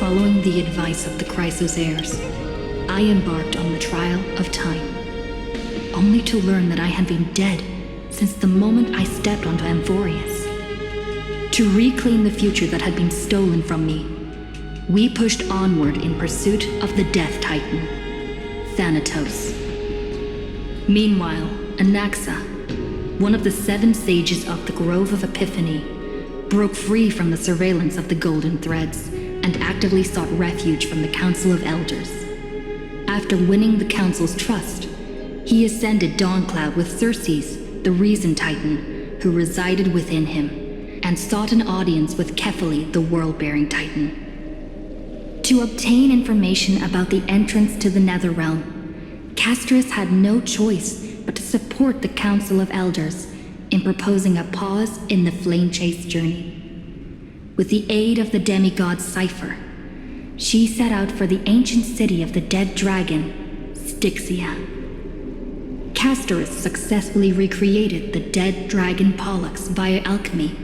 Following the advice of the Chrysos heirs, I embarked on the trial of time, only to learn that I had been dead since the moment I stepped onto Amphorius. To reclaim the future that had been stolen from me, we pushed onward in pursuit of the Death Titan, Thanatos. Meanwhile, Anaxa, one of the 7 sages of the Grove of Epiphany, broke free from the surveillance of the Golden Threads and actively sought refuge from the Council of Elders. After winning the Council's trust, he ascended Dawncloud with Circes, the Reason Titan, who resided within him, and sought an audience with Kephali, the World-Bearing Titan. To obtain information about the entrance to the Netherrealm, Castris had no choice but to support the Council of Elders in proposing a pause in the Flame Chase journey. With the aid of the demigod Cypher, she set out for the ancient city of the dead dragon, Styxia. Castorus successfully recreated the dead dragon Pollux via alchemy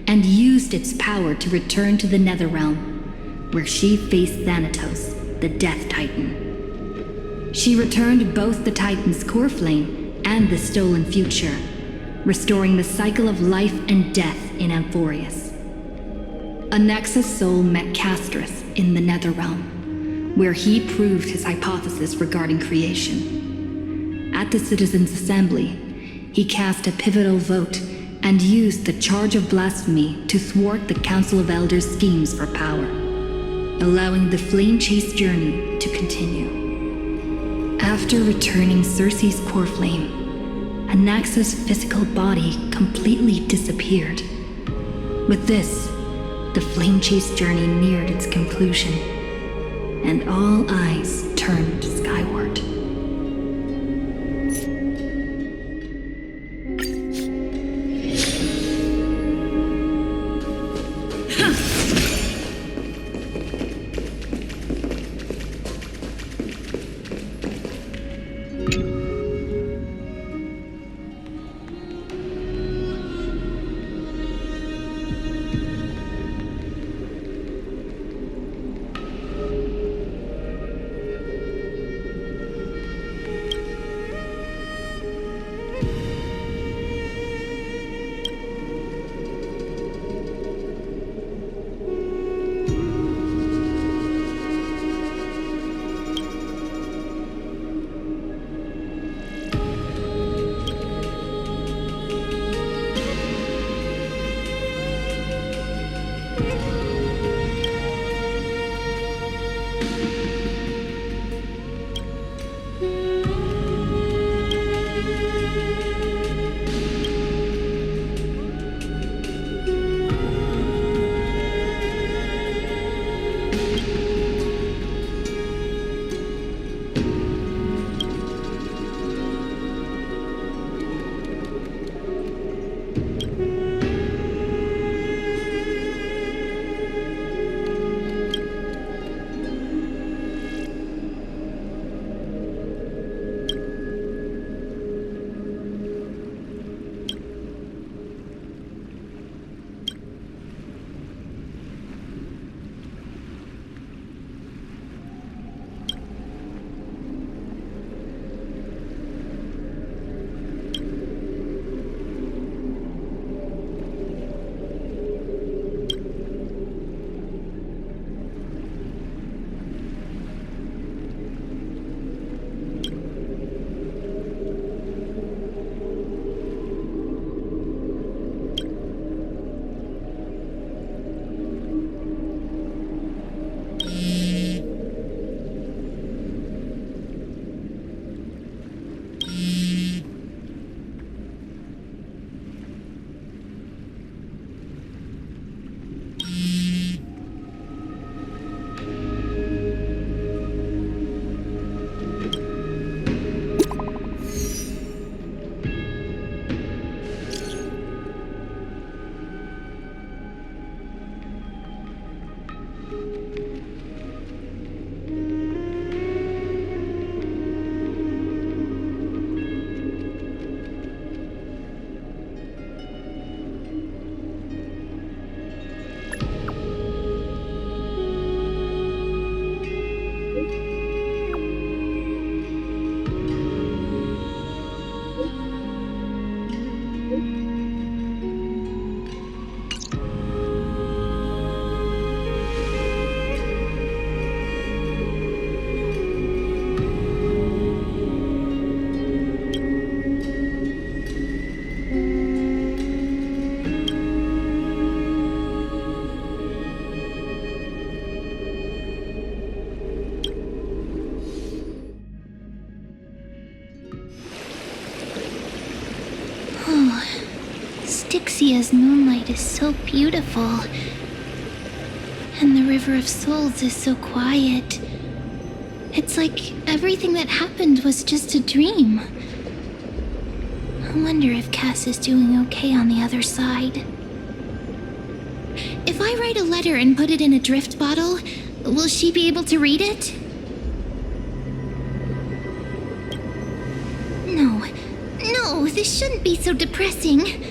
and used its power to return to the Netherrealm, where she faced Thanatos, the Death Titan. She returned both the Titan's core flame and the stolen future, restoring the cycle of life and death in Amphorius. Anaxa's soul met Castris in the Netherrealm, where he proved his hypothesis regarding creation. At the Citizens' Assembly, he cast a pivotal vote and used the charge of blasphemy to thwart the Council of Elders' schemes for power, allowing the Flame Chase journey to continue. After returning Circe's core flame, Anaxa's physical body completely disappeared. With this, the Flame Chase journey neared its conclusion, and all eyes turned skyward. Dixia's moonlight is so beautiful. And the River of Souls is so quiet. It's like everything that happened was just a dream. I wonder if Cass is doing okay on the other side. If I write a letter and put it in a drift bottle, will she be able to read it? No, this shouldn't be so depressing.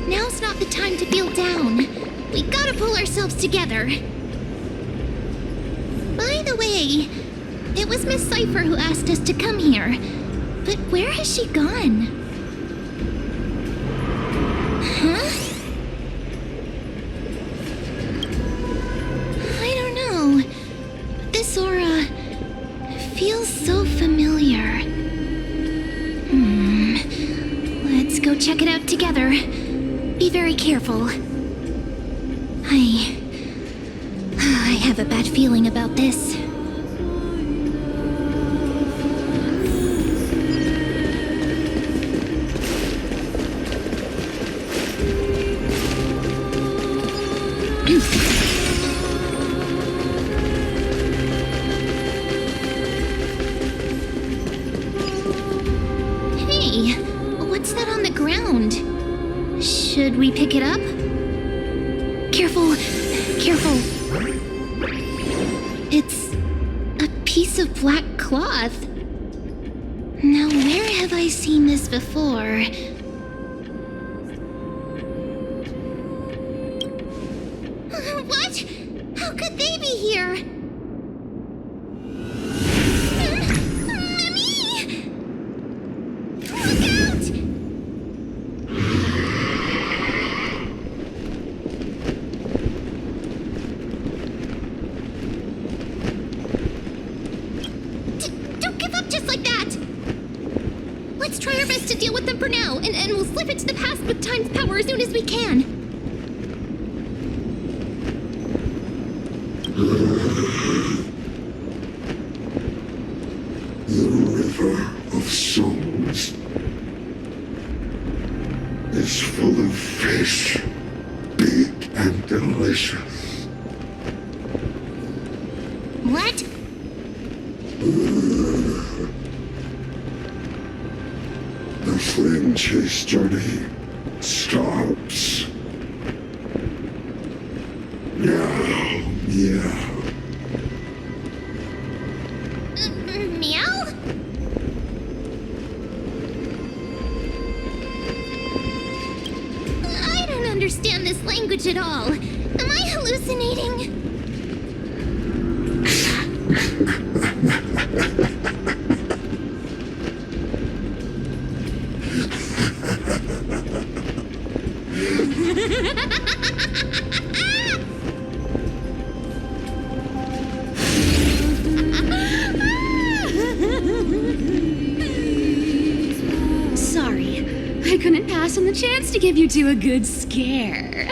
Now's not the time to feel down. We gotta pull ourselves together. By the way, it was Miss Cypher who asked us to come here. But where has she gone? Huh? I don't know. This aura feels so familiar. Let's go check it out together. Be very careful. I have a bad feeling about this. Hey, what's that on the ground? Should we pick it up? Careful. It's a piece of black cloth. Now, where have I seen this before? What? How could they be here? Mimi! Look out! Don't give up just like that! Let's try our best to deal with them for now, and we'll slip into the past with Time's power as soon as we can. The River of Souls is full of fish, big and delicious. What? The flame chase journey stops. Meow. Meow? I don't understand this language at all. Am I hallucinating? Sorry, I couldn't pass on the chance to give you two a good scare.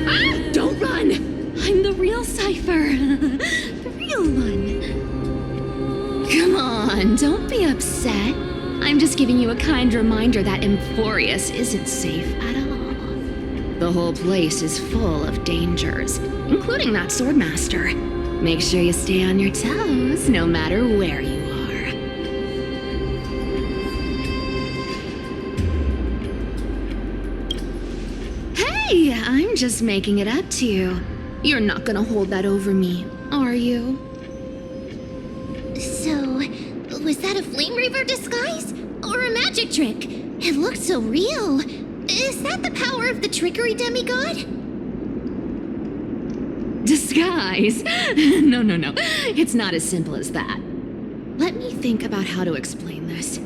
Ah, don't run! I'm the real Cypher. The real one. Come on, don't be upset. I'm just giving you a kind reminder that Emphorius isn't safe at all. The whole place is full of dangers, including that swordmaster. Make sure you stay on your toes, no matter where you are. Hey, I'm just making it up to you. You're not gonna hold that over me, are you? So, was that a Flame Reaver disguise? Or a magic trick? It looked so real. Is that the power of the trickery demigod? Disguise? No. It's not as simple as that. Let me think about how to explain this.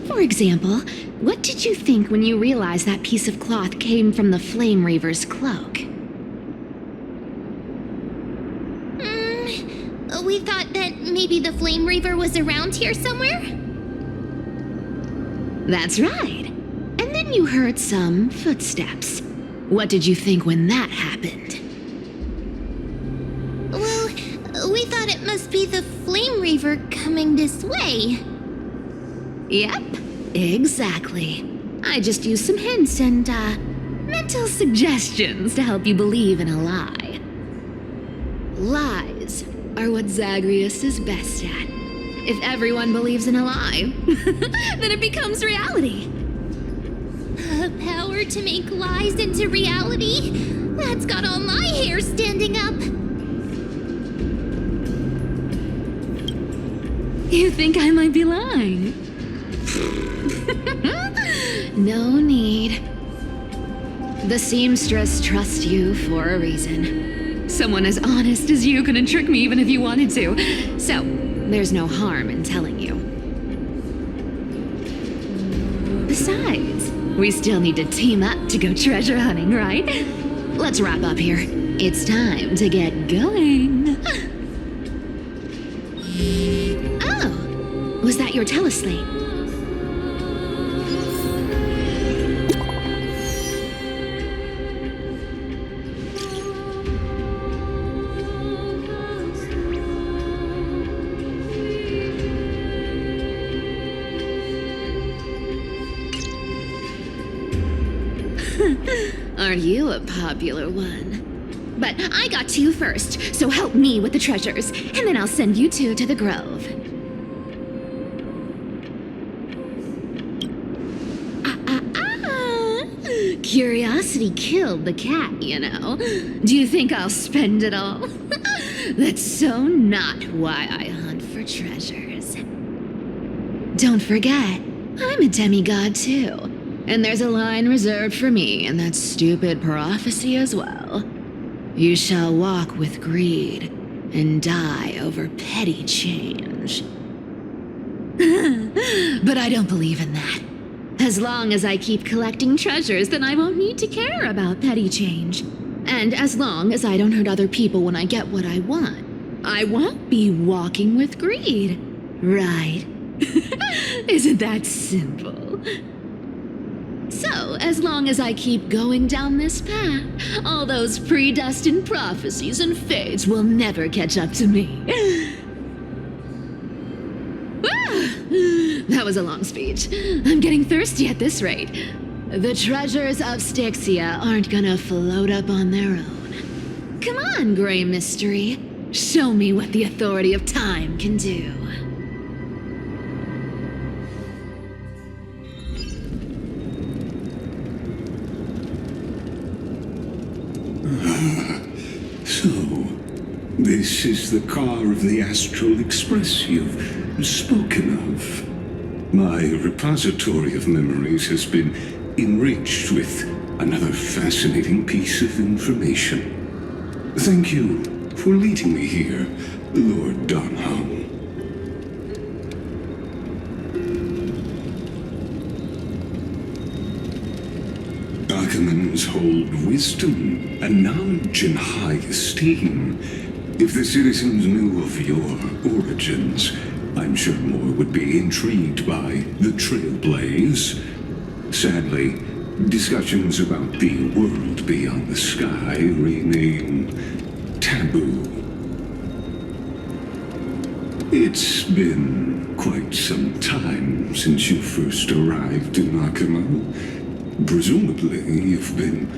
For example, what did you think when you realized that piece of cloth came from the Flame Reaver's cloak? We thought that maybe the Flame Reaver was around here somewhere? That's right. And then you heard some footsteps. What did you think when that happened? Well, we We thought it must be the Flame Reaver coming this way. Yep, exactly. I just used some hints and, mental suggestions to help you believe in a lie. Lies are what Zagreus is best at. If everyone believes in a lie, then it becomes reality. A power to make lies into reality? That's got all my hair standing up. You think I might be lying? No need. The seamstress trusts you for a reason. Someone as honest as you couldn't trick me even if you wanted to. So, there's no harm in telling you. Besides, we still need to team up to go treasure hunting, right? Let's wrap up here. It's time to get going. Oh, was that your teleslate? Aren't you a popular one? But I got to you first, so help me with the treasures, and then I'll send you two to the grove. Curiosity killed the cat, you know. Do you think I'll spend it all? That's so not why I hunt for treasures. Don't forget, I'm a demigod too. And there's a line reserved for me in that stupid prophecy as well. You shall walk with greed and die over petty change. But I don't believe in that. As long as I keep collecting treasures, then I won't need to care about petty change. And as long as I don't hurt other people when I get what I want, I won't be walking with greed. Right? Isn't that simple? So, as long as I keep going down this path, all those predestined prophecies and fates will never catch up to me. That was a long speech. I'm getting thirsty at this rate. The treasures of Styxia aren't gonna float up on their own. Come on, Gray Mystery. Show me what the authority of time can do. So, this is the car of the Astral Express you've spoken of. My repository of memories has been enriched with another fascinating piece of information. Thank you for leading me here, Lord Donholm. Archimans hold wisdom and knowledge in high esteem. If the citizens knew of your origins, I'm sure more would be intrigued by the Trailblaze. Sadly, discussions about the world beyond the sky remain taboo. It's been quite some time since you first arrived in Akima. Presumably, you've been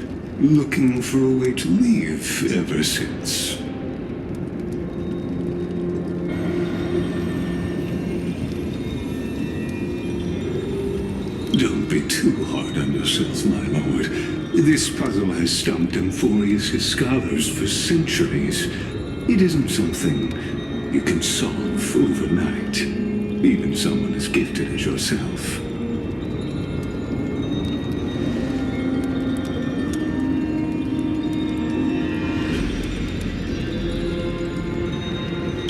looking for a way to leave ever since. Don't be too hard on yourself, my lord. This puzzle has stumped Amphorius' scholars for centuries. It isn't something you can solve overnight, even someone as gifted as yourself.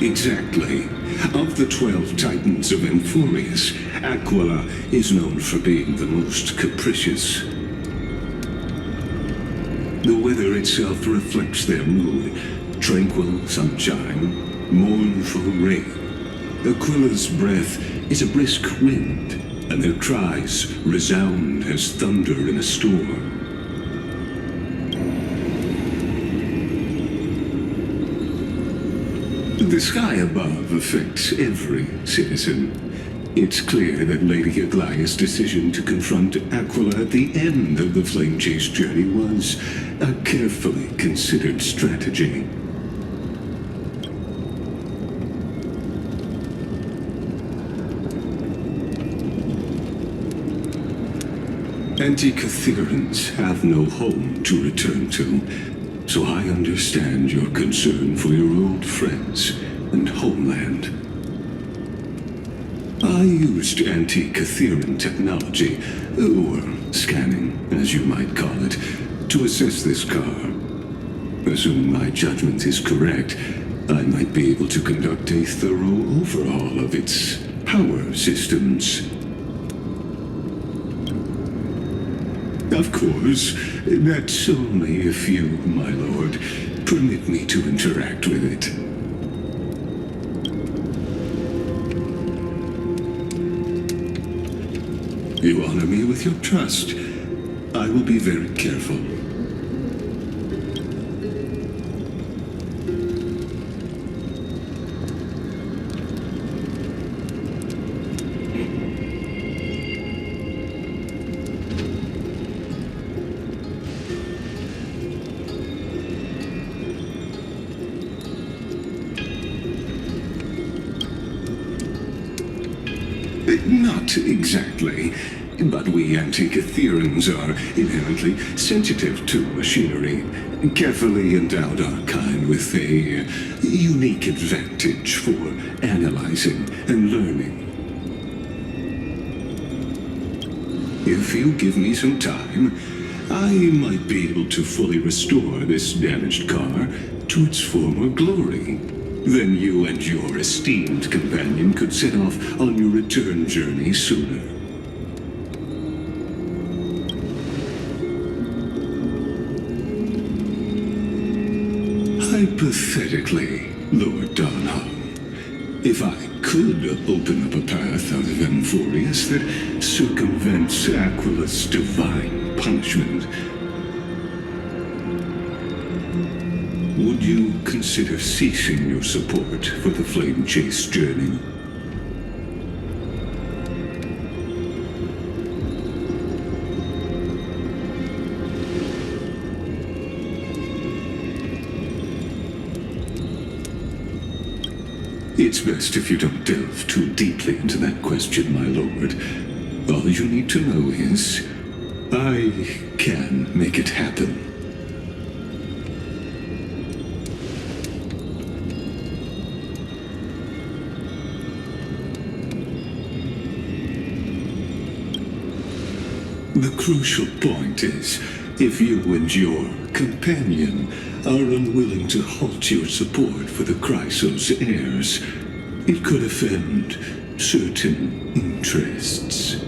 Exactly. Of the 12 titans of Amphorius, Aquila is known for being the most capricious. The weather itself reflects their mood. Tranquil sunshine, mournful rain. Aquila's breath is a brisk wind, and their cries resound as thunder in a storm. The sky above affects every citizen. It's clear that Lady Aglaya's decision to confront Aquila at the end of the Flame Chase journey was a carefully considered strategy. Antikytherans have no home to return to, so I understand your concern for your old friends and homeland. I used Antikytheran technology, or scanning, as you might call it, to assess this car. Assuming my judgment is correct, I might be able to conduct a thorough overhaul of its power systems. Of course, that's only if you, my lord, permit me to interact with it. You honor me with your trust. I will be very careful. Not exactly, but we Antikytherans are inherently sensitive to machinery. Carefully endowed our kind with a unique advantage for analyzing and learning. If you give me some time, I might be able to fully restore this damaged car to its former glory. Then you and your esteemed companion could set off on your return journey sooner. Hypothetically, Lord Donham, if I could open up a path out of Amphorius that circumvents Aquila's divine punishment, would you consider ceasing your support for the Flame Chase journey? It's best if you don't delve too deeply into that question, my lord. All you need to know is, I can make it happen. The crucial point is, if you and your companion are unwilling to halt your support for the Chrysos heirs, it could offend certain interests.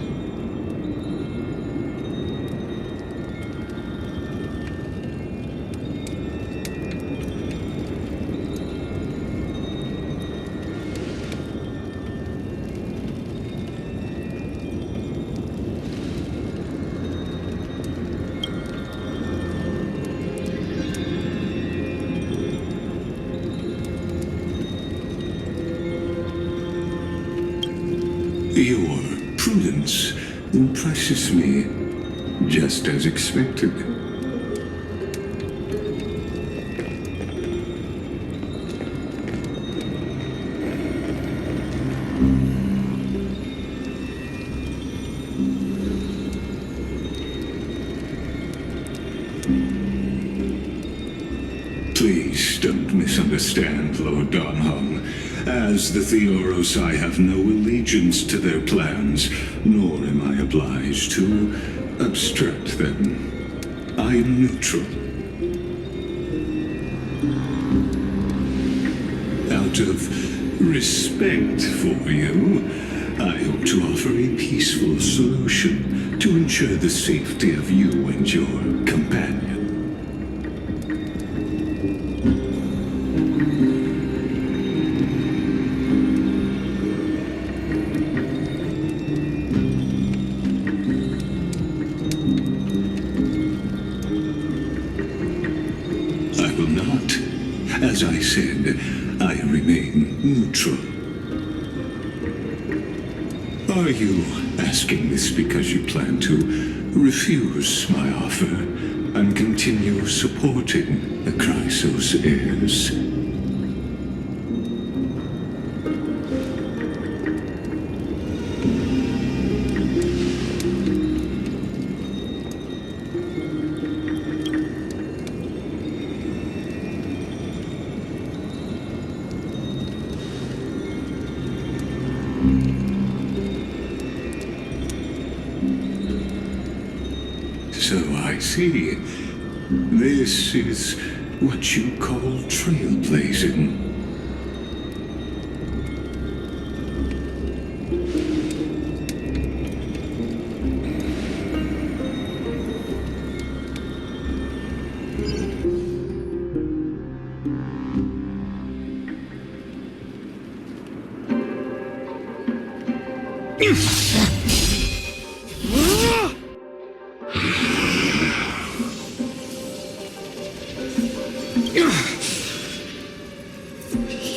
Your prudence impresses me, just as expected. Please don't misunderstand, Lord Donham. As the Theoros, I have no allegiance to their plans, nor am I obliged to obstruct them. I am neutral. Out of respect for you, I hope to offer a peaceful solution to ensure the safety of you and your companion. As I said, I remain neutral. Are you asking this because you plan to refuse my offer and continue supporting the Chrysos heirs? So I see. This is what you call trailblazing.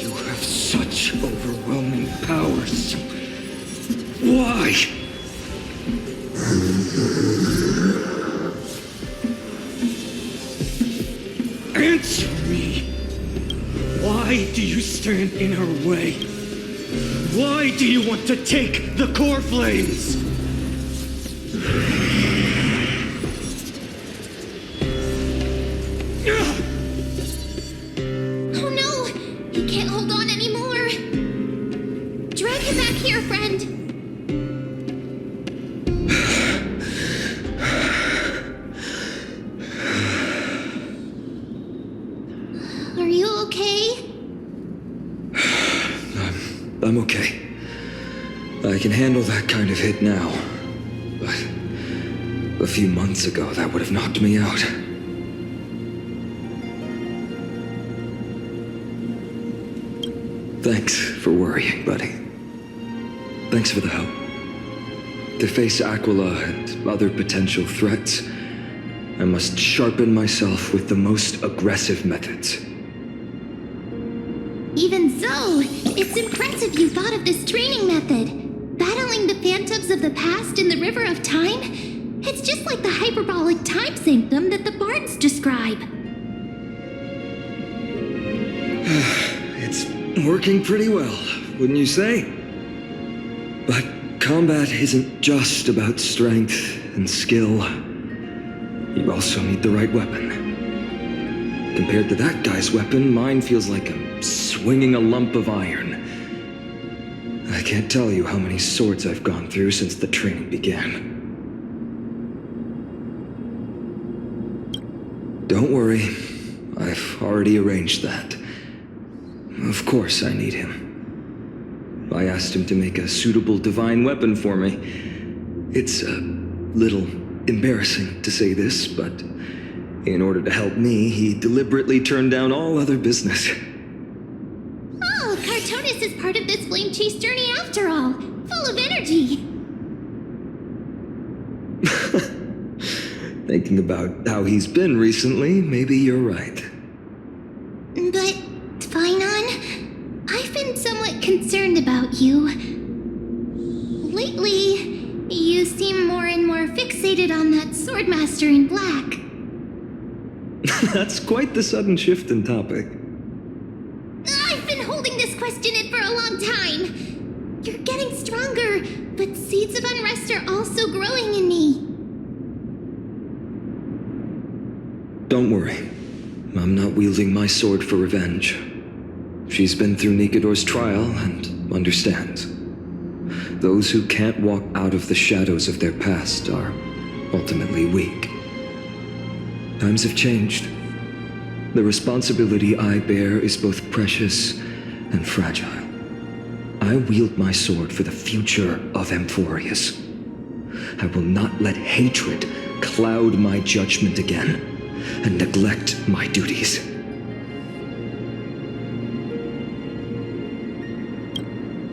You have such overwhelming powers. Why? Answer me. Why do you stand in her way? Why do you want to take the core flames? Oh no! He can't hold on anymore! Drag him back here, friend! Are you okay? I'm okay. I can handle that kind of hit now. But a few months ago, that would have knocked me out. Thanks for worrying, buddy. Thanks for the help. To face Aquila and other potential threats, I must sharpen myself with the most aggressive methods. Even so, it's impressive you thought of this training method. Battling the phantoms of the past in the River of Time? It's just like the hyperbolic time sanctum that the bards describe. It's working pretty well, wouldn't you say? But combat isn't just about strength and skill. You also need the right weapon. Compared to that guy's weapon, mine feels like I'm swinging a lump of iron. I can't tell you how many swords I've gone through since the training began. Don't worry, I've already arranged that. Of course I need him. I asked him to make a suitable divine weapon for me. It's a little embarrassing to say this, but in order to help me, he deliberately turned down all other business. Oh, Cartonis is part of this flame chase journey after all. Full of energy. Thinking about how he's been recently, maybe you're right. But, Phynon, I've been somewhat concerned about you. Lately, you seem more and more fixated on that swordmaster in black. That's quite the sudden shift in topic. I've been holding this question in for a long time. You're getting stronger, but seeds of unrest are also growing in me. Don't worry. I'm not wielding my sword for revenge. She's been through Nikodor's trial and understands. Those who can't walk out of the shadows of their past are ultimately weak. Times have changed. The responsibility I bear is both precious and fragile. I wield my sword for the future of Amphorius. I will not let hatred cloud my judgment again and neglect my duties.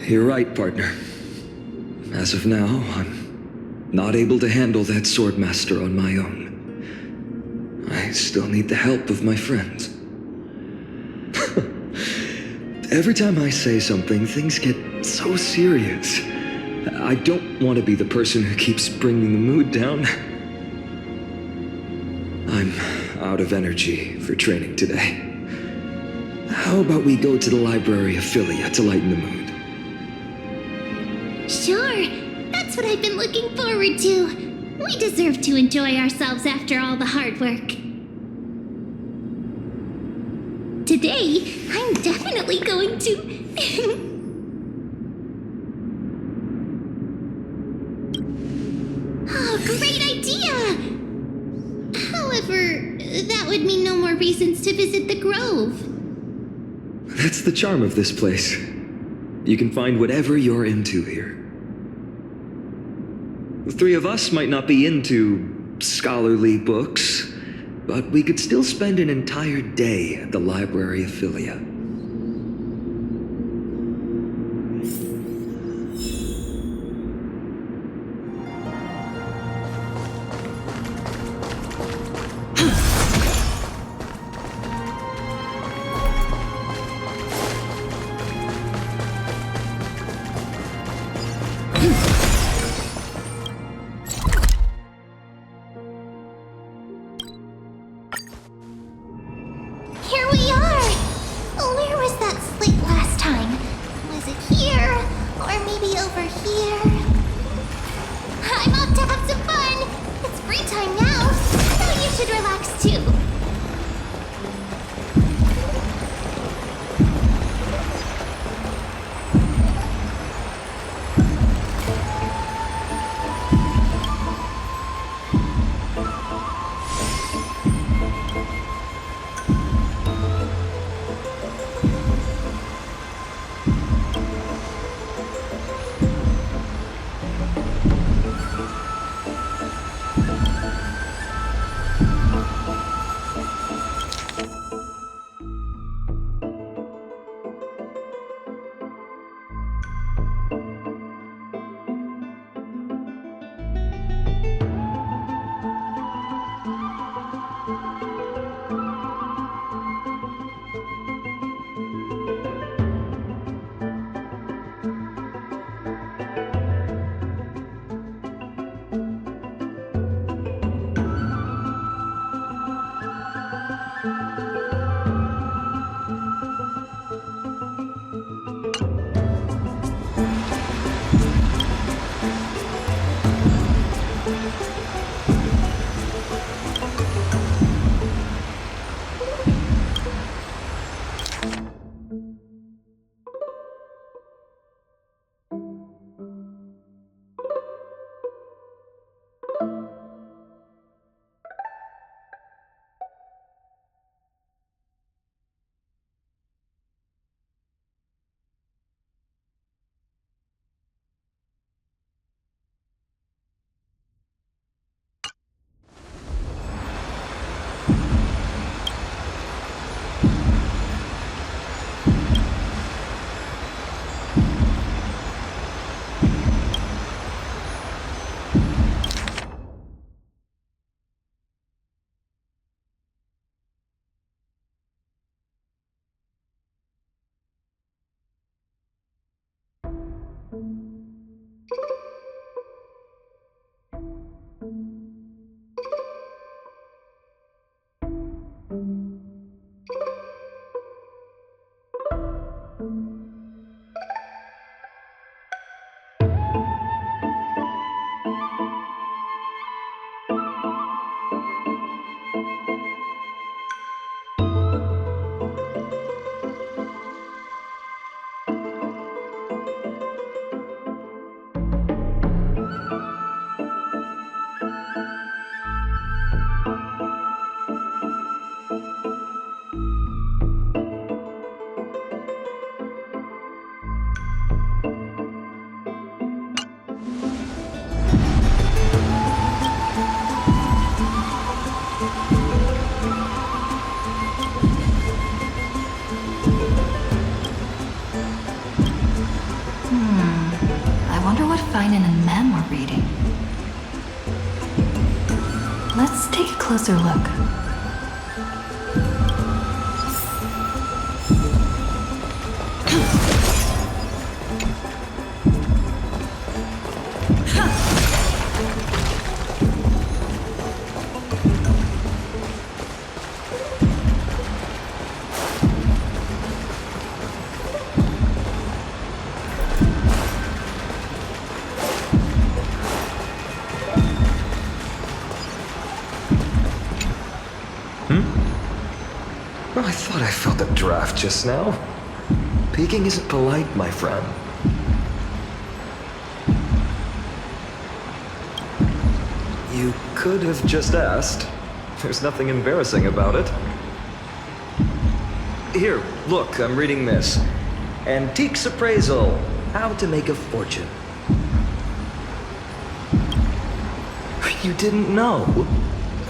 You're right, partner. As of now, I'm not able to handle that swordmaster on my own. I still need the help of my friends. Every time I say something, things get so serious. I don't want to be the person who keeps bringing the mood down. I'm out of energy for training today. How about we go to the library of Philia to lighten the mood? Sure, that's what I've been looking forward to. We deserve to enjoy ourselves after all the hard work. Today, I'm definitely going to... Oh, great idea! However, that would mean no more reasons to visit the Grove. That's the charm of this place. You can find whatever you're into here. The three of us might not be into scholarly books, but we could still spend an entire day at the Library of Philia. Here we are! Where was that slate last time? Was it here? Or maybe over here? I'm off to have some fun! It's free time now, so you should relax too. Finan and Mem were reading. Let's take a closer look. I felt a draft just now. Peeking isn't polite, my friend. You could have just asked. There's nothing embarrassing about it. Here, look, I'm reading this. Antiques Appraisal. How to make a fortune. You didn't know?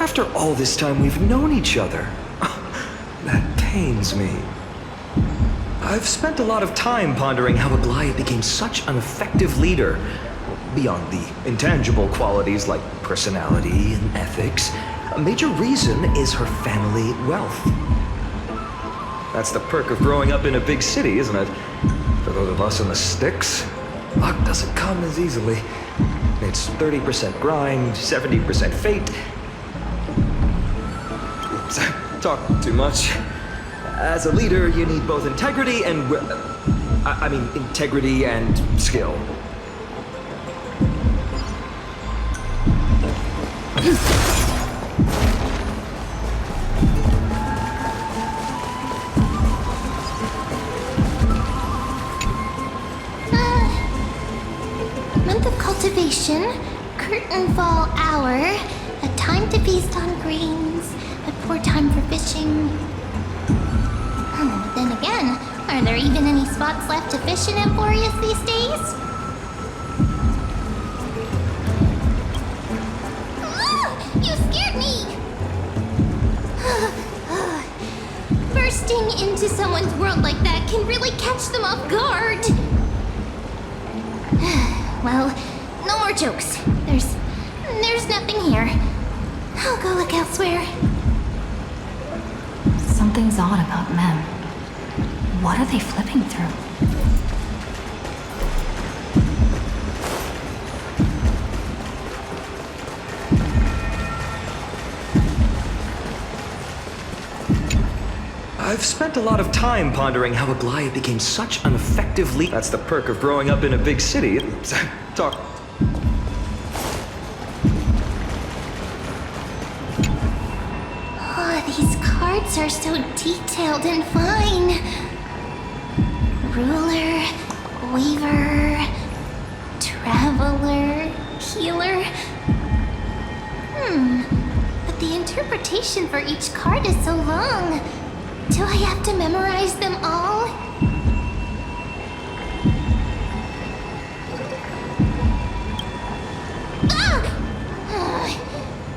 After all this time we've known each other. That pains me. I've spent a lot of time pondering how Aglaya became such an effective leader. Beyond the intangible qualities like personality and ethics, a major reason is her family wealth. That's the perk of growing up in a big city, isn't it? For those of us in the sticks, luck doesn't come as easily. It's 30% grind, 70% fate. Oops, I talk too much. As a leader, you need both integrity and... integrity and skill. Month of cultivation, curtain fall hour, a time to feast on grains, a poor time for fishing. Then again, are there even any spots left to fish in Emporius these days? You scared me! Bursting into someone's world like that can really catch them off guard. Well, no more jokes. There's nothing here. I'll go look elsewhere. Something's odd about Mem. What are they flipping through? I've spent a lot of time pondering how Aglaya became such an effective leader. That's the perk of growing up in a big city. Talk. Oh, these cards are so detailed and fine. Ruler, weaver, traveler, healer. But the interpretation for each card is so long. Do I have to memorize them all?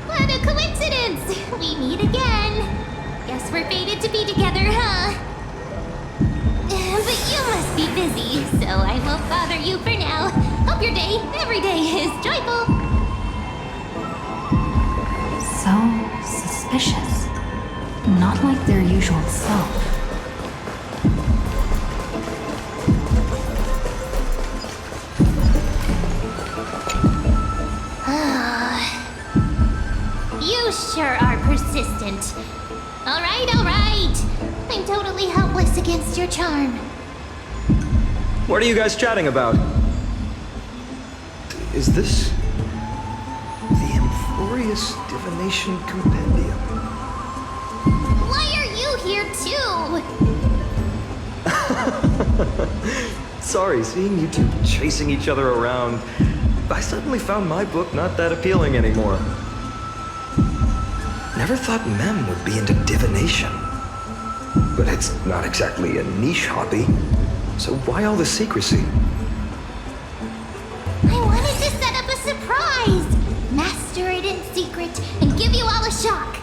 What a coincidence! We meet again. Guess we're fated to be together, huh? But you must be busy, so I won't bother you for now. Hope your day, every day, is joyful. So suspicious. Not like their usual self. You sure are persistent. All right. I'm totally helpless against your charm. What are you guys chatting about? Is this the Emporius Divination Compendium? Why are you here too? Sorry, seeing you two chasing each other around, I suddenly found my book not that appealing anymore. Never thought Mem would be into divination. But it's not exactly a niche hobby, so why all the secrecy? I wanted to set up a surprise! Master it in secret and give you all a shock.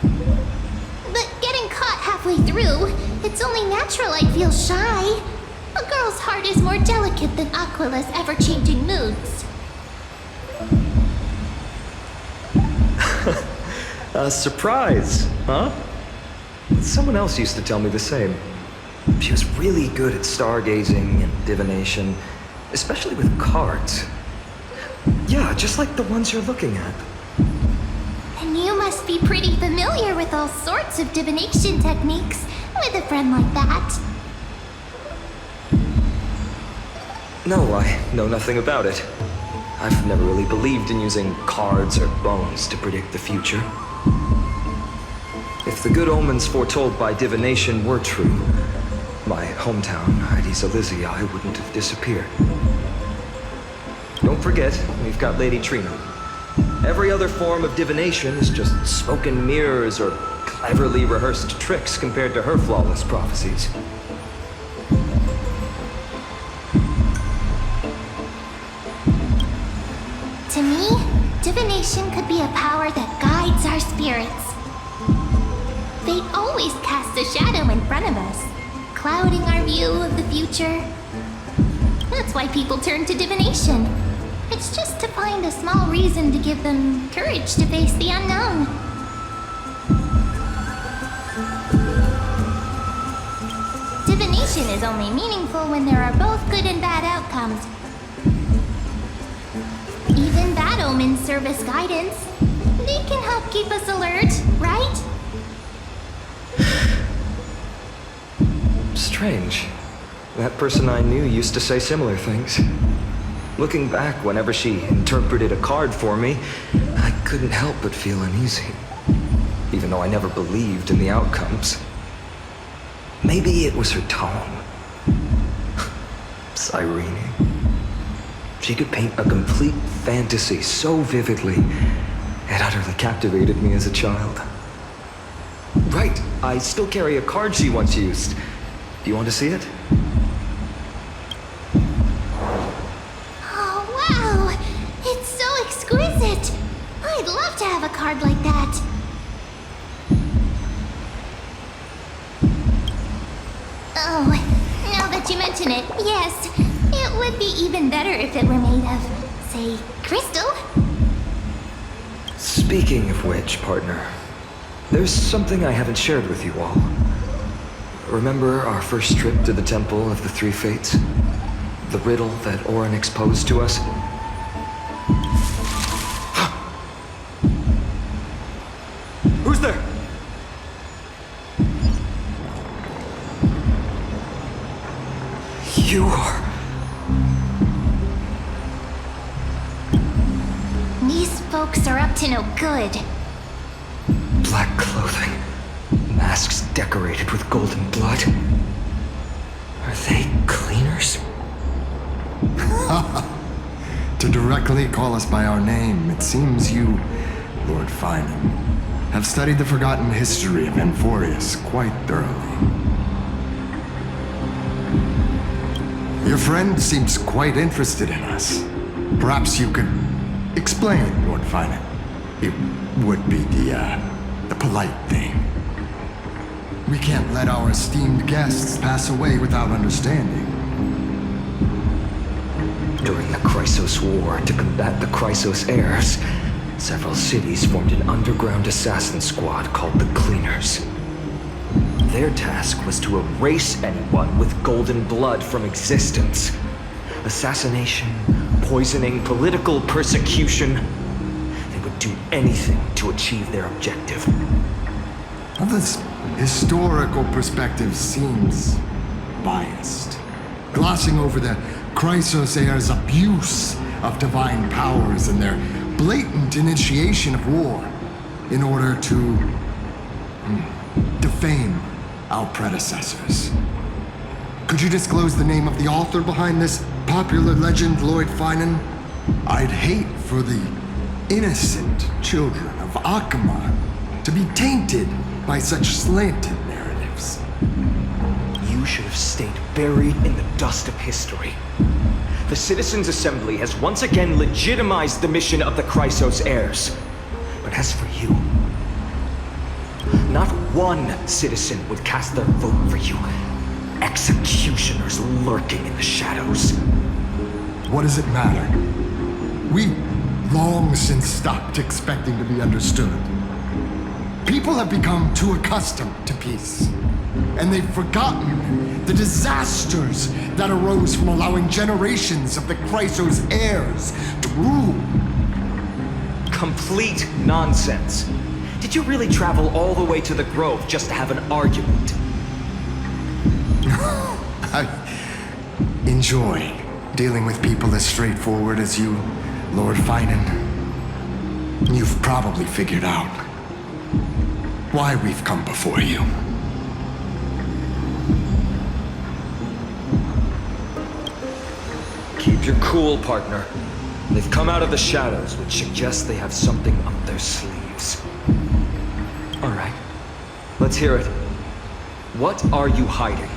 But getting caught halfway through, it's only natural I'd feel shy. A girl's heart is more delicate than Aquila's ever-changing moods. A surprise, huh? Someone else used to tell me the same. She was really good at stargazing and divination, especially with cards. Yeah, just like the ones you're looking at. And you must be pretty familiar with all sorts of divination techniques with a friend like that. No, I know nothing about it. I've never really believed in using cards or bones to predict the future. If the good omens foretold by divination were true, my hometown, Heidi's Elysiae, wouldn't have disappeared. Don't forget, we've got Lady Trina. Every other form of divination is just smoke and mirrors or cleverly rehearsed tricks compared to her flawless prophecies. To me, divination could be a power that guides our spirits. They always cast a shadow in front of us, clouding our view of the future. That's why people turn to divination. It's just to find a small reason to give them courage to face the unknown. Divination is only meaningful when there are both good and bad outcomes. Even bad omens serve as guidance. They can help keep us alert, right? Strange. That person I knew used to say similar things. Looking back, whenever she interpreted a card for me, I couldn't help but feel uneasy. Even though I never believed in the outcomes. Maybe it was her tone. Cyrene. She could paint a complete fantasy so vividly, it utterly captivated me as a child. Right, I still carry a card she once used. Do you want to see it? Oh, wow! It's so exquisite! I'd love to have a card like that. Oh, now that you mention it, yes. It would be even better if it were made of, say, crystal. Speaking of which, partner, there's something I haven't shared with you all. Remember our first trip to the Temple of the Three Fates? The riddle that Orin exposed to us? Who's there? You are... These folks are up to no good. Black clothing. Masks decorated with golden blood. Are they cleaners? To directly call us by our name, it seems you, Lord Finan, have studied the forgotten history of Amphorius quite thoroughly. Your friend seems quite interested in us. Perhaps you could explain, Lord Finan. It would be the polite thing. We can't let our esteemed guests pass away without understanding. During the Chrysos War, to combat the Chrysos heirs, several cities formed an underground assassin squad called the Cleaners. Their task was to erase anyone with golden blood from existence. Assassination, poisoning, political persecution. They would do anything to achieve their objective. Well, this historical perspective seems biased, glossing over the Chrysos heirs' abuse of divine powers and their blatant initiation of war in order to defame our predecessors. Could you disclose the name of the author behind this popular legend, Lord Finan? I'd hate for the innocent children of Akamar to be tainted by such slanted narratives. You should have stayed buried in the dust of history. The Citizens' Assembly has once again legitimized the mission of the Chrysos heirs. But as for you, not one citizen would cast their vote for you. Executioners lurking in the shadows. What does it matter? We've long since stopped expecting to be understood. People have become too accustomed to peace, and they've forgotten the disasters that arose from allowing generations of the Chrysos heirs to rule. Complete nonsense. Did you really travel all the way to the Grove just to have an argument? I enjoy dealing with people as straightforward as you, Lord Finan. You've probably figured out. why we've come before you. Keep your cool, partner. They've come out of the shadows, which suggests they have something up their sleeves. All right, let's hear it. What are you hiding?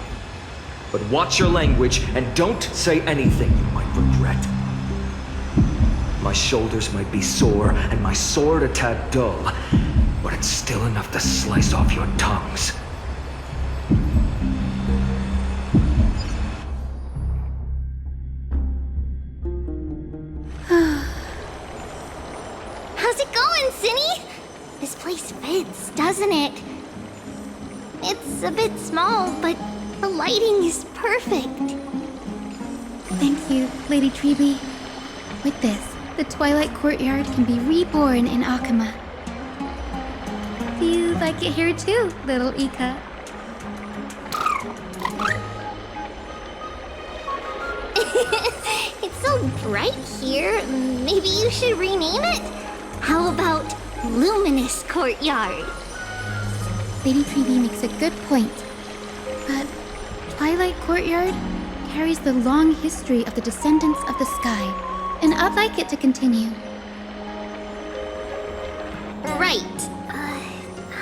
But watch your language and don't say anything you might regret. My shoulders might be sore and my sword a tad dull, but it's still enough to slice off your tongues. How's it going, Cinny? This place fits, doesn't it? It's a bit small, but the lighting is perfect. Thank you, Lady Treeby. With this, the Twilight Courtyard can be reborn in Akama. Do you like it here too, little Ika? It's so bright here. Maybe you should rename it? How about Luminous Courtyard? Lady Treeby makes a good point. But Twilight Courtyard carries the long history of the descendants of the sky, and I'd like it to continue. Right.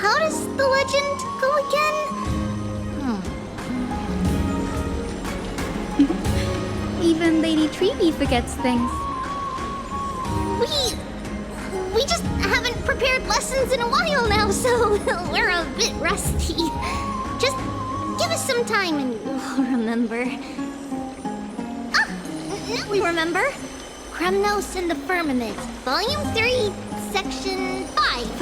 How does the legend go again? Even Lady Treeby forgets things. We just haven't prepared lessons in a while now, so we're a bit rusty. Just give us some time and we'll remember. Ah! Now we remember. Kremnos and the Firmament, Volume 3, Section 5.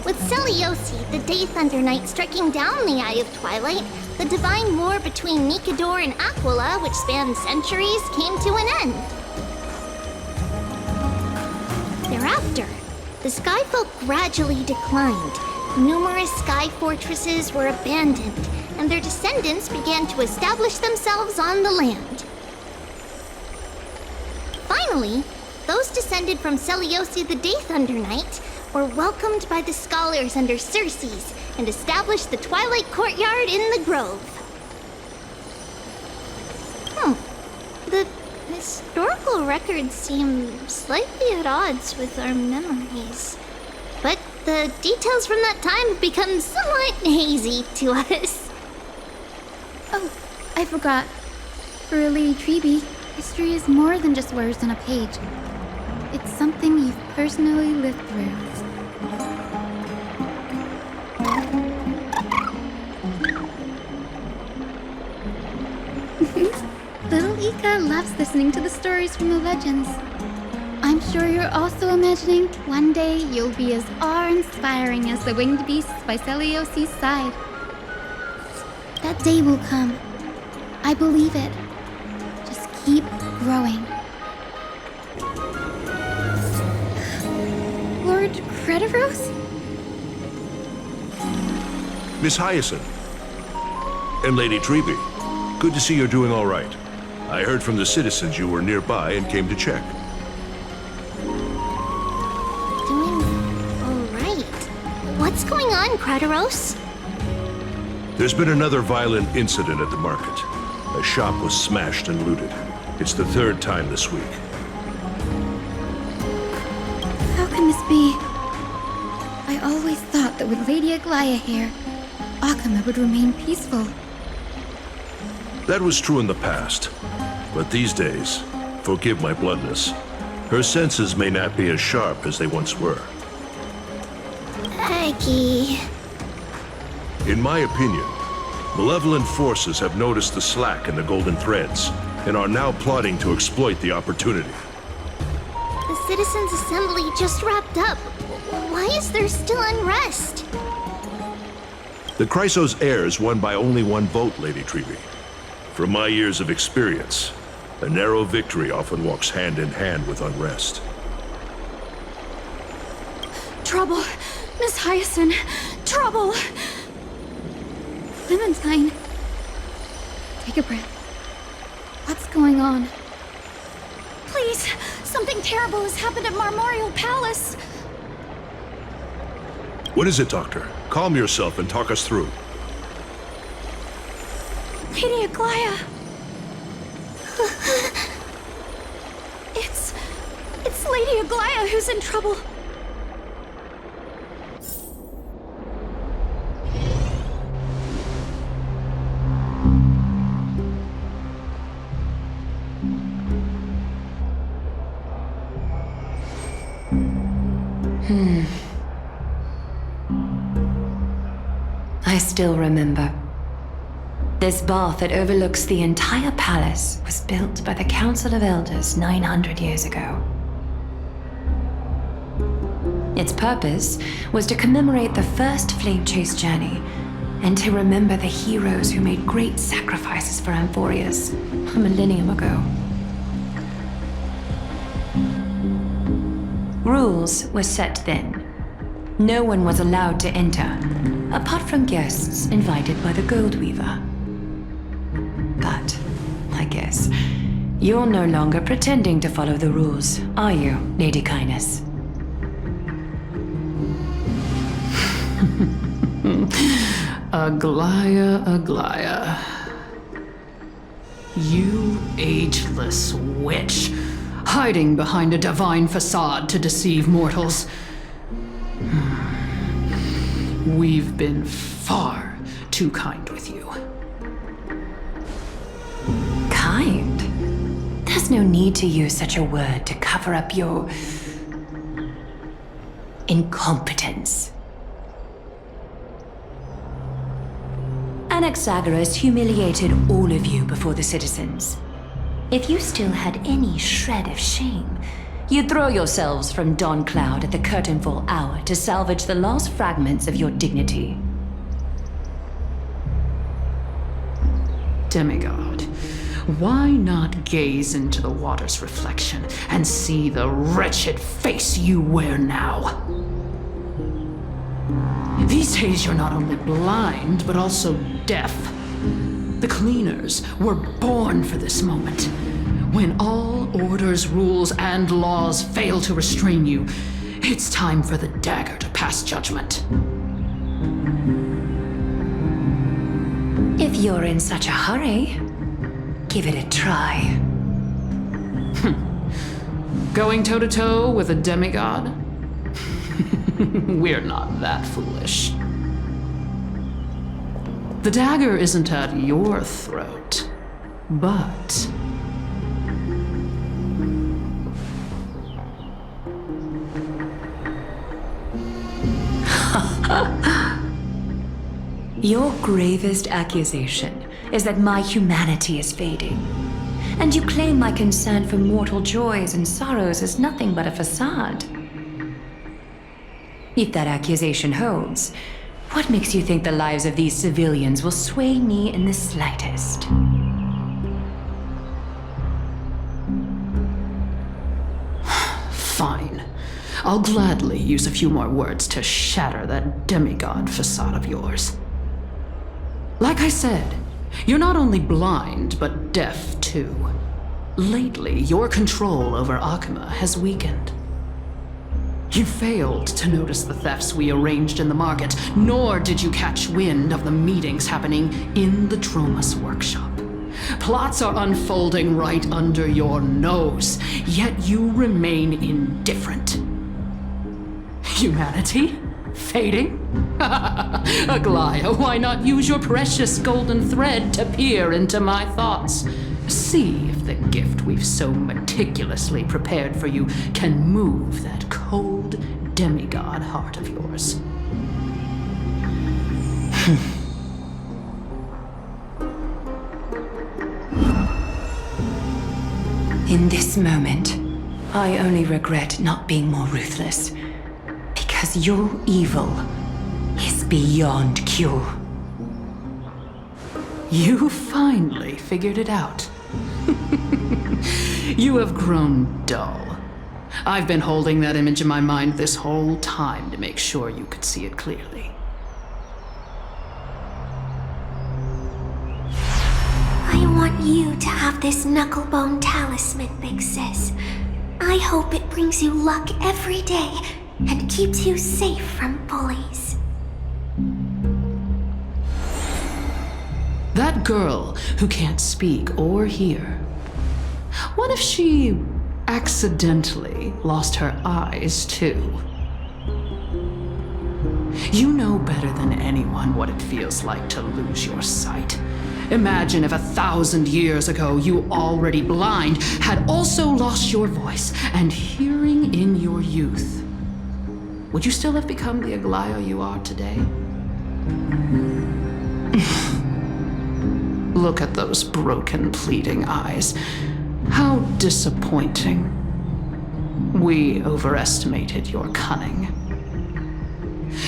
With Seliosi, the Day Thunder Knight, striking down the Eye of Twilight, the divine war between Nikador and Aquila, which spanned centuries, came to an end. Thereafter, the Skyfolk gradually declined. Numerous sky fortresses were abandoned, and their descendants began to establish themselves on the land. Finally, those descended from Seliosi the Day Thunder Knight were welcomed by the scholars under Circes and established the Twilight Courtyard in the Grove. The historical records seem slightly at odds with our memories. But the details from that time have become somewhat hazy to us. Oh, I forgot. For Lady Treeby, history is more than just words on a page. It's something you've personally lived through. Little Ika loves listening to the stories from the legends. I'm sure you're also imagining one day you'll be as awe-inspiring as the winged beasts by Seliosi's side. That day will come. I believe it. Just keep growing. Lord Crediros? Miss Hyacinth. And Lady Treeby. Good to see you're doing all right. I heard from the citizens you were nearby and came to check. Doing all right. What's going on, Crediros? There's been another violent incident at the market. A shop was smashed and looted. It's the third time this week. How can this be? I always thought that with Lady Aglaya here, Akama would remain peaceful. That was true in the past. But these days, forgive my bluntness, her senses may not be as sharp as they once were. Aggie. In my opinion, malevolent forces have noticed the slack in the golden threads and are now plotting to exploit the opportunity. The Citizens' Assembly just wrapped up. Why is there still unrest? The Chrysos heirs won by only one vote, Lady Treeby. From my years of experience, a narrow victory often walks hand in hand with unrest. Trouble! Miss Hyacinth! Trouble! Clementine! Take a breath. What's going on? Please! Something terrible has happened at Marmorial Palace! What is it, Doctor? Calm yourself and talk us through. Lady Aglaya! It's Lady Aglaya who's in trouble. I still remember. This bath that overlooks the entire palace was built by the Council of Elders 900 years ago. Its purpose was to commemorate the first flame chase journey and to remember the heroes who made great sacrifices for Amphorius a millennium ago. Rules were set then. No one was allowed to enter, apart from guests invited by the Gold Weaver. But, I guess, you're no longer pretending to follow the rules, are you, Lady Kindness? Aglaya. You ageless witch, hiding behind a divine facade to deceive mortals. We've been far too kind with you. Kind? There's no need to use such a word to cover up your incompetence. Anaxagoras humiliated all of you before the citizens. If you still had any shred of shame, you'd throw yourselves from dawn cloud at the curtainfall hour to salvage the last fragments of your dignity. Demigod, why not gaze into the water's reflection and see the wretched face you wear now? These days you're not only blind, but also deaf. The cleaners were born for this moment. When all orders, rules, and laws fail to restrain you, it's time for the dagger to pass judgment. If you're in such a hurry, give it a try. Going toe-to-toe with a demigod? We're not that foolish. The dagger isn't at your throat, but... Your gravest accusation is that my humanity is fading. And you claim my concern for mortal joys and sorrows is nothing but a facade. If that accusation holds, what makes you think the lives of these civilians will sway me in the slightest? Fine. I'll gladly use a few more words to shatter that demigod facade of yours. Like I said, you're not only blind, but deaf too. Lately, your control over Akima has weakened. You failed to notice the thefts we arranged in the market, nor did you catch wind of the meetings happening in the Tromas workshop. Plots are unfolding right under your nose, yet you remain indifferent. Humanity? Fading? Aglaya, why not use your precious golden thread to peer into my thoughts? See if the gift we've so meticulously prepared for you can move that cold demigod heart of yours. In this moment, I only regret not being more ruthless. Because your evil is beyond cure. You finally figured it out. You have grown dull. I've been holding that image in my mind this whole time to make sure you could see it clearly. I want you to have this knucklebone talisman, Big Sis. I hope it brings you luck every day, and keeps you safe from bullies. That girl who can't speak or hear. What if she accidentally lost her eyes too? You know better than anyone what it feels like to lose your sight. Imagine if 1,000 years ago you, already blind, had also lost your voice and hearing in your youth. Would you still have become the Aglaya you are today? Look at those broken, pleading eyes. How disappointing. We overestimated your cunning.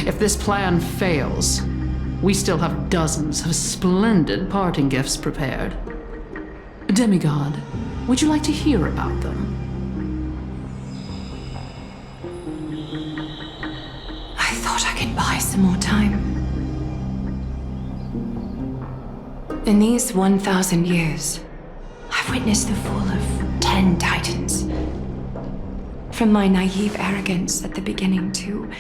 If this plan fails, we still have dozens of splendid parting gifts prepared. Demigod, would you like to hear about them? I thought I could buy some more time. In these 1,000 years, I've witnessed the fall of 10 titans. From my naive arrogance at the beginning to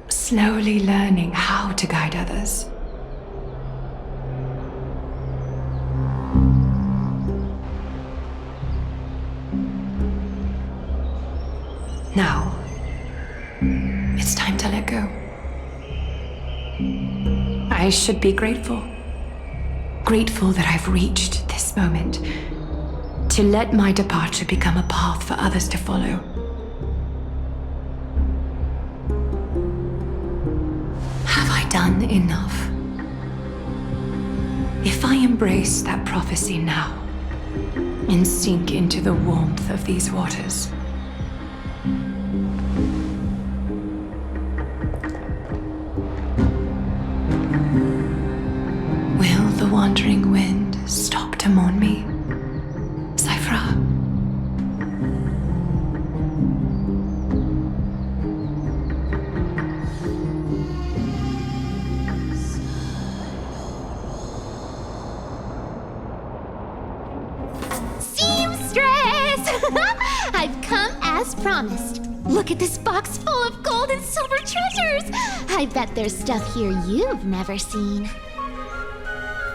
slowly learning how to guide others. Now, it's time to let go. I should be grateful. Grateful that I've reached this moment. To let my departure become a path for others to follow. Have I done enough? If I embrace that prophecy now and sink into the warmth of these waters, will the wandering wind stop to mourn me, Cyphra? Seamstress! I've come as promised. Look at this box full of gold and silver treasures. I bet there's stuff here you've never seen.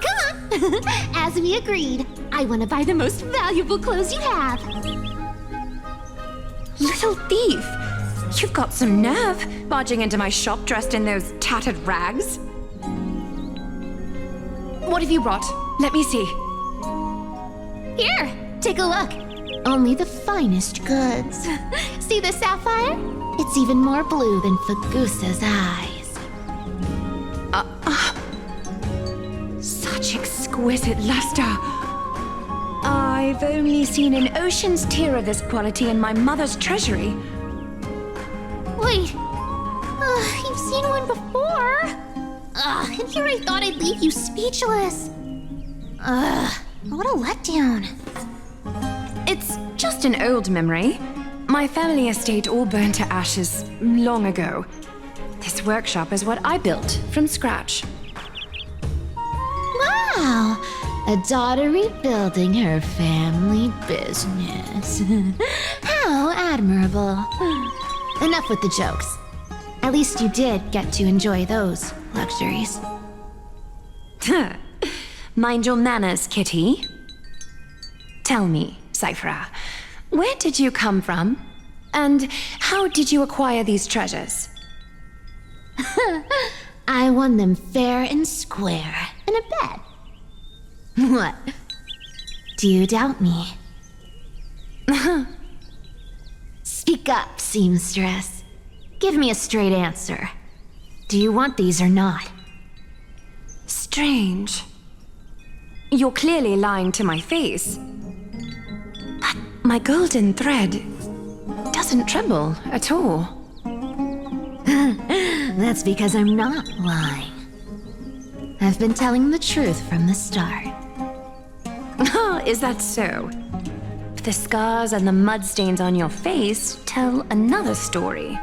Come on! As we agreed, I want to buy the most valuable clothes you have. Little thief! You've got some nerve, barging into my shop dressed in those tattered rags. What have you brought? Let me see. Here, take a look. Only the finest goods. See the sapphire? It's even more blue than Fagusa's eyes. Such exquisite luster. I've only seen an ocean's tier of this quality in my mother's treasury. Wait, you've seen one before. And here I thought I'd leave you speechless. What a letdown. It's just an old memory. My family estate all burned to ashes long ago. This workshop is what I built from scratch. Wow, a daughter rebuilding her family business. How admirable. Enough with the jokes. At least you did get to enjoy those luxuries. Mind your manners, kitty. Tell me, Cyphra, where did you come from? And how did you acquire these treasures? I won them fair and square in a bet. What? Do you doubt me? Speak up, seamstress. Give me a straight answer. Do you want these or not? Strange. You're clearly lying to my face. But my golden thread doesn't tremble at all. That's because I'm not lying. I've been telling the truth from the start. Oh, is that so? The scars and the mud stains on your face tell another story.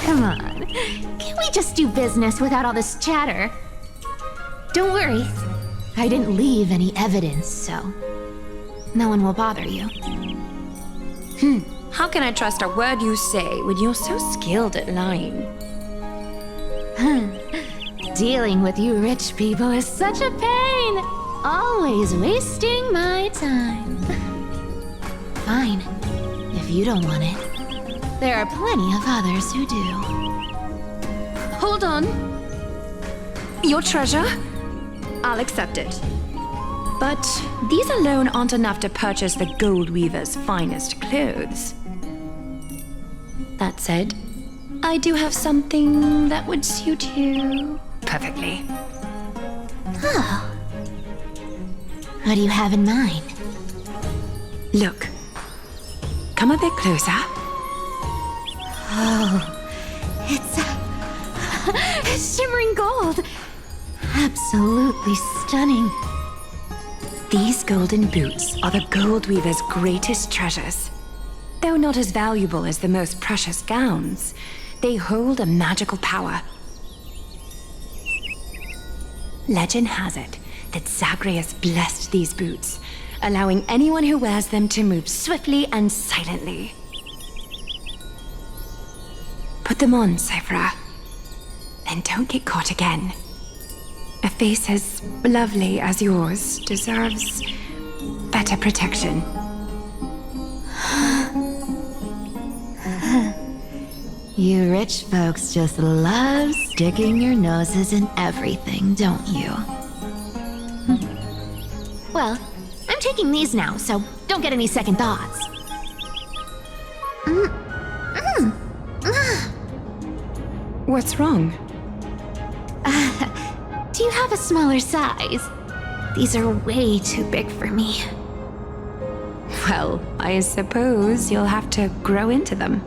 Come on. Can't we just do business without all this chatter? Don't worry. I didn't leave any evidence, so... no one will bother you. How can I trust a word you say when you're so skilled at lying? Dealing with you rich people is such a pain. Always wasting my time. Fine, if you don't want it. There are plenty of others who do. Hold on. Your treasure? I'll accept it. But these alone aren't enough to purchase the Gold Weaver's finest clothes. That said, I do have something that would suit you perfectly. Oh. What do you have in mind? Look. Come a bit closer. Oh, it's shimmering gold. Absolutely stunning. These golden boots are the Gold Weaver's greatest treasures. Though not as valuable as the most precious gowns, they hold a magical power. Legend has it that Zagreus blessed these boots, allowing anyone who wears them to move swiftly and silently. Put them on, Cyphra. And don't get caught again. A face as lovely as yours deserves better protection. You rich folks just love sticking your noses in everything, don't you? Well, I'm taking these now, so don't get any second thoughts. What's wrong? Do you have a smaller size? These are way too big for me. Well, I suppose you'll have to grow into them.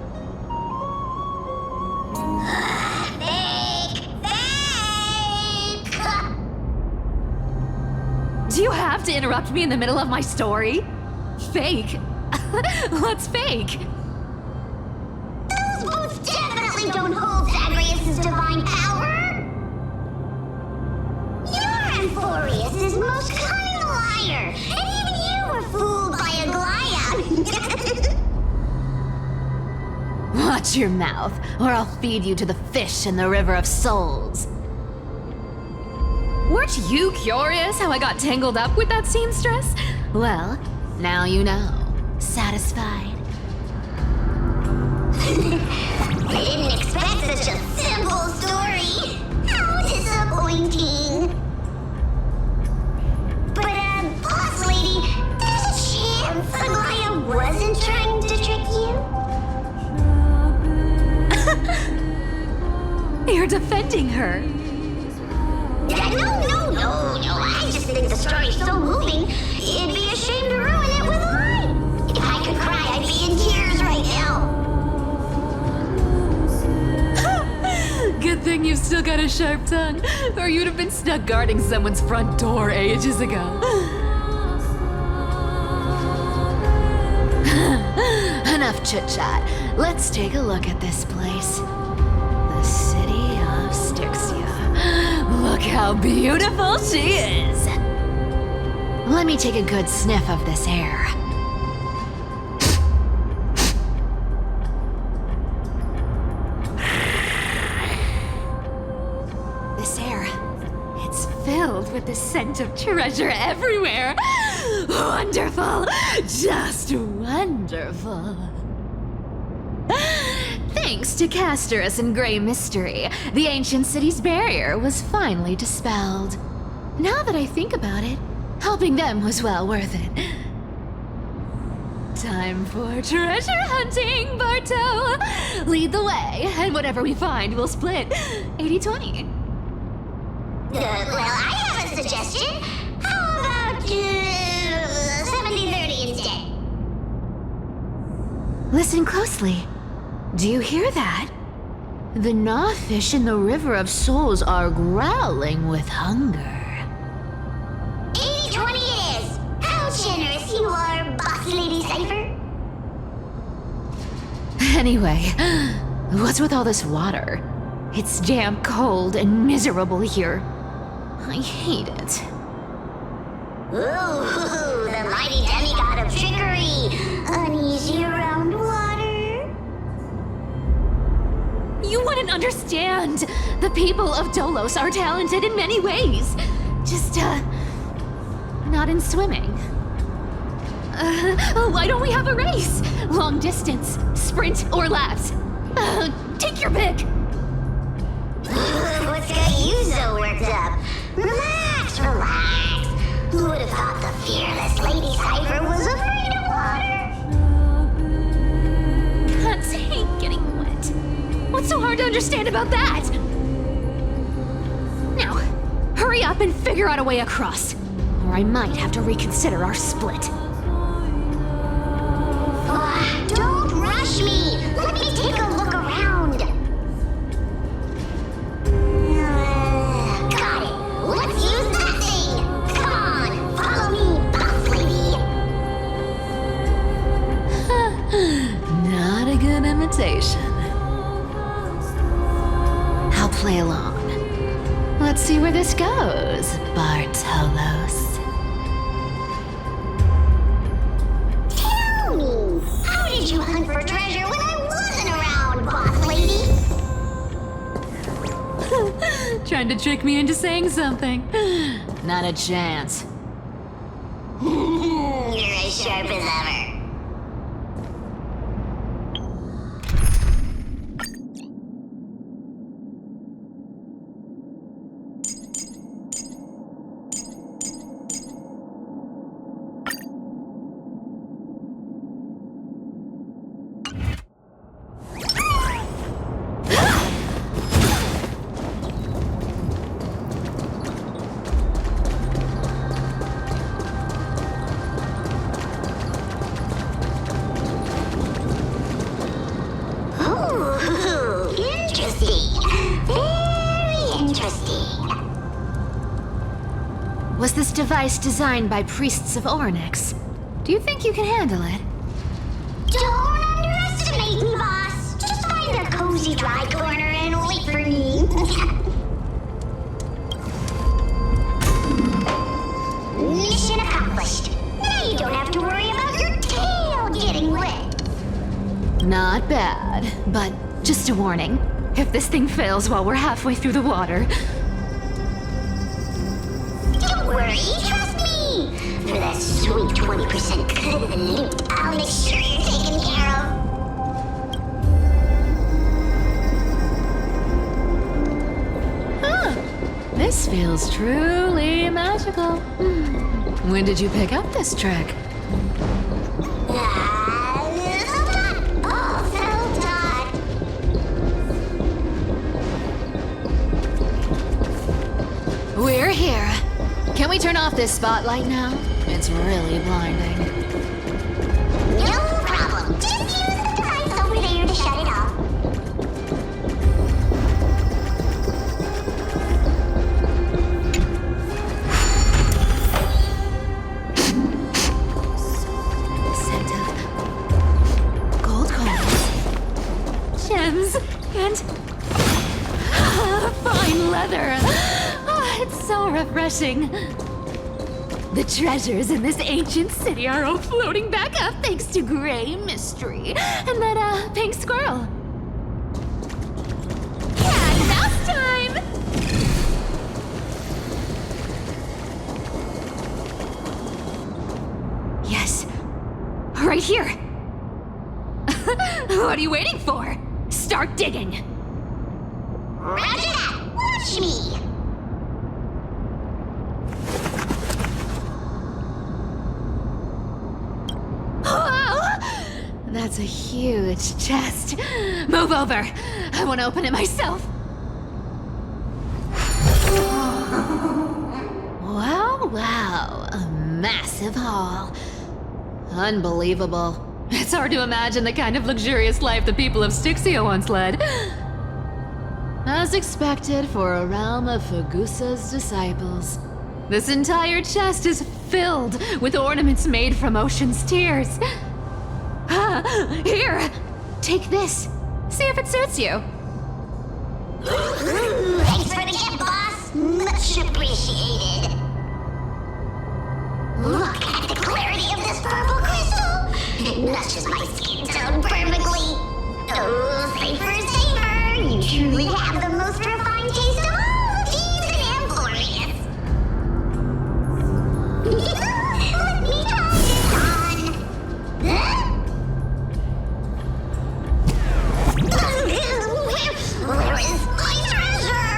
Do you have to interrupt me in the middle of my story? Fake? What's fake? Those boots definitely don't hold Zagreus' divine power! You're Amphorius' most cunning liar, and even you were fooled by a Glyad! Watch your mouth, or I'll feed you to the fish in the River of Souls. Weren't you curious how I got tangled up with that seamstress? Well, now you know. Satisfied? I didn't expect such a simple story! How disappointing! But, boss lady, there's a chance Aglaia wasn't trying to trick you? You're defending her. No, I just think the story's so moving, it'd be a shame to ruin it with a lie. If I could cry, I'd be in tears right now. Good thing you've still got a sharp tongue, or you'd have been stuck guarding someone's front door ages ago. Enough chit-chat. Let's take a look at this place. The city of Styxia. Look how beautiful she is! Let me take a good sniff of this air. This air, it's filled with the scent of treasure everywhere. Wonderful! Just wonderful. Thanks to Castorus and Grey Mystery, the ancient city's barrier was finally dispelled. Now that I think about it, helping them was well worth it. Time for treasure hunting, Barto! Lead the way, and whatever we find, we'll split 80-20. Well, I have a suggestion. How about 70-30 instead? Listen closely. Do you hear that? The gnawfish in the River of Souls are growling with hunger. 80-20 it is! How generous you are, Boss Lady Cypher! Anyway, what's with all this water? It's damp, cold, and miserable here. I hate it. Ooh, the mighty demigod of trickery. Uneasy around water. You wouldn't understand. The people of Dolos are talented in many ways. Just, not in swimming. Why don't we have a race? Long distance, sprint, or laps? Take your pick. What's got you so worked up? Relax, relax. Who would have thought the fearless Lady Cypher was afraid of water? Cats hate getting wet. What's so hard to understand about that? Now, hurry up and figure out a way across. Or I might have to reconsider our split. Don't rush me. Let me take a look around. Got it. Let's use that thing. Come on, follow me, boss lady. Not a good imitation. I'll play along. Let's see where this goes, Bartolos. Tell me, how did you hunt for treasure when I wasn't around, boss lady? Trying to trick me into saying something. Not a chance. You're as sharp as ever. Was this device designed by priests of Ornyx? Do you think you can handle it? Don't underestimate me, boss. Just find a cozy dry corner and wait for me. Mission accomplished. Now you don't have to worry about your tail getting wet. Not bad, but just a warning. If this thing fails while we're halfway through the water... Don't worry, trust me. For that sweet 20% cut of the loot, I'll make sure you're taken care of. This feels truly magical. When did you pick up this trick? We're here. Can we turn off this spotlight now? It's really blinding. No problem. Just use the device over there to shut it off. Scent of gold coins, gems, and fine leather. It's so refreshing. The treasures in this ancient city are all floating back up thanks to Grey Mystery and that, pink squirrel. Cat and mouse time! Yes, right here. What are you waiting for? Start digging. Roger that. Watch me. That's a huge chest. Move over. I want to open it myself. Wow. A massive haul. Unbelievable. It's hard to imagine the kind of luxurious life the people of Styxia once led. As expected for a realm of Fagusa's disciples. This entire chest is filled with ornaments made from ocean's tears. Here! Take this. See if it suits you. Thanks for the gift, boss. Much appreciated. Look at the clarity of this purple crystal. It matches my skin tone perfectly. Oh, safer, safer. You truly have the most refined taste of all thieves and amphibians. Let me try this on. Huh? Where is my treasure?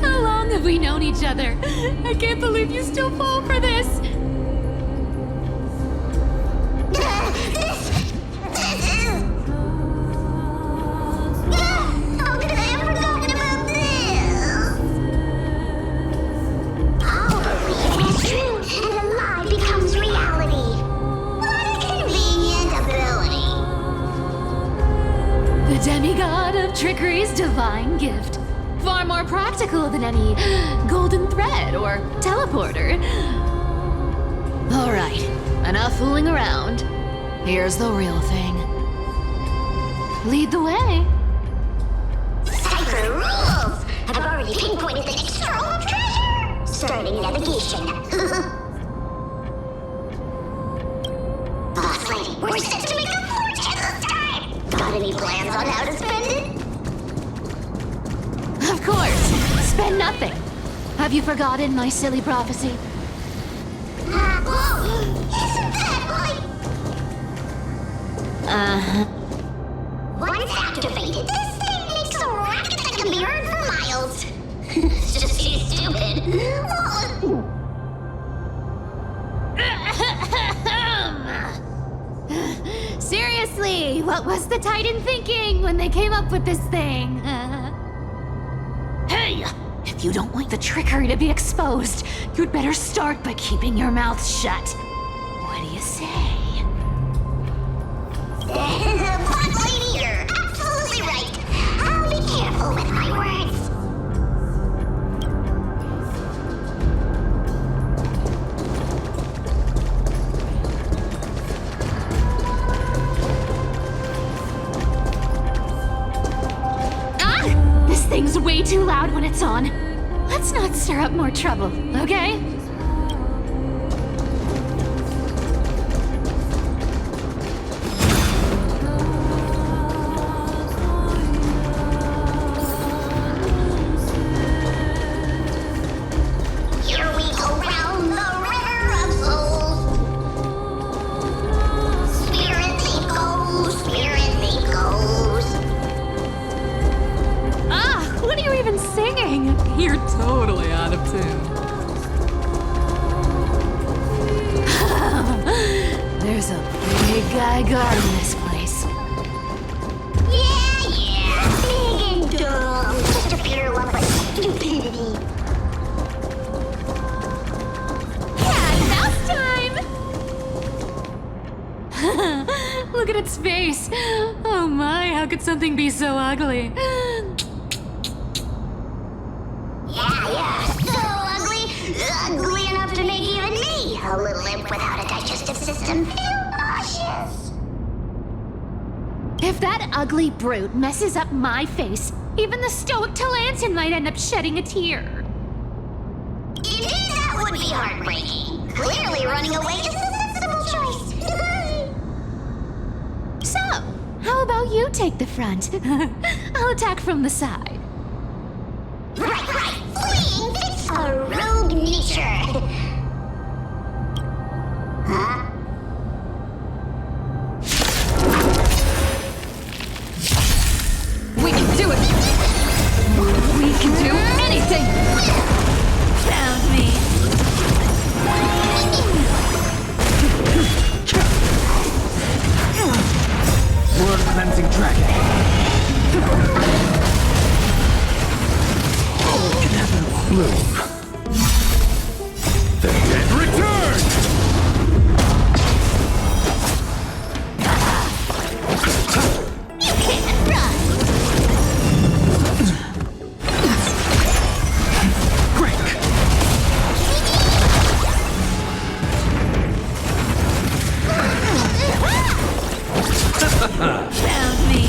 How long have we known each other? I can't believe you still fall for this. How could I have forgotten about this? I'll believe it's true, and a lie becomes reality. What a convenient ability. The demigod of trickery's divine gift. Far more practical than any golden thread or teleporter. All right, enough fooling around. Here's the real thing. Lead the way. Cipher rules! I've already pinpointed the next trove of treasure! Starting navigation. Boss lady, we're set to make a fortune this time! Got any plans on how to spend it? Of course, spend nothing. Have you forgotten my silly prophecy? Whoa! Isn't that like... Once activated, this thing makes a racket that can be heard for miles. It's just too stupid. Seriously, what was the Titan thinking when they came up with this thing? Hey! If you don't want the trickery to be exposed, you'd better start by keeping your mouth shut. What do you say? Boss lady, you're absolutely right. I'll be careful with my words. This thing's way too loud when it's on. Let's not stir up more trouble, okay? Here we go round the river of souls. Spirit leap goes, spirit leap goes. What are you even singing? You're totally out of tune. There's a big guy guarding this place. Yeah, big and dumb. Just a pure lump of stupidity. Yeah, mouse time! Look at its face. Oh my, how could something be so ugly? Yeah, so ugly. Ugly enough to make even me, a little imp without a digestive system, feel nauseous. If that ugly brute messes up my face, even the stoic Talantin might end up shedding a tear. Indeed, that would be heartbreaking. Clearly running away is the sensible choice. So, how about you take the front? I'll attack from the side. Right. Fleeing fits a rogue nature. Huh? We can do it! We can do anything! Found me. Word cleansing dragon. Bloom. The dead return! You can't run. Break. Found me.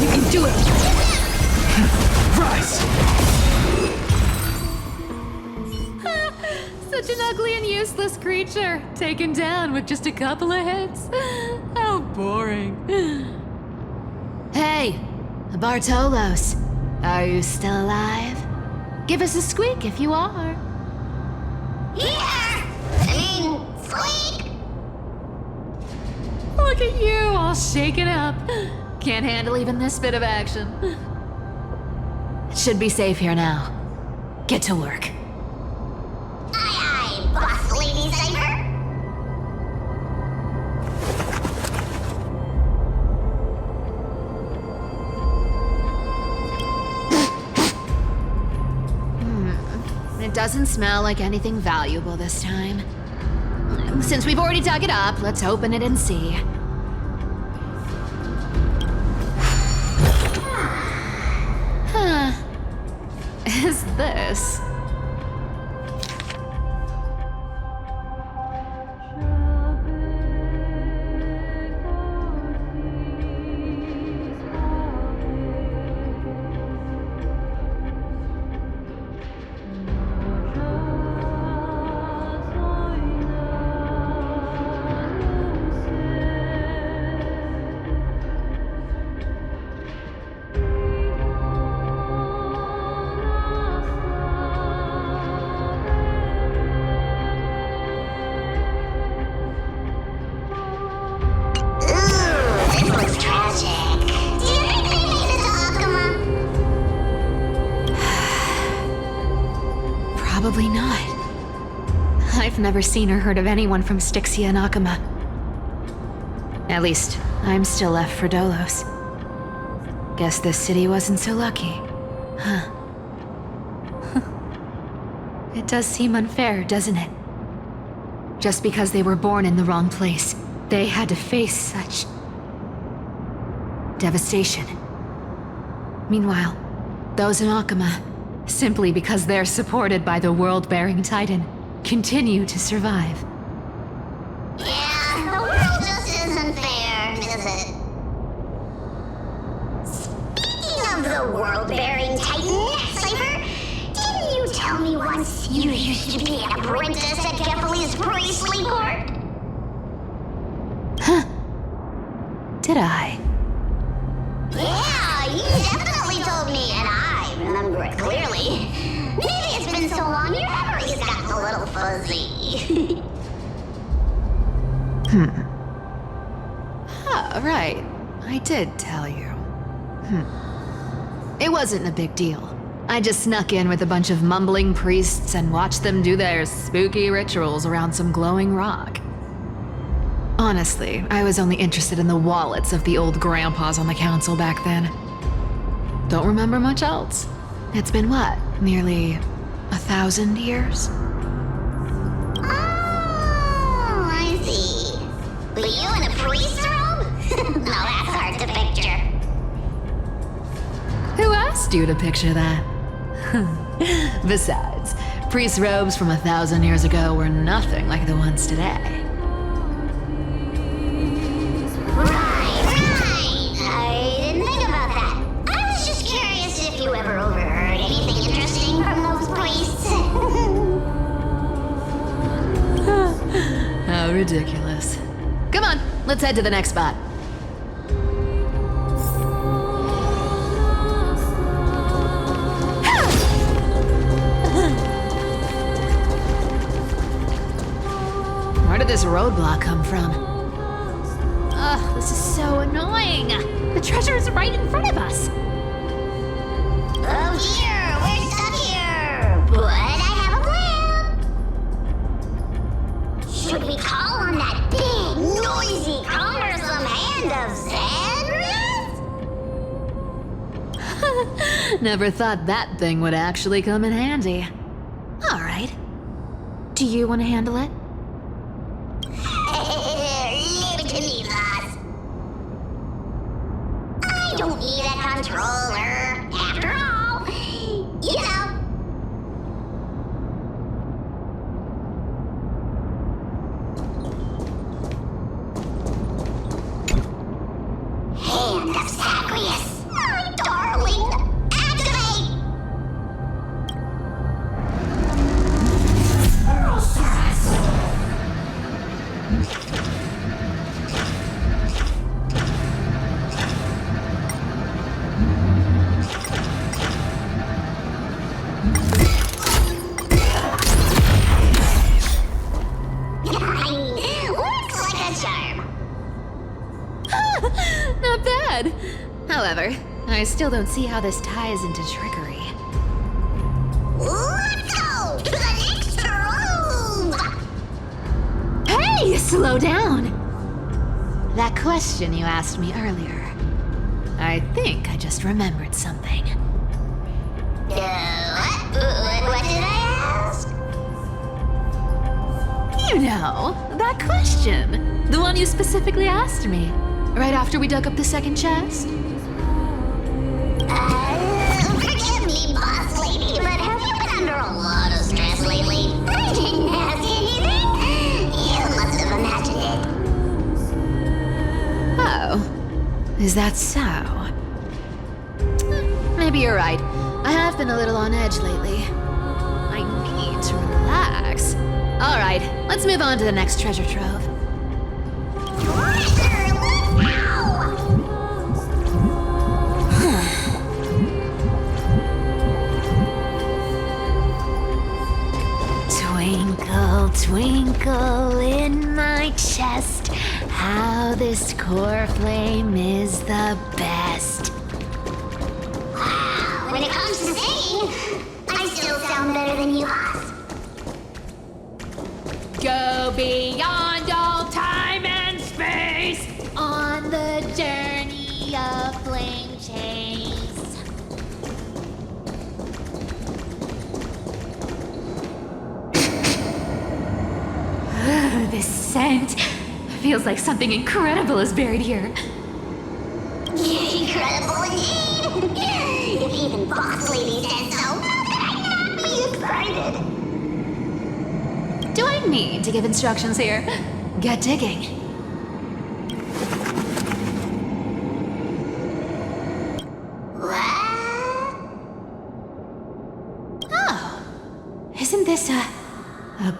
You can do it! Rise. Such an ugly and useless creature, taken down with just a couple of hits. How boring. Hey, Bartolos, are you still alive? Give us a squeak if you are. Yeah! Squeak! Look at you, all shaken up. Can't handle even this bit of action. It should be safe here now. Get to work. Aye, boss lady Cypher. It doesn't smell like anything valuable this time. Since we've already dug it up, let's open it and see. Huh. Is this? Probably not. I've never seen or heard of anyone from Styxia and Akama. At least, I'm still left for Dolos. Guess this city wasn't so lucky. Huh. It does seem unfair, doesn't it? Just because they were born in the wrong place, they had to face such devastation. Meanwhile, those in Akama, simply because they're supported by the world-bearing Titan, continue to survive. Yeah, the world just isn't fair, is it? Speaking of the world-bearing Titan, Cypher, didn't you tell me once you used to be an apprentice at Kephal's priestly court? Huh. Did I? Yeah, you definitely told me, and I remember it clearly. Maybe it's been so long your memory's gotten a little fuzzy. Right. I did tell you. It wasn't a big deal. I just snuck in with a bunch of mumbling priests and watched them do their spooky rituals around some glowing rock. Honestly, I was only interested in the wallets of the old grandpas on the council back then. Don't remember much else. It's been what, nearly 1,000 years? Oh, I see. Were you in a priest's robe? No, that's hard to picture. Who asked you to picture that? Besides, priest robes from 1,000 years ago were nothing like the ones today. Right. I didn't think about that. I was just curious if you ever overheard anything interesting from those priests. How ridiculous. Come on, let's head to the next spot. Where did this roadblock come from? Ugh, this is so annoying. The treasure is right in front of us. Oh dear, we're stuck here. But I have a plan. Should we call on that big, noisy, cumbersome hand of Xandrath? Never thought that thing would actually come in handy. All right. Do you want to handle it? Leave it to me, boss. I don't need a controller. After all, you know. Hand of Zagreus. My darling. Activate! However, I still don't see how this ties into trickery. Let's go to the next room! Hey, slow down! That question you asked me earlier. I think I just remembered something. What did I ask? You know, that question. The one you specifically asked me. Right after we dug up the second chest. Forgive me, boss lady, but have you been under a lot of stress lately? I didn't ask anything. You must have imagined it. Oh. Is that so? Maybe you're right. I have been a little on edge lately. I need to relax. Alright, let's move on to the next treasure trove. Twinkle, twinkle in my chest, how this core flame is the best. Wow, when it comes to singing, I still sound better than you, Haas. Go beyond all time and space on the journey of flame chase. This scent feels like something incredible is buried here. Incredible indeed. If even boss lady says so, how could I not be excited? Do I need to give instructions here? Get digging. Oh, isn't this a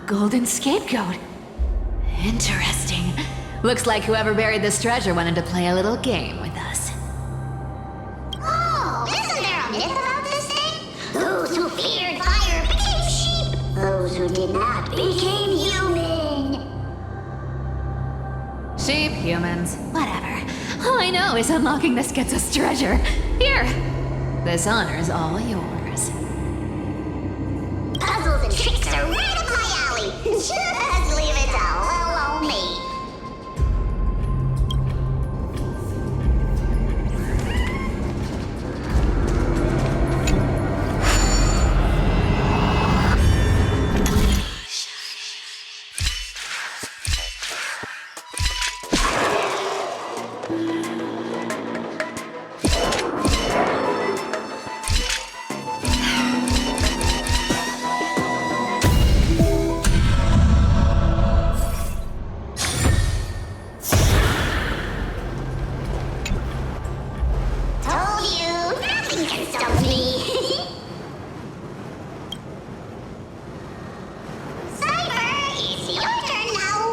golden scapegoat? Interesting. Looks like whoever buried this treasure wanted to play a little game with us. Oh, isn't there a myth about this thing? Those who feared fire became sheep. Those who did not became human. Sheep, humans, whatever. All I know is unlocking this gets us treasure. Here, this honor's all yours. Puzzles and tricks are right up my alley. Just leave it all on me. Told you, nothing can stop me. Cypher, it's your turn now.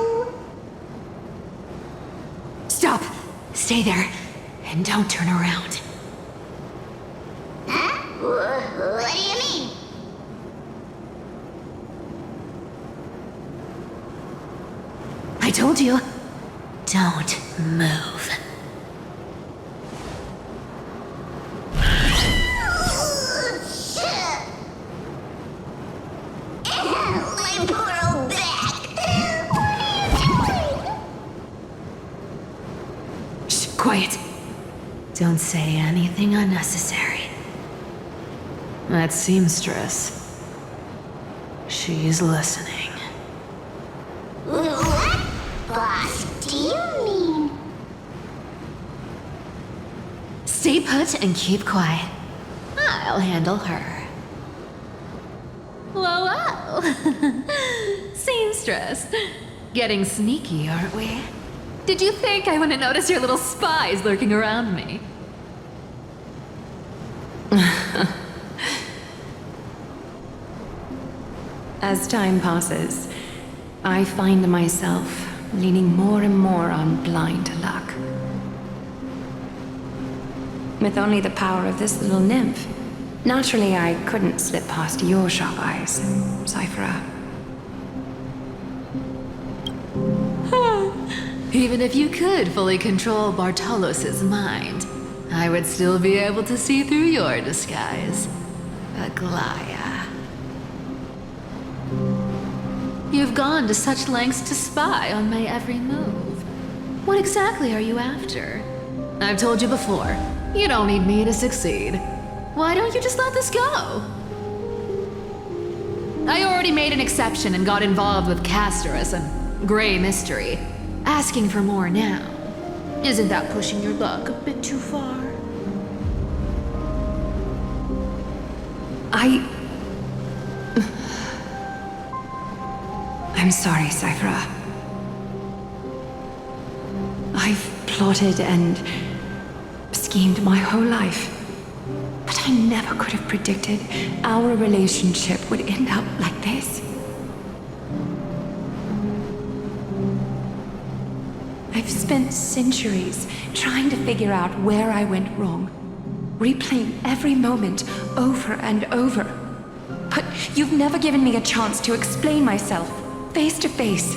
Stop! Stay there, and don't turn around. Huh? What do you mean? I told you, don't move. My poor old back. What are you doing? Shh, quiet. Don't say anything unnecessary. That seamstress. She's listening. What? Boss, do you mean? Stay put and keep quiet. I'll handle her. Whoa, whoa. Seamstress. Getting sneaky, aren't we? Did you think I wouldn't notice your little spies lurking around me? As time passes, I find myself leaning more and more on blind luck. With only the power of this little nymph, naturally I couldn't slip past your sharp eyes, Cyphera. Even if you could fully control Bartolos's mind, I would still be able to see through your disguise. Aglaya. You've gone to such lengths to spy on my every move. What exactly are you after? I've told you before, you don't need me to succeed. Why don't you just let this go? I already made an exception and got involved with Castorus and Grey Mystery. Asking for more now. Isn't that pushing your luck a bit too far? I'm sorry, Cyphera. I've plotted and schemed my whole life. But I never could have predicted our relationship would end up like this. I've spent centuries trying to figure out where I went wrong, replaying every moment over and over. But you've never given me a chance to explain myself, face to face.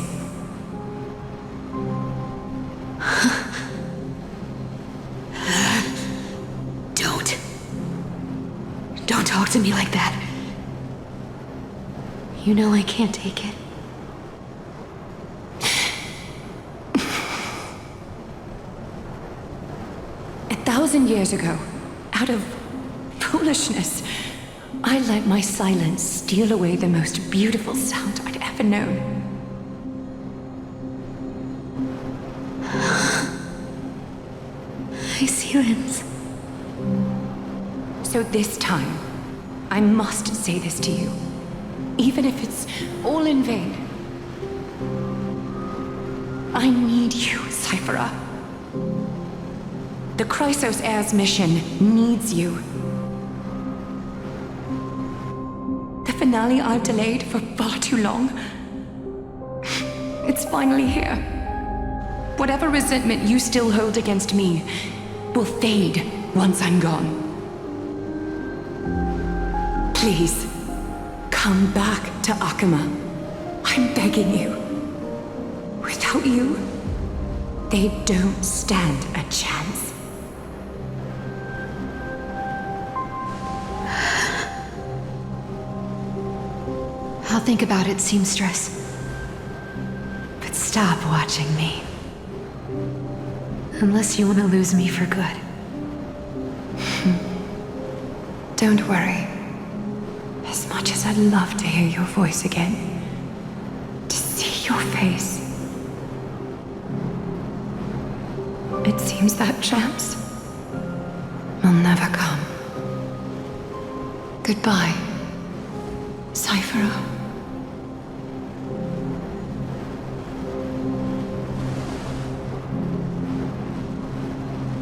Don't talk to me like that. You know I can't take it. A 1,000 years ago, out of foolishness, I let my silence steal away the most beautiful sound I'd ever known. My silence. So this time, I must say this to you, even if it's all in vain. I need you, Cyphera. The Chrysos Heir's mission needs you. The finale I've delayed for far too long. It's finally here. Whatever resentment you still hold against me will fade once I'm gone. Please, come back to Akama. I'm begging you. Without you, they don't stand a chance. I'll think about it, seamstress. But stop watching me. Unless you want to lose me for good. Don't worry. As much as I'd love to hear your voice again, to see your face, it seems that chance will never come. Goodbye, Cyphera.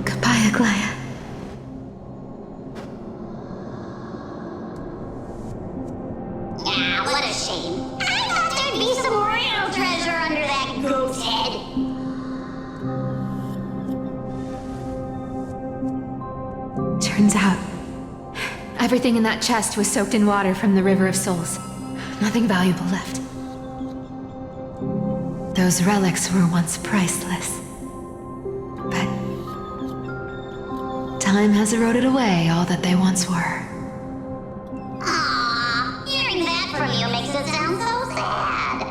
Goodbye, Aglaya. Ah, what a shame. I thought there'd be some real treasure under that goat's head. Turns out, everything in that chest was soaked in water from the River of Souls. Nothing valuable left. Those relics were once priceless. But time has eroded away all that they once were. Aw, hearing that from you makes it sound so sad.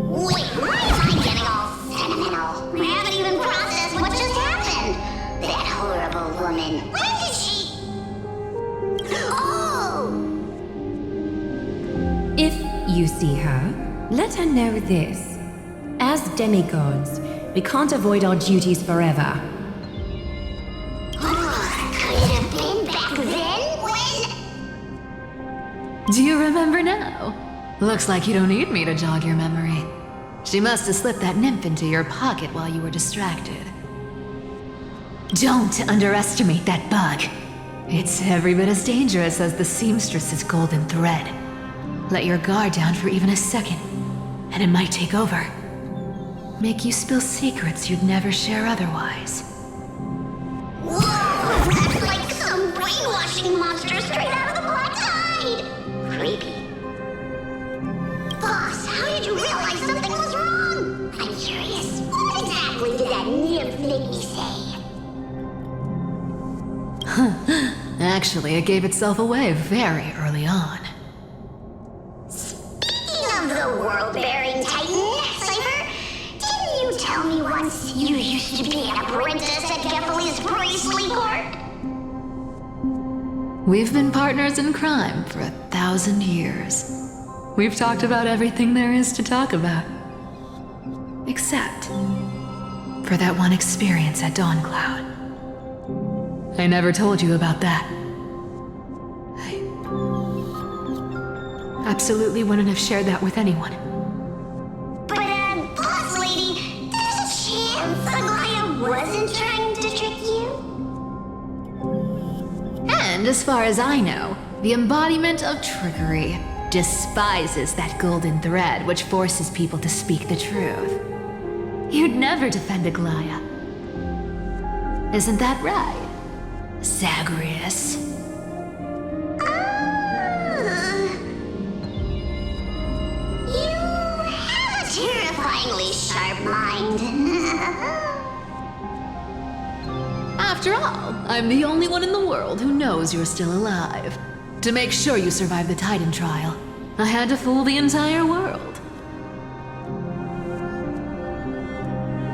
Wait, why am I getting all sentimental? I haven't even processed what just happened. That horrible woman. Where did she... Oh! If you see her, let her know this. As demigods, we can't avoid our duties forever. Could it have been back then when... Do you remember now? Looks like you don't need me to jog your memory. She must have slipped that nymph into your pocket while you were distracted. Don't underestimate that bug. It's every bit as dangerous as the seamstress's golden thread. Let your guard down for even a second, and it might take over. Make you spill secrets you'd never share otherwise. Whoa! That's like some brainwashing monster straight out of the Black Tide! Creepy. Boss, how did you realize something was wrong? I'm curious. What exactly did that nymph make me say? Actually, it gave itself away very early on. Speaking of the world-bearing titan, Cypher, didn't you tell me once you used to be an apprentice at Kefali's priestly court? We've been partners in crime for 1,000 years. We've talked about everything there is to talk about. Except for that one experience at Dawncloud. I never told you about that. I absolutely wouldn't have shared that with anyone. But, boss lady, there's a chance Aglaia wasn't trying to trick you? And as far as I know, the embodiment of trickery despises that golden thread which forces people to speak the truth. You'd never defend Aglaia. Isn't that right, Zagreus? You have a terrifyingly sharp mind. After all, I'm the only one in the world who knows you're still alive. To make sure you survive the Titan trial, I had to fool the entire world.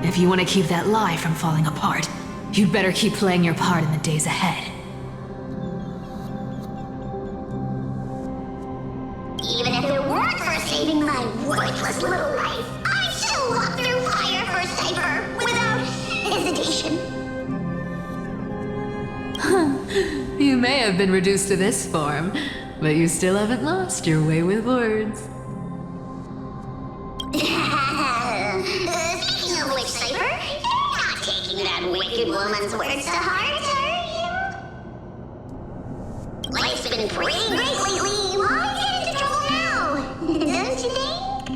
If you want to keep that lie from falling apart, you'd better keep playing your part in the days ahead. Even if it weren't for saving my worthless little life, I'd still walk through fire for Cypher without hesitation. You may have been reduced to this form, but you still haven't lost your way with words. Speaking of which, Cypher, you're not taking that wicked woman's words to heart, are you? Life's been pretty great lately. Why get into trouble now? Don't you think?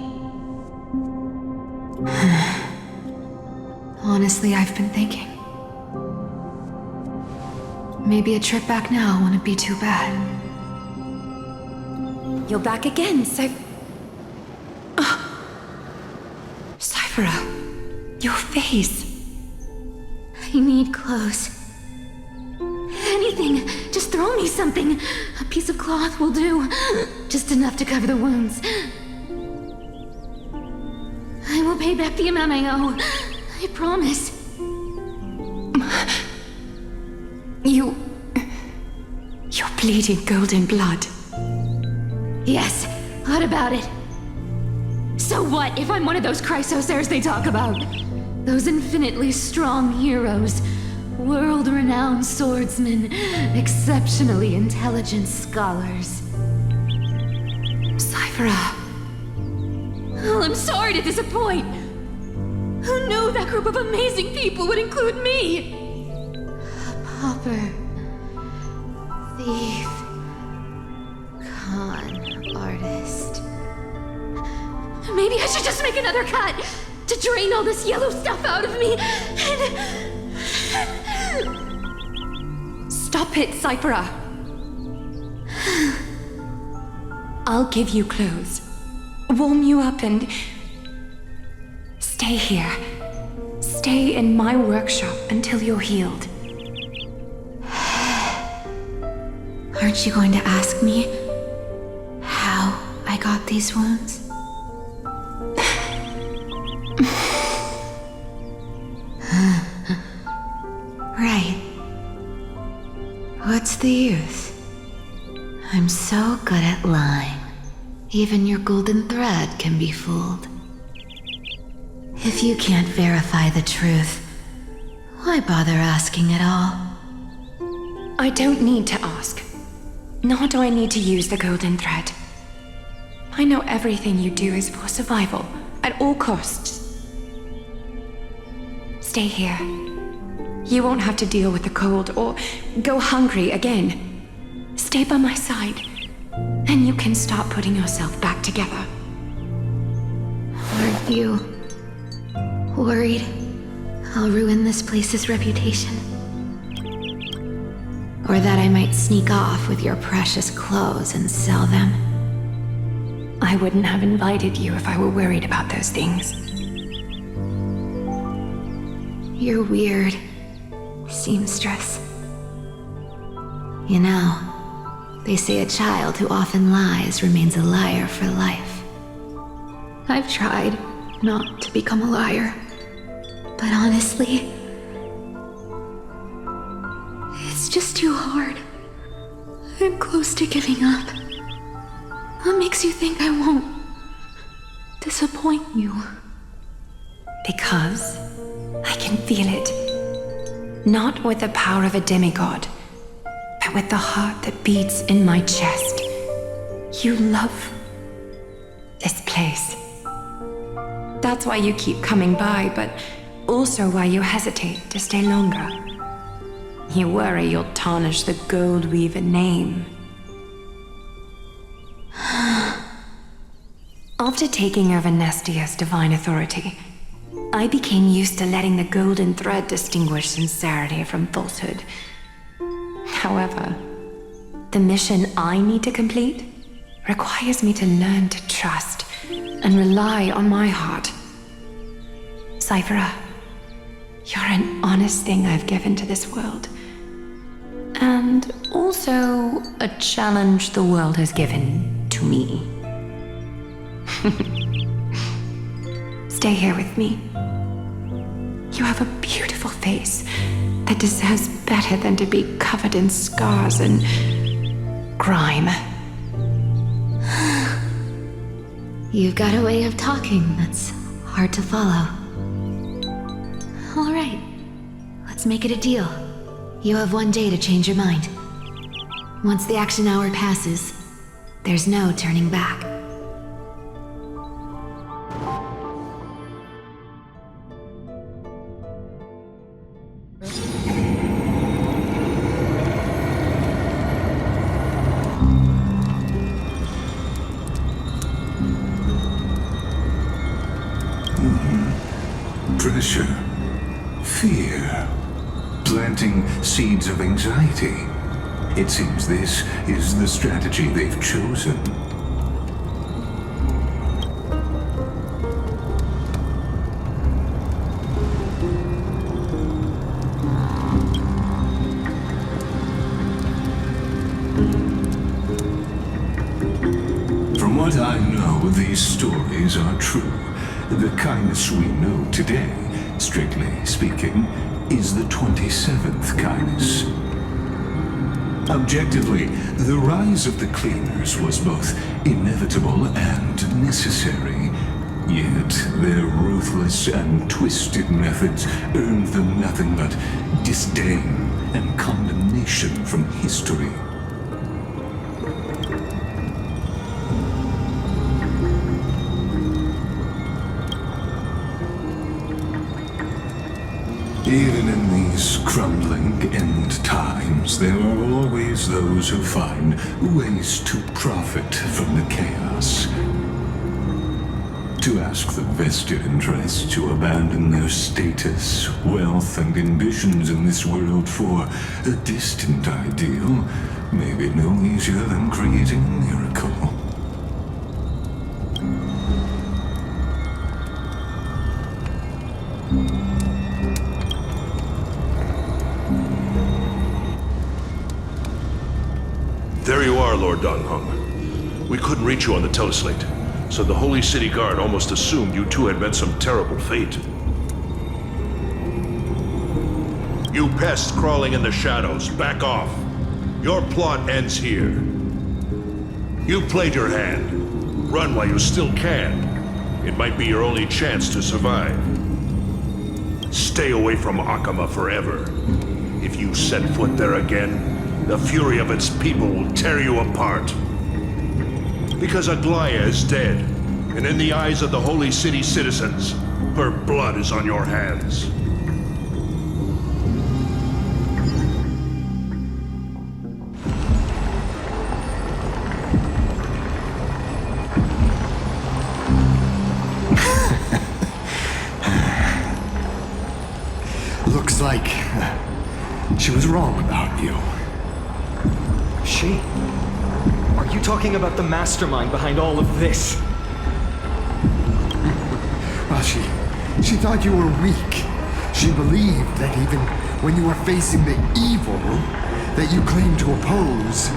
Honestly, I've been thinking. Maybe a trip back now wouldn't be too bad. You're back again, Cyphera, your face. I need clothes. Anything. Just throw me something. A piece of cloth will do. Just enough to cover the wounds. I will pay back the amount I owe. I promise. You're bleeding golden blood. Yes, what about it? So what if I'm one of those Chrysosairs they talk about? Those infinitely strong heroes, world-renowned swordsmen, exceptionally intelligent scholars. Cyphera. Oh, I'm sorry to disappoint. Who knew that group of amazing people would include me? A pauper, thief, con artist. Maybe I should just make another cut to drain all this yellow stuff out of me and... Stop it, Cyphera. I'll give you clothes, warm you up, and stay here. Stay in my workshop until you're healed. Aren't you going to ask me how I got these wounds? Right. What's the use? I'm so good at lying. Even your golden thread can be fooled. If you can't verify the truth, why bother asking at all? I don't need to ask. Nor do I need to use the golden thread. I know everything you do is for survival, at all costs. Stay here. You won't have to deal with the cold or go hungry again. Stay by my side, and you can start putting yourself back together. Aren't you worried I'll ruin this place's reputation? Or that I might sneak off with your precious clothes and sell them? I wouldn't have invited you if I were worried about those things. You're weird, seamstress. You know, they say a child who often lies remains a liar for life. I've tried not to become a liar, but honestly, it's just too hard. I'm close to giving up. What makes you think I won't disappoint you? Because I can feel it. Not with the power of a demigod, but with the heart that beats in my chest. You love this place. That's why you keep coming by, but also why you hesitate to stay longer. You worry you'll tarnish the Gold Weaver name. After taking over Nestia's divine authority, I became used to letting the golden thread distinguish sincerity from falsehood. However, the mission I need to complete requires me to learn to trust and rely on my heart. Cyphera, you're an honest thing I've given to this world. And also a challenge the world has given to me. Stay here with me. You have a beautiful face that deserves better than to be covered in scars and grime. You've got a way of talking that's hard to follow. All right, let's make it a deal. You have 1 day to change your mind. Once the action hour passes, there's no turning back. Pressure, fear, planting seeds of anxiety. It seems this is the strategy they've chosen. From what I know, these stories are true. The kindness we know today, strictly speaking, is the 27th kindness. Objectively, the rise of the cleaners was both inevitable and necessary. Yet their ruthless and twisted methods earned them nothing but disdain and condemnation from history. Even in these crumbling end times, there are always those who find ways to profit from the chaos. To ask the vested interests to abandon their status, wealth, and ambitions in this world for a distant ideal may be no easier than creating a miracle. There you are, Lord Donghung. We couldn't reach you on the teleslate, so the Holy City Guard almost assumed you two had met some terrible fate. You pests crawling in the shadows, back off. Your plot ends here. You played your hand. Run while you still can. It might be your only chance to survive. Stay away from Akama forever. If you set foot there again, the fury of its people will tear you apart. Because Aglaya is dead, and in the eyes of the Holy City citizens, her blood is on your hands. Looks like she was wrong about you. She? Are you talking about the mastermind behind all of this? Well, she thought you were weak. She believed that even when you were facing the evil, that you claim to oppose,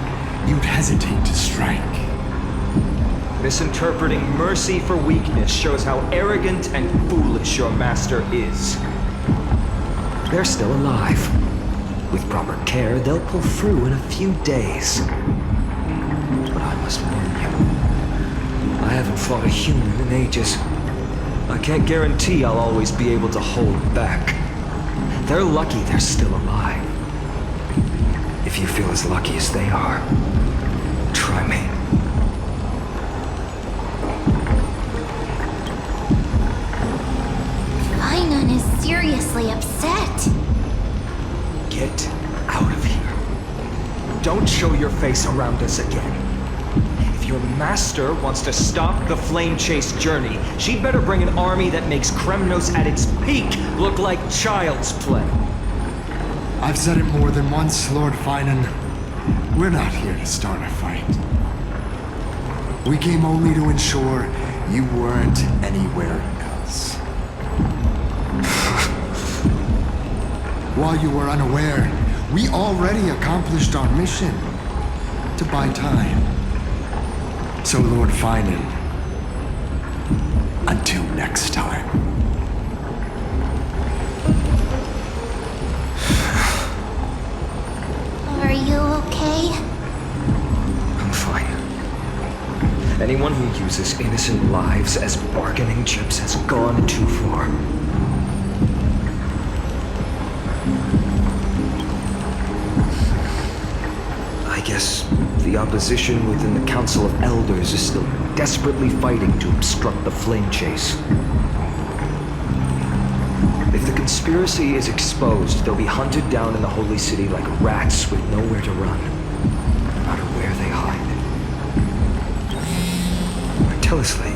you'd hesitate to strike. Misinterpreting mercy for weakness shows how arrogant and foolish your master is. They're still alive. With proper care, they'll pull through in a few days. But I must warn you, I haven't fought a human in ages. I can't guarantee I'll always be able to hold back. They're lucky they're still alive. If you feel as lucky as they are, try me. Ainon is seriously upset. Get out of here. Don't show your face around us again. If your master wants to stop the flame chase journey, she'd better bring an army that makes Kremnos at its peak look like child's play. I've said it more than once, Lord Finan. We're not here to start a fight. We came only to ensure you weren't anywhere else. While you were unaware, we already accomplished our mission to buy time. So, Lord Finan, until next time. Are you okay? I'm fine. Anyone who uses innocent lives as bargaining chips has gone too far. I guess the opposition within the Council of Elders is still desperately fighting to obstruct the flame chase. If the conspiracy is exposed, they'll be hunted down in the Holy City like rats with nowhere to run, no matter where they hide. Tell us, Lee.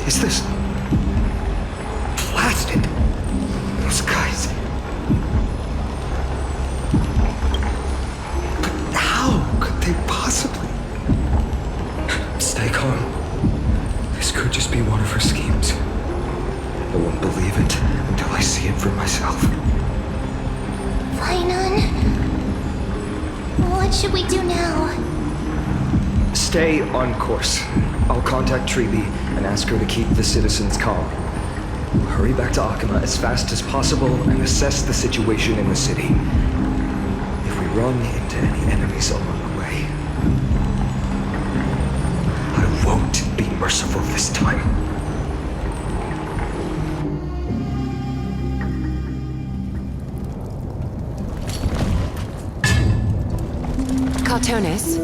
Is this blasted? Those guys. But how could they possibly? Stay calm. This could just be one of her schemes. I won't believe it until I see it for myself. Finan, what should we do now? Stay on course. I'll contact Treeby and ask her to keep the citizens calm. Hurry back to Akima as fast as possible and assess the situation in the city. If we run into any enemies along the way, I won't be merciful this time. Cartonis?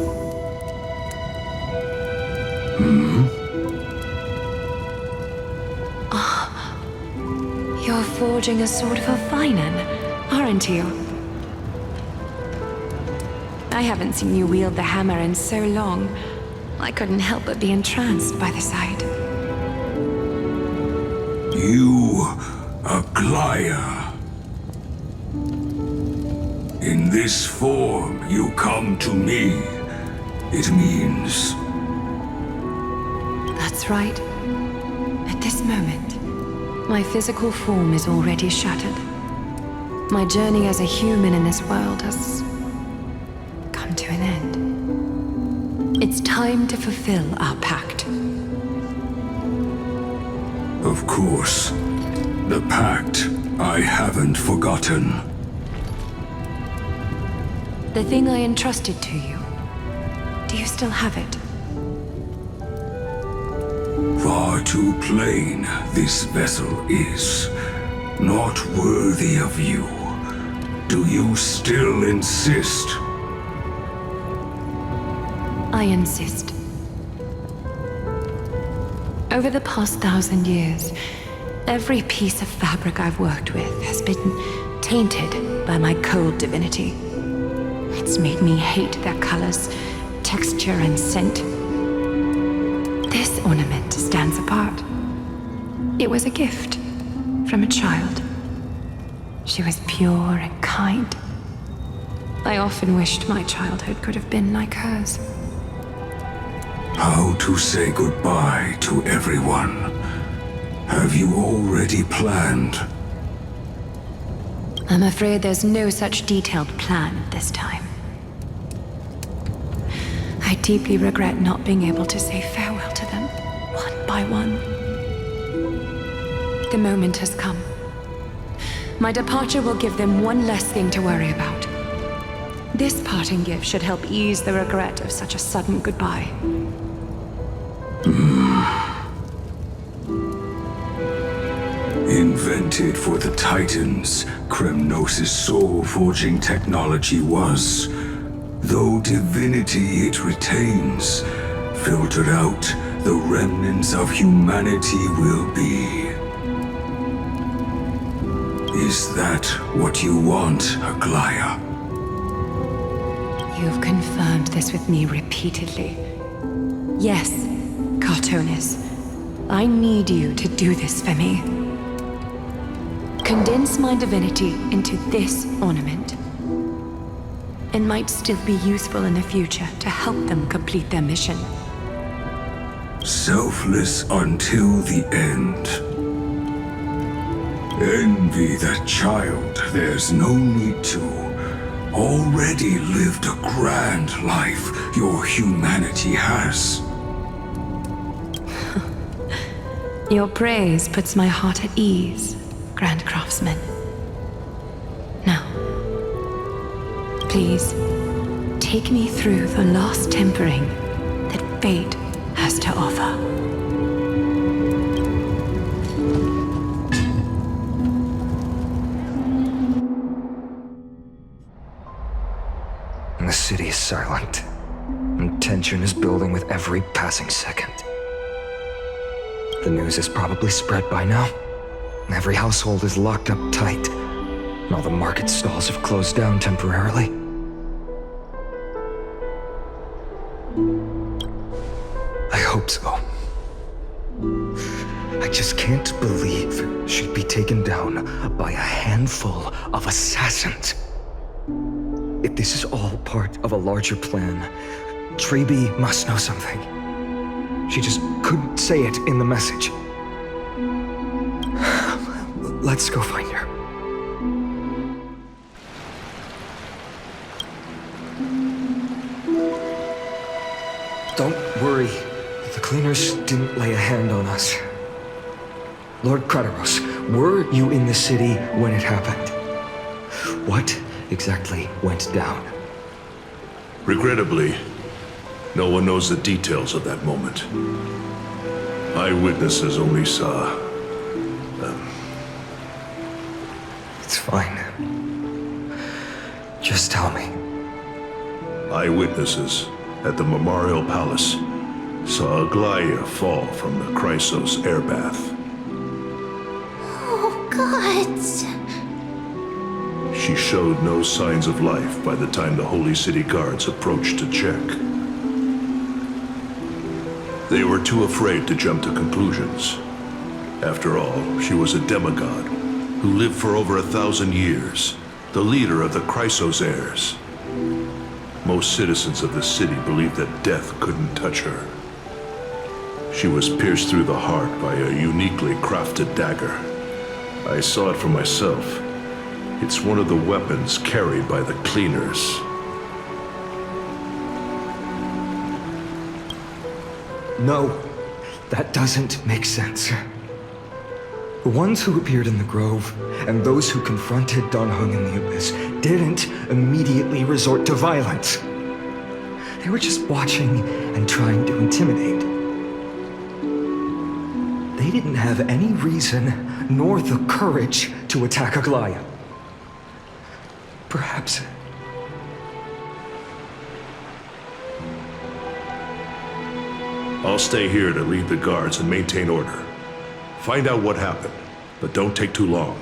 You're forging a sword for Finan, aren't you? I haven't seen you wield the hammer in so long. I couldn't help but be entranced by the sight. You, Aglaya. In this form, you come to me. It means... That's right. At this moment, my physical form is already shattered. My journey as a human in this world has come to an end. It's time to fulfill our pact. Of course. The pact I haven't forgotten. The thing I entrusted to you, do you still have it? Far too plain this vessel is. Not worthy of you. Do you still insist? I insist. Over the past 1,000 years, every piece of fabric I've worked with has been tainted by my cold divinity. It's made me hate their colors, texture, and scent. This ornament stands apart. It was a gift from a child. She was pure and kind. I often wished my childhood could have been like hers. How to say goodbye to everyone? Have you already planned? I'm afraid there's no such detailed plan this time. I deeply regret not being able to say farewell to them, one by one. The moment has come. My departure will give them one less thing to worry about. This parting gift should help ease the regret of such a sudden goodbye. Invented for the Titans, Kremnos' soul-forging technology was, though divinity it retains, filtered out, the remnants of humanity will be. Is that what you want, Aglaya? You've confirmed this with me repeatedly. Yes, Cartonis. I need you to do this for me. Condense my divinity into this ornament. It might still be useful in the future to help them complete their mission. Selfless until the end. Envy that child, there's no need to. Already lived a grand life your humanity has. Your praise puts my heart at ease, Grand Craftsman. Now, please, take me through the last tempering that fate has to offer. The city is silent, and tension is building with every passing second. The news is probably spread by now. Every household is locked up tight, and all the market stalls have closed down temporarily. I hope so. I just can't believe she'd be taken down by a handful of assassins. If this is all part of a larger plan, Treeby must know something. She just couldn't say it in the message. Let's go find her. Don't worry. The cleaners didn't lay a hand on us. Lord Krateros, were you in the city when it happened? What exactly went down? Regrettably, no one knows the details of that moment. Eyewitnesses only saw them. It's fine. Just tell me. Eyewitnesses at the Memorial Palace saw Aglaya fall from the Chrysos airbath. Oh, God. She showed no signs of life by the time the Holy City guards approached to check. They were too afraid to jump to conclusions. After all, she was a demigod who lived for over 1,000 years, the leader of the Chrysos heirs. Most citizens of the city believed that death couldn't touch her. She was pierced through the heart by a uniquely crafted dagger. I saw it for myself. It's one of the weapons carried by the cleaners. No, that doesn't make sense. The ones who appeared in the grove and those who confronted Don Hung in the abyss didn't immediately resort to violence. They were just watching and trying to intimidate. They didn't have any reason nor the courage to attack Aglaya. Perhaps I'll stay here to lead the guards and maintain order. Find out what happened, but don't take too long.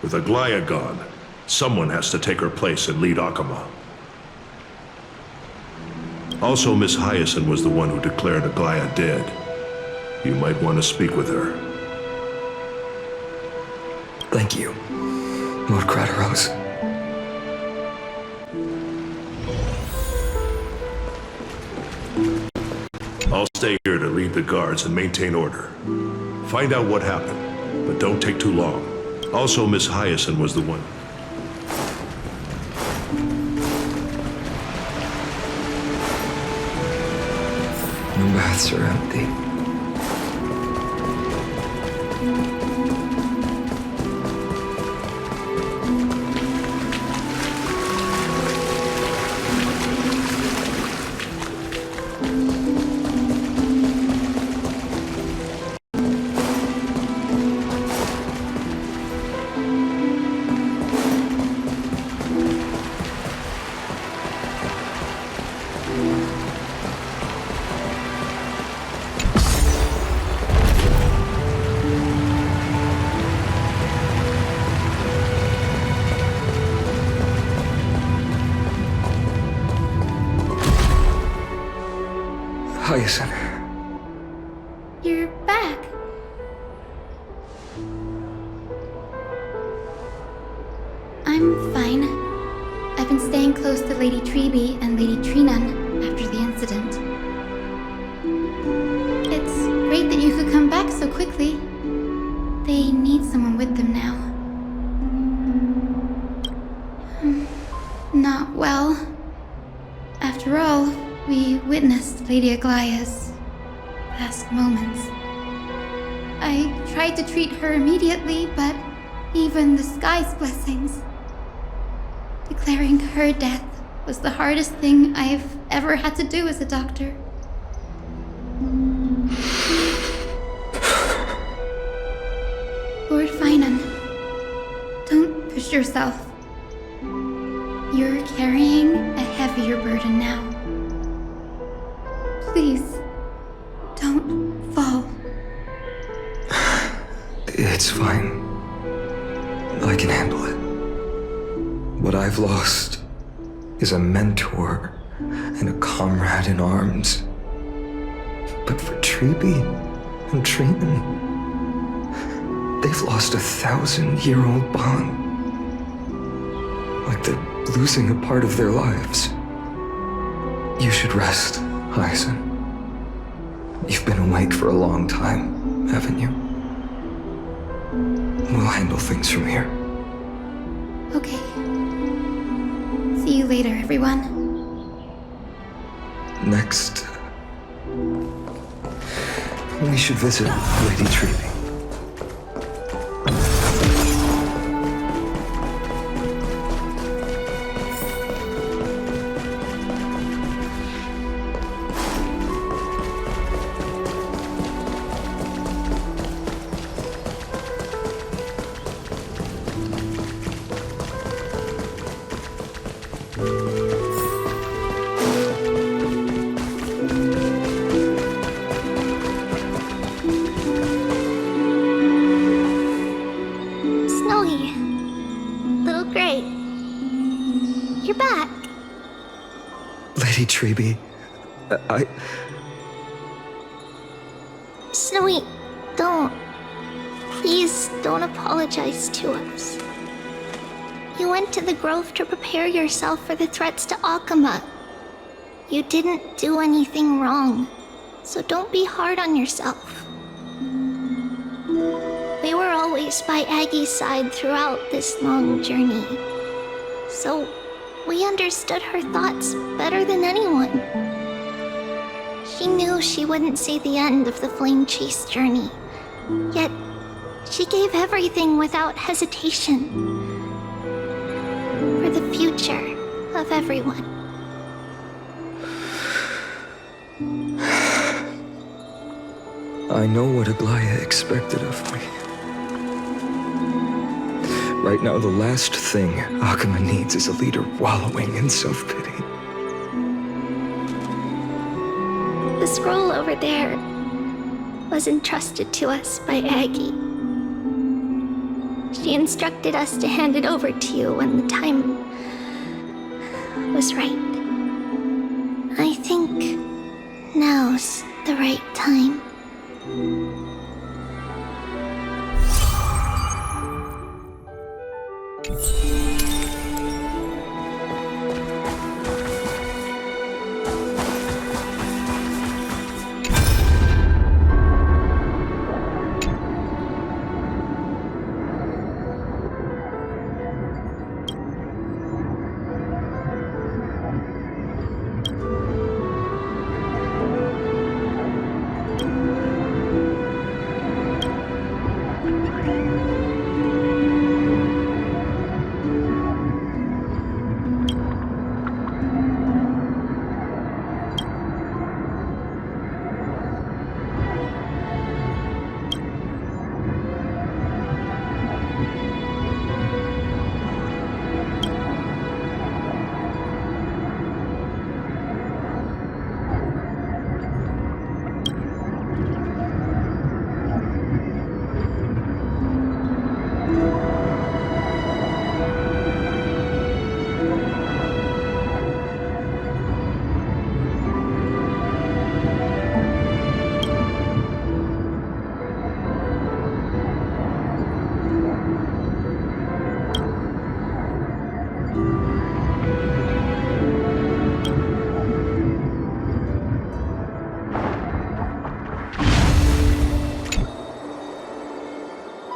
With Aglaya gone, someone has to take her place and lead Akama. Also, Miss Hyacinth was the one who declared Aglaya dead. You might want to speak with her. Thank you, Lord Crateros. I'll stay here to lead the guards and maintain order. Find out what happened, but don't take too long. Also, Miss Hyacinth was the one. No baths are empty. Hyacinth. You're back. I'm fine. I've been staying close to Lady Treby and Lady Trinan after the incident. It's great that you could come back so quickly. They need someone with them now. Not well. After all, we witnessed Lady Aglaya's last moments. I tried to treat her immediately, but even the sky's blessings. Declaring her death was the hardest thing I've ever had to do as a doctor. Lord Finan, don't push yourself. You're carrying a heavier burden now. Please, don't fall. It's fine. I can handle it. What I've lost is a mentor and a comrade in arms. But for Treby and Trinan, they've lost a 1,000-year-old bond. Like they're losing a part of their lives. You should rest, Hyacinth. You've been awake for a long time, haven't you? We'll handle things from here. Okay. See you later, everyone. Next, we should visit Lady Treby. Snowy. Little Gray. You're back. Lady Treby, Snowy, don't. Please don't apologize to us. You went to the grove to prepare yourself for the threats to Akama. You didn't do anything wrong, so don't be hard on yourself. We were always by Aggie's side throughout this long journey, so we understood her thoughts better than anyone. She knew she wouldn't see the end of the Flame Chase journey, yet she gave everything without hesitation for the future of everyone. I know what Aglaya expected of me. Right now, the last thing Akama needs is a leader wallowing in self-pity. The scroll over there was entrusted to us by Aggie. She instructed us to hand it over to you when the time was right. I think now's the right time.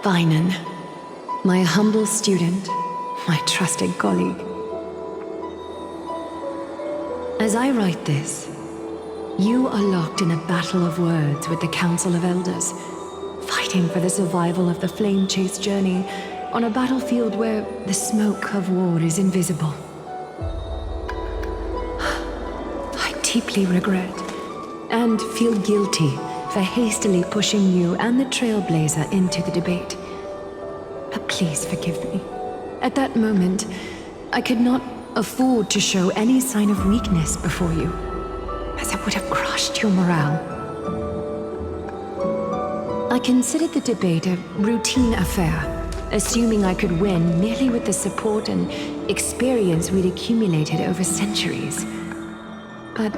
Vinan, my humble student, my trusted colleague. As I write this, you are locked in a battle of words with the Council of Elders, fighting for the survival of the flame-chased journey on a battlefield where the smoke of war is invisible. I deeply regret and feel guilty for hastily pushing you and the Trailblazer into the debate. But please forgive me. At that moment, I could not afford to show any sign of weakness before you, as it would have crushed your morale. I considered the debate a routine affair, assuming I could win merely with the support and experience we'd accumulated over centuries. But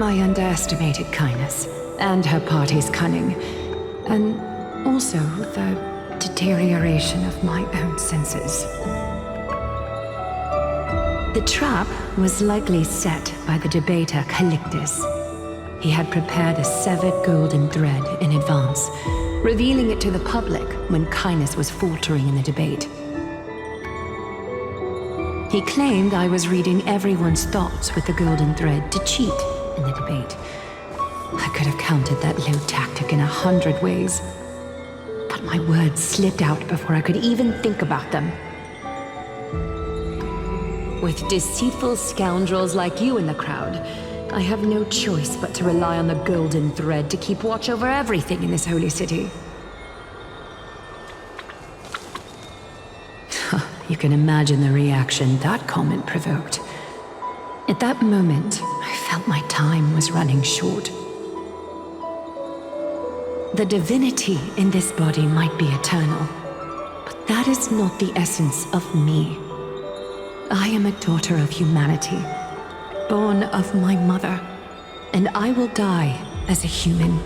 I underestimated Kindness and her party's cunning, and also the deterioration of my own senses. The trap was likely set by the debater Calictus. He had prepared a severed golden thread in advance, revealing it to the public when Kindness was faltering in the debate. He claimed I was reading everyone's thoughts with the golden thread to cheat in the debate. I could have countered that low tactic in 100 ways, but my words slipped out before I could even think about them. With deceitful scoundrels like you in the crowd, I have no choice but to rely on the golden thread to keep watch over everything in this holy city. You can imagine the reaction that comment provoked. At that moment, I felt my time was running short. The divinity in this body might be eternal, but that is not the essence of me. I am a daughter of humanity, born of my mother, and I will die as a human.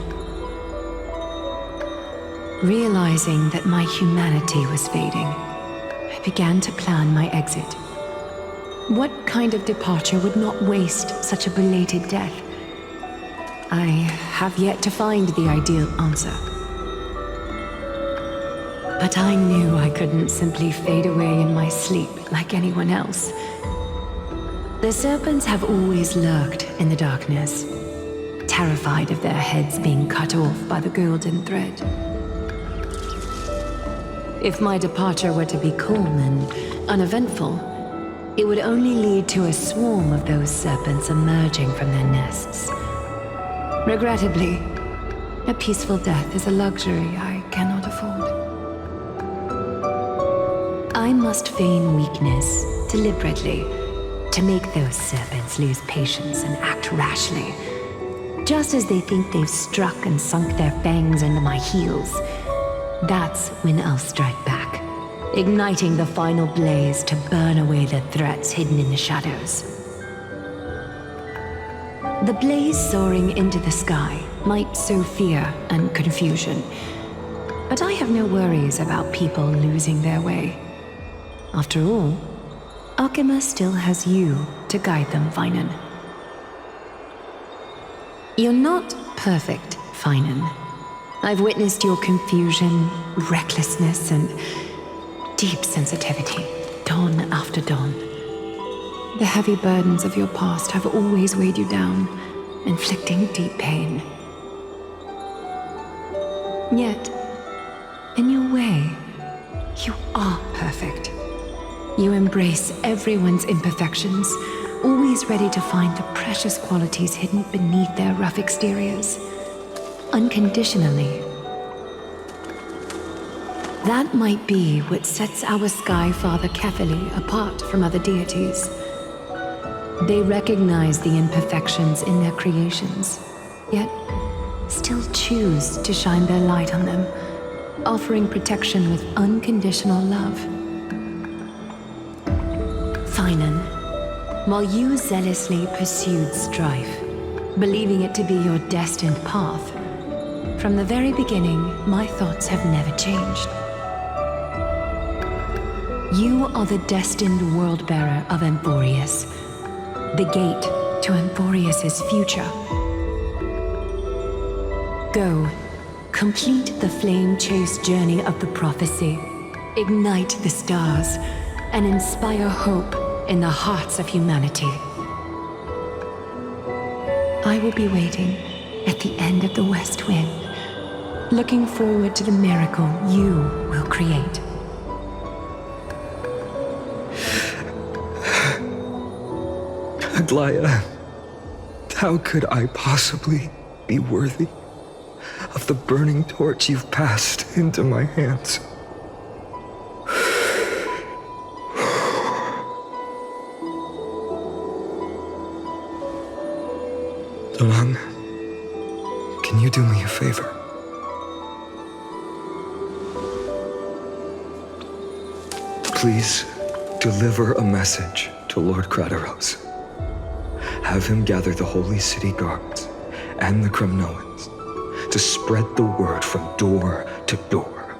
Realizing that my humanity was fading, I began to plan my exit. What kind of departure would not waste such a belated death? I have yet to find the ideal answer. But I knew I couldn't simply fade away in my sleep like anyone else. The serpents have always lurked in the darkness, terrified of their heads being cut off by the golden thread. If my departure were to be calm and uneventful, it would only lead to a swarm of those serpents emerging from their nests. Regrettably, a peaceful death is a luxury I cannot afford. I must feign weakness deliberately to make those serpents lose patience and act rashly. Just as they think they've struck and sunk their fangs into my heels, that's when I'll strike back, igniting the final blaze to burn away the threats hidden in the shadows. The blaze soaring into the sky might sow fear and confusion, but I have no worries about people losing their way. After all, Akima still has you to guide them, Finan. You're not perfect, Finan. I've witnessed your confusion, recklessness, and deep sensitivity, dawn after dawn. The heavy burdens of your past have always weighed you down, inflicting deep pain. Yet, in your way, you are perfect. You embrace everyone's imperfections, always ready to find the precious qualities hidden beneath their rough exteriors. Unconditionally. That might be what sets our Sky Father Kefili apart from other deities. They recognize the imperfections in their creations, yet still choose to shine their light on them, offering protection with unconditional love. Finan, while you zealously pursued strife, believing it to be your destined path, from the very beginning, my thoughts have never changed. You are the destined world-bearer of Amphorius, the gate to Amphorius' future. Go, complete the flame-chased journey of the prophecy, ignite the stars, and inspire hope in the hearts of humanity. I will be waiting at the end of the West Wind, looking forward to the miracle you will create. Aglaya, how could I possibly be worthy of the burning torch you've passed into my hands? Dolang, can you do me a favor? Please deliver a message to Lord Krateros. Have him gather the Holy City guards and the Kremnoans to spread the word from door to door.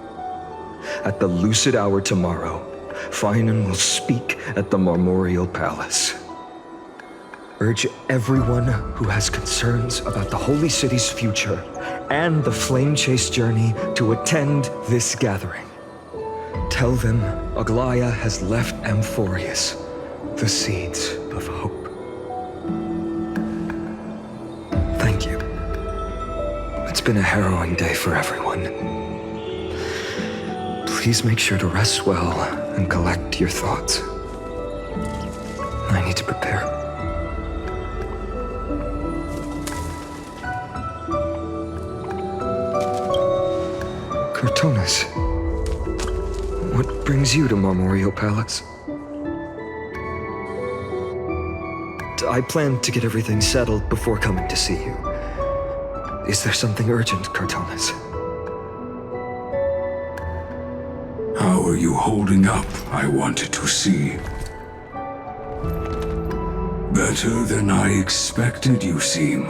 At the lucid hour tomorrow, Finan will speak at the Marmorial Palace. Urge everyone who has concerns about the Holy City's future and the flame-chased journey to attend this gathering. Tell them Aglaya has left Amphorius the seeds of hope. Thank you. It's been a harrowing day for everyone. Please make sure to rest well and collect your thoughts. I need to prepare. Cartonis, what brings you to Marmorial Palace? I planned to get everything settled before coming to see you. Is there something urgent, Cartonis? How are you holding up, I wanted to see. Better than I expected, you seem.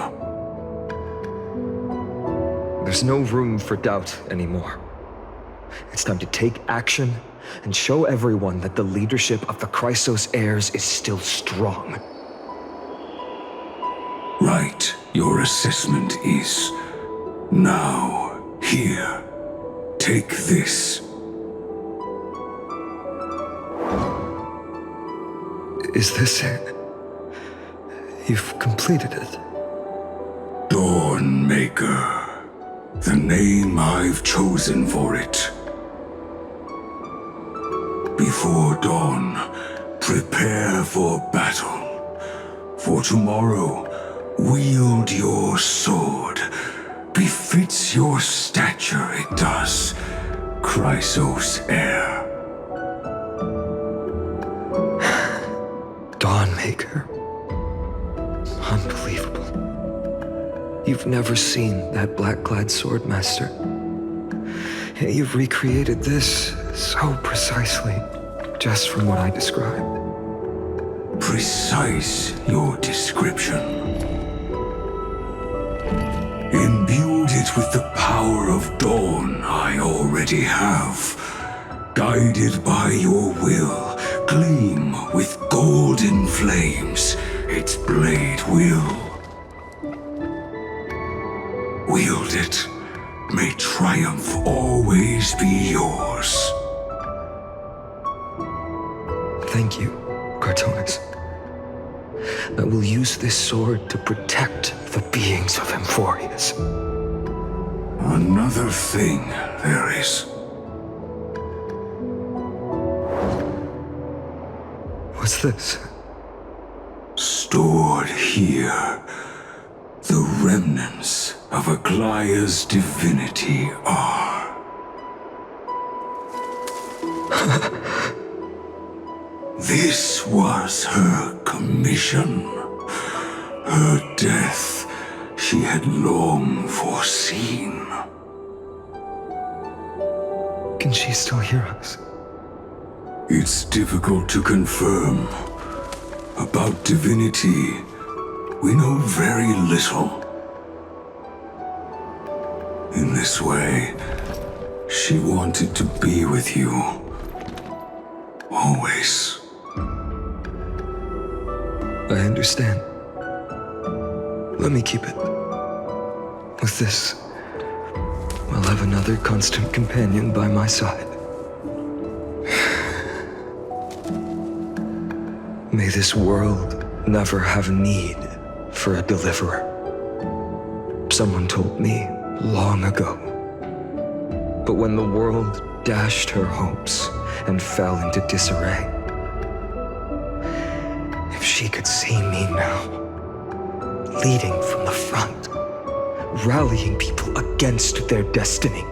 There's no room for doubt anymore. It's time to take action and show everyone that the leadership of the Chrysos heirs is still strong. Right, your assessment is. Now, here, take this. Is this it? You've completed it. Dawnmaker, the name I've chosen for it. Before dawn, prepare for battle. For tomorrow, wield your sword. Befits your stature, it does. Chrysos heir. Dawnmaker. Unbelievable. You've never seen that black-clad sword master. You've recreated this so precisely, just from what I described. Precise, your description. Imbued it with the power of dawn I already have. Guided by your will, gleam with golden flames, its blade will. Wield it, may triumph always be yours. Thank you, Cartonis. I will use this sword to protect the beings of Amphorius. Another thing there is. What's this? Stored here, the remnants of Aglaya's divinity are. This was her commission, her death she had long foreseen. Can she still hear us? It's difficult to confirm. About divinity, we know very little. In this way, she wanted to be with you. Always. I understand. Let me keep it. With this, I'll have another constant companion by my side. May this world never have need for a deliverer. Someone told me long ago. But when the world dashed her hopes and fell into disarray, if she could see me now, leading from the front, rallying people against their destiny,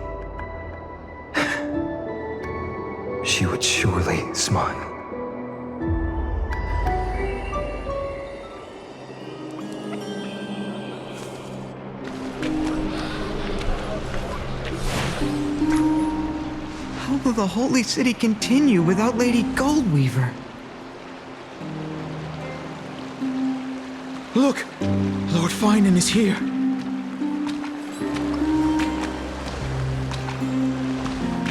she would surely smile. How will the Holy City continue without Lady Goldweaver? Look! Lord Finan is here.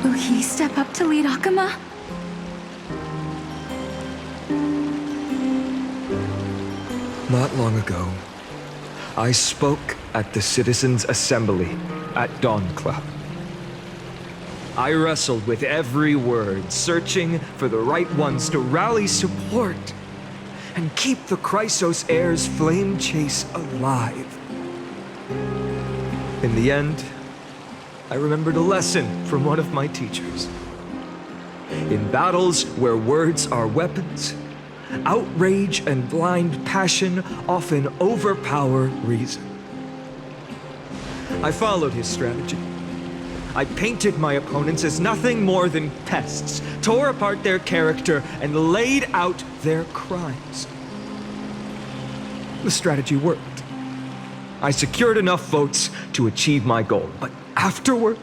Will he step up to lead Akama? Not long ago, I spoke at the Citizens' Assembly at Dawncloud. I wrestled with every word, searching for the right ones to rally support and keep the Chrysos heir's flame chase alive. In the end, I remembered a lesson from one of my teachers. In battles where words are weapons, outrage and blind passion often overpower reason. I followed his strategy. I painted my opponents as nothing more than pests, tore apart their character, and laid out their crimes. The strategy worked. I secured enough votes to achieve my goal, but afterward,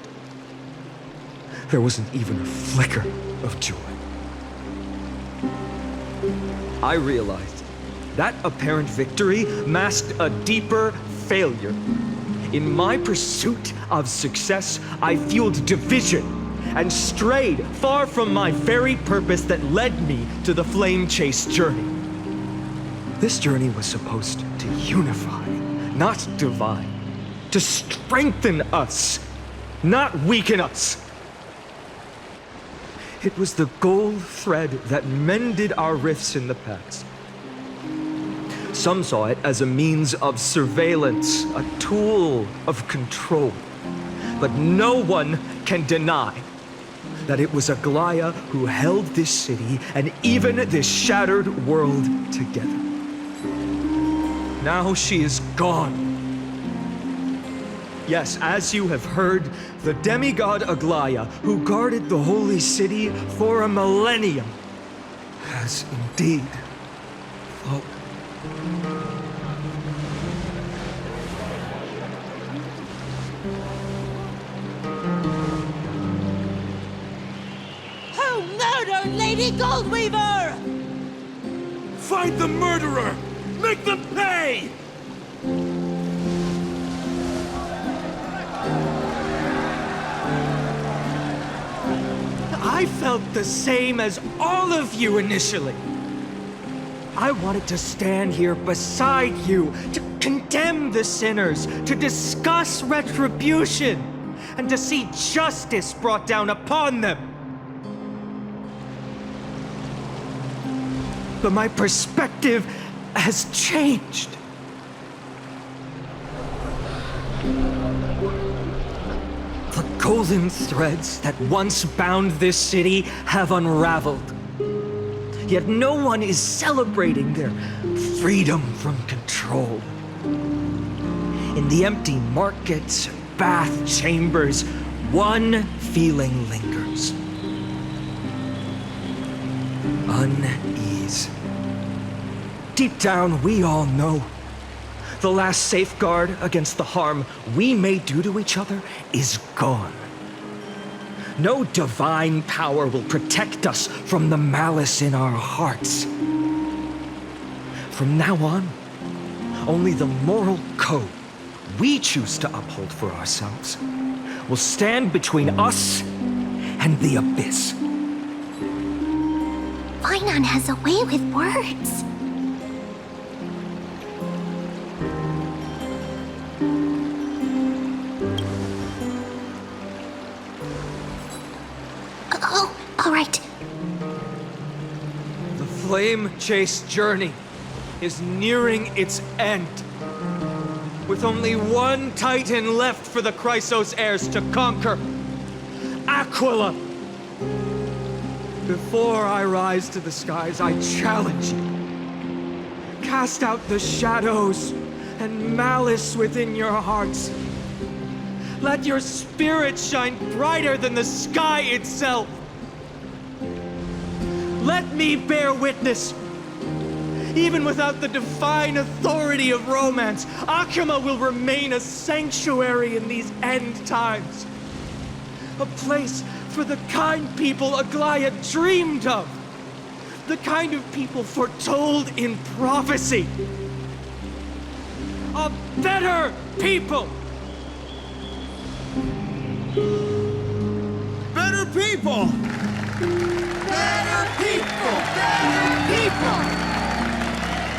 there wasn't even a flicker of joy. I realized that apparent victory masked a deeper failure. In my pursuit of success, I fueled division and strayed far from my very purpose that led me to the flame chase journey. This journey was supposed to unify, not divide, to strengthen us, not weaken us. It was the gold thread that mended our rifts in the past. Some saw it as a means of surveillance, a tool of control. But no one can deny that it was Aglaya who held this city and even this shattered world together. Now she is gone. Yes, as you have heard, the demigod Aglaya, who guarded the holy city for a millennium, has indeed fallen. Lady Goldweaver! Find the murderer! Make them pay! I felt the same as all of you initially. I wanted to stand here beside you, to condemn the sinners, to discuss retribution, and to see justice brought down upon them. But my perspective has changed. The golden threads that once bound this city have unraveled. Yet no one is celebrating their freedom from control. In the empty markets, bath chambers, one feeling lingers. Unease. Deep down, we all know the last safeguard against the harm we may do to each other is gone. No divine power will protect us from the malice in our hearts. From now on, only the moral code we choose to uphold for ourselves will stand between us and the abyss. Finon has a way with words. Oh, all right. The flame-chased journey is nearing its end. With only one Titan left for the Chrysos heirs to conquer. Aquila! Before I rise to the skies, I challenge you. Cast out the shadows and malice within your hearts. Let your spirit shine brighter than the sky itself. Let me bear witness. Even without the divine authority of romance, Akima will remain a sanctuary in these end times. A place for the kind people Aglaya dreamed of. The kind of people foretold in prophecy. A better people! Better people! Better people! Better people!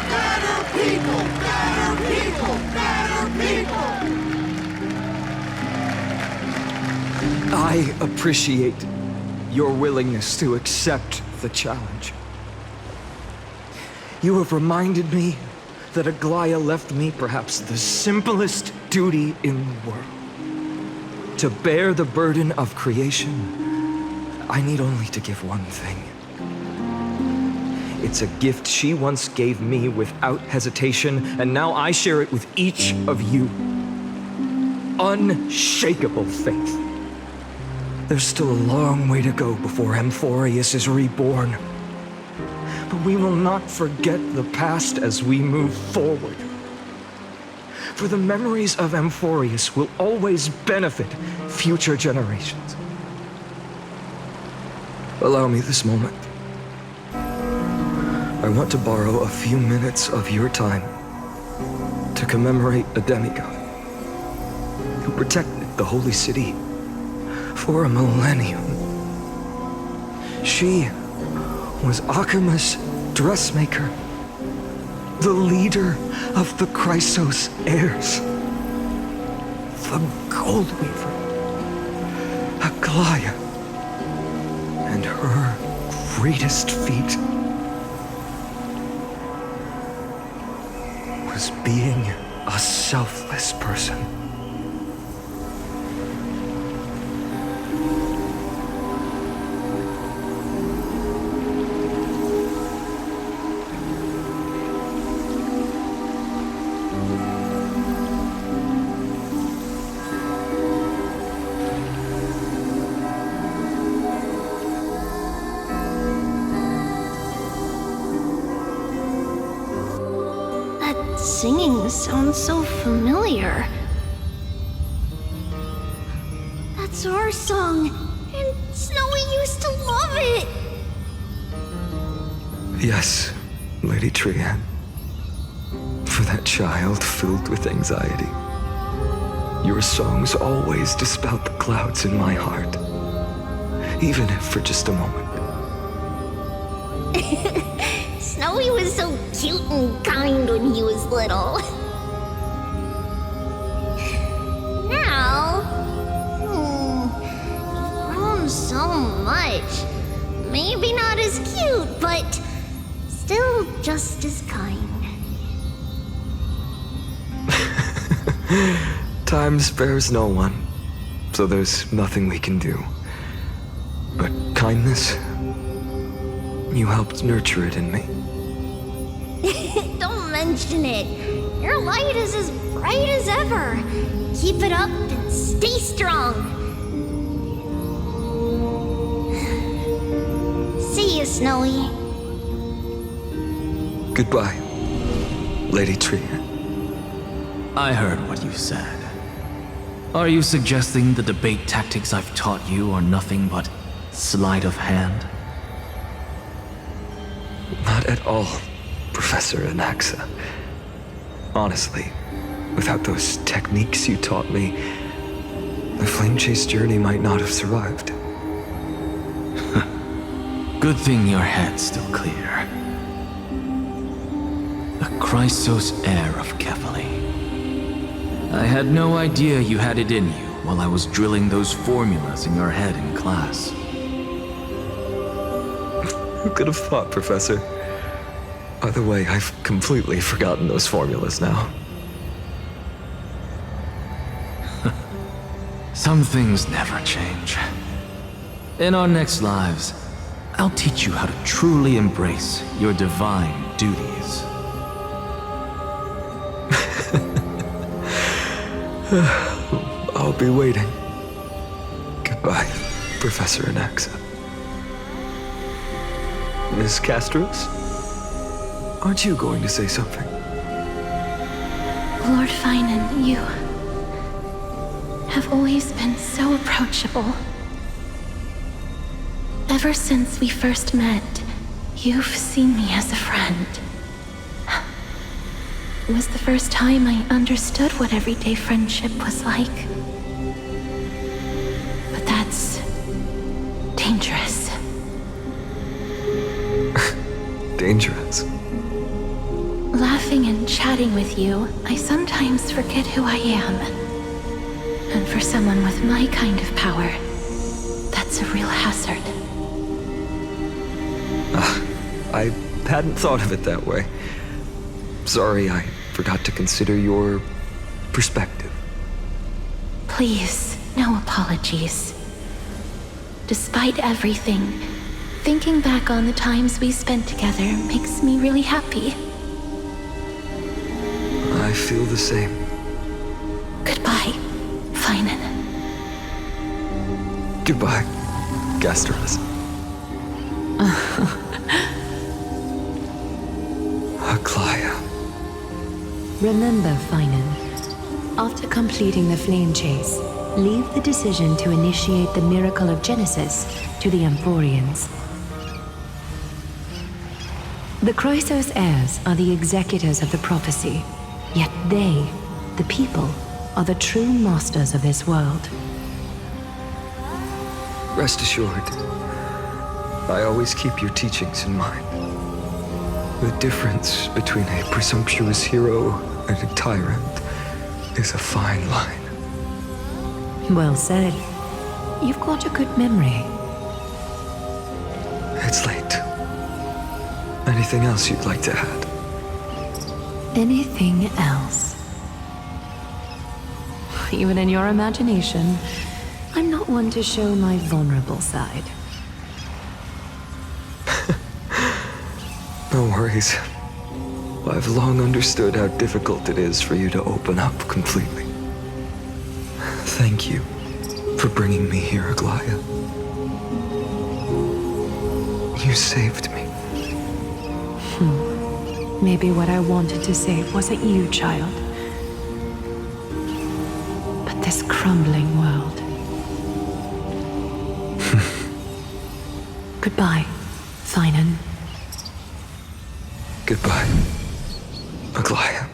Better people! Better people! Better people! I appreciate your willingness to accept the challenge. You have reminded me that Aglaya left me perhaps the simplest duty in the world. To bear the burden of creation, I need only to give one thing. It's a gift she once gave me without hesitation, and now I share it with each of you. Unshakable faith. There's still a long way to go before Amphorius is reborn. But we will not forget the past as we move forward. For the memories of Amphorius will always benefit future generations. Allow me this moment. I want to borrow a few minutes of your time to commemorate a demigod who protected the holy city for a millennium. She was Akima's dressmaker, the leader of the Chrysos heirs, the Goldweaver, Aglaya, and her greatest feat was being a selfless person. Singing sounds so familiar. That's our song, and Snowy used to love it. Yes, Lady Trian. For that child filled with anxiety. Your songs always dispelled the clouds in my heart. Even if for just a moment. Snowy was so cute and kind when he was little. Now, he's grown so much. Maybe not as cute, but still just as kind. Time spares no one, so there's nothing we can do. But kindness, you helped nurture it in me. Don't mention it. Your light is as bright as ever. Keep it up and stay strong. See you, Snowy. Goodbye, Lady Trian. I heard what you said. Are you suggesting the debate tactics I've taught you are nothing but sleight of hand? Not at all, Professor Anaxa. Honestly, without those techniques you taught me, the Flame Chase journey might not have survived. Good thing your head's still clear. The Chrysos heir of Kefali. I had no idea you had it in you while I was drilling those formulas in your head in class. Who could have thought, Professor? By the way, I've completely forgotten those formulas now. Some things never change. In our next lives, I'll teach you how to truly embrace your divine duties. I'll be waiting. Goodbye, Professor Anaxa. Miss Castros? Aren't you going to say something? Lord Finan, you have always been so approachable. Ever since we first met, you've seen me as a friend. It was the first time I understood what everyday friendship was like. But that's dangerous. Dangerous? Laughing and chatting with you, I sometimes forget who I am. And for someone with my kind of power, that's a real hazard. I hadn't thought of it that way. Sorry, I forgot to consider your perspective. Please, no apologies. Despite everything, thinking back on the times we spent together makes me really happy. I feel the same. Goodbye, Finan. Goodbye, Gasteros. Aglaya. Remember, Finan, after completing the Flame Chase, leave the decision to initiate the Miracle of Genesis to the Amphorians. The Chrysos heirs are the executors of the prophecy, yet they, the people, are the true masters of this world. Rest assured, I always keep your teachings in mind. The difference between a presumptuous hero and a tyrant is a fine line. Well said. You've got a good memory. It's late. Anything else you'd like to add? Anything else? Even in your imagination, I'm not one to show my vulnerable side. No worries. I've long understood how difficult it is for you to open up completely. Thank you for bringing me here, Aglaya. You saved me. Maybe what I wanted to save wasn't you, child, but this crumbling world. Goodbye, Finan. Goodbye, Aglaia.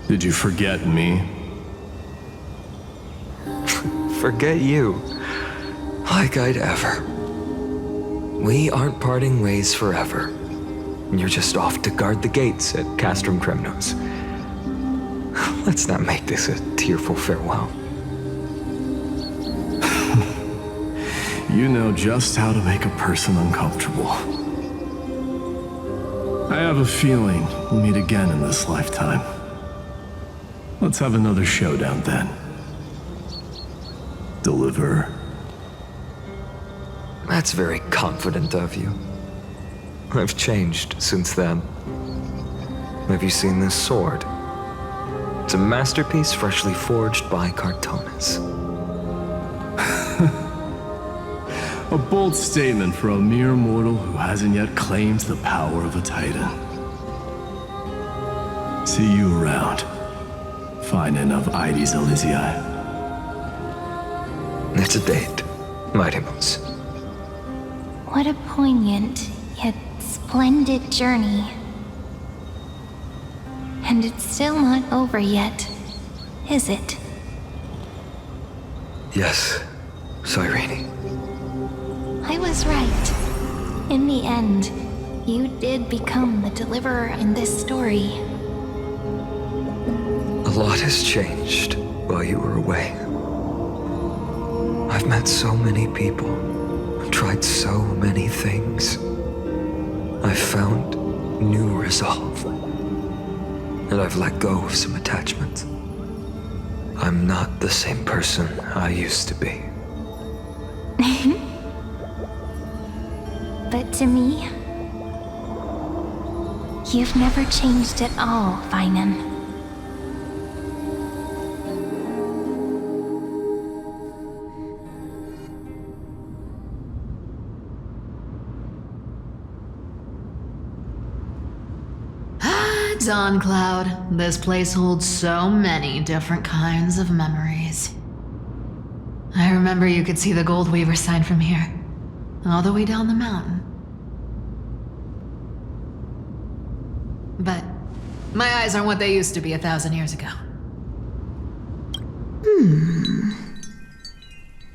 Did you forget me? Forget you. Like I'd ever. We aren't parting ways forever. You're just off to guard the gates at Castrum Kremnos. Let's not make this a tearful farewell. You know just how to make a person uncomfortable. I have a feeling we'll meet again in this lifetime. Let's have another showdown then. Deliver. That's very confident of you. I've changed since then. Have you seen this sword? It's a masterpiece freshly forged by Cartonis. A bold statement for a mere mortal who hasn't yet claimed the power of a titan. See you around. Finding of Ides Elysiae. It's a date, Mightymoose. What a poignant, yet splendid journey. And it's still not over yet, is it? Yes, Cyrene. I was right. In the end, you did become the deliverer in this story. A lot has changed while you were away. I've met so many people, tried so many things. I've found new resolve. And I've let go of some attachments. I'm not the same person I used to be. But to me, you've never changed at all, Vinan. Dawn Cloud, this place holds so many different kinds of memories. I remember you could see the Gold Weaver sign from here, all the way down the mountain. But my eyes aren't what they used to be 1,000 years ago.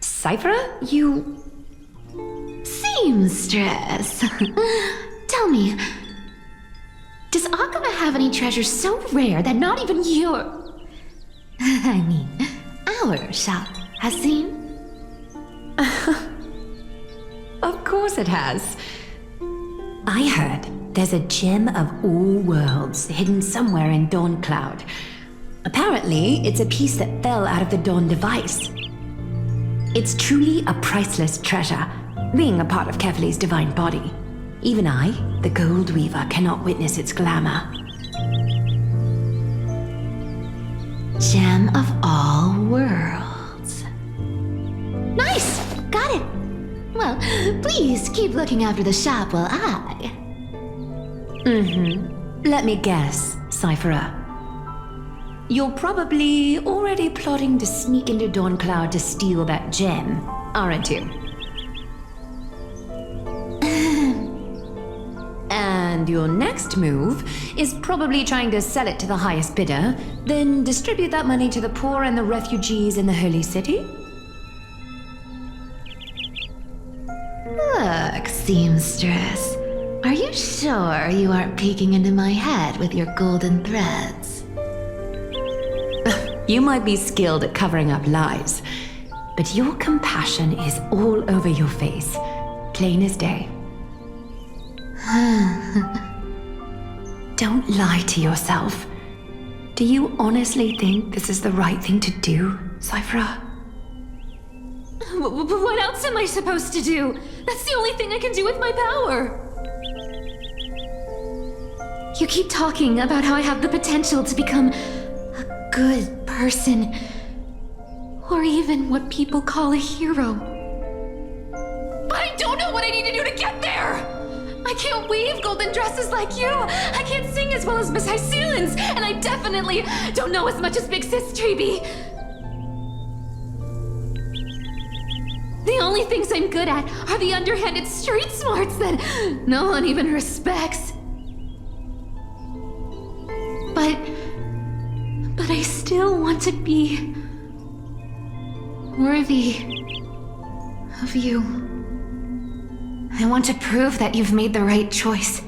Cyphera, you... Seamstress. Tell me, does Akama have any treasures so rare that not even your... I mean, our shop has seen? Of course it has. I heard there's a gem of all worlds hidden somewhere in Dawn Cloud. Apparently, it's a piece that fell out of the Dawn device. It's truly a priceless treasure, being a part of Kefali's divine body. Even I, the Gold Weaver, cannot witness its glamour. Gem of all worlds. Nice! Got it! Well, please keep looking after the shop while I... Let me guess, Cyphera. You're probably already plotting to sneak into Dawn Cloud to steal that gem, aren't you? And your next move is probably trying to sell it to the highest bidder, then distribute that money to the poor and the refugees in the Holy City? Look, seamstress. Are you sure you aren't peeking into my head with your golden threads? You might be skilled at covering up lies, but your compassion is all over your face, plain as day. Don't lie to yourself. Do you honestly think this is the right thing to do, Cyphera? What else am I supposed to do? That's the only thing I can do with my power. You keep talking about how I have the potential to become a good person, or even what people call a hero. But I don't know what I need to do to get there! I can't weave golden dresses like you! I can't sing as well as Miss Hyceelens! And I definitely don't know as much as Big Sis Treeby! The only things I'm good at are the underhanded street smarts that no one even respects. But I still want to be worthy of you. I want to prove that you've made the right choice.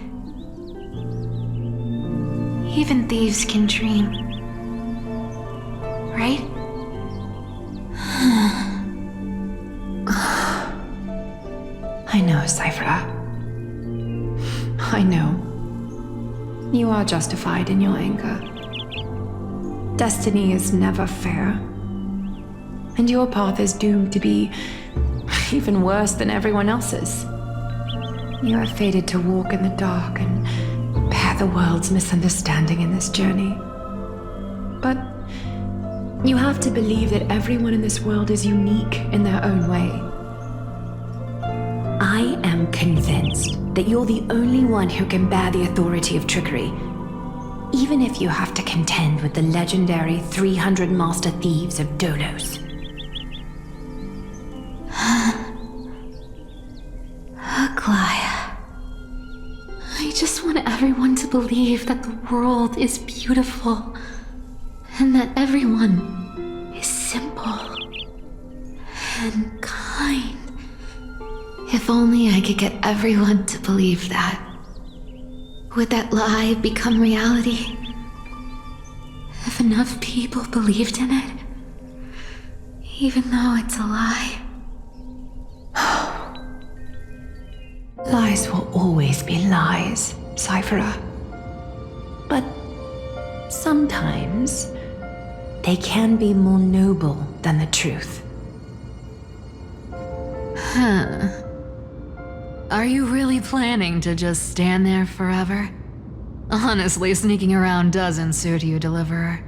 Even thieves can dream. Right? I know, Cypher. I know. You are justified in your anger. Destiny is never fair. And your path is doomed to be even worse than everyone else's. You are fated to walk in the dark and bear the world's misunderstanding in this journey. But you have to believe that everyone in this world is unique in their own way. I am convinced that you're the only one who can bear the authority of trickery, even if you have to contend with the legendary 300 master thieves of Dolos. Aglaya. I just want everyone to believe that the world is beautiful and that everyone is simple and kind. If only I could get everyone to believe that. Would that lie become reality? If enough people believed in it, even though it's a lie. Lies will always be lies, Cypher. But sometimes they can be more noble than the truth. Huh. Are you really planning to just stand there forever? Honestly, sneaking around doesn't suit you, Deliverer.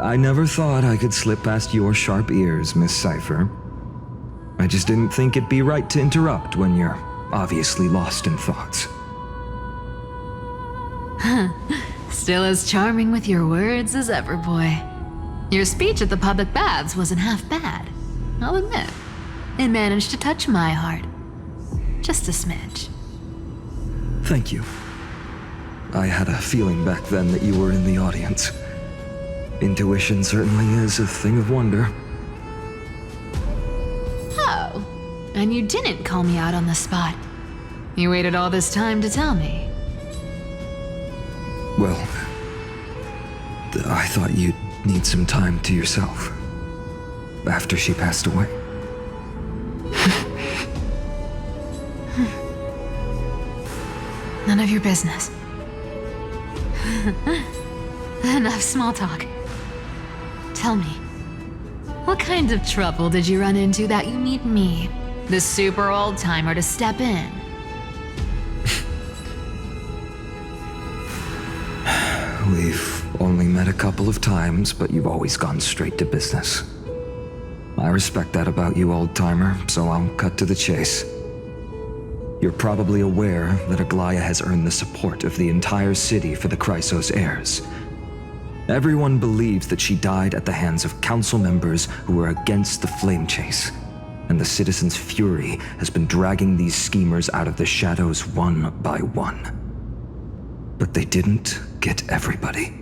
I never thought I could slip past your sharp ears, Miss Cypher. I just didn't think it'd be right to interrupt when you're obviously lost in thoughts. Still as charming with your words as ever, boy. Your speech at the public baths wasn't half bad, I'll admit. It managed to touch my heart. Just a smidge. Thank you. I had a feeling back then that you were in the audience. Intuition certainly is a thing of wonder. Oh, and you didn't call me out on the spot. You waited all this time to tell me. Well, I thought you'd need some time to yourself. After she passed away. None of your business. Enough small talk. Tell me, what kind of trouble did you run into that you need me, the super old-timer, to step in? We've only met a couple of times, but you've always gone straight to business. I respect that about you, old-timer, so I'll cut to the chase. You're probably aware that Aglaya has earned the support of the entire city for the Chrysos heirs. Everyone believes that she died at the hands of council members who were against the flame chase, and the citizens' fury has been dragging these schemers out of the shadows one by one. But they didn't get everybody.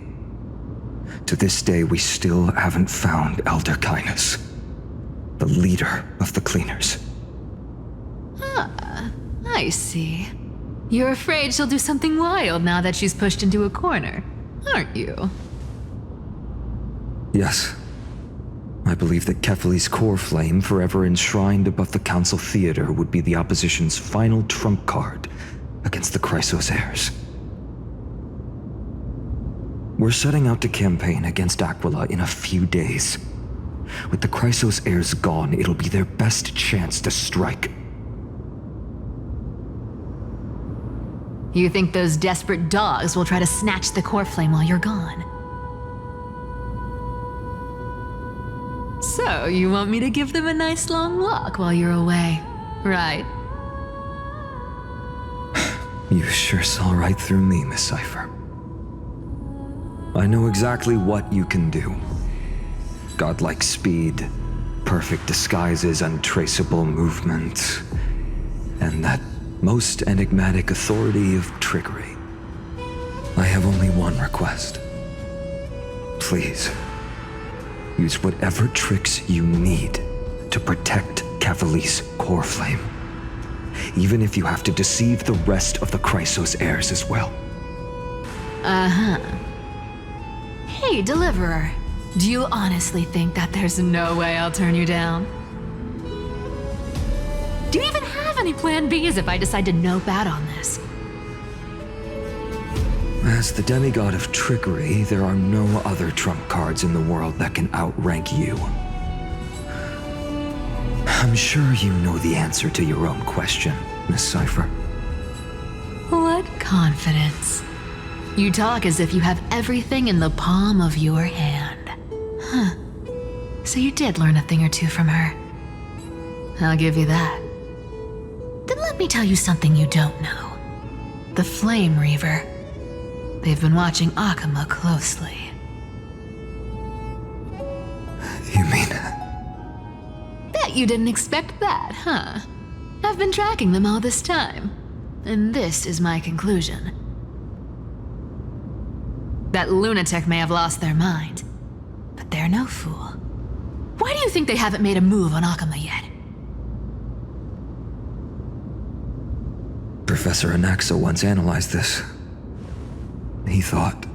To this day, we still haven't found Elder Kynus, the leader of the cleaners. Ah, I see. You're afraid she'll do something wild now that she's pushed into a corner, aren't you? Yes. I believe that Kefali's core flame, forever enshrined above the council theater, would be the opposition's final trump card against the Chrysos heirs. We're setting out to campaign against Aquila in a few days. With the Chrysos heirs gone, it'll be their best chance to strike. You think those desperate dogs will try to snatch the core flame while you're gone? So, you want me to give them a nice long walk while you're away, right? You sure saw right through me, Miss Cypher. I know exactly what you can do. godlike speed, perfect disguises, untraceable movement, and that most enigmatic authority of trickery. I have only one request. Please, use whatever tricks you need to protect Cavali's core flame, even if you have to deceive the rest of the Chrysos heirs as well. Uh-huh. Hey, Deliverer. Do you honestly think that there's no way I'll turn you down? Do you even have any plan Bs if I decide to nope out on this? As the demigod of trickery, there are no other trump cards in the world that can outrank you. I'm sure you know the answer to your own question, Miss Cypher. What confidence. You talk as if you have everything in the palm of your hand. Huh. So you did learn a thing or two from her. I'll give you that. Then let me tell you something you don't know. The Flame Reaver. They've been watching Akuma closely. You mean... Bet you didn't expect that, huh? I've been tracking them all this time. And this is my conclusion. That lunatic may have lost their mind, but they're no fool. Why do you think they haven't made a move on Akuma yet? Professor Anaxa once analyzed this. He thought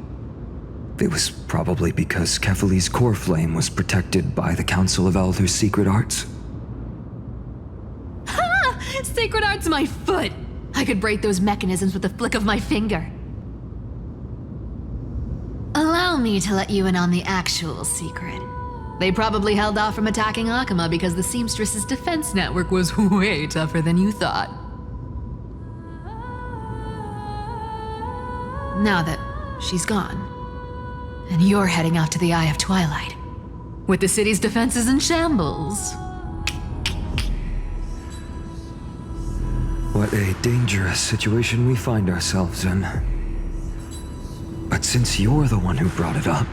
it was probably because Kefali's core flame was protected by the Council of Elders' secret arts. Ha! Sacred art's my foot! I could break those mechanisms with a flick of my finger. Allow me to let you in on the actual secret. They probably held off from attacking Akuma because the Seamstress's defense network was way tougher than you thought. Now that she's gone, and you're heading out to the Eye of Twilight, with the city's defenses in shambles. What a dangerous situation we find ourselves in. But since you're the one who brought it up,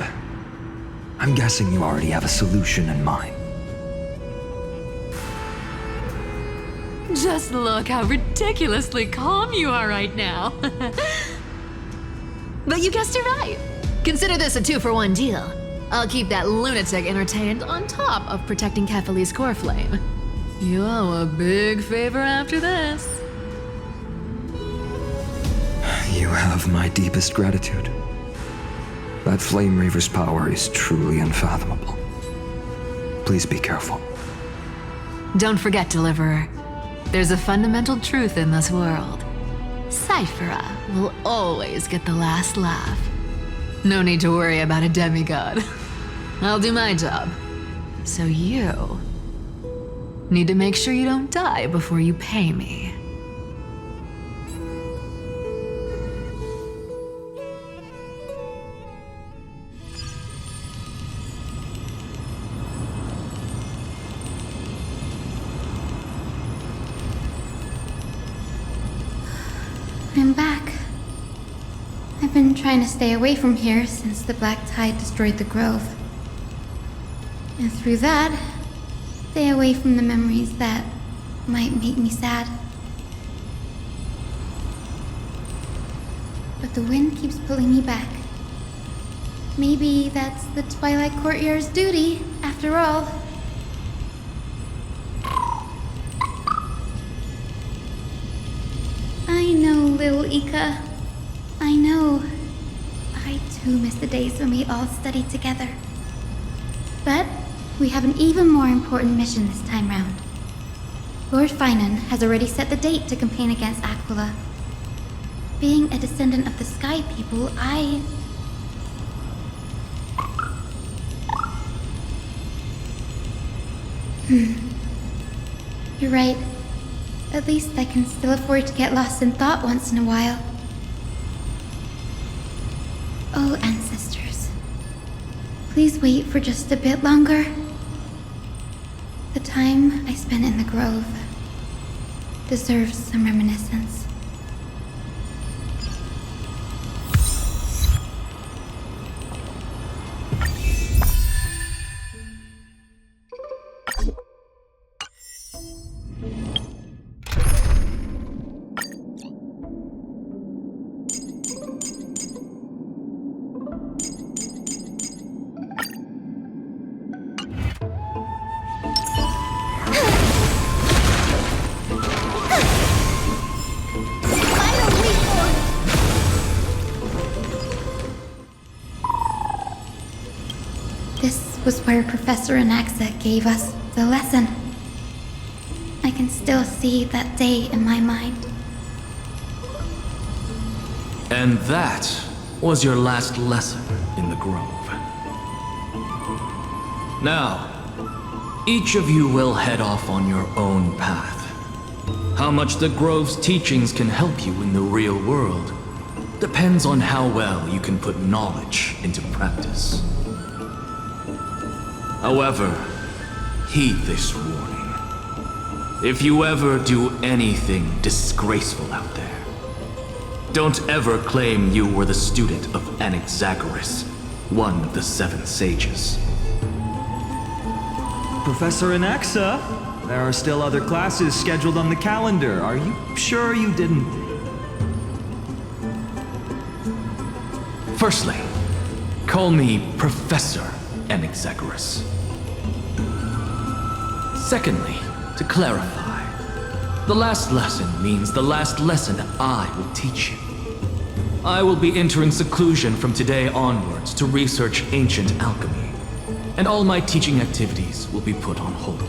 I'm guessing you already have a solution in mind. Just look how ridiculously calm you are right now. But you guessed it right. Consider this a 2-for-1 deal. I'll keep that lunatic entertained on top of protecting Kefali's core flame. You owe a big favor after this. You have my deepest gratitude. That Flame Reaver's power is truly unfathomable. Please be careful. Don't forget, Deliverer. There's a fundamental truth in this world. Cyphera will always get the last laugh. No need to worry about a demigod. I'll do my job. So you need to make sure you don't die before you pay me. I'm back. I've been trying to stay away from here since the Black Tide destroyed the grove. And through that, stay away from the memories that might make me sad. But the wind keeps pulling me back. Maybe that's the Twilight Courtier's duty, after all. I know, little Ika. I know. I too miss the days when we all studied together. But we have an even more important mission this time round. Lord Finan has already set the date to campaign against Aquila. Being a descendant of the Sky People, You're right. At least I can still afford to get lost in thought once in a while. Oh, ancestors. Please wait for just a bit longer. The time I spent in the grove deserves some reminiscence. This was where Professor Anaxa gave us the lesson. I can still see that day in my mind. And that was your last lesson in the Grove. Now, each of you will head off on your own path. How much the Grove's teachings can help you in the real world depends on how well you can put knowledge into practice. However, heed this warning. If you ever do anything disgraceful out there, don't ever claim you were the student of Anaxagoras, one of the 7 sages. Professor Anaxa, there are still other classes scheduled on the calendar. Are you sure you didn't? Firstly, call me Professor Anaxagoras. Secondly, to clarify, the last lesson means the last lesson I will teach you. I will be entering seclusion from today onwards to research ancient alchemy, and all my teaching activities will be put on hold.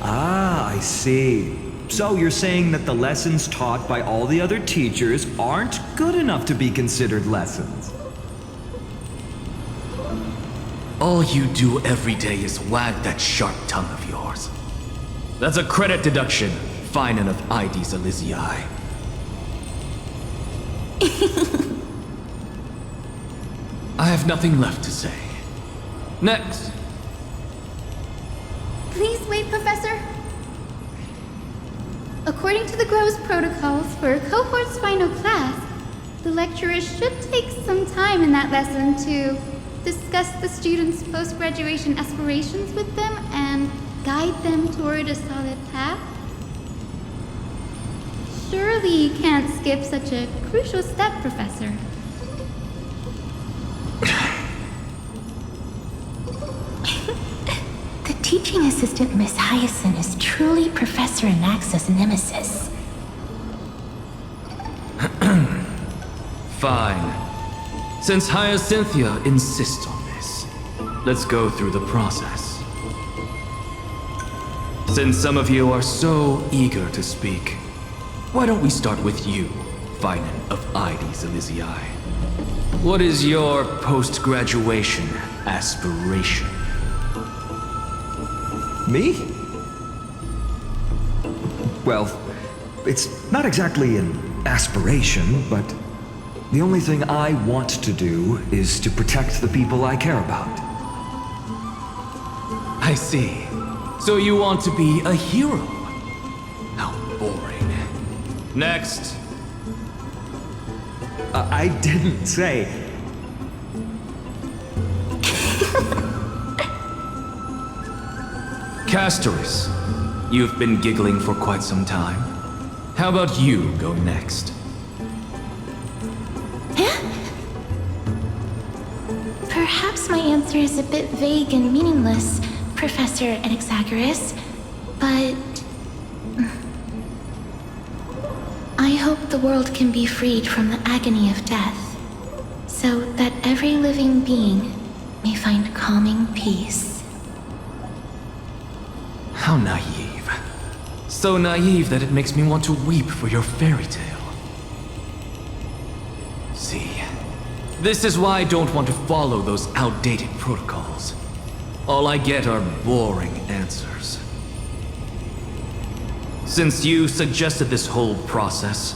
Ah, I see. So you're saying that the lessons taught by all the other teachers aren't good enough to be considered lessons? All you do every day is wag that sharp tongue of yours. That's a credit deduction, fine enough IDs Elysiae. I have nothing left to say. Next. Please wait, Professor. According to the Grove's protocols for a cohort's final class, the lecturer should take some time in that lesson to discuss the students' post-graduation aspirations with them and guide them toward a solid path. Surely you can't skip such a crucial step, Professor. The teaching assistant, Miss Hyacinth, is truly Professor Anaxa's nemesis. Fine. Since Hyacinthia insists on this, let's go through the process. Since some of you are so eager to speak, why don't we start with you, Finan of IDs Elysiae? What is your post-graduation aspiration? Me? Well, it's not exactly an aspiration, but the only thing I want to do is to protect the people I care about. I see. So you want to be a hero? How boring. Next. I didn't say. Castorus, you've been giggling for quite some time. How about you go next? Perhaps my answer is a bit vague and meaningless, Professor Anaxagoras, but I hope the world can be freed from the agony of death, so that every living being may find calming peace. How naive. So naive that it makes me want to weep for your fairy tale. See, this is why I don't want to follow those outdated protocols. All I get are boring answers. Since you suggested this whole process,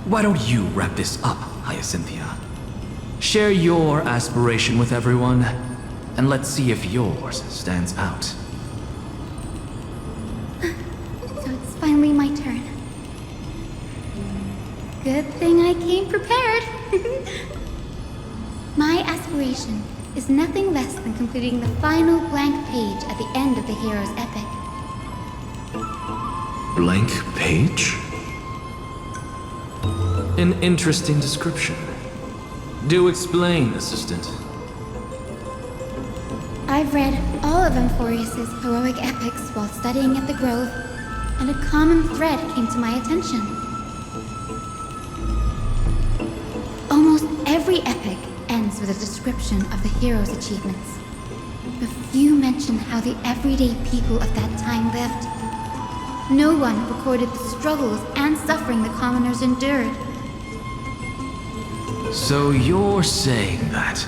why don't you wrap this up, Hyacinthia? Share your aspiration with everyone, and let's see if yours stands out. So it's finally my turn. Good thing I came prepared. My aspiration is nothing less than completing the final blank page at the end of the hero's epic. Blank page? An interesting description. Do explain, Assistant. I've read all of Amphorius's heroic epics while studying at the Grove, and a common thread came to my attention. Almost every epic ends ends with a description of the hero's achievements. But few mention how the everyday people of that time lived. No one recorded the struggles and suffering the commoners endured. So you're saying that,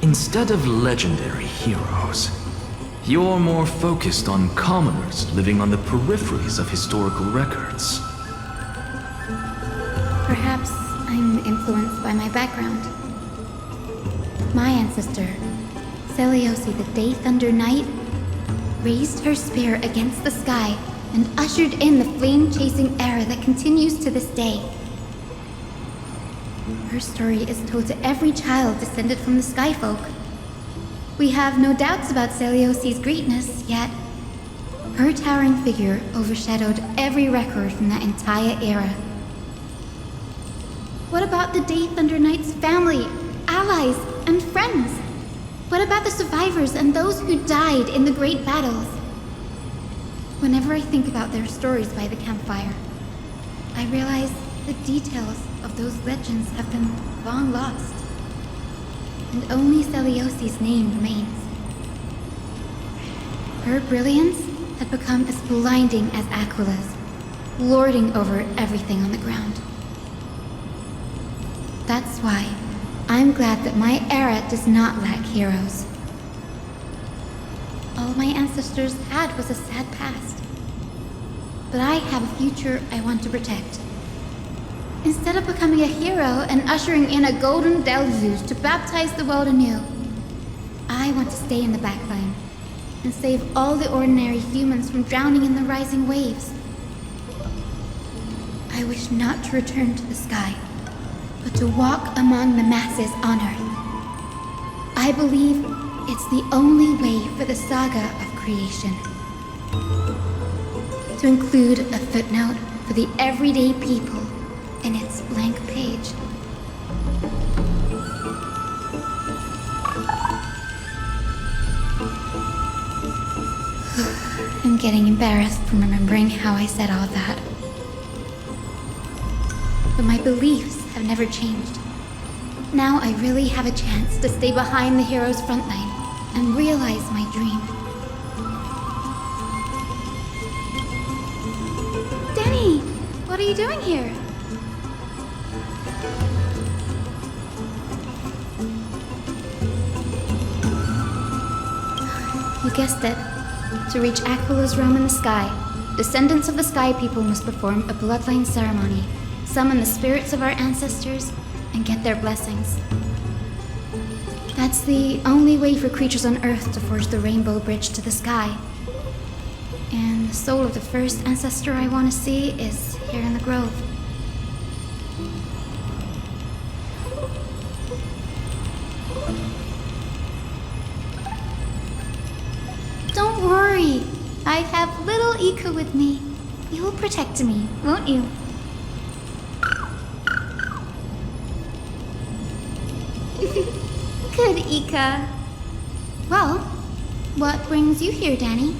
instead of legendary heroes, you're more focused on commoners living on the peripheries of historical records. Perhaps I'm influenced by my background. My ancestor, Seliosi the Day Thunder Knight, raised her spear against the sky and ushered in the flame-chasing era that continues to this day. Her story is told to every child descended from the Skyfolk. We have no doubts about Seliosi's greatness, yet her towering figure overshadowed every record from that entire era. What about the Day Thunder Knight's family, allies, and friends? What about the survivors and those who died in the great battles? Whenever I think about their stories by the campfire, I realize the details of those legends have been long lost, and only Seliosi's name remains. Her brilliance had become as blinding as Aquila's, lording over everything on the ground. That's why I'm glad that my era does not lack heroes. All my ancestors had was a sad past, but I have a future I want to protect. Instead of becoming a hero and ushering in a golden deluge to baptize the world anew, I want to stay in the backline and save all the ordinary humans from drowning in the rising waves. I wish not to return to the sky, but to walk among the masses on Earth. I believe it's the only way for the saga of creation. To include a footnote for the everyday people in its blank page. I'm getting embarrassed from remembering how I said all that. But my beliefs have never changed. Now I really have a chance to stay behind the hero's front line and realize my dream. Danny, what are you doing here? You guessed it. To reach Aquila's realm in the sky, descendants of the Sky People must perform a bloodline ceremony, summon the spirits of our ancestors, and get their blessings. That's the only way for creatures on Earth to forge the rainbow bridge to the sky. And the soul of the first ancestor I want to see is here in the grove. Don't worry. I have little Ika with me. You will protect me, won't you? Good, Ika. Well, what brings you here, Danny?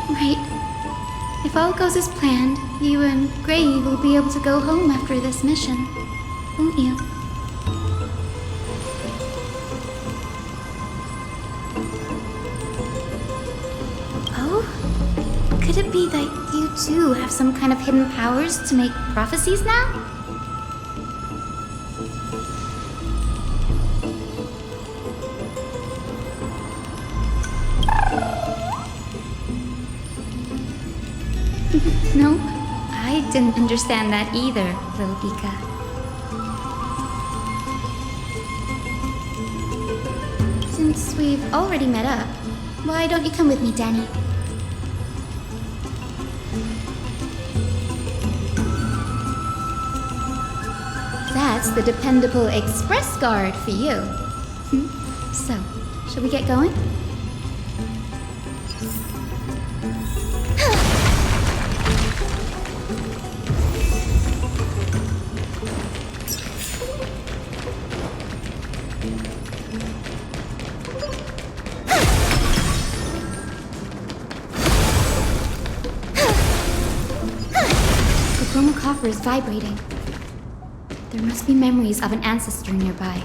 Right. If all goes as planned, you and Gray will be able to go home after this mission, won't you? Oh? Could it be that you too have some kind of hidden powers to make prophecies now? No, I didn't understand that either, little Ika. Since we've already met up, why don't you come with me, Danny? That's the dependable express guard for you. So, shall we get going? chroma coffer is vibrating. There must be memories of an ancestor nearby.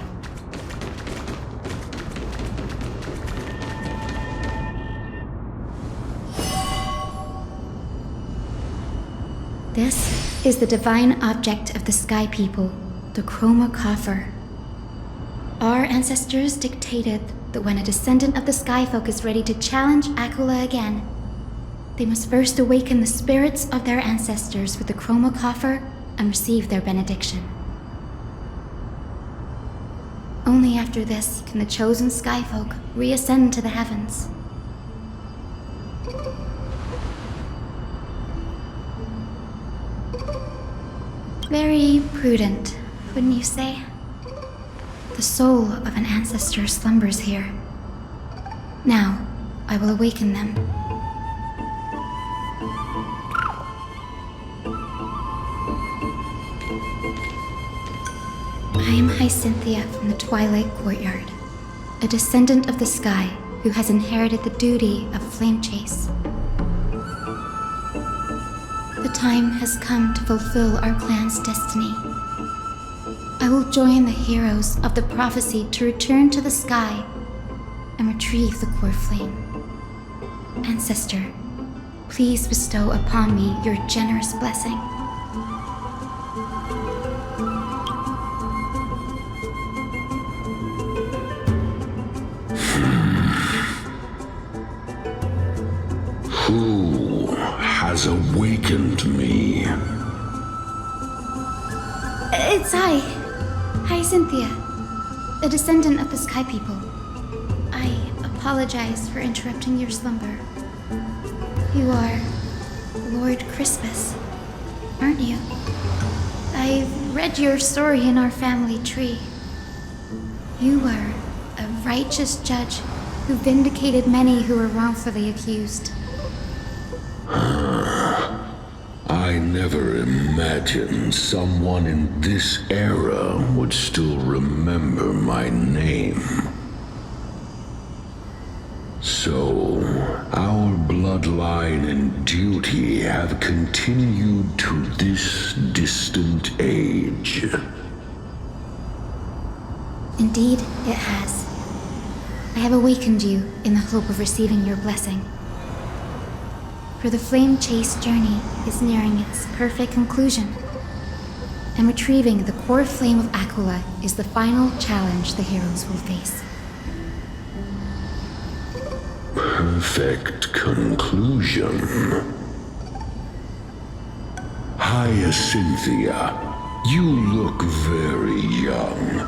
This is the divine object of the Sky People, the chroma coffer. Our ancestors dictated that when a descendant of the Skyfolk is ready to challenge Aquila again, they must first awaken the spirits of their ancestors with the chroma coffer and receive their benediction. Only after this can the chosen Skyfolk reascend to the heavens. Very prudent, wouldn't you say? The soul of an ancestor slumbers here. Now, I will awaken them. I am Hyacinthia from the Twilight Courtyard, a descendant of the sky who has inherited the duty of flame chase. The time has come to fulfill our clan's destiny. I will join the heroes of the prophecy to return to the sky and retrieve the core flame. Ancestor, please bestow upon me your generous blessing. Who has awakened me? It's I, Hyacinthia, a descendant of the Sky People. I apologize for interrupting your slumber. You are Lord Crispus, aren't you? I've read your story in our family tree. You were a righteous judge who vindicated many who were wrongfully accused. I never imagined someone in this era would still remember my name. So, our bloodline and duty have continued to this distant age. Indeed, it has. I have awakened you in the hope of receiving your blessing. For the flame chase journey is nearing its perfect conclusion, and retrieving the core flame of Aquila is the final challenge the heroes will face. Perfect conclusion. Hyacinthia, you look very young,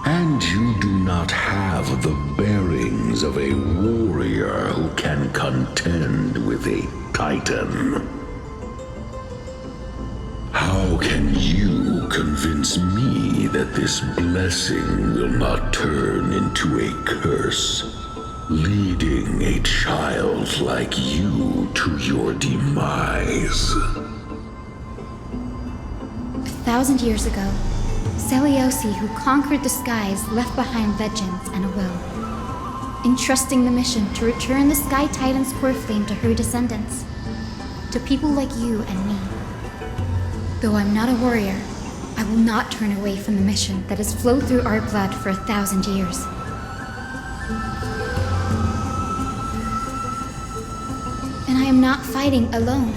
and you do not have the bearings of a warrior who can contend with a Titan. How can you convince me that this blessing will not turn into a curse, leading a child like you to your demise? 1,000 years ago, Seliosi, who conquered the skies, left behind legends and a will, entrusting the mission to return the Sky Titan's core flame to her descendants, to people like you and me. Though I'm not a warrior, I will not turn away from the mission that has flowed through our blood for 1,000 years. And I am not fighting alone.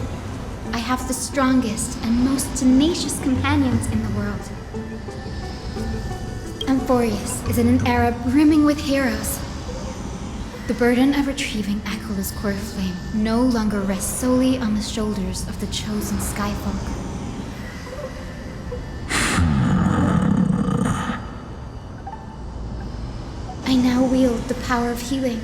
I have the strongest and most tenacious companions in the world. Amphorius is in an era brimming with heroes. The burden of retrieving Aquila's core flame no longer rests solely on the shoulders of the chosen Skyfolk. I now wield the power of healing.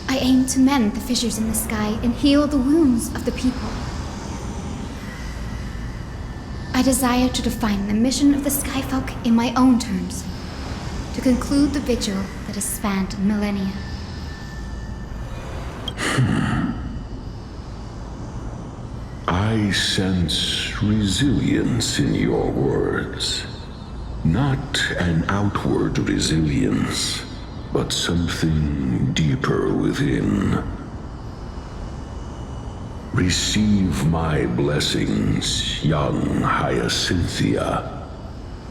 I aim to mend the fissures in the sky and heal the wounds of the people. I desire to define the mission of the Skyfolk in my own terms, to conclude the vigil that has spanned millennia. I sense resilience in your words. Not an outward resilience, but something deeper within. Receive my blessings, young Hyacinthia.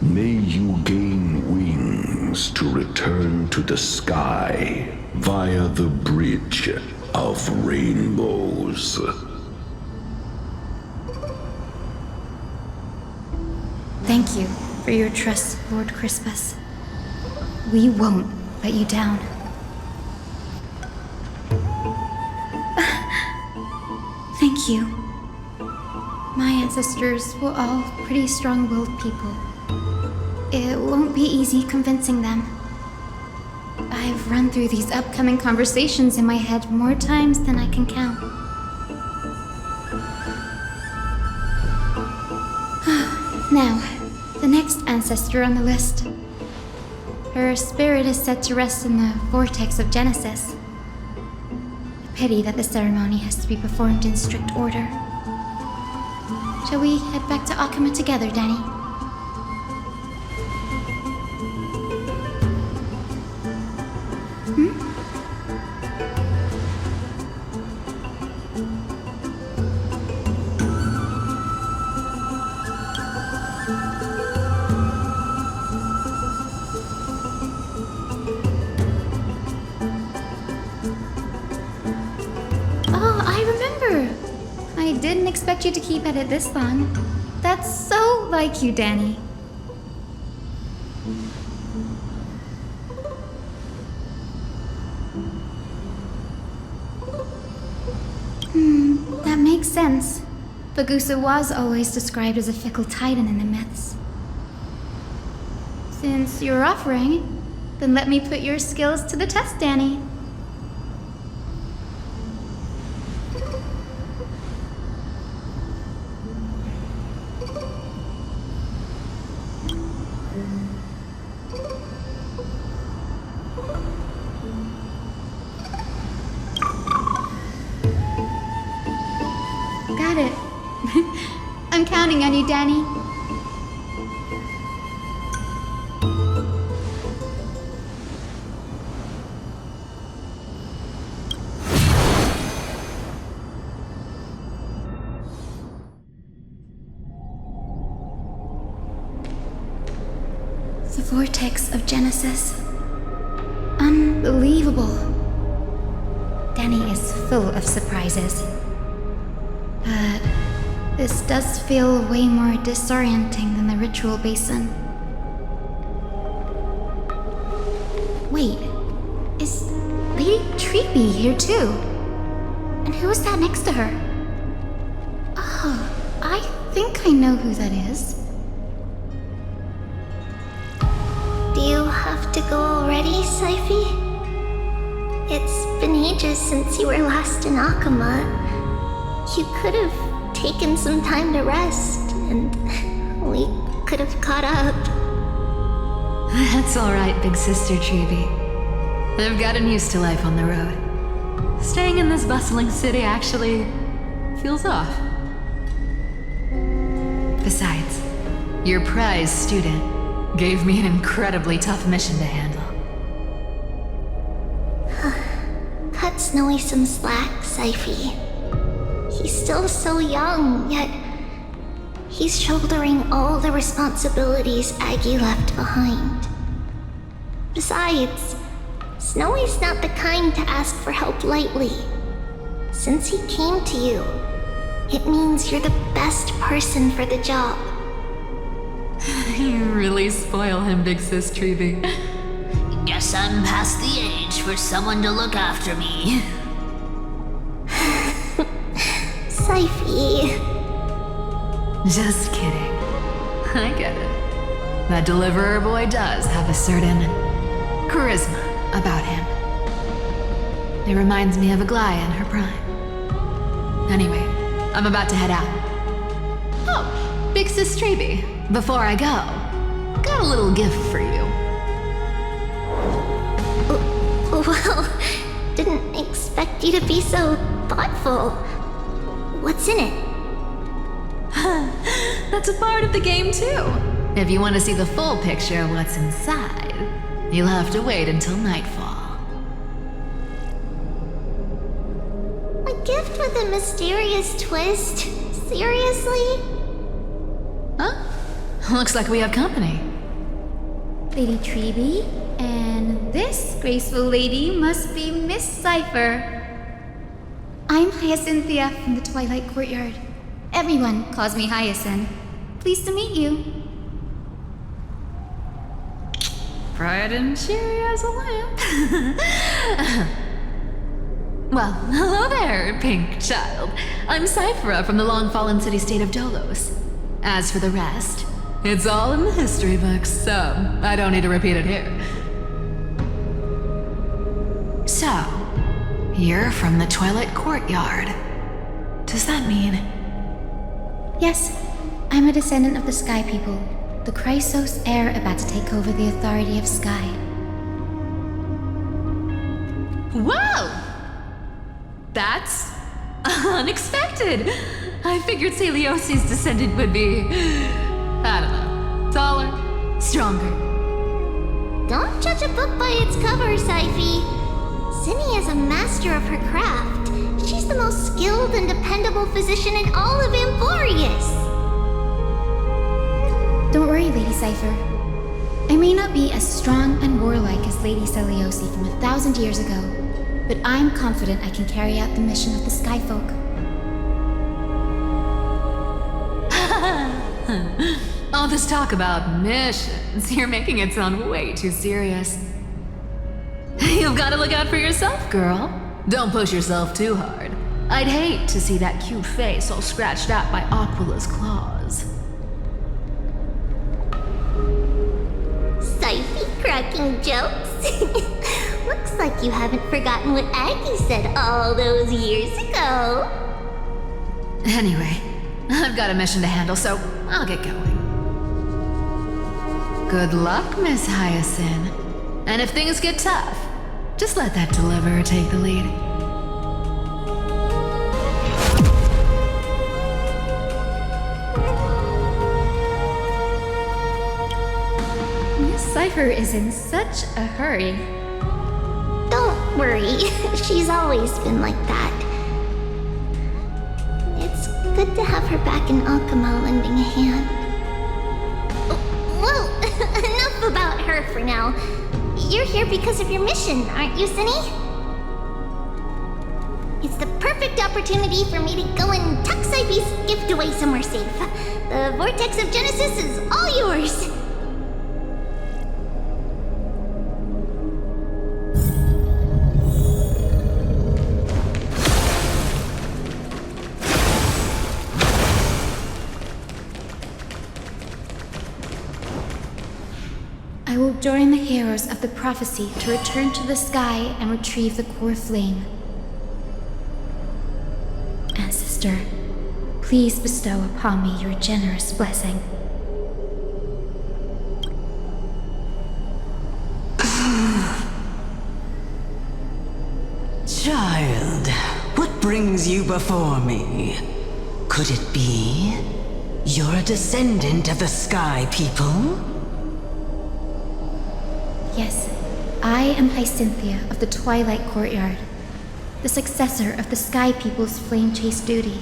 May you gain wings to return to the sky via the Bridge of Rainbows. Thank you for your trust, Lord Crispus. We won't let you down. Thank you. My ancestors were all pretty strong-willed people. It won't be easy convincing them. I've run through these upcoming conversations in my head more times than I can count. Now, the next ancestor on the list. Her spirit is set to rest in the vortex of Genesis. A pity that the ceremony has to be performed in strict order. Shall we head back to Akuma together, Danny? Expect you to keep at it this long. That's so like you, Danny. That makes sense. Bagusa was always described as a fickle titan in the myths. Since you're offering, then let me put your skills to the test, Danny. Got it. I'm counting on you, Danny. The vortex of Genesis. Unbelievable. Danny is full of surprises. But this does feel way more disorienting than the ritual basin. Wait, is Lady Treepy here too? And who is that next to her? Oh, I think I know who that is. Do you have to go already, Saifi? It's been ages since you were last in Akuma. You could have taken some time to rest, and we could have caught up. That's alright, big sister Treeby. I've gotten used to life on the road. Staying in this bustling city actually feels off. Besides, your prize student gave me an incredibly tough mission to handle. Cut Snowy some slack, Saifi. He's still so young, yet he's shouldering all the responsibilities Aggie left behind. Besides, Snowy's not the kind to ask for help lightly. Since he came to you, it means you're the best person for the job. You really spoil him, big sis Treeby. Guess I'm past the age for someone to look after me. Saifi. Just kidding. I get it. That deliverer boy does have a certain charisma about him. It reminds me of Aglaya in her prime. Anyway, I'm about to head out. Oh, big sis Treeby. Before I go, got a little gift for you. Well, didn't expect you to be so thoughtful. What's in it? That's a part of the game too. If you want to see the full picture of what's inside, you'll have to wait until nightfall. A gift with with a mysterious twist? Seriously? Huh? Looks like we have company. Lady Treby, and this graceful lady must be Miss Cypher. I'm Hyacinthia from the Twilight Courtyard. Everyone calls me Hyacinth. Pleased to meet you. Bright and cheery as a lamp. Well, hello there, pink child. I'm Cyphera from the long-fallen city-state of Dolos. As for the rest, it's all in the history books, so I don't need to repeat it here. So, you're from the Twilight Courtyard. Does that mean... Yes, I'm a descendant of the Sky People, the Chrysos heir about to take over the authority of Sky. Whoa! That's unexpected. I figured Celiosi's descendant would be, I don't know, taller, stronger. Don't judge a book by its cover, Syphy. Zinni is a master of her craft. She's the most skilled and dependable physician in all of Amphorius. Don't worry, Lady Cypher. I may not be as strong and warlike as Lady Celiosi from 1,000 years ago, but I'm confident I can carry out the mission of the Skyfolk. All this talk about missions, you're making it sound way too serious. You've got to look out for yourself, girl. Don't push yourself too hard. I'd hate to see that cute face all scratched out by Aquila's claws. Syphy cracking jokes? Looks like you haven't forgotten what Aggie said all those years ago. Anyway, I've got a mission to handle, so I'll get going. Good luck, Miss Hyacinth. And if things get tough, just let that deliverer take the lead. Miss Cypher is in such a hurry. Don't worry, she's always been like that. It's good to have her back in Akama lending a hand. Well, enough about her for now. You're here because of your mission, aren't you, Zinni? It's the perfect opportunity for me to go and tuck Syphy's gift away somewhere safe. The Vortex of Genesis is all yours. I will join the heroes of the prophecy to return to the sky and retrieve the core flame. Ancestor, please bestow upon me your generous blessing. Child, what brings you before me? Could it be you're a descendant of the Sky People? Yes, I am Hyacinthia of the Twilight Courtyard, the successor of the Sky People's flame chase duty.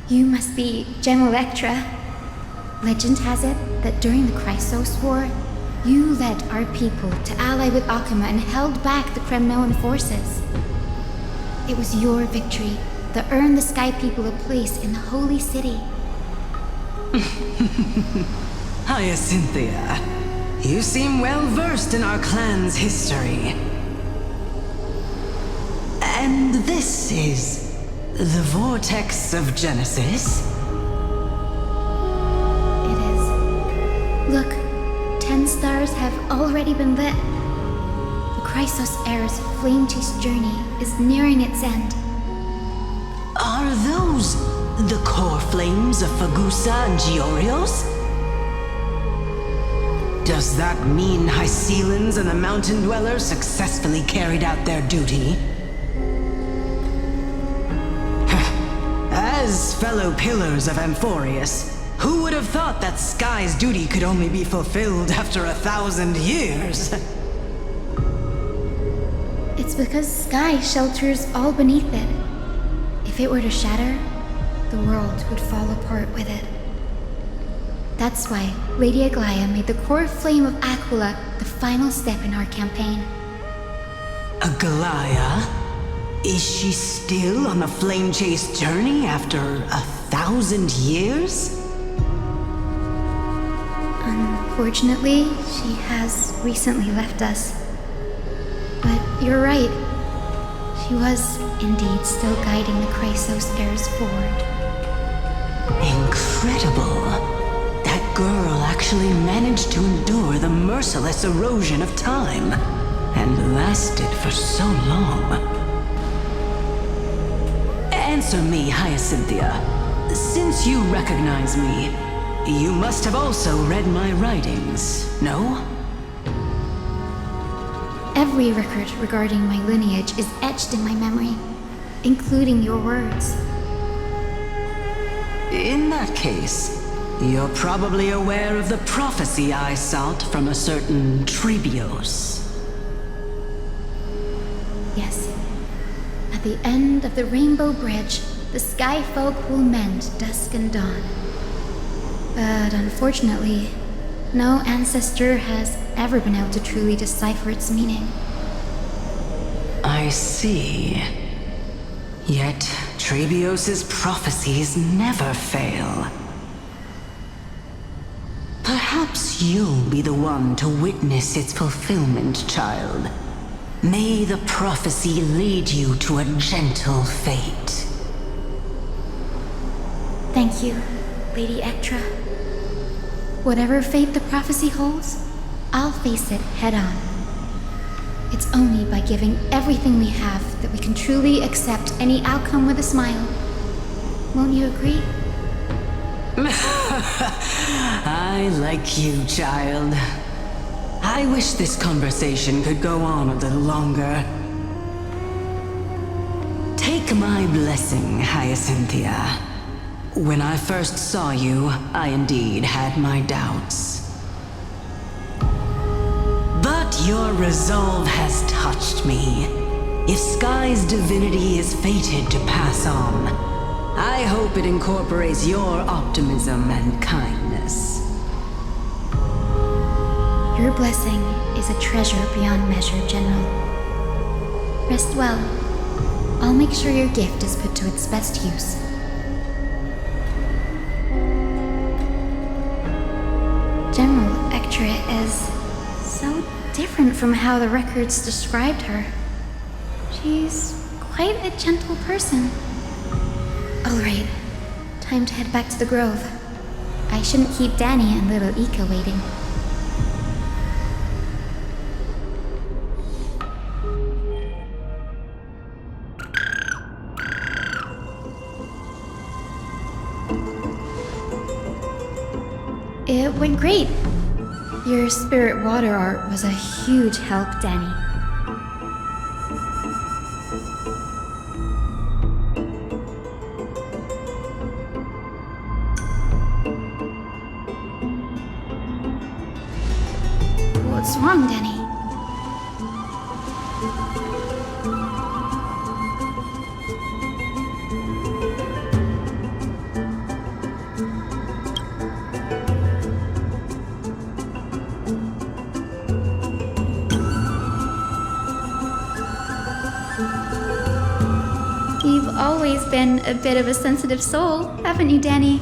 You must be Gem Electra. Legend has it that during the Chrysos War, you led our people to ally with Akama and held back the Kremnoan forces. It was your victory that earned the Sky People a place in the Holy City. Hyacinthia, you seem well versed in our clan's history. And this is the Vortex of Genesis? It is. Look, 10 stars have already been lit. The Chrysos heir's flame chase journey is nearing its end. Are those the core flames of Fagusa and Giorios? Does that mean Hycelans and the Mountain Dwellers successfully carried out their duty? As fellow pillars of Amphorius, who would have thought that Sky's duty could only be fulfilled after 1,000 years? It's because sky shelters all beneath it. If it were to shatter, the world would fall apart with it. That's why Lady Aglaia made the core flame of Aquila the final step in our campaign. Aglaia? Is she still on the flame chase journey after 1,000 years? Unfortunately, she has recently left us. But you're right. She was indeed still guiding the Chrysos heirs forward. Incredible. That girl actually managed to endure the merciless erosion of time, and lasted for so long. Answer me, Hyacinthia. Since you recognize me, you must have also read my writings, no? Every record regarding my lineage is etched in my memory, including your words. In that case, you're probably aware of the prophecy I sought from a certain Trebios. Yes. At the end of the Rainbow Bridge, the Sky Folk will mend dusk and dawn. But unfortunately, no ancestor has ever been able to truly decipher its meaning. I see. Yet, Trebios' prophecies never fail. Perhaps you'll be the one to witness its fulfillment, child. May the prophecy lead you to a gentle fate. Thank you, Lady Ectra. Whatever fate the prophecy holds, I'll face it head on. It's only by giving everything we have that we can truly accept any outcome with a smile. Won't you agree? I like you, child. I wish this conversation could go on a little longer. Take my blessing, Hyacinthia. When I first saw you, I indeed had my doubts. But your resolve has touched me. If Sky's divinity is fated to pass on, I hope it incorporates your optimism and kindness. Your blessing is a treasure beyond measure, General. Rest well. I'll make sure your gift is put to its best use. General Ectra is so different from how the records described her. She's quite a gentle person. All right, time to head back to the grove. I shouldn't keep Danny and little Ika waiting. It went great. Your spirit water art was a huge help, Danny. What's wrong, Danny? You've always been a bit of a sensitive soul, haven't you, Danny?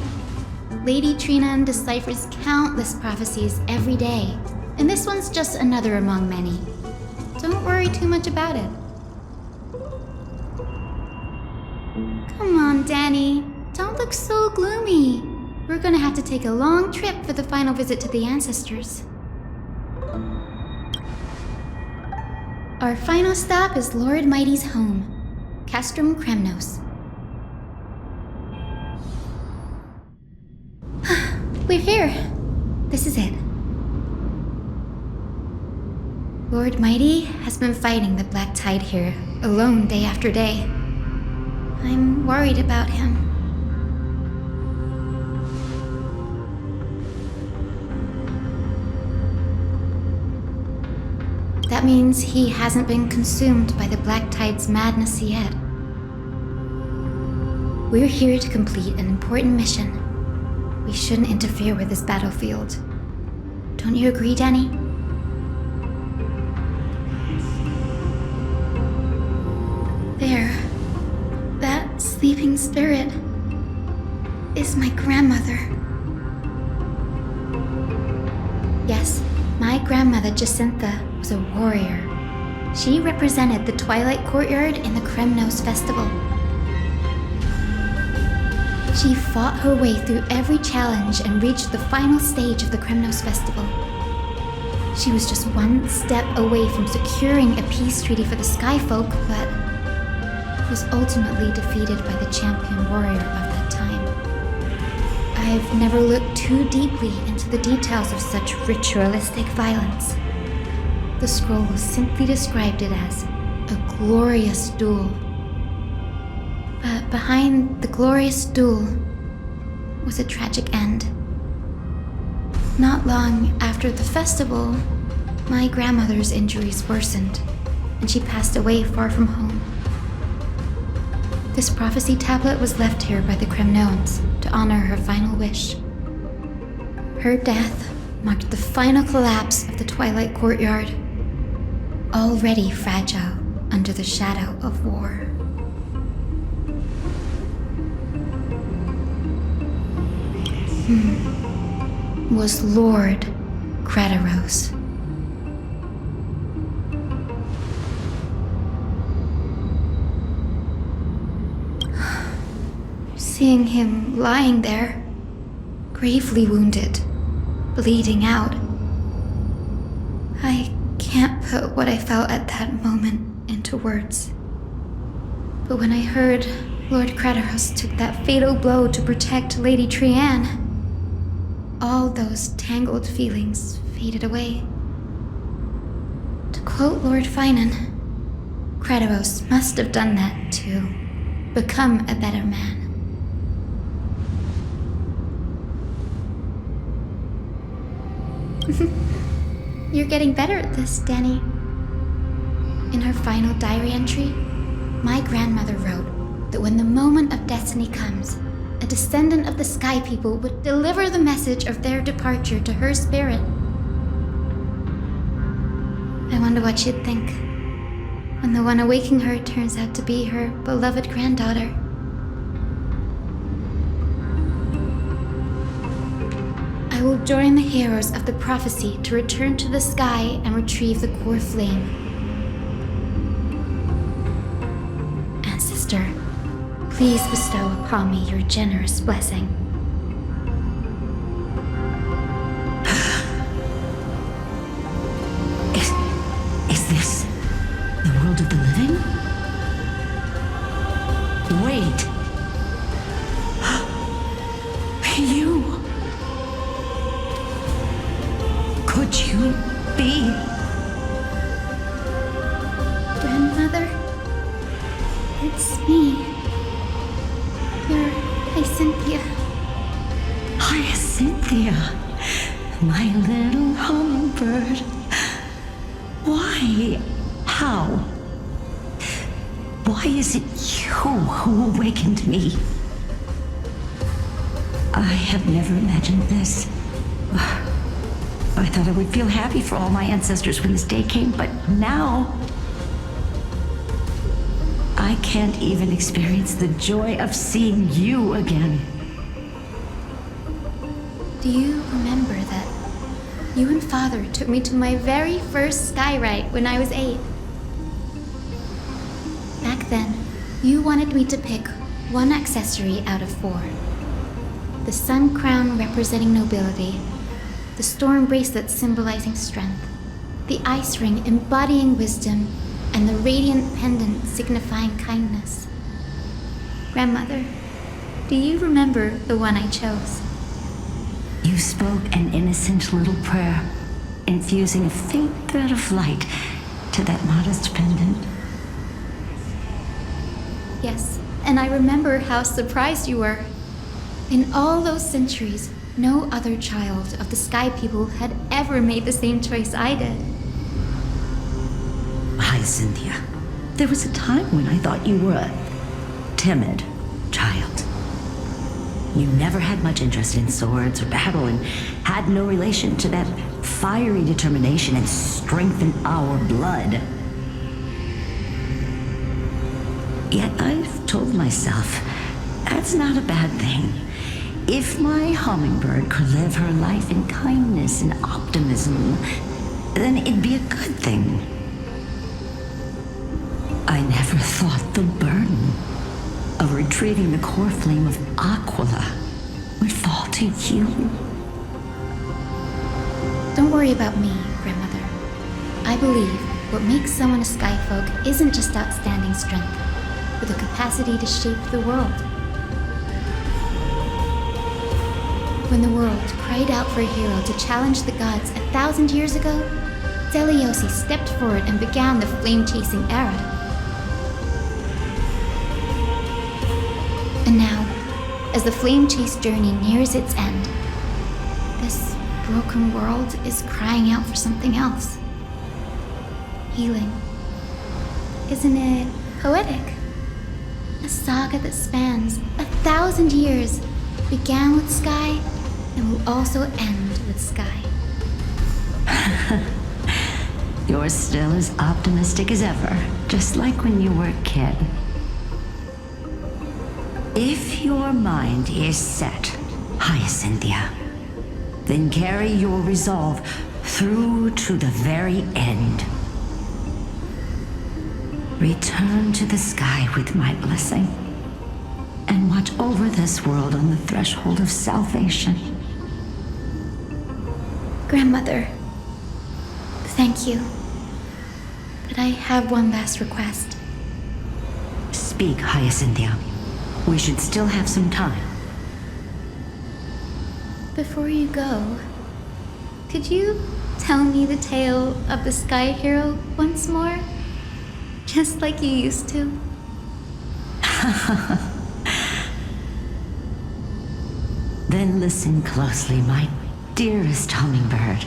Lady Trina deciphers countless prophecies every day, and this one's just another among many. Don't worry too much about it. Come on, Danny. Don't look so gloomy. We're gonna have to take a long trip for the final visit to the ancestors. Our final stop is Lord Mighty's home, Castrum Kremnos. We're here. This is it. Lord Mighty has been fighting the Black Tide here, alone day after day. I'm worried about him. That That means he hasn't been consumed by the Black Tide's madness yet. We're here to complete an important mission. We shouldn't interfere with this battlefield. Don't you agree, Danny? There. That sleeping spirit is my grandmother. Yes, my grandmother Jacinta was a warrior. She represented the Twilight Courtyard in the Kremnos Festival. She fought her way through every challenge and reached the final stage of the Kremnos Festival. She was just one step away from securing a peace treaty for the Skyfolk, but was ultimately defeated by the champion warrior of that time. I've never looked too deeply into the details of such ritualistic violence. The scroll simply described it as a glorious duel. But behind the glorious duel was a tragic end. Not long after the festival, my grandmother's injuries worsened, and she passed away far from home. This prophecy tablet was left here by the Kremnoans to honor her final wish. Her death marked the final collapse of the Twilight Courtyard, already fragile under the shadow of war. Was Lord Crataros. Seeing him lying there, gravely wounded, bleeding out, I can't put what I felt at that moment into words. But when I heard Lord Crataros took that fatal blow to protect Lady Trianne, all those tangled feelings faded away. To quote Lord Finan, Crataros must have done that to become a better man. You're getting better at this, Danny. In her final diary entry, my grandmother wrote that when the moment of destiny comes, a descendant of the Sky People would deliver the message of their departure to her spirit. I wonder what she'd think when the one awaking her turns out to be her beloved granddaughter. I will join the heroes of the prophecy to return to the sky and retrieve the core flame. Ancestor, please bestow upon me your generous blessing. Is this the world of the living? Wait. You. Could you be? Grandmother? It's me. You're Hyacinthia. Hyacinthia, my little hummingbird. Why? How? Why is it you who awakened me? I have never imagined this. I thought I would feel happy for all my ancestors when this day came, but now I can't even experience the joy of seeing you again. Do you remember that you and Father took me to my very first sky ride when I was 8? Back then, you wanted me to pick one accessory out of 4. The sun crown representing nobility, the storm bracelet symbolizing strength, the ice ring embodying wisdom, and the radiant pendant signifying kindness. Grandmother, do you remember the one I chose? You spoke an innocent little prayer, infusing a faint thread of light to that modest pendant. Yes, and I remember how surprised you were. In all those centuries, no other child of the Sky People had ever made the same choice I did. Hyacinthia. There was a time when I thought you were a timid child. You never had much interest in swords or battle and had no relation to that fiery determination and strength in our blood. Yet I've told myself, that's not a bad thing. If my hummingbird could live her life in kindness and optimism, then it'd be a good thing. I never thought the burden of retrieving the core flame of Aquila would fall to you. Don't worry about me, Grandmother. I believe what makes someone a Skyfolk isn't just outstanding strength, but the capacity to shape the world. When the world cried out for a hero to challenge the gods 1,000 years ago, Deliosi stepped forward and began the flame-chasing era. And now, as the flame chase journey nears its end, this broken world is crying out for something else. Healing. Isn't it poetic? A saga that spans 1,000 years began with Sky and will also end with Sky. You're still as optimistic as ever, just like when you were a kid. If your mind is set, Hyacinthia, then carry your resolve through to the very end. Return to the sky with my blessing, and watch over this world on the threshold of salvation. Grandmother, thank you. But I have one last request. Speak, Hyacinthia. We should still have some time. Before you go, could you tell me the tale of the Sky Hero once more? Just like you used to? Then listen closely, my dearest hummingbird.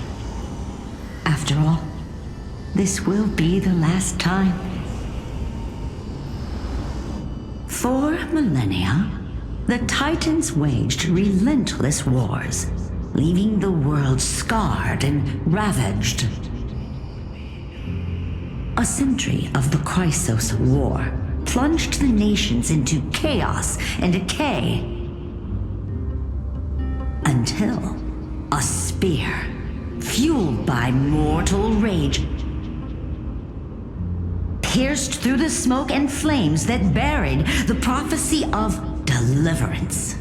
After all, this will be the last time. For millennia, the Titans waged relentless wars, leaving the world scarred and ravaged. A century of the Chrysos War plunged the nations into chaos and decay, until a spear, fueled by mortal rage, pierced through the smoke and flames that buried the prophecy of deliverance.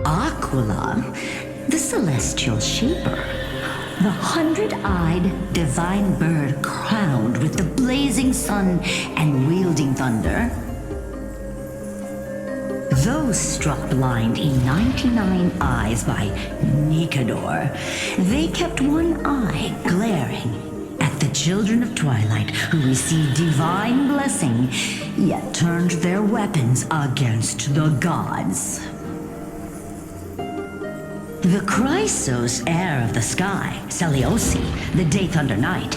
Aquila, the celestial shaper, the 100-eyed divine bird crowned with the blazing sun and wielding thunder, those struck blind in 99 eyes by Nicodor, they kept one eye glaring at the children of Twilight who received divine blessing, yet turned their weapons against the gods. The Chrysos heir of the sky, Seliosi, the Day Thunder Knight,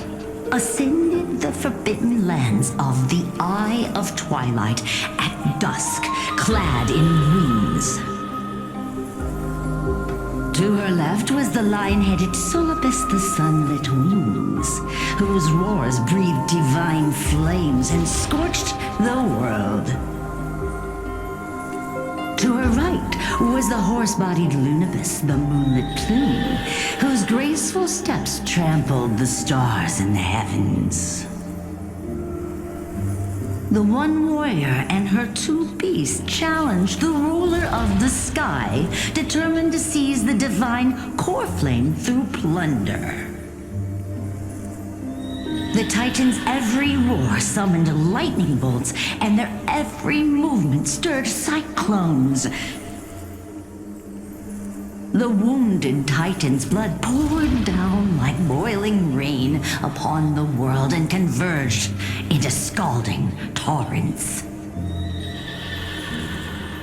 ascended the forbidden lands of the Eye of Twilight at dusk, clad in wings. To her left was the lion-headed Solibus the Sunlit Wings, whose roars breathed divine flames and scorched the world. To her right was the horse-bodied Lunibus, the Moonlit Plume, whose graceful steps trampled the stars in the heavens. The one warrior and her two beasts challenged the ruler of the sky, determined to seize the divine core flame through plunder. The Titans' every roar summoned lightning bolts, and their every movement stirred cyclones. The wounded Titan's blood poured down like boiling rain upon the world and converged into scalding torrents.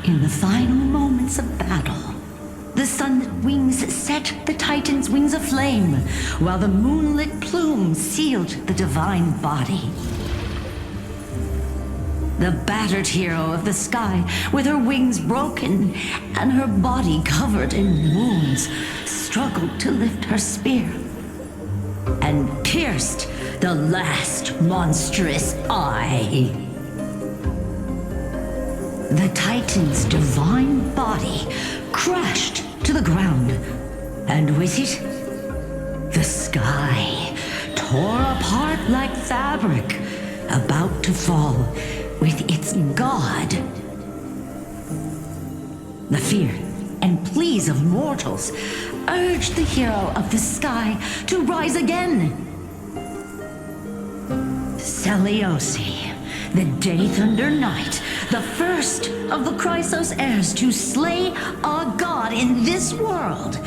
In the final moments of battle, the The sunlit wings set the Titan's wings aflame, while the moonlit plume sealed the divine body. The battered hero of the sky, with her wings broken and her body covered in wounds, struggled to lift her spear and pierced the last monstrous eye. The Titan's divine body crashed to the ground, and with it, the sky tore apart like fabric, about to fall with its god. The fear and pleas of mortals urged the hero of the sky to rise again. Seliosi, the Day Thunder Knight, the first of the Chrysos heirs to slay a god in this world,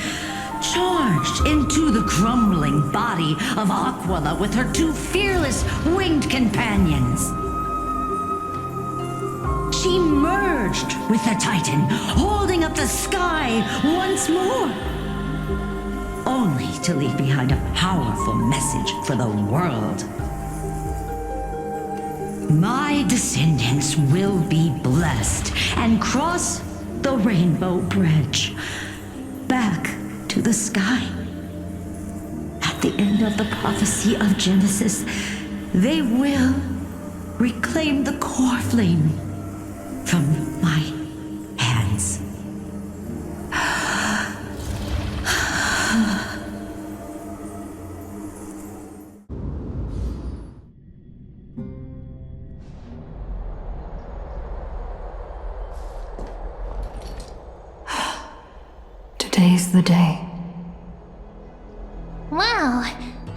charged into the crumbling body of Aquila with her two fearless winged companions. She merged with the Titan, holding up the sky once more, only to leave behind a powerful message for the world. My descendants will be blessed and cross the Rainbow Bridge back to the sky. At the end of the prophecy of Genesis, they will reclaim the core flame from my hands. Today's the day. Wow,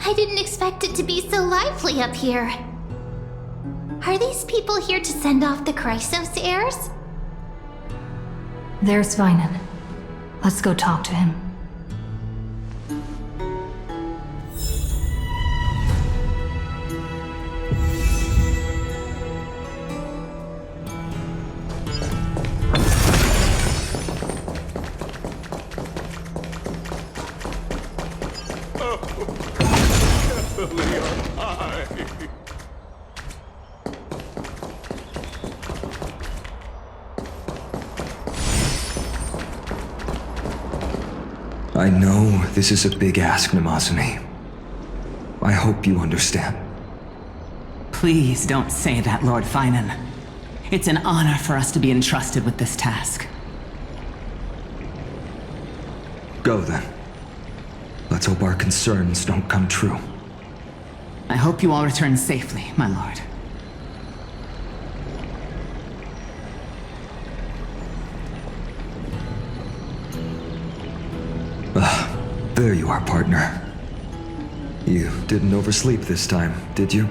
I didn't expect it to be so lively up here. Are these people here to send off the Chrysos heirs? There's Vinan. Let's go talk to him. I know this is a big ask, Namazani. I hope you understand. Please don't say that, Lord Finan. It's an honor for us to be entrusted with this task. Go then. Let's hope our concerns don't come true. I hope you all return safely, my lord. There you are, partner. You didn't oversleep this time, did you?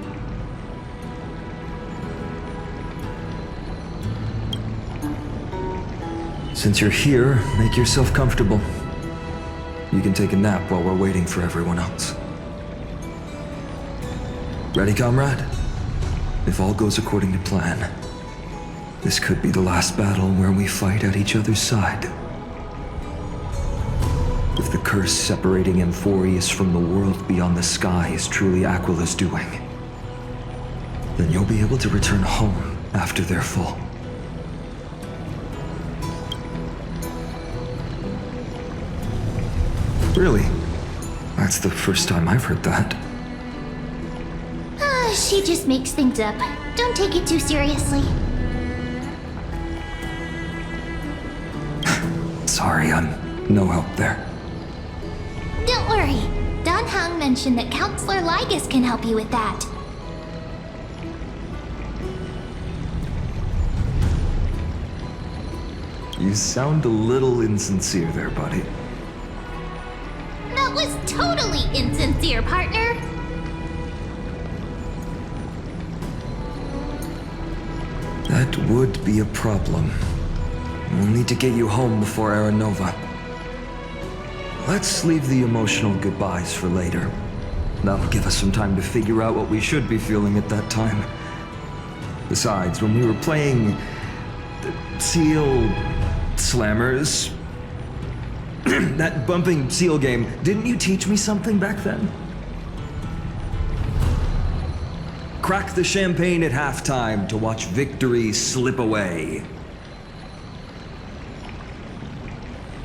Since you're here, make yourself comfortable. You can take a nap while we're waiting for everyone else. Ready, comrade? If all goes according to plan, this could be the last battle where we fight at each other's side. If the curse separating Amphorius from the world beyond the sky is truly Aquila's doing, then you'll be able to return home after their fall. Really? That's the first time I've heard that. She just makes things up. Don't take it too seriously. Sorry, I'm no help there. Don't worry. Don Hang mentioned that Counselor Lygus can help you with that. You sound a little insincere there, buddy. That was totally insincere, partner. That would be a problem. We'll need to get you home before Aranova. Let's leave the emotional goodbyes for later. That'll give us some time to figure out what we should be feeling at that time. Besides, when we were playing Seal Slammers, That bumping seal game, didn't you teach me something back then? Crack the champagne at halftime to watch victory slip away.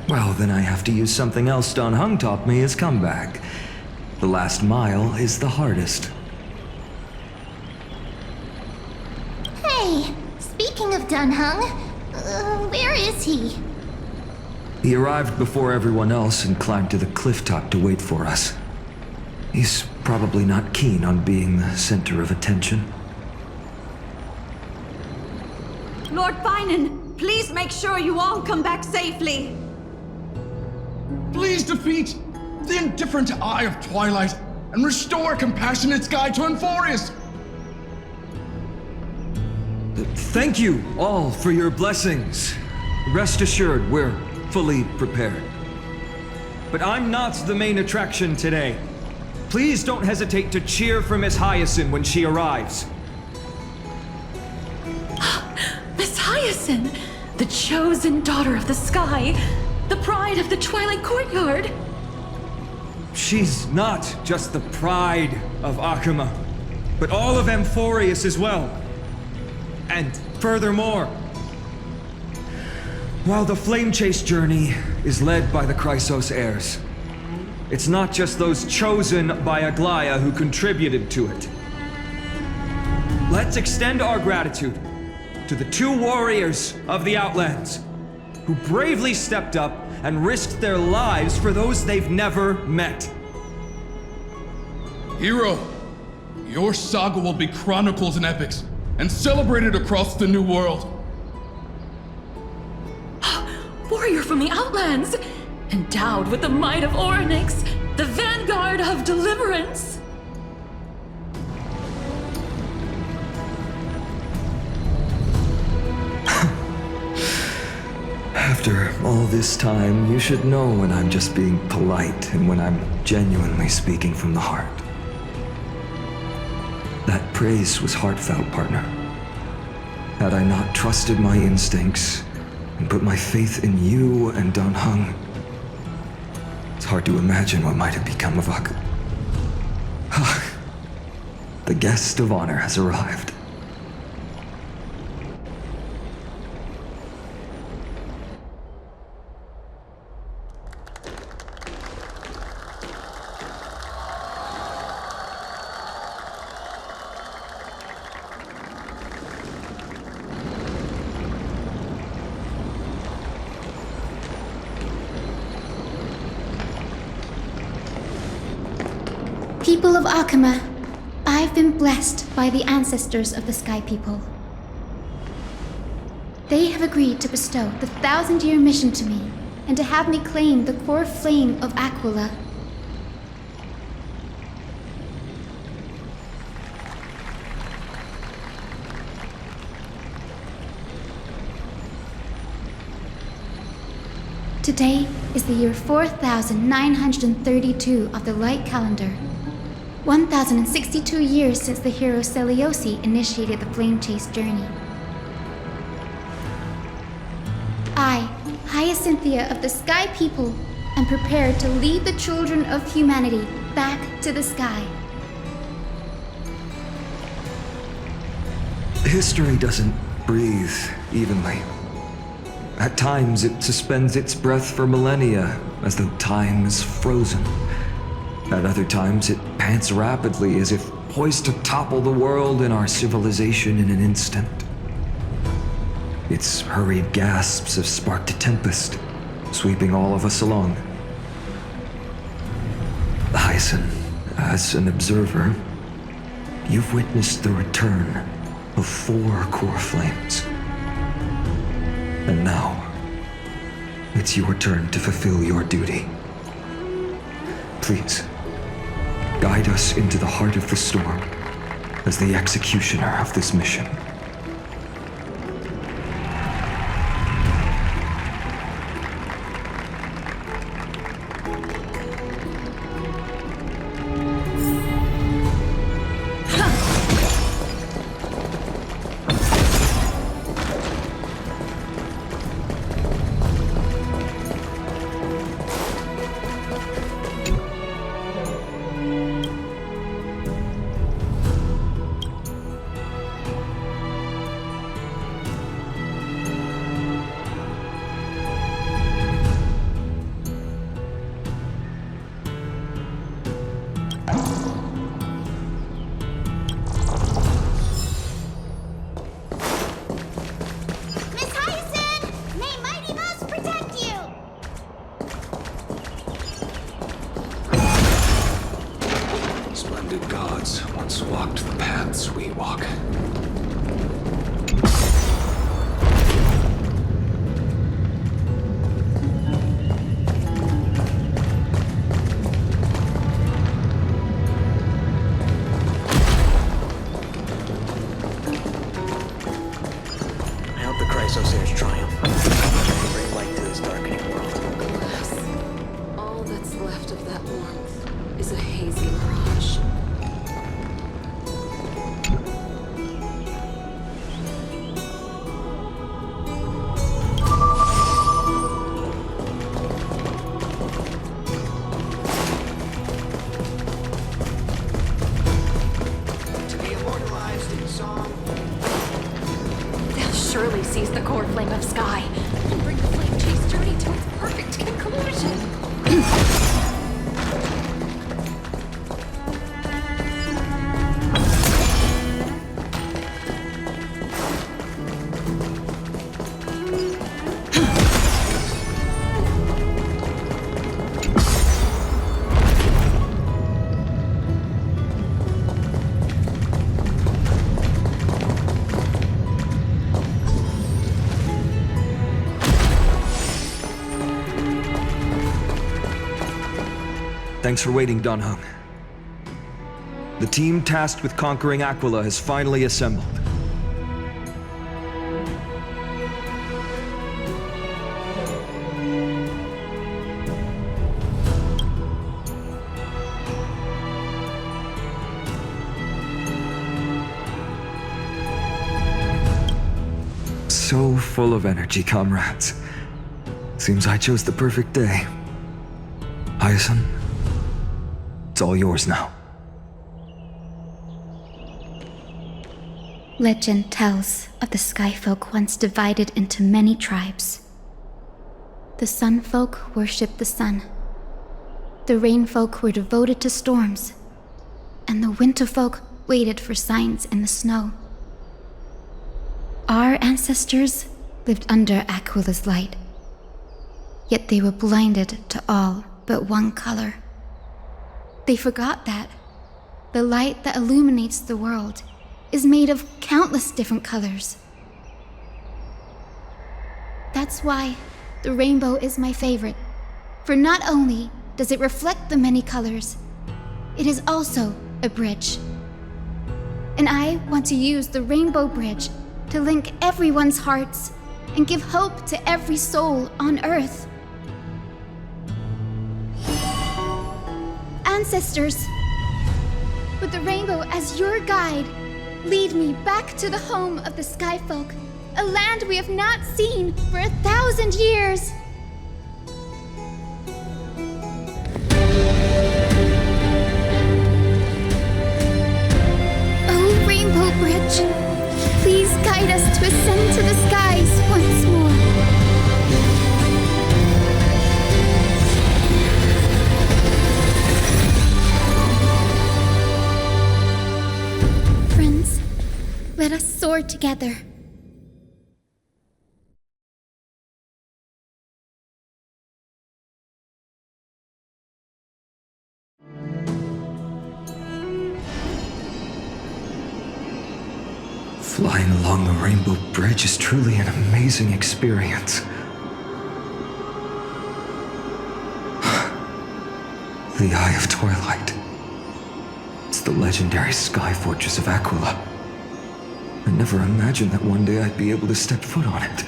Well, then I have to use something else Don Hung taught me as comeback. The last mile is the hardest. Hey, speaking of Dunhung, where is he? He arrived before everyone else and climbed to the cliff top to wait for us. He's probably not keen on being the center of attention. Lord Finan, please make sure you all come back safely. Please defeat the indifferent Eye of Twilight and restore a compassionate sky to Enforius. Thank you all for your blessings. Rest assured, we're fully prepared. But I'm not the main attraction today. Please don't hesitate to cheer for Miss Hyacinth when she arrives. Miss Hyacinth, the chosen daughter of the sky, the pride of the Twilight Courtyard. She's not just the pride of Akuma, but all of Amphorius as well. And furthermore, while the Flame Chase journey is led by the Chrysos heirs, it's not just those chosen by Aglaya who contributed to it. Let's extend our gratitude to the 2 warriors of the Outlands who bravely stepped up and risked their lives for those they've never met. Hero, your saga will be chronicles and epics, and celebrated across the New World. Warrior from the Outlands, endowed with the might of Orynyx, the vanguard of deliverance. After all this time, you should know when I'm just being polite and when I'm genuinely speaking from the heart. That praise was heartfelt, partner. Had I not trusted my instincts and put my faith in you and Don Hung, it's hard to imagine what might have become of Ak. The guest of honor has arrived. People of Akuma, I've been blessed by the ancestors of the Sky People. They have agreed to bestow the 1,000-year mission to me and to have me claim the core flame of Aquila. Today is the year 4932 of the Light Calendar. 1,062 years since the hero Seliosi initiated the Flame Chase journey. I, Hyacinthia of the Sky People, am prepared to lead the children of humanity back to the sky. History doesn't breathe evenly. At times, it suspends its breath for millennia, as though time is frozen. At other times, it pants rapidly, as if poised to topple the world and our civilization in an instant. Its hurried gasps have sparked a tempest, sweeping all of us along. Hyacinth, as an observer, you've witnessed the return of 4 core flames. And now, it's your turn to fulfill your duty. Please, guide us into the heart of the storm as the executioner of this mission. gods once walked the paths we walk. I hope the Chrysosairs triumph. Bring light to this darkening world. Alas, all that's left of that warmth is a hazy mirage. To be immortalized in song. They'll surely seize the core flame of sky and bring the flame chase journey to its perfect conclusion. Thanks for waiting, Dunhung. The team tasked with conquering Aquila has finally assembled. So full of energy, comrades. Seems I chose the perfect day. Hyacin, it's all yours now. Legend tells of the Sky Folk once divided into many tribes. The Sun Folk worshipped the sun. The Rain Folk were devoted to storms. And the Winter Folk waited for signs in the snow. Our ancestors lived under Aquila's light. Yet they were blinded to all but one color. They forgot that the light that illuminates the world is made of countless different colors. That's why the rainbow is my favorite, for not only does it reflect the many colors, it is also a bridge. And I want to use the rainbow bridge to link everyone's hearts and give hope to every soul on Earth. Ancestors, with the rainbow as your guide, lead me back to the home of the Sky Folk, a land we have not seen for 1,000 years. Oh, Rainbow Bridge, please guide us to ascend to the skies once more. Friends, let us soar together. Flying along the Rainbow Bridge is truly an amazing experience. The Eye of Twilight. It's the legendary sky fortress of Aquila. I never imagined that one day I'd be able to step foot on it.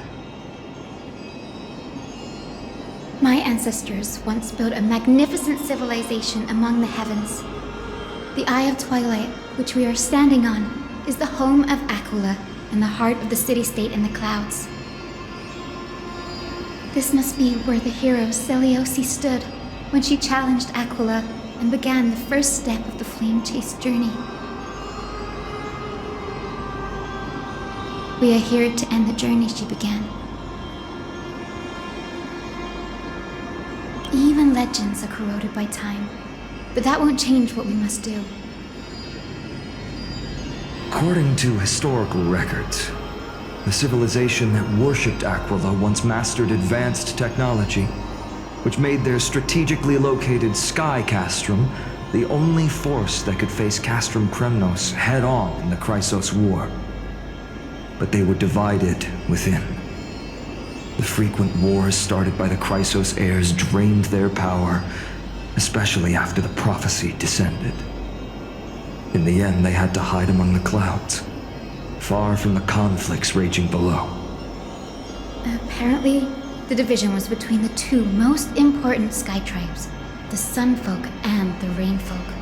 My ancestors once built a magnificent civilization among the heavens. The Eye of Twilight, which we are standing on, is the home of Aquila and the heart of the city-state in the clouds. This must be where the hero Seleucia stood when she challenged Aquila and began the first step of the flame chase journey. We are here to end the journey she began. Even legends are corroded by time, but that won't change what we must do. According to historical records, the civilization that worshipped Aquila once mastered advanced technology, which made their strategically located sky castrum the only force that could face Castrum Kremnos head-on in the Chrysos War. But they were divided within. The frequent wars started by the Chrysos heirs drained their power, especially after the prophecy descended. In the end, they had to hide among the clouds, far from the conflicts raging below. Apparently, the division was between the two most important sky tribes, the Sunfolk and the Rainfolk.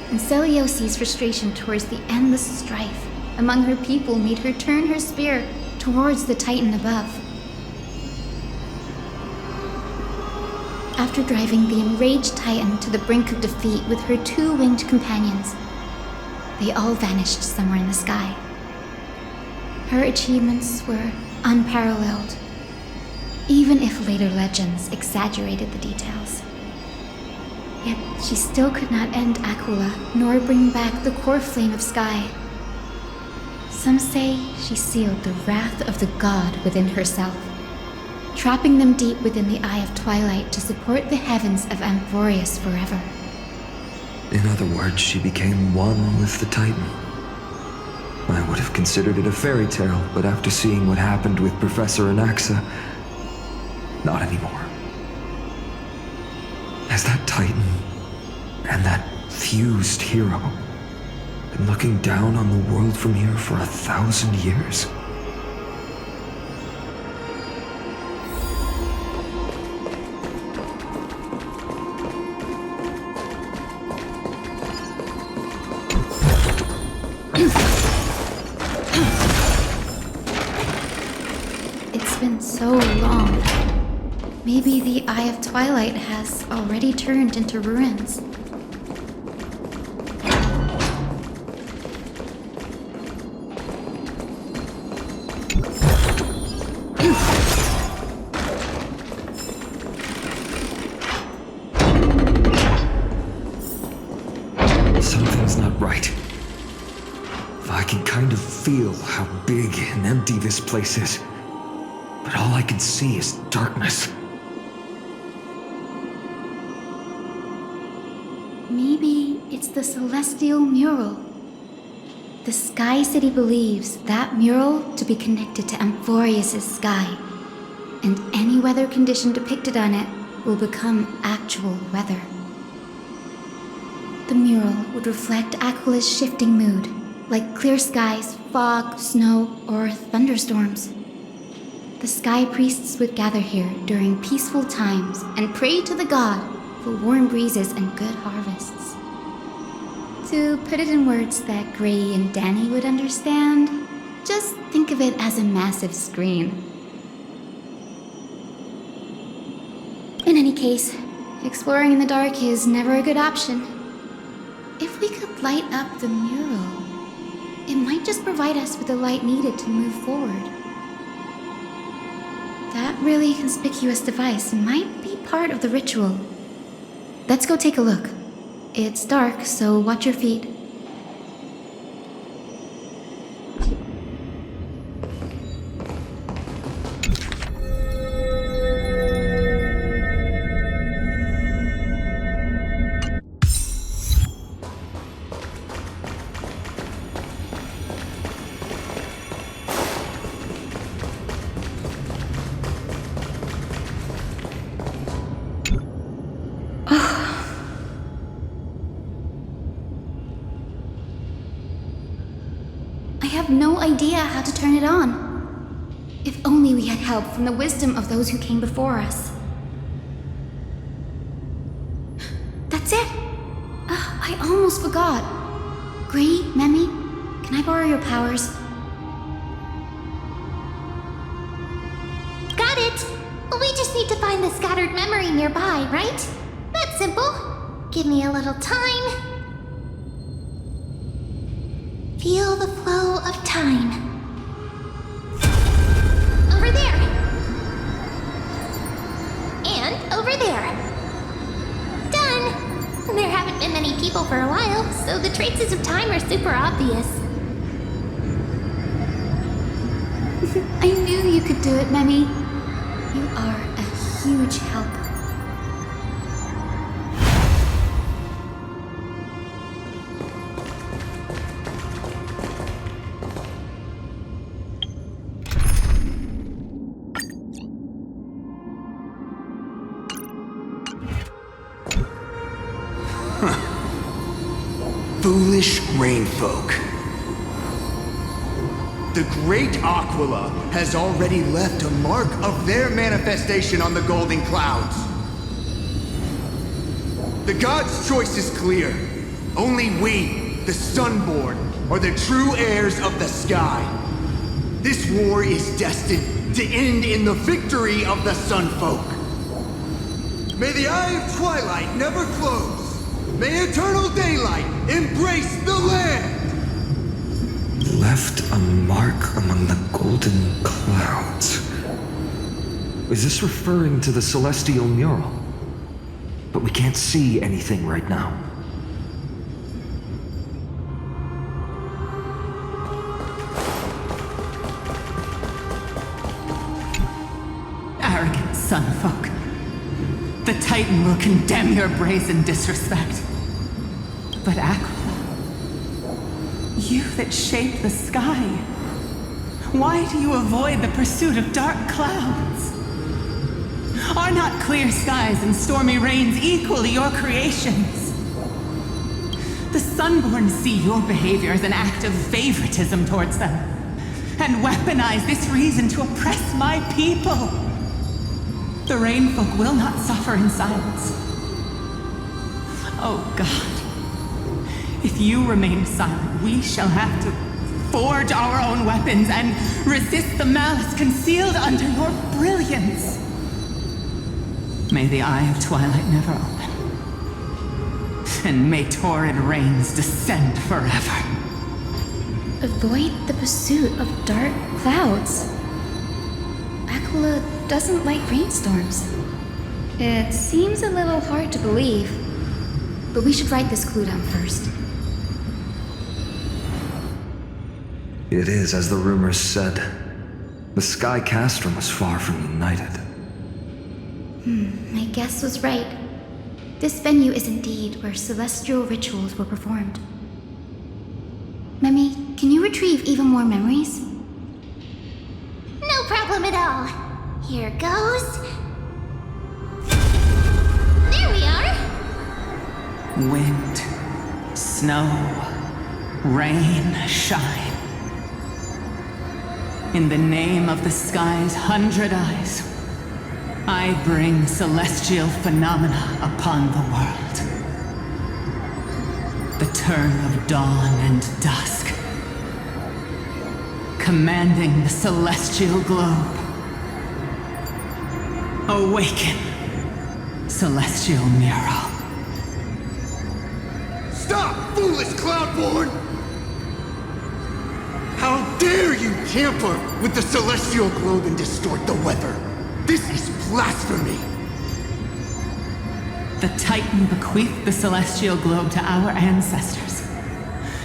And Celiosi's frustration towards the endless strife among her people made her turn her spear towards the Titan above. After driving the enraged Titan to the brink of defeat with her two winged companions, they all vanished somewhere in the sky. Her achievements were unparalleled, even if later legends exaggerated the details. Yet she still could not end Aquila, nor bring back the core flame of sky. Some say she sealed the wrath of the god within herself, trapping them deep within the Eye of Twilight to support the heavens of Amphorius forever. In other words, she became one with the Titan. I would have considered it a fairy tale, but after seeing what happened with Professor Anaxa, not anymore. Has that Titan and that fused hero been looking down on the world from here for 1,000 years? It's been so long. Maybe the Eye of Twilight has already turned into ruins. Something's not right. I can kind of feel how big and empty this place is, but all I can see is darkness. Maybe it's the celestial mural. The Sky City believes that mural to be connected to Amphorius' sky, and any weather condition depicted on it will become actual weather. The mural would reflect Aquila's shifting mood, like clear skies, fog, snow, or thunderstorms. The sky priests would gather here during peaceful times and pray to the god for warm breezes and good harvests. To put it in words that Gray and Danny would understand, just think of it as a massive screen. In any case, exploring in the dark is never a good option. If we could light up the mural, it might just provide us with the light needed to move forward. That really conspicuous device might be part of the ritual. Let's go take a look. It's dark, so watch your feet. I have no idea how to turn it on. If only we had help from the wisdom of those who came before us. That's it! I almost forgot. Gray, Memi, can I borrow your powers? Got it! We just need to find the scattered memory nearby, right? That's simple. Give me a little time. Feel the flow of time. Over there. And over there. Done. There haven't been many people for a while, so the traces of time are super obvious. I knew you could do it, Memi. You are a huge help. foolish rain folk. The great Aquila has already left a mark of their manifestation on the golden clouds. The gods' choice is clear. Only we, the Sunborn, are the true heirs of the sky. This war is destined to end in the victory of the Sunfolk. May the Eye of Twilight never close. May eternal daylight embrace the land! Left a mark among the golden clouds. Is this referring to the celestial mural? But we can't see anything right now. Arrogant Sunfolk. The Titan will condemn your brazen disrespect. But Aquila, you that shape the sky, why do you avoid the pursuit of dark clouds? Are not clear skies and stormy rains equally your creations? The Sunborn see your behavior as an act of favoritism towards them, and weaponize this reason to oppress my people. The Rainfolk will not suffer in silence. Oh God, if you remain silent, we shall have to forge our own weapons and resist the malice concealed under your brilliance. May the Eye of Twilight never open, and may torrid rains descend forever. Avoid the pursuit of dark clouds. Aquila doesn't like rainstorms. It seems a little hard to believe, but we should write this clue down first. It is as the rumors said. The Sky Castrum was far from united. My guess was right. This venue is indeed where celestial rituals were performed. Memi, can you retrieve even more memories? No problem at all. Here goes. There we are. Wind, snow, rain, shine. In the name of the sky's 100 eyes, I bring celestial phenomena upon the world. The turn of dawn and dusk, commanding the celestial globe. Awaken, celestial mural. Stop, foolish Cloudborn! How dare you tamper with the celestial globe and distort the weather? This is blasphemy! The Titan bequeathed the celestial globe to our ancestors,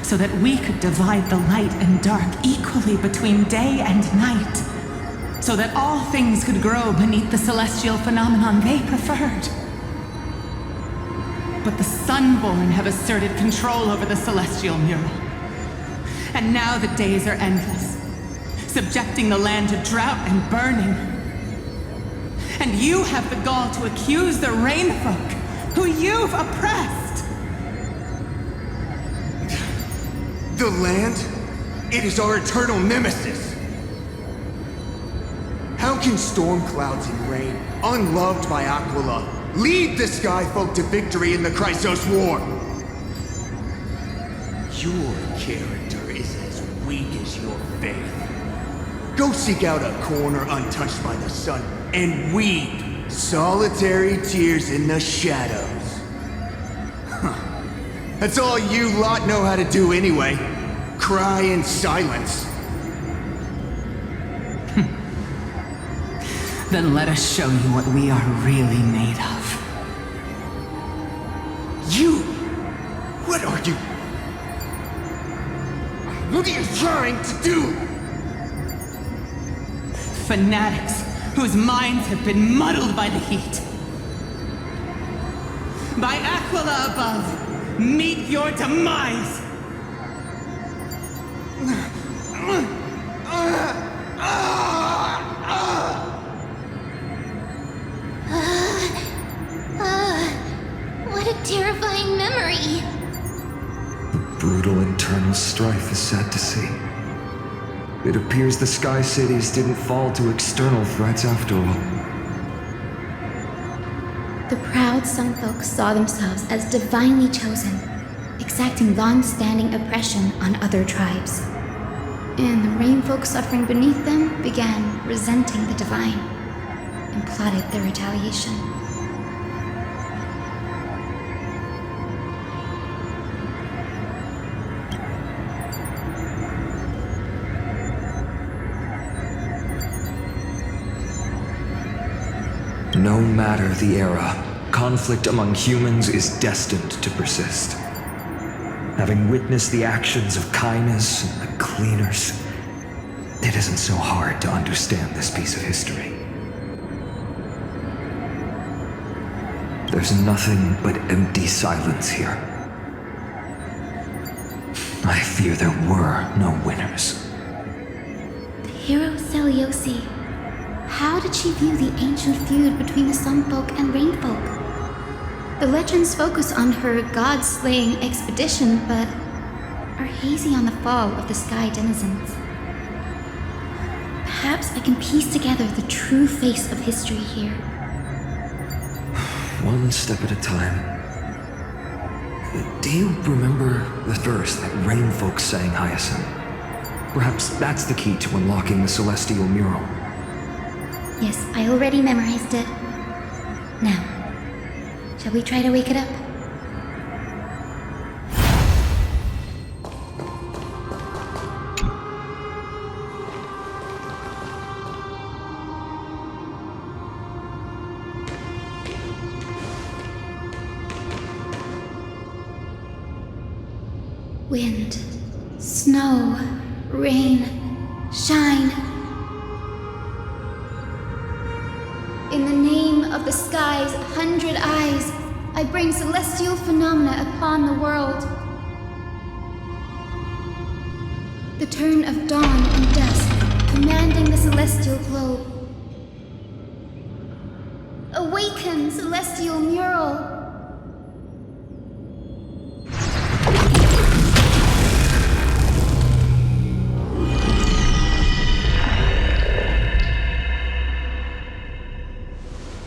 so that we could divide the light and dark equally between day and night, so that all things could grow beneath the celestial phenomenon they preferred. But the Sunborn have asserted control over the celestial mural, and now the days are endless, subjecting the land to drought and burning. And you have the gall to accuse the Rainfolk, who you've oppressed! The land? It is our eternal nemesis! How can storm clouds and rain, unloved by Aquila, lead the Skyfolk to victory in the Chrysos War? Your character is as weak as your faith. Go seek out a corner untouched by the sun and weep solitary tears in the shadows. Huh. That's all you lot know how to do anyway. Cry in silence. Then let us show you what we are really made of. You? What are you? What are you trying to do? Fanatics whose minds have been muddled by the heat. By Aquila above, meet your demise! What a terrifying memory. internal strife is sad to see. It appears the Sky Cities didn't fall to external threats after all. The proud Sun Folk saw themselves as divinely chosen, exacting long-standing oppression on other tribes. And the Rain Folk suffering beneath them began resenting the divine and plotted their retaliation. No matter the era, conflict among humans is destined to persist. Having witnessed the actions of kindness and the cleaners, it isn't so hard to understand this piece of history. There's nothing but empty silence here. I fear there were no winners. The hero Seliosi. How did she view the ancient feud between the Sun Folk and Rain Folk? The legends focus on her god-slaying expedition, but are hazy on the fall of the Sky Denizens. Perhaps I can piece together the true face of history here. One step at a time. Do you remember the verse that Rain Folk sang, Hyacinth? Perhaps that's the key to unlocking the Celestial Mural. Yes, I already memorized it. Now, shall we try to wake it up? Wind, snow, rain, shine. In the name of the sky's 100 eyes, I bring celestial phenomena upon the world. The turn of dawn and dusk, commanding the celestial globe. Awaken, celestial mural!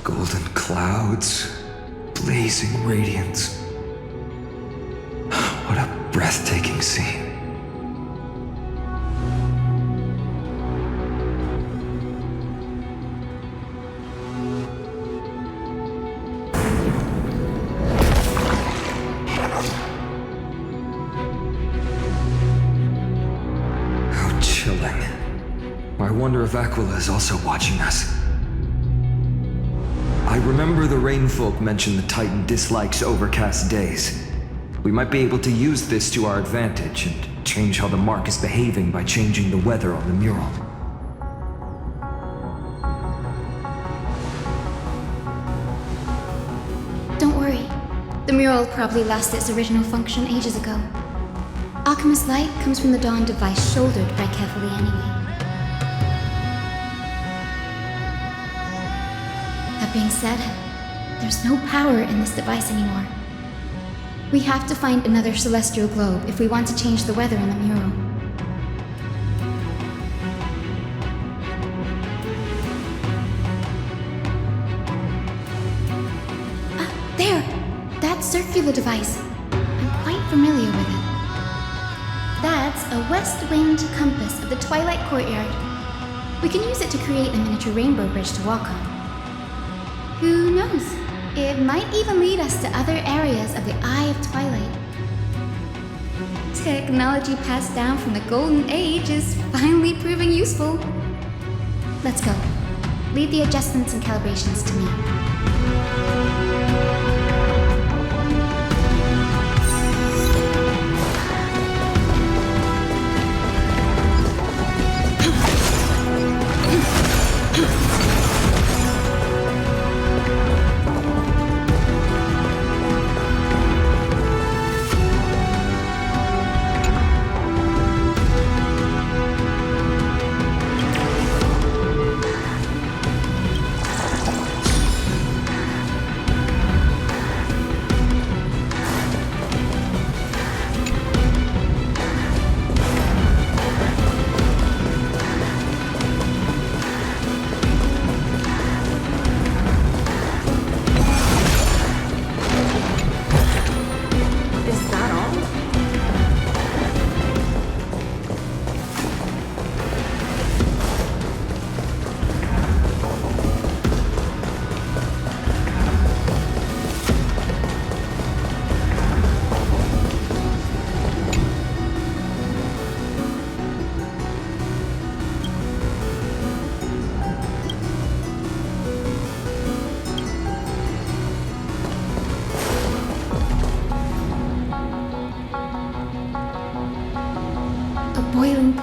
Golden clouds, blazing radiance. What a breathtaking scene. How chilling. I wonder if Aquila is also watching us. I remember the Rain Folk mentioned the Titan dislikes overcast days. We might be able to use this to our advantage and change how the mark is behaving by changing the weather on the mural. Don't worry. The mural probably lost its original function ages ago. Alchemist's light comes from the dawn device shouldered right carefully anyway. That being said, there's no power in this device anymore. We have to find another celestial globe if we want to change the weather on the mural. There! That circular device. I'm quite familiar with it. That's a west-winged compass of the Twilight Courtyard. We can use it to create a miniature rainbow bridge to walk on. Who knows? It might even lead us to other areas of the Eye of Twilight. Technology passed down from the Golden Age is finally proving useful. Let's go. Leave the adjustments and calibrations to me.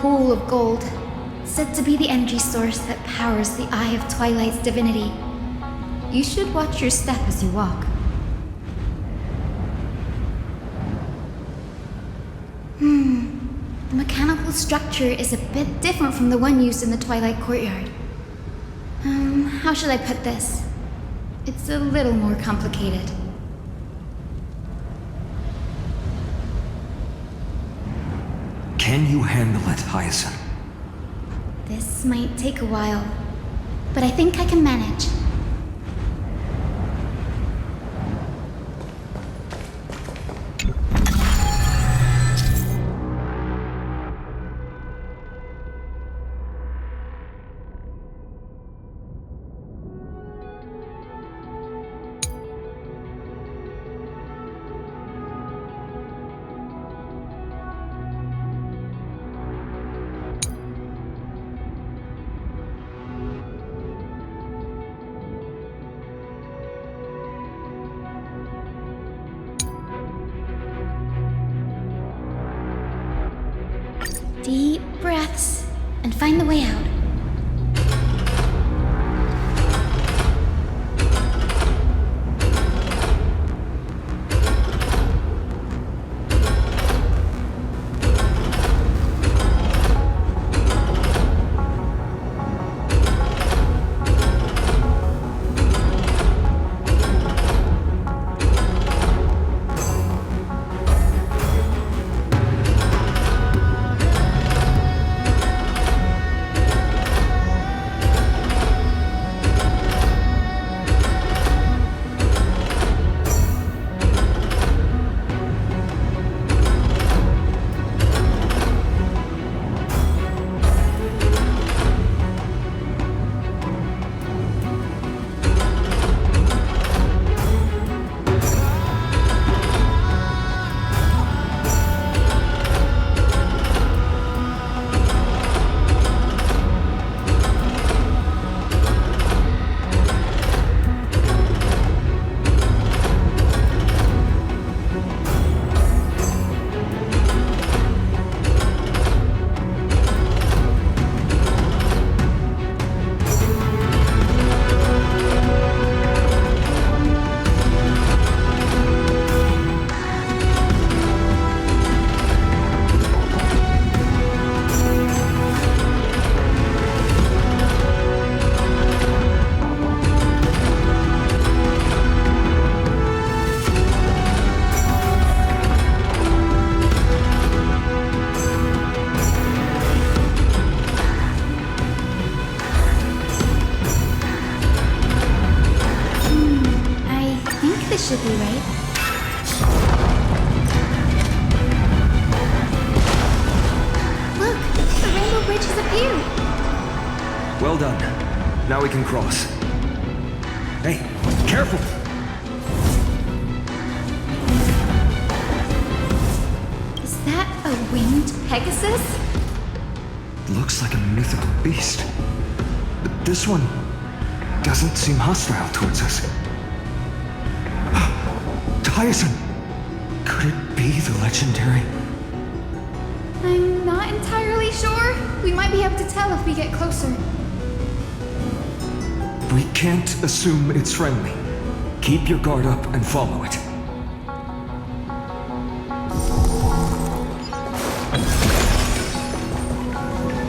pool of gold, said to be the energy source that powers the Eye of Twilight's divinity. You should watch your step as you walk. The mechanical structure is a bit different from the one used in the Twilight Courtyard. How should I put this? It's a little more complicated. Can you handle it, Hyacinth? This might take a while, but I think I can manage. Deep breaths and find the way out. Should be right. Look, the rainbow bridge has appeared. Well done. Now we can cross. Hey, careful! Is that a winged Pegasus? Looks like a mythical beast. But this one doesn't seem hostile towards us. Hyacinth! Could it be the legendary? I'm not entirely sure. We might be able to tell if we get closer. We can't assume it's friendly. Keep your guard up and follow it.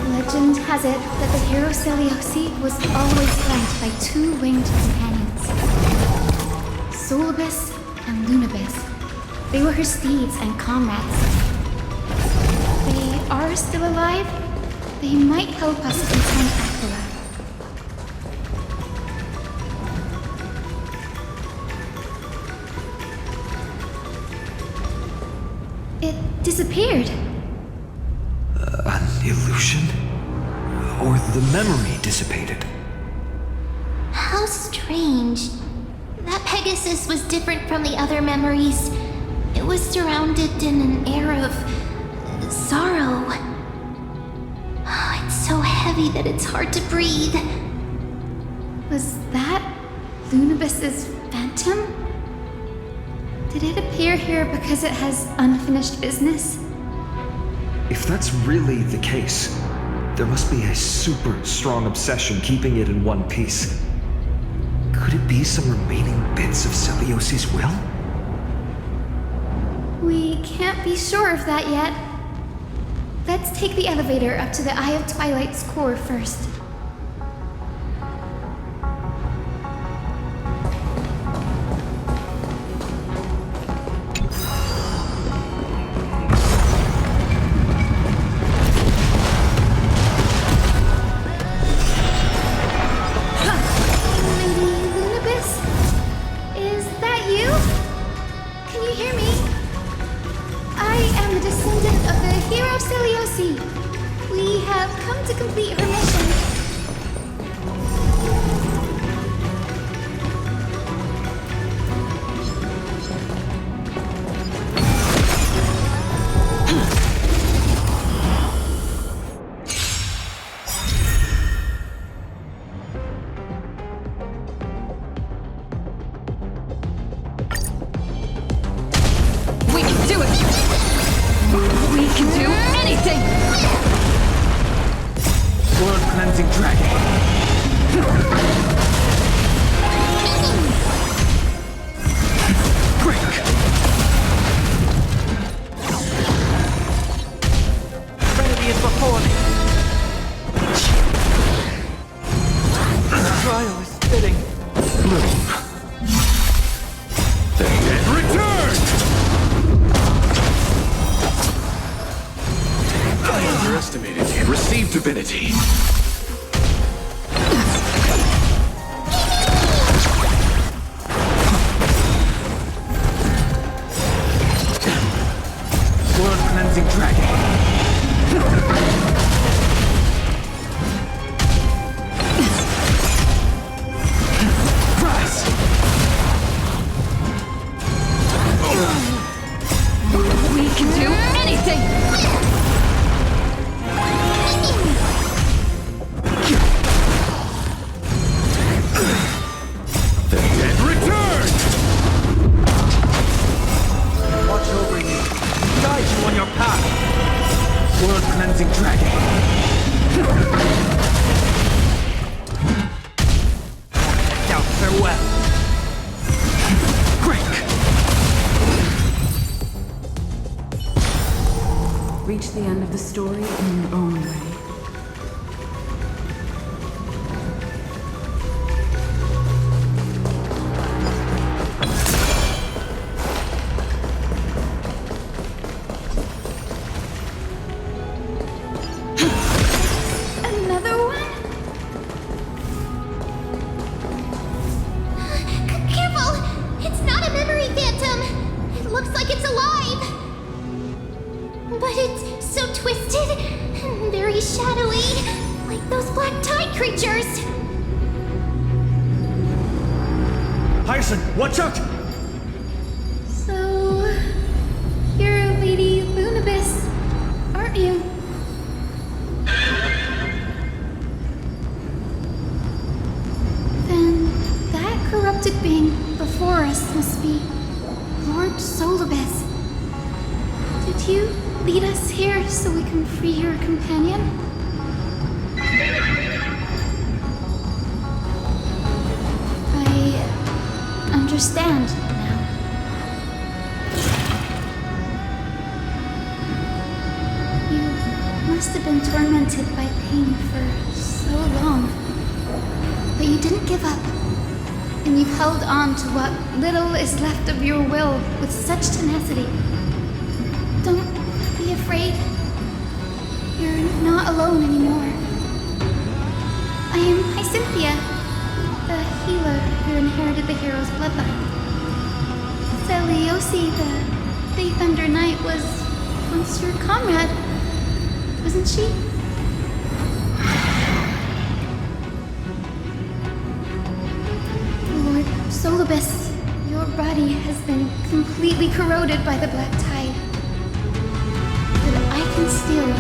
Legend has it that the hero Seliosi was always flanked by two winged companions. Solibus and Lunabis. They were her steeds and comrades. They are still alive. They might help us confront Aquila. It disappeared. An illusion? Or the memory dissipated? How strange. That Pegasus was different from the other memories. It was surrounded in an air of sorrow. Oh, it's so heavy that it's hard to breathe. Was that Lunabis's phantom? Did it appear here because it has unfinished business? If that's really the case, there must be a super strong obsession keeping it in one piece. Could it be some remaining bits of Celiosi's will? We can't be sure of that yet. Let's take the elevator up to the Eye of Twilight's core first. We have come to complete her mission. We can do it! We can do anything! World Cleansing Dragon. Break! Trinity is before me. The trial is fitting. Bloom. The dead return! I underestimated you. Receive divinity. World Cleansing Dragon. Rise! We can do anything! The dead return! Watch over you. Guide you on your path. World Cleansing Dragon. Now farewell. Break! Reach the end of the story in your own way. Another one? Careful! It's not a memory phantom! It looks like it's alive! But it's so twisted and very shadowy, like those black tide creatures! Hyacin, watch out! So, you're Lady Lunabis, aren't you? Then that corrupted being before us must be Lord Solibus. Did you lead us here so we can free your companion? I understand now. You must have been tormented by pain for so long. But you didn't give up. And you've held on to what little is left of your will with such tenacity. Don't be afraid. You're not alone anymore. I am Hyacinthia, the healer who inherited the hero's bloodline. Celiosi, the Faith Under Night, was once your comrade, wasn't she? Lord Solibus, your body has been completely corroded by the black tide. But I can still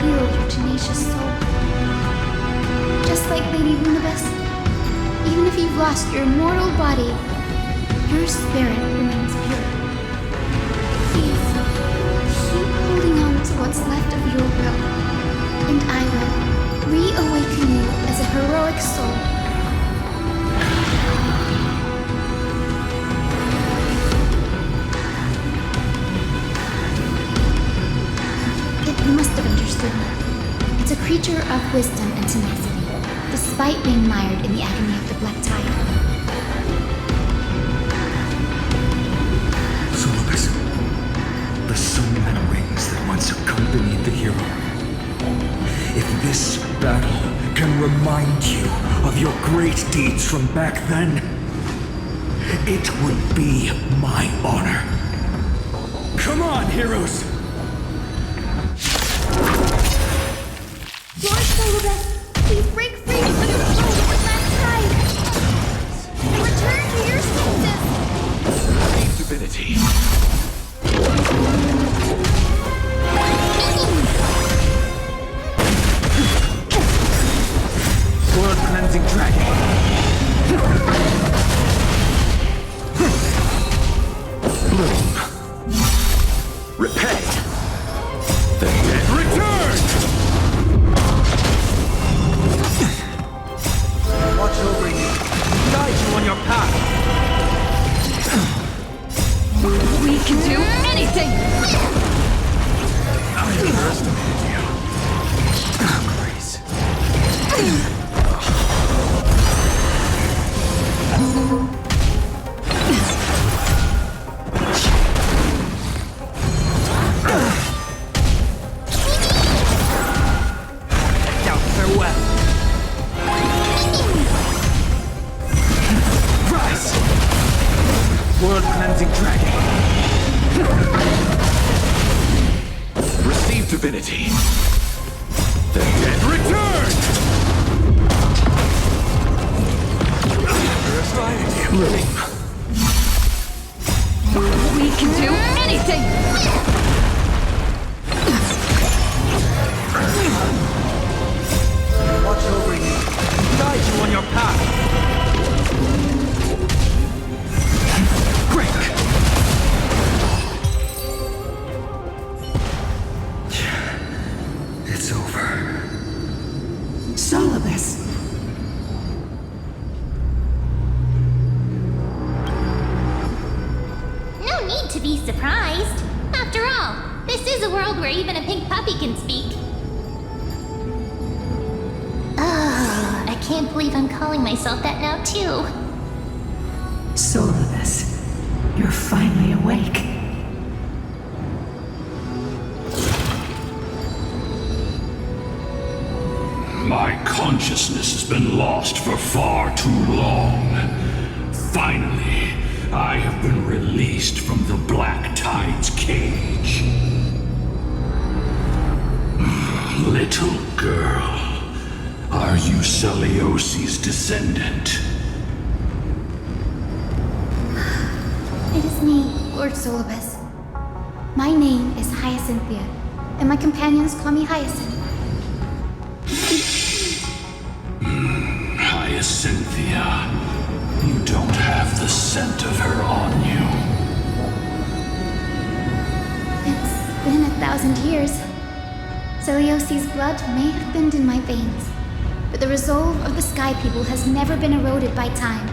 heal your tenacious soul. Just like Lady Lunabis, even if you've lost your mortal body, your spirit remains pure. Please, keep holding on to what's left of your will, and I will reawaken you as a heroic soul. It must have understood me. It's a creature of wisdom and tenacity, despite being mired in the agony of the black tide. Solibus, the sun and wings that once accompanied the hero. If this battle can remind you of your great deeds from back then, it would be my honor. Come on, heroes! Lord Solibus, please break free from the control of the black tide! And return to your solstice! Divinity. World cleansing dragon. Bloom. Repay. The dead return! Watch over you. Guide you on your path. We can do anything! I underestimated you. Grace. World cleansing dragon. Receive divinity. The dead return! Underestimated you. Bloom. We can do anything! Watch over you. Guide you on your path. It's over. Solibus. No need to be surprised. After all, this is a world where even a pink puppy can speak. Oh, I can't believe I'm calling myself that now, too. Solibus, you're finally awake. My consciousness has been lost for far too long. Finally, I have been released from the Black Tide's cage. Little girl, are you Celiosi's descendant? It is me, Lord Solibus. My name is Hyacinthia, and my companions call me Hyacinth. Hyacinthia, you don't have the scent of her on you. It's been 1,000 years. Celiosi's blood may have thinned in my veins, but the resolve of the Sky People has never been eroded by time.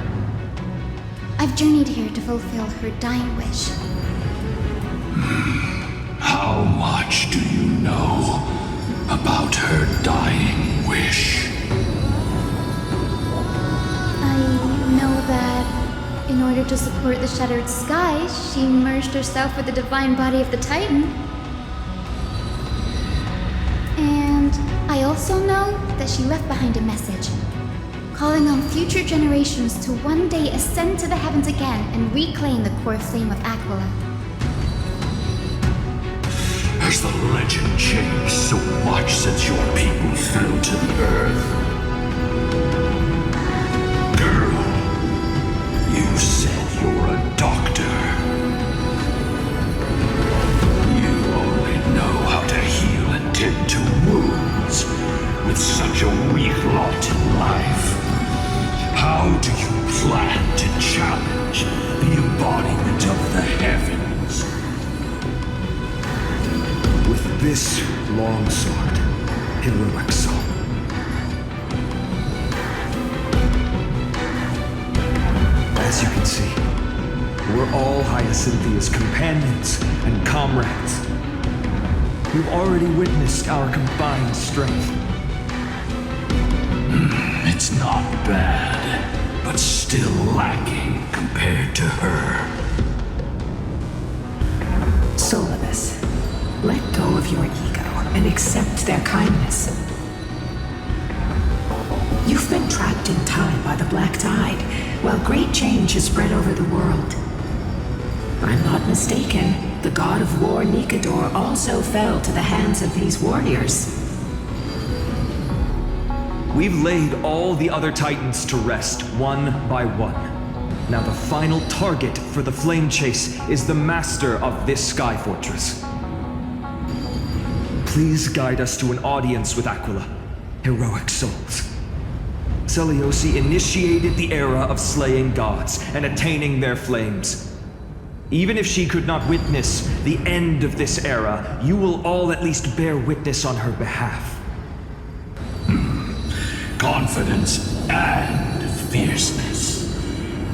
I've journeyed here to fulfill her dying wish. How much do you know about her dying wish? I know that in order to support the shattered sky, she merged herself with the divine body of the Titan. And I also know that she left behind a message, calling on future generations to one day ascend to the heavens again and reclaim the core flame of Aquila. Has the legend changed so much since your people fell to the earth? Girl, you said you're a doctor. You only know how to heal and tend to wounds with such a weak lot in life. How do you plan to challenge the embodiment of the heavens? With this long sword, heroic soul. As you can see, we're all Hyacinthia's companions and comrades. We've already witnessed our combined strength. It's not bad, but still lacking compared to her. Solidus, let go of your ego and accept their kindness. You've been trapped in time by the Black Tide, while great change has spread over the world. I'm not mistaken, the god of war Nikador also fell to the hands of these warriors. We've laid all the other titans to rest, one by one. Now the final target for the flame chase is the master of this sky fortress. Please guide us to an audience with Aquila, heroic souls. Selioci initiated the era of slaying gods and attaining their flames. Even if she could not witness the end of this era, you will all at least bear witness on her behalf. Confidence and fierceness.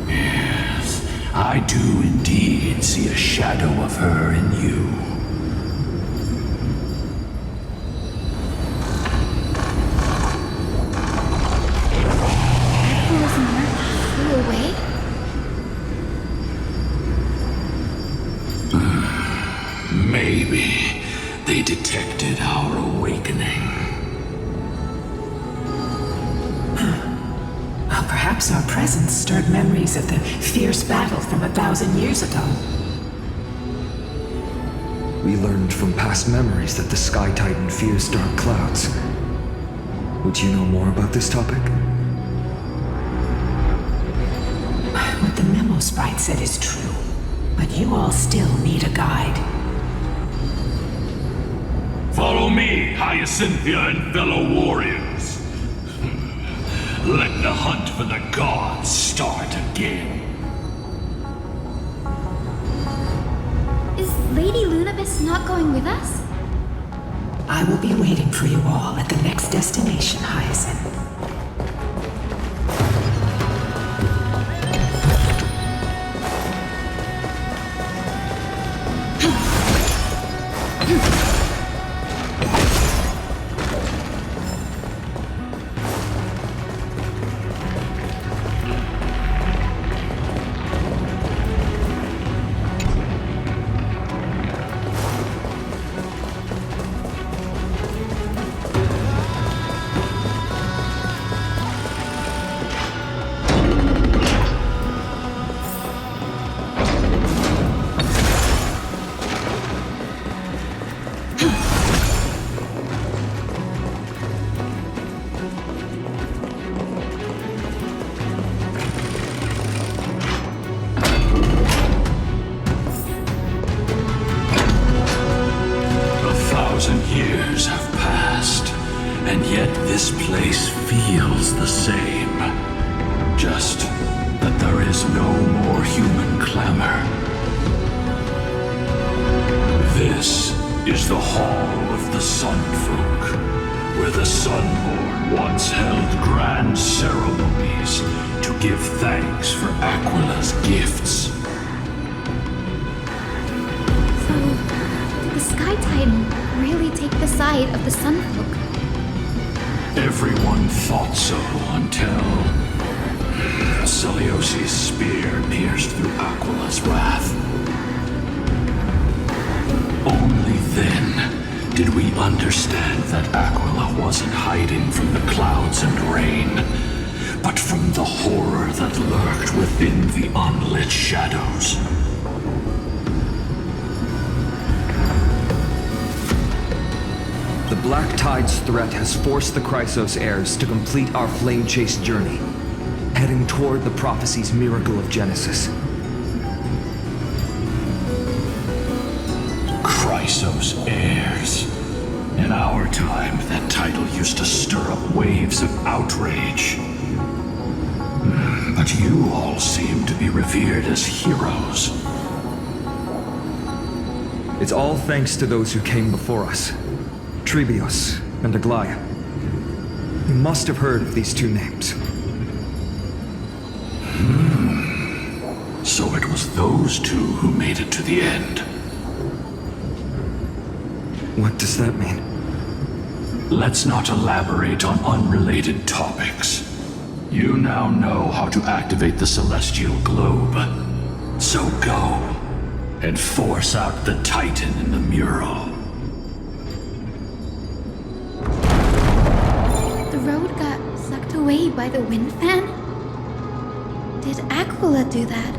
Yes, I do indeed see a shadow of her in you. Aqua's mark flew away? Maybe they detected our awakening. Perhaps our presence stirred memories of the fierce battle from 1,000 years ago. We learned from past memories that the Sky Titan fears dark clouds. Would you know more about this topic? What the memo sprite said is true, but you all still need a guide. Follow me, Hyacinthia and fellow warriors. Let the hunt for the gods start again. Is Lady Lunabis not going with us? I will be waiting for you all at the next destination, Hyacinth. Years have passed, and yet this place feels the same. Just that there is no more human clamor. This is the Hall of the Sunfolk, where the Sunborn once held grand ceremonies to give thanks for Aquila's gifts. So, did the Sky Titan really take the side of the Sunfolk? Everyone thought so until Seliosi's spear pierced through Aquila's wrath. Only then did we understand that Aquila wasn't hiding from the clouds and rain, but from the horror that lurked within the unlit shadows. The Black Tide's threat has forced the Chrysos heirs to complete our flame chase journey, heading toward the prophecy's miracle of Genesis. Chrysos heirs. In our time, that title used to stir up waves of outrage. But you all seem to be revered as heroes. It's all thanks to those who came before us. Trebios and Aglaia. You must have heard of these two names. So it was those two who made it to the end. What does that mean? Let's not elaborate on unrelated topics. You now know how to activate the celestial globe. So go and force out the Titan in the mural. The road got sucked away by the wind fan? Did Aquila do that?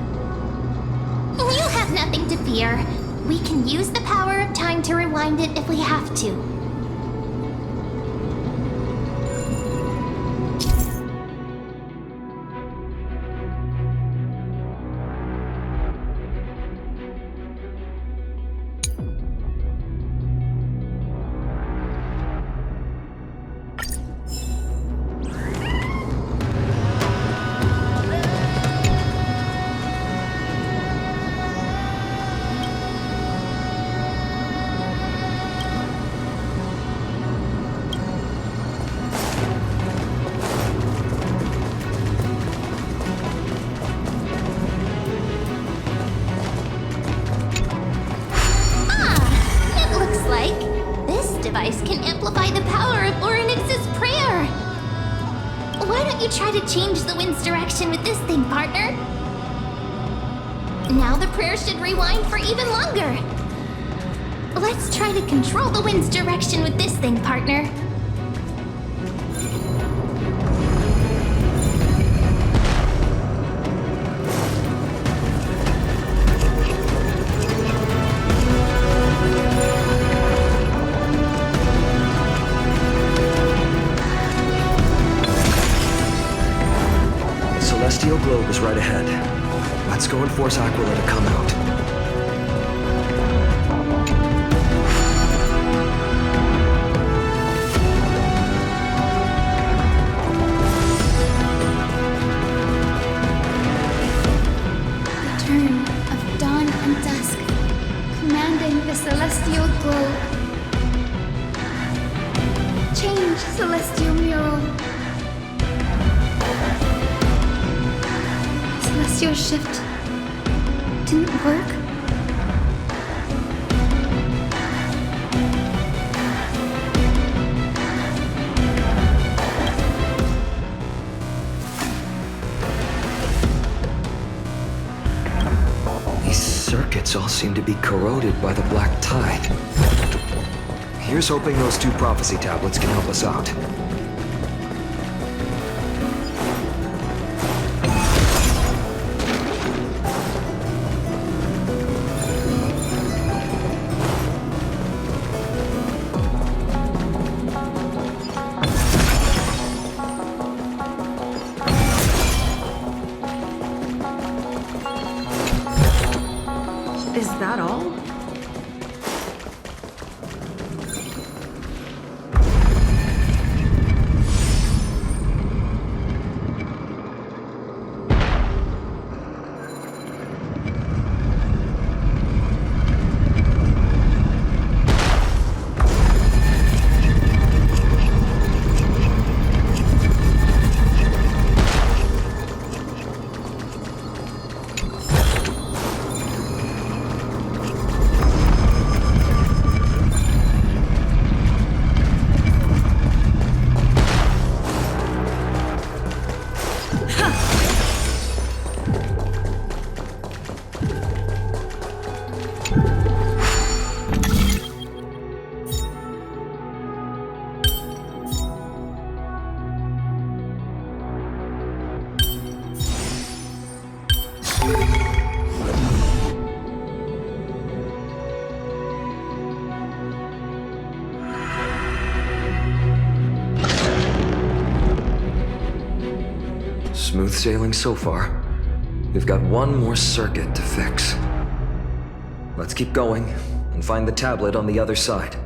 You have nothing to fear. We can use the power of time to rewind it if we have to. Can amplify the power of Orynyx's prayer. Why don't you try to change the wind's direction with this thing, partner? Now the prayer should rewind for even longer. Let's try to control the wind's direction with this thing, partner. Celestial globe is right ahead. Let's go and force Aquila to come out. The turn of dawn and dusk, commanding the celestial globe. Change, celestial mural. Celestial shift didn't work? These circuits all seem to be corroded by the black tide. Here's hoping those two prophecy tablets can help us out. Is that all? Smooth sailing so far. We've got one more circuit to fix. Let's keep going and find the tablet on the other side.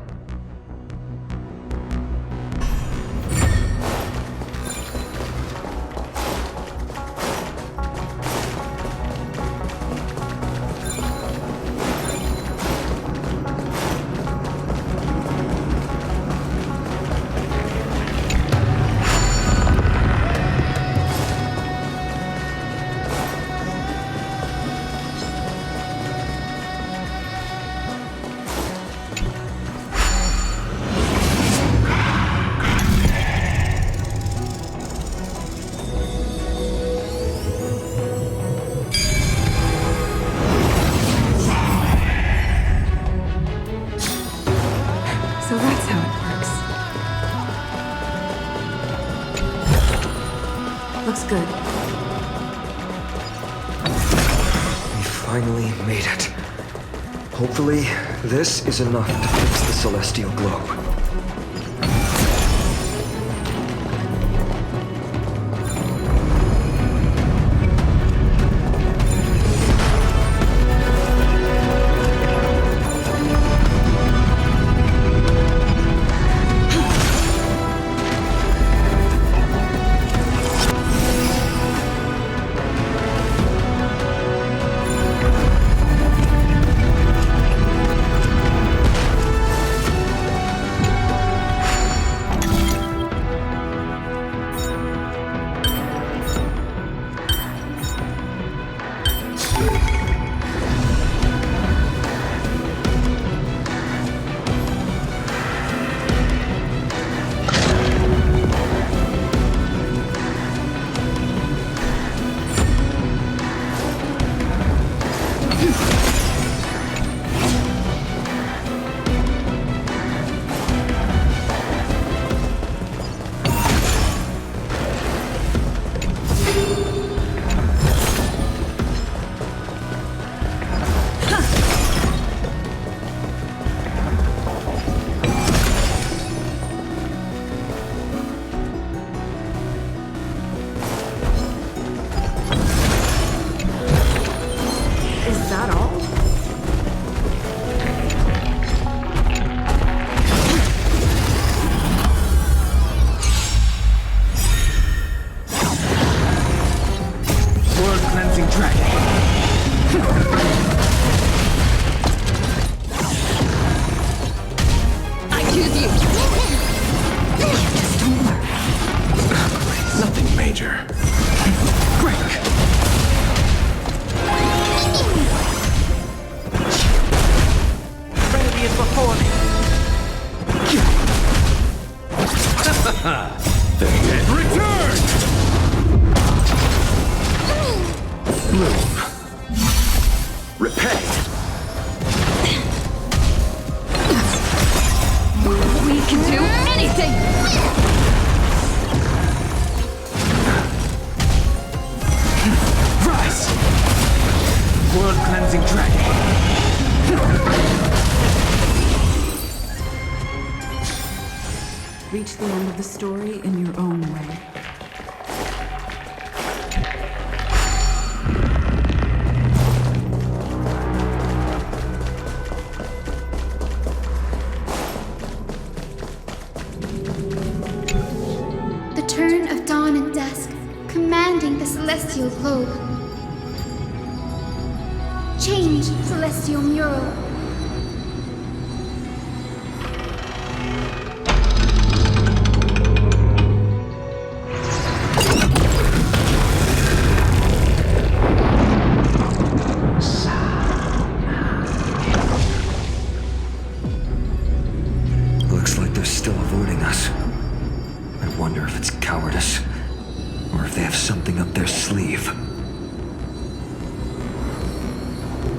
finally made it. Hopefully, this is enough to fix the celestial globe. Reach the end of the story in your own way. The turn of dawn and dusk, commanding the celestial globe. Change, celestial mural.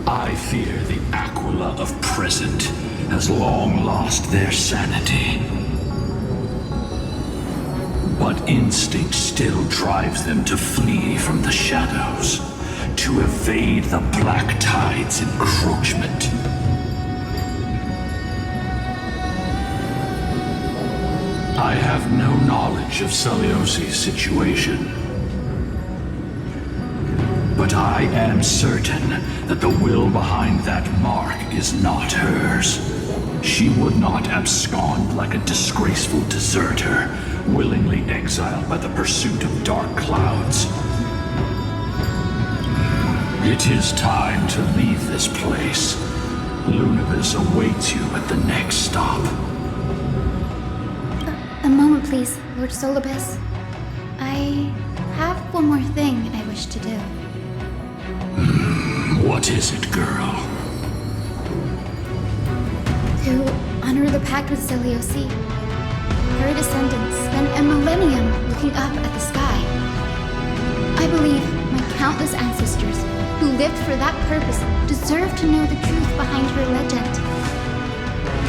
I fear the Aquila of present has long lost their sanity. But instinct still drives them to flee from the shadows, to evade the Black Tide's encroachment. I have no knowledge of Celiosi's situation. But I am certain that the will behind that mark is not hers. She would not abscond like a disgraceful deserter, willingly exiled by the pursuit of dark clouds. It is time to leave this place. Lunibus awaits you at the next stop. A moment, please, Lord Solibus. I have one more thing I wish to do. What is it, girl? To honor the pact with Celiosi. Her descendants spent a millennium looking up at the sky. I believe my countless ancestors who lived for that purpose deserve to know the truth behind her legend.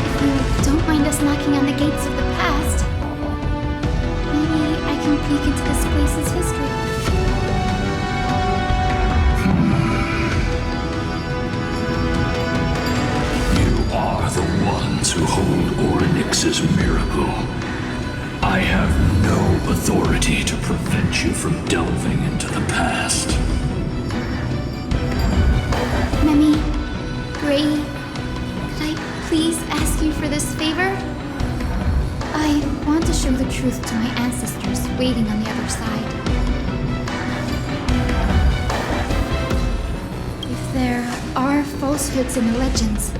If you don't mind us knocking on the gates of the past, maybe I can peek into this place's history. Ray, could I please ask you for this favor? I want to show the truth to my ancestors waiting on the other side. If there are falsehoods in the legends,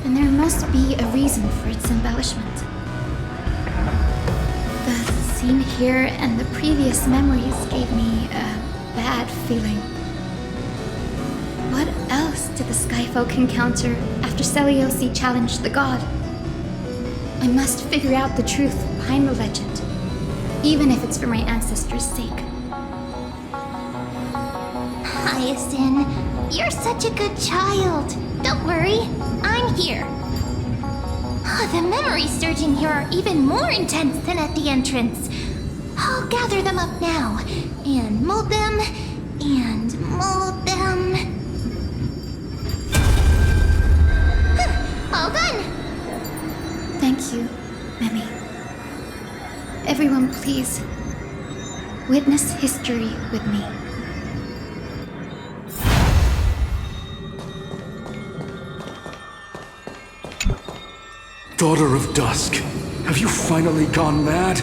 then there must be a reason for its embellishment. The scene here and the previous memories gave me a bad feeling. What else did the Skyfolk encounter after Seliosi challenged the god? I must figure out the truth behind the legend, even if it's for my ancestors' sake. Hyacinth, you're such a good child. Don't worry, I'm here. The memories surging here are even more intense than at the entrance. I'll gather them up now, and mold them, and mold them. All done! Thank you, Memi. Everyone, please, witness history with me. Daughter of Dusk, have you finally gone mad?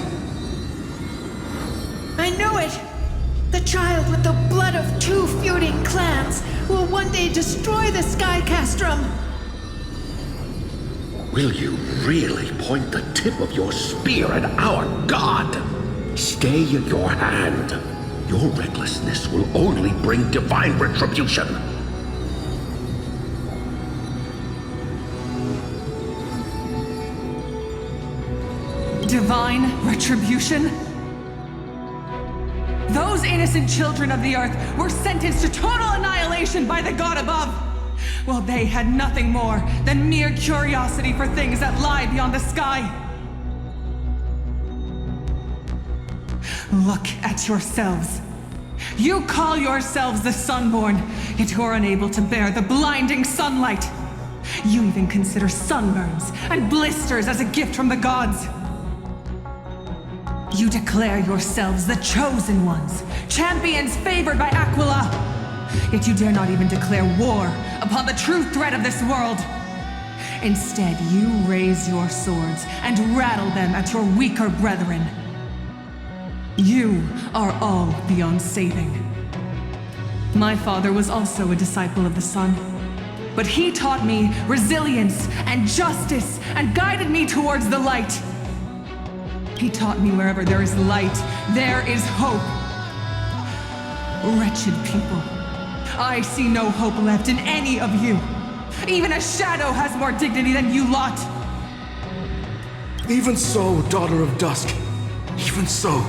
I know it! The child with the blood of 2 feuding clans will one day destroy the Sky Castrum! Will you really point the tip of your spear at our god? Stay your hand. Your recklessness will only bring divine retribution. Divine retribution? Those innocent children of the earth were sentenced to total annihilation by the god above. Well, they had nothing more than mere curiosity for things that lie beyond the sky. Look at yourselves. You call yourselves the Sunborn, yet you're unable to bear the blinding sunlight. You even consider sunburns and blisters as a gift from the gods. You declare yourselves the chosen ones, champions favored by Aquila. Yet you dare not even declare war upon the true threat of this world. Instead, you raise your swords and rattle them at your weaker brethren. You are all beyond saving. My father was also a disciple of the sun, but he taught me resilience and justice and guided me towards the light. He taught me wherever there is light, there is hope. Wretched people. I see no hope left in any of you. Even a shadow has more dignity than you lot. Even so, Daughter of Dusk, even so,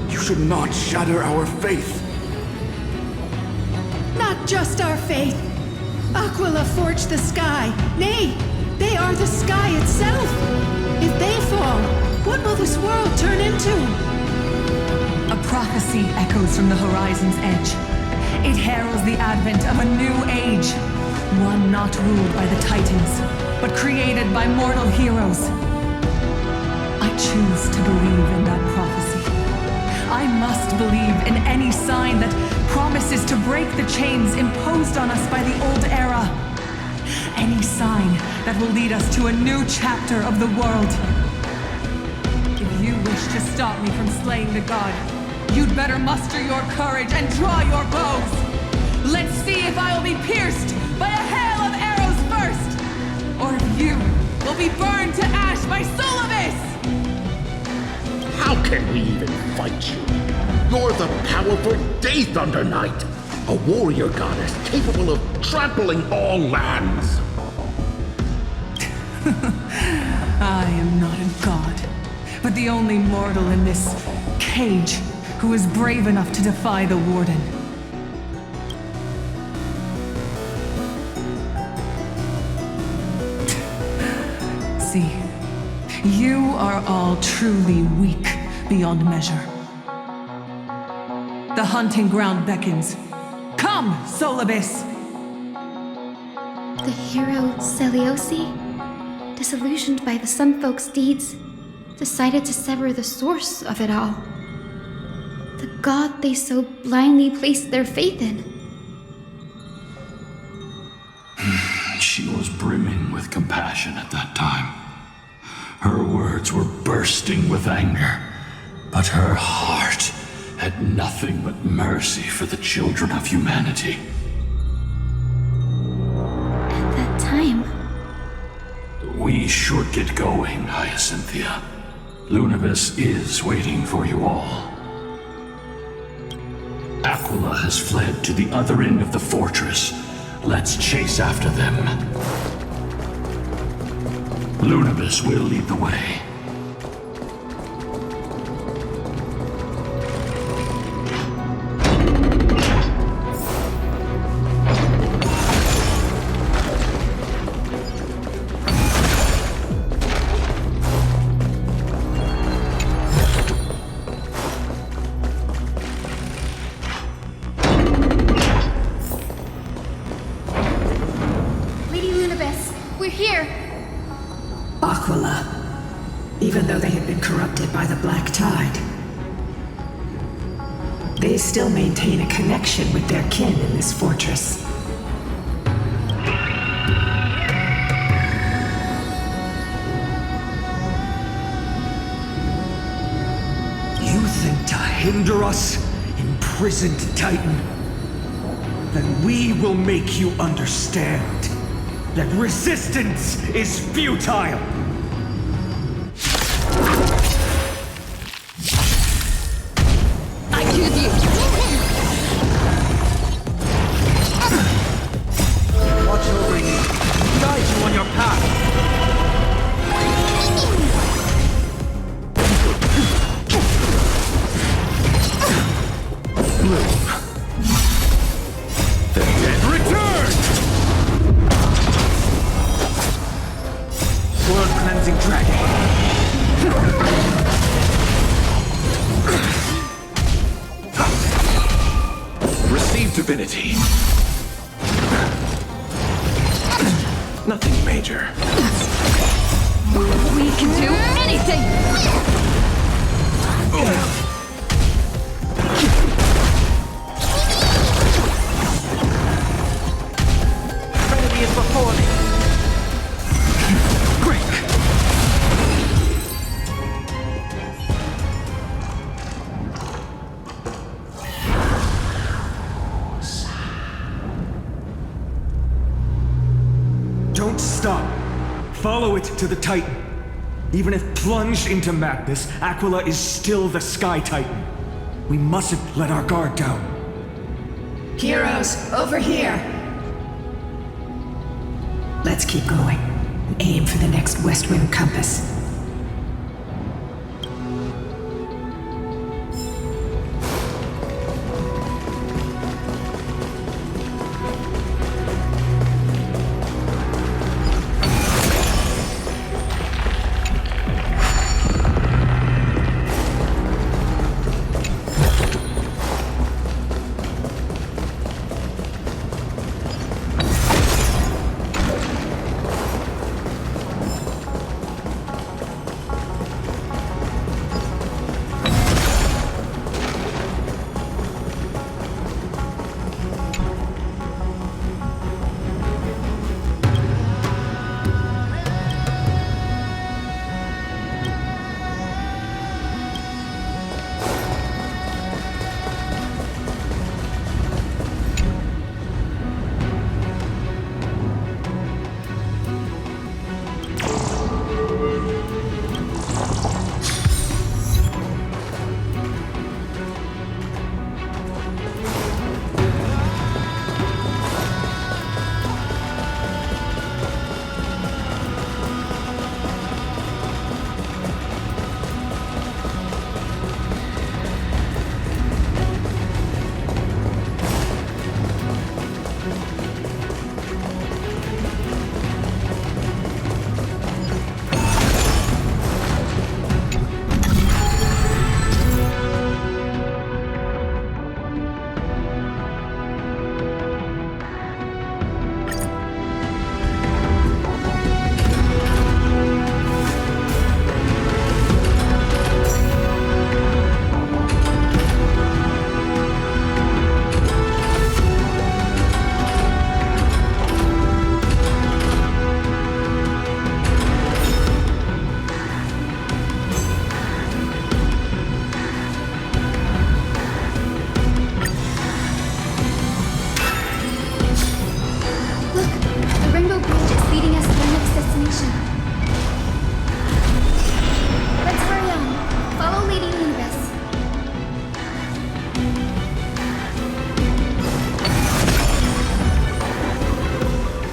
you should not shatter our faith. Not just our faith. Aquila forged the sky. Nay, they are the sky itself. If they fall, what will this world turn into? A prophecy echoes from the horizon's edge. It heralds the advent of a new age. One not ruled by the Titans, but created by mortal heroes. I choose to believe in that prophecy. I must believe in any sign that promises to break the chains imposed on us by the old era. Any sign that will lead us to a new chapter of the world. If you wish to stop me from slaying the god, you'd better muster your courage and draw your bows. Let's see if I will be pierced by a hail of arrows first, or if you will be burned to ash by Solobis! How can we even fight you? You're the powerful Day Thunder Knight, a warrior goddess capable of trampling all lands. I am not a god, but the only mortal in this cage who is brave enough to defy the Warden. See, you are all truly weak beyond measure. The hunting ground beckons. Come, Solobis! The hero Seliosi, disillusioned by the Sunfolk's deeds, decided to sever the source of it all. The god they so blindly placed their faith in. She was brimming with compassion at that time. Her words were bursting with anger, but her heart had nothing but mercy for the children of humanity. At that time, We should get going, Hyacinthia. Lunibus is waiting for you all. Aquila has fled to the other end of the fortress. Let's chase after them. Lunibus will lead the way. Lady Lunibus, we're here. Aquila. Even though they have been corrupted by the Black Tide, they still maintain a connection with their kin in this fortress. You think to hinder us, imprisoned Titan? Then we will make you understand that resistance is futile! I choose you! Watch over you, guide you on your path. The dead return! World-cleansing dragon. Receive divinity. Nothing major. We can do anything! Trinity is before me. Don't stop. Follow it to the Titan. Even if plunged into madness, Aquila is still the Sky Titan. We mustn't let our guard down. Heroes, over here! Let's keep going. Aim for the next West Rim compass.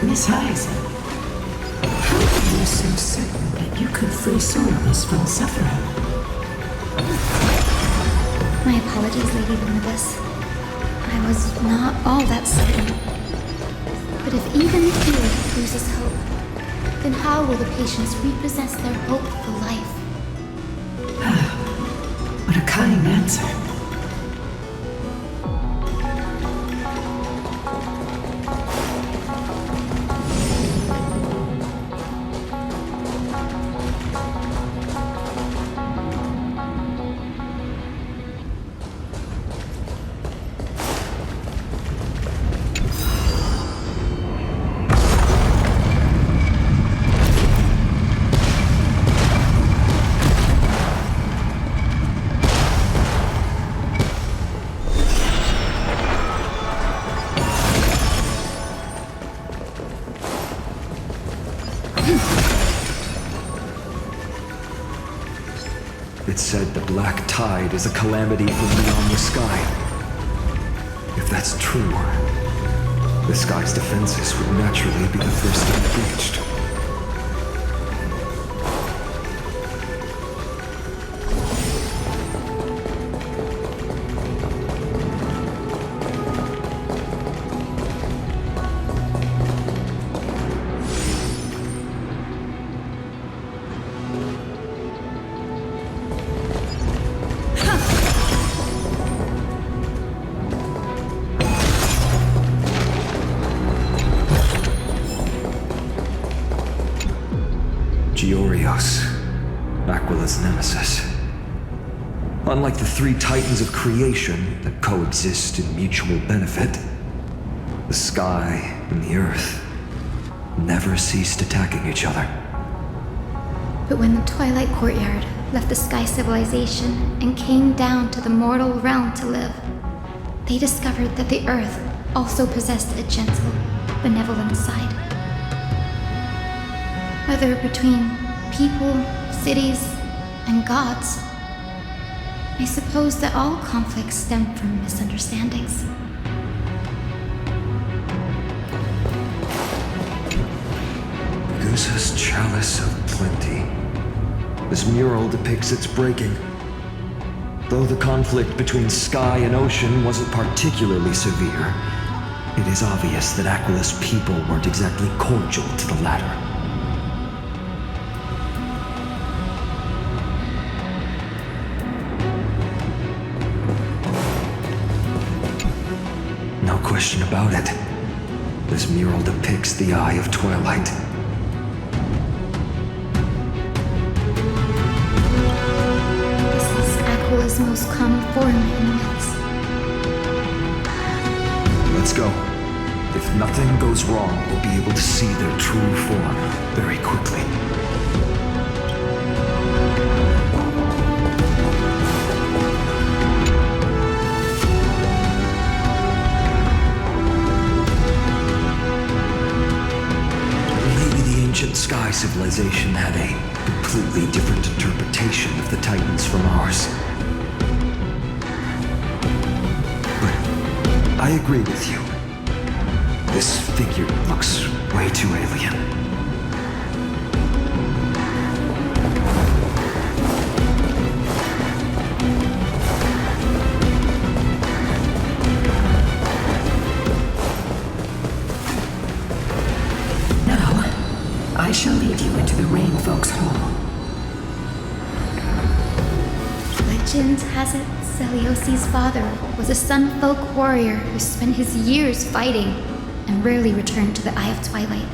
Miss Hyson, how are you so certain that you could free Sorobus from suffering? My apologies, Lady Lunibus. I was not all that certain. But if even the healer loses hope, then how will the patients repossess their hope for life? What a kind answer. It's said the black tide is a calamity from beyond the sky. If that's true, the sky's defenses would naturally be the first to be breached. Aquila's nemesis. Unlike the three titans of creation that coexist in mutual benefit, the sky and the earth never ceased attacking each other. But when the Twilight Courtyard left the Sky Civilization and came down to the mortal realm to live, they discovered that the earth also possessed a gentle, benevolent side. Whether between people, cities, and gods, I suppose that all conflicts stem from misunderstandings. Gusa's chalice of plenty. This mural depicts its breaking. Though the conflict between sky and ocean wasn't particularly severe, it is obvious that Aquila's people weren't exactly cordial to the latter. No question about it. This mural depicts the Eye of Twilight. This is Aquila's most common form in the myths. Let's go. If nothing goes wrong, we'll be able to see their true form very quickly. Ancient Sky Civilization had a completely different interpretation of the Titans from ours. But I agree with you. This figure looks way too alien. I shall lead you into the Rain Folks' Hall. Legend has it Celiosi's father was a Sunfolk warrior who spent his years fighting and rarely returned to the Eye of Twilight.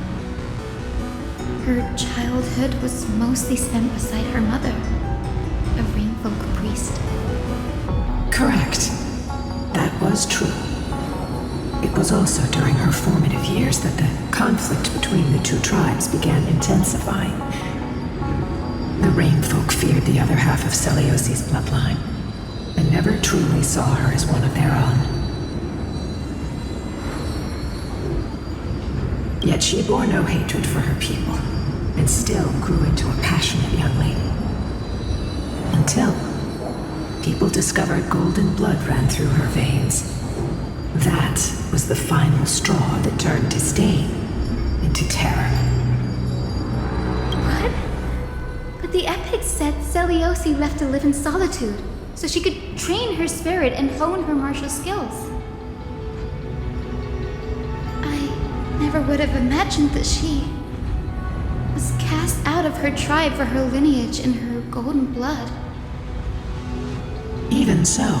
Her childhood was mostly spent beside her mother, a Rainfolk priest. Correct. That was true. It was also during her formative years that the conflict between the two tribes began intensifying. The Rainfolk feared the other half of Celiosi's bloodline, and never truly saw her as one of their own. Yet she bore no hatred for her people, and still grew into a passionate young lady. Until people discovered golden blood ran through her veins. That was the final straw that turned disdain terror. What? But the epics said Seliosi left to live in solitude, so she could train her spirit and hone her martial skills. I never would have imagined that she was cast out of her tribe for her lineage and her golden blood. Even so,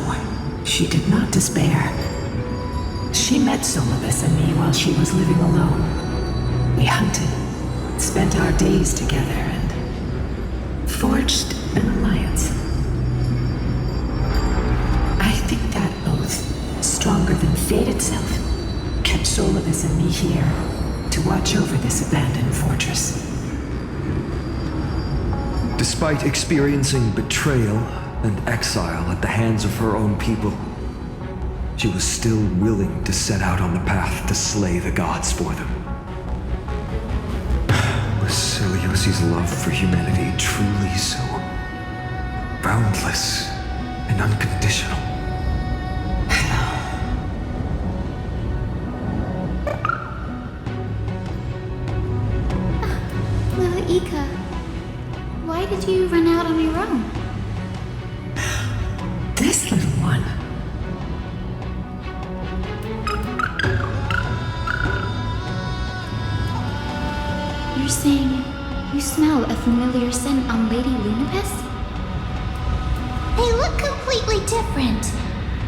she did not despair. She met Solibus and me while she was living alone. We hunted, spent our days together, and forged an alliance. I think that oath, stronger than fate itself, kept Solibus and me here to watch over this abandoned fortress. Despite experiencing betrayal and exile at the hands of her own people, she was still willing to set out on the path to slay the gods for them. Was Seliosi's love for humanity truly so boundless and unconditional? Little Ika, why did you run out on your own? This little one. You're saying you smell a familiar scent on Lady Lunapis? They look completely different.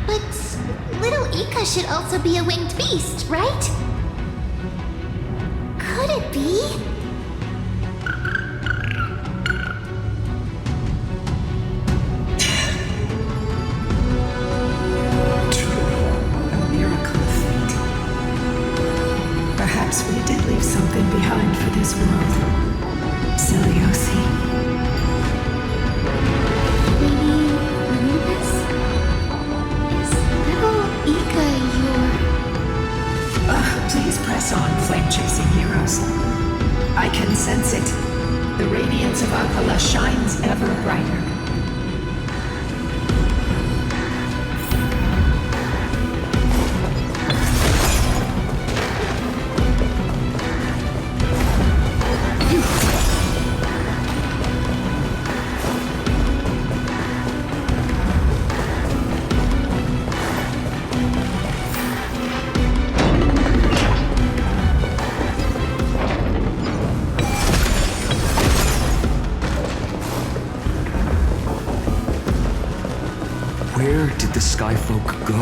But little Ika should also be a winged beast, right? Could it be? Perhaps we did leave something behind for this world. Seliosi. Lady Lunapis? Is little Ika your... Please press on, flame-chasing heroes. I can sense it. The radiance of Aquila shines ever brighter. Where did the Skyfolk go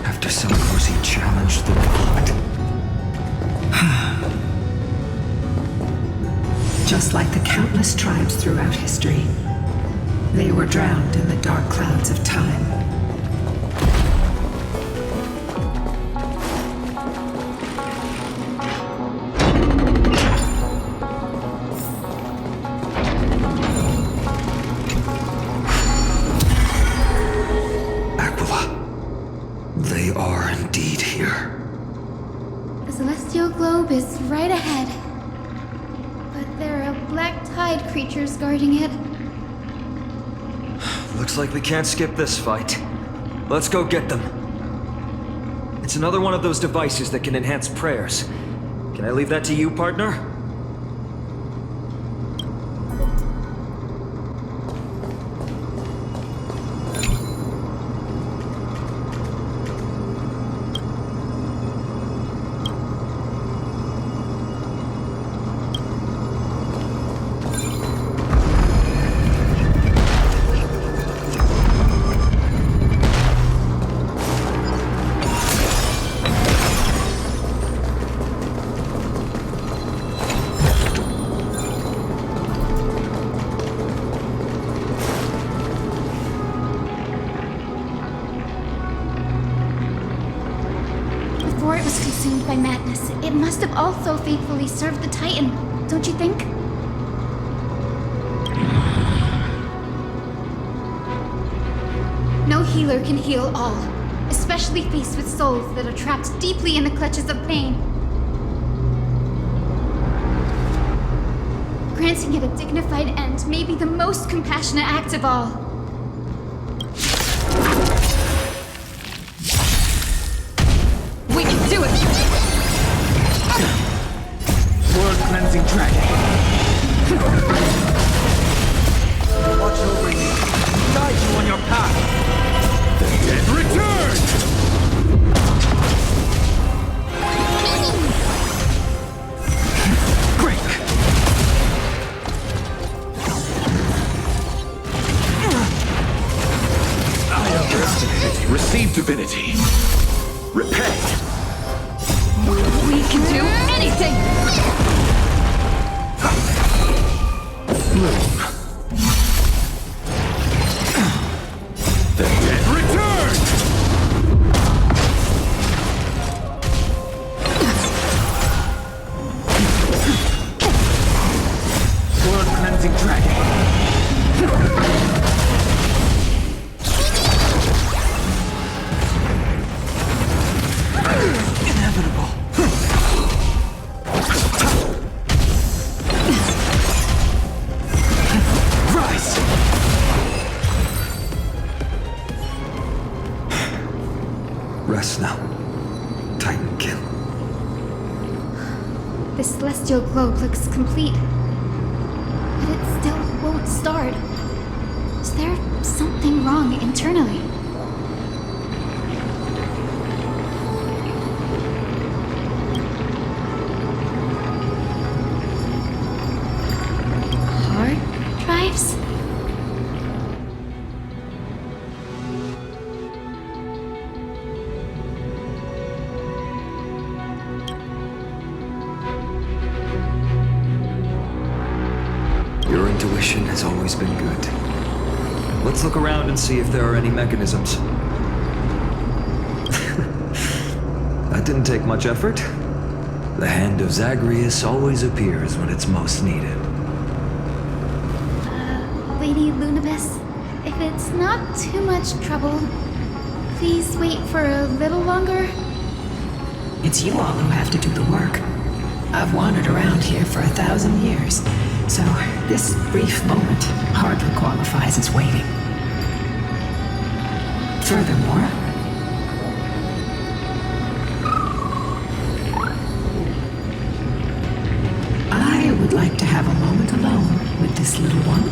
after Seliossi challenged the god? Just like the countless tribes throughout history, they were drowned in the dark clouds of time. They are indeed here. The celestial globe is right ahead. But there are black tide creatures guarding it. Looks like we can't skip this fight. Let's go get them. It's another one of those devices that can enhance prayers. Can I leave that to you, partner? Before it was consumed by madness, it must have also faithfully served the Titan, don't you think? No healer can heal all, especially faced with souls that are trapped deeply in the clutches of pain. Granting it a dignified end may be the most compassionate act of all. We can do it! divinity. Repay! We can do anything! Bloom. The dead return! Blood-cleansing dragon. Inevitable. Rise! Rest now. Titan kill. The celestial globe looks complete, but it still won't start. Is there something wrong internally? Hard drives? Your intuition has always been good. Let's look around and see if there are any mechanisms. That didn't take much effort. The hand of Zagreus always appears when it's most needed. Lady Lunibus, if it's not too much trouble, please wait for a little longer. It's you all who have to do the work. I've wandered around here for 1,000 years, so this brief moment hardly qualifies as waiting. Furthermore, I would like to have a moment alone with this little one.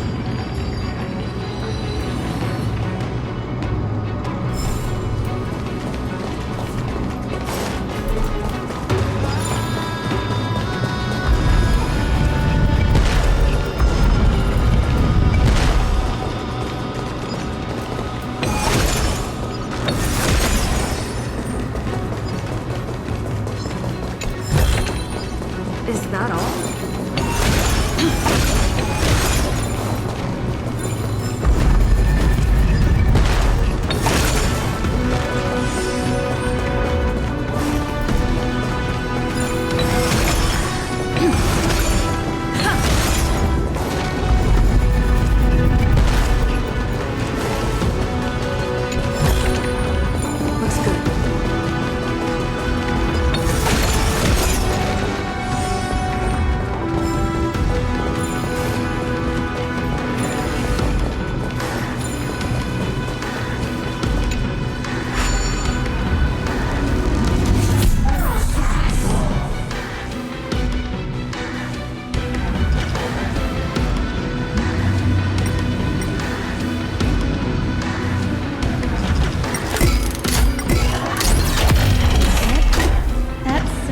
Is that all?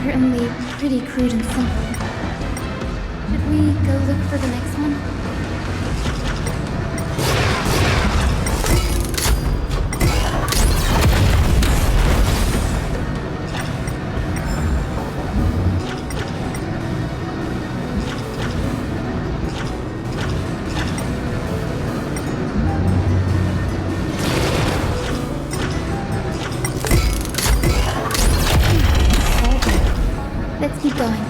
Certainly pretty crude and simple. Should we go look for the next one? Let's keep going.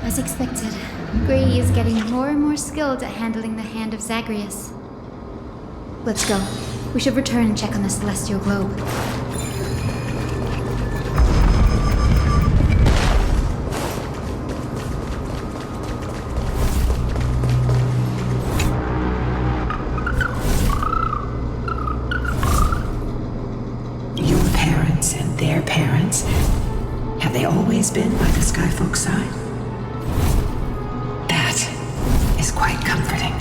As expected, Gray is getting more and more skilled at handling the hand of Zagreus. Let's go. We should return and check on the celestial globe. Your parents and their parents have Have they always been by the Skyfolk's side? That is quite comforting.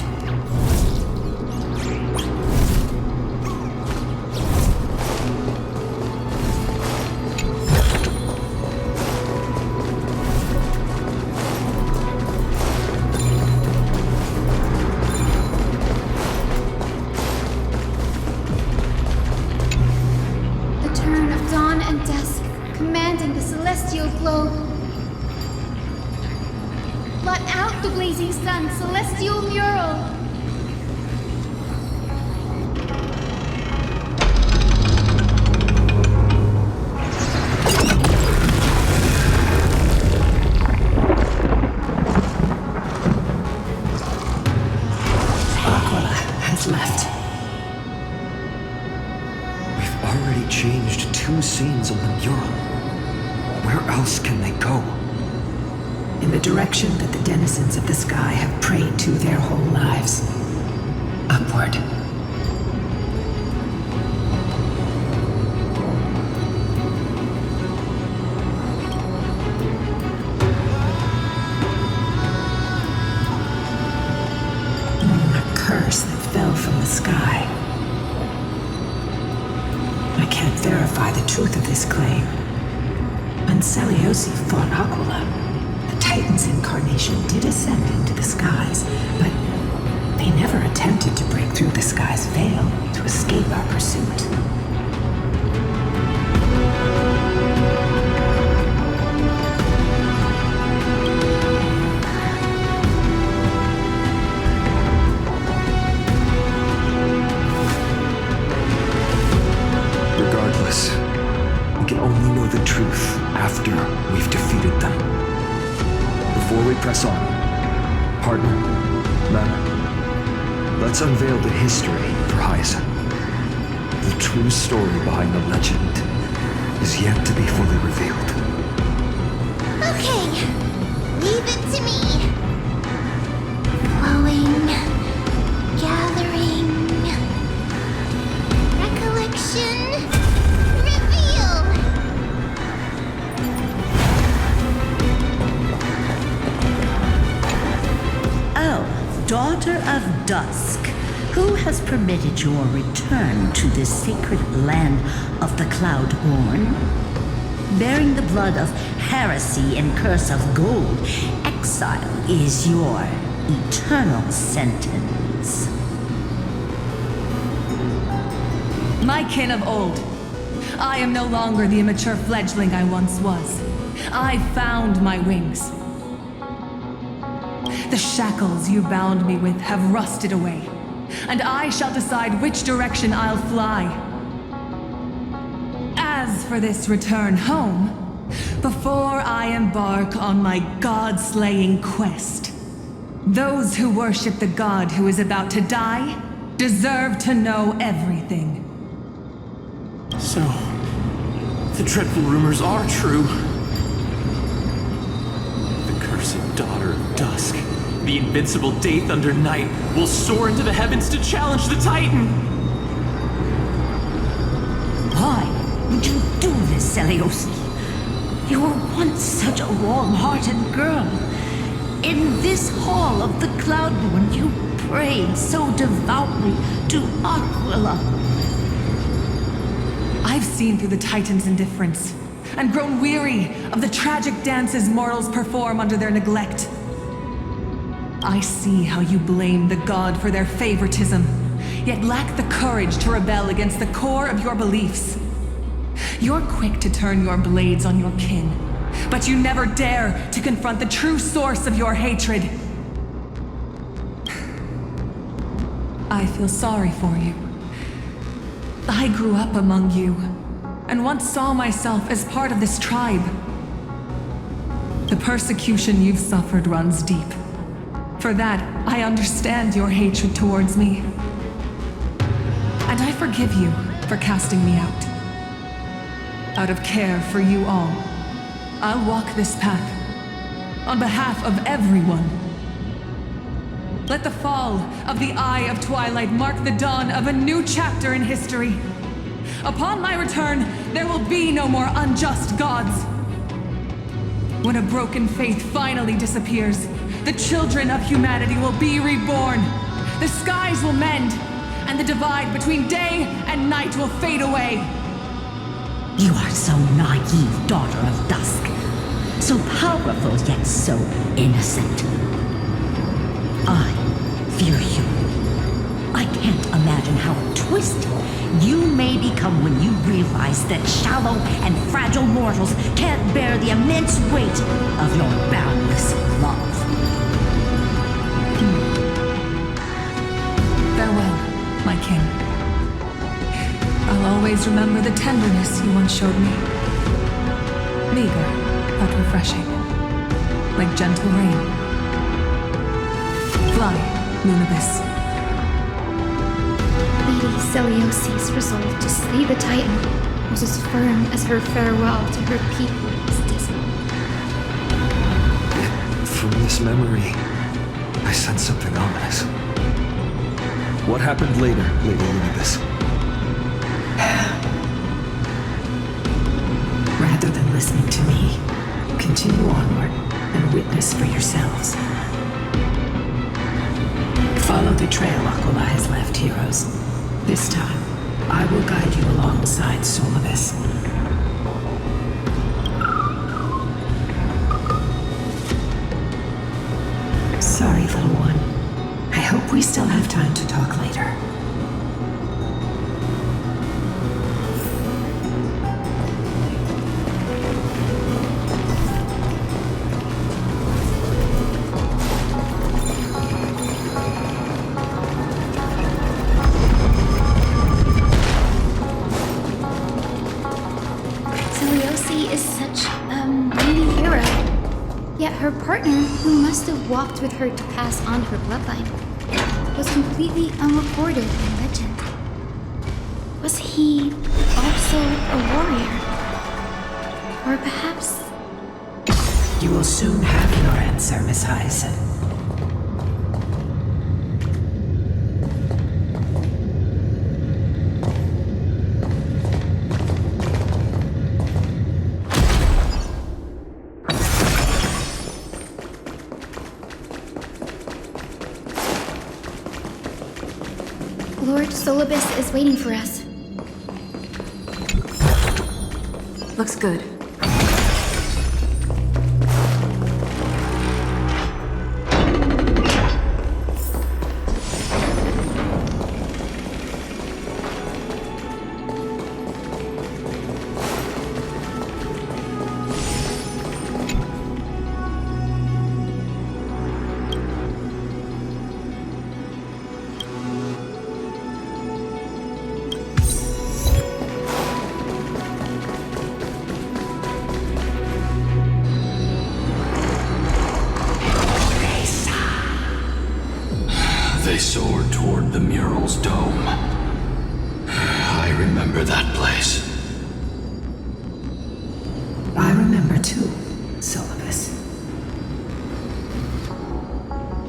Celestial mural! Aquila has left. We've already changed 2 scenes on the mural. Where else can they go? In the direction that the denizens of the sky have prayed to their whole lives. Upward. A curse that fell from the sky. I can't verify the truth of this claim. When Seliosi fought Aquila, Titan's incarnation did ascend into the skies, but they never attempted to break through the sky's veil to escape our pursuit. Regardless, we can only know the truth after we've defeated them. Before we press on, partner, Mem, let's unveil the history for Hyacin. The true story behind the legend is yet to be fully revealed. Okay, leave it to me. Flowing, gathering, recollection, reveal. Oh, daughter of dusk, who has permitted your return to this sacred land of the Cloudborn? Bearing the blood of heresy and curse of gold, exile is your eternal sentence. My kin of old, I am no longer the immature fledgling I once was. I found my wings. The shackles you bound me with have rusted away, and I shall decide which direction I'll fly. As for this return home, before I embark on my god-slaying quest, those who worship the god who is about to die deserve to know everything. So, the dreadful rumors are true. The cursed daughter of dusk, the invincible Daith under night, will soar into the heavens to challenge the Titan! Why would you do this, Seliosi? You were once such a warm-hearted girl. In this hall of the Cloudborn, you prayed so devoutly to Aquila. I've seen through the Titan's indifference, and grown weary of the tragic dances mortals perform under their neglect. I see how you blame the god for their favoritism, yet lack the courage to rebel against the core of your beliefs. You're quick to turn your blades on your kin, but you never dare to confront the true source of your hatred. I feel sorry for you. I grew up among you, and once saw myself as part of this tribe. The persecution you've suffered runs deep. For that, I understand your hatred towards me. And I forgive you for casting me out. Out of care for you all, I'll walk this path on behalf of everyone. Let the fall of the Eye of Twilight mark the dawn of a new chapter in history. Upon my return, there will be no more unjust gods. When a broken faith finally disappears, the children of humanity will be reborn. The skies will mend, and the divide between day and night will fade away. You are so naive, daughter of dusk. So powerful, yet so innocent. I fear you. I can't imagine how twisted you may become when you realize that shallow and fragile mortals can't bear the immense weight of your boundless love. Farewell, my king. I'll always remember the tenderness you once showed me. Meager, but refreshing. Like gentle rain. Fly, Lunabis. Lady Celiosi's resolve to slay the Titan was as firm as her farewell to her people was dismal. From this memory, I sense something ominous. What happened later, Lady Lunabis? Rather than listening to me, continue onward and witness for yourselves. Follow the trail Aquila has left, heroes. This time, I will guide you alongside Solibus. Sorry, little one. I hope we still have time to talk later. Celiosi is such a mighty hero. Yet her partner, who must have walked with her to pass on her bloodline, was completely unrecorded in legend. Was he also a warrior? Or perhaps... You will soon have your answer, Miss Hyacinth. Lord Solibus is waiting for us. Looks good. They soared toward the mural's dome. I remember that place. I remember too, Solibus.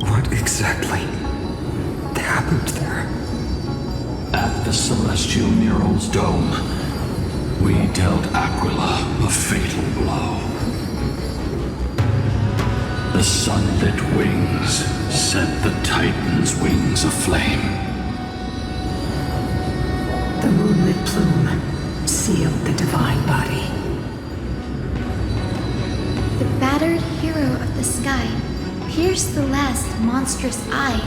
What exactly happened there? At the celestial mural's dome, we dealt Aquila a fatal blow. The sunlit wings set the Titan's wings aflame. The moonlit plume sealed the divine body. The battered hero of the sky pierced the last monstrous eye.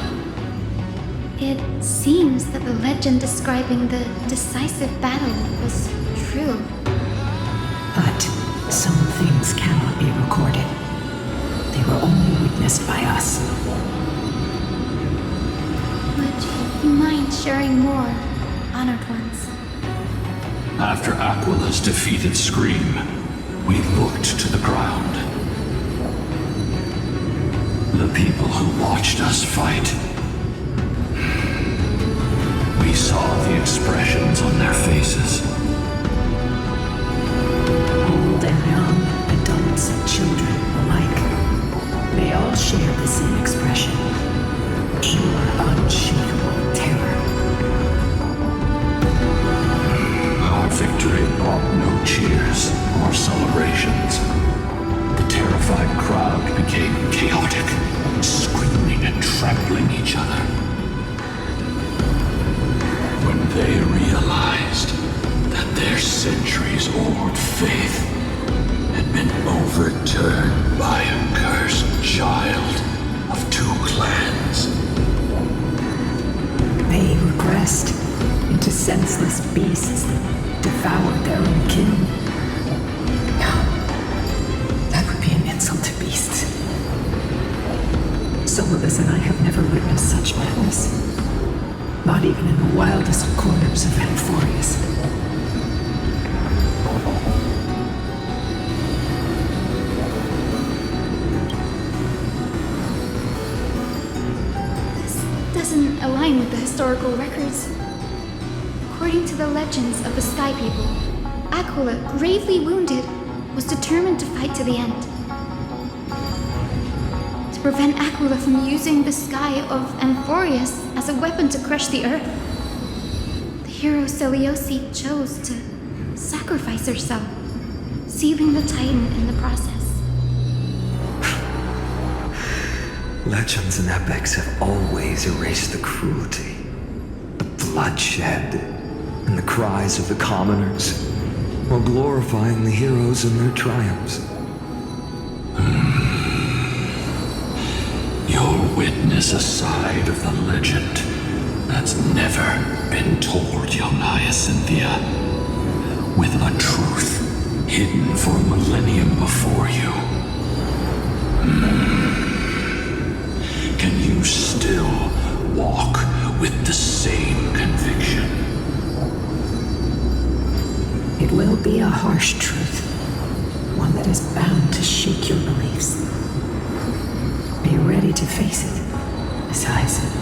It seems that the legend describing the decisive battle was true. But some things cannot be recorded. They were only witnessed by us. Would you mind sharing more, honored ones? After Aquila's defeated scream, we looked to the ground. The people who watched us fight. We saw the expressions on their faces. Old and young, adults and children alike. They all share the same expression. Pure, unshakable terror. Our victory brought no cheers or celebrations. The terrified beasts that devoured their own kin. No, that would be an insult to beasts. Solus and I have never witnessed such madness. Not even in the wildest corners of Amphorius. Doesn't align with the historical records. According to the legends of the Sky People, Aquila, gravely wounded, was determined to fight to the end. To prevent Aquila from using the sky of Amphorius as a weapon to crush the earth, the hero Selioci chose to sacrifice herself, sealing the Titan in the process. Legends and epics have always erased the cruelty, the bloodshed, and the cries of the commoners, while glorifying the heroes and their triumphs. You'll witness a side of the legend that's never been told, young Hyacinthia, with a truth hidden for a millennium before you. Can you still walk with the same conviction? It will be a harsh truth, one that is bound to shake your beliefs. Are you ready to face it, Miss Hyacinth?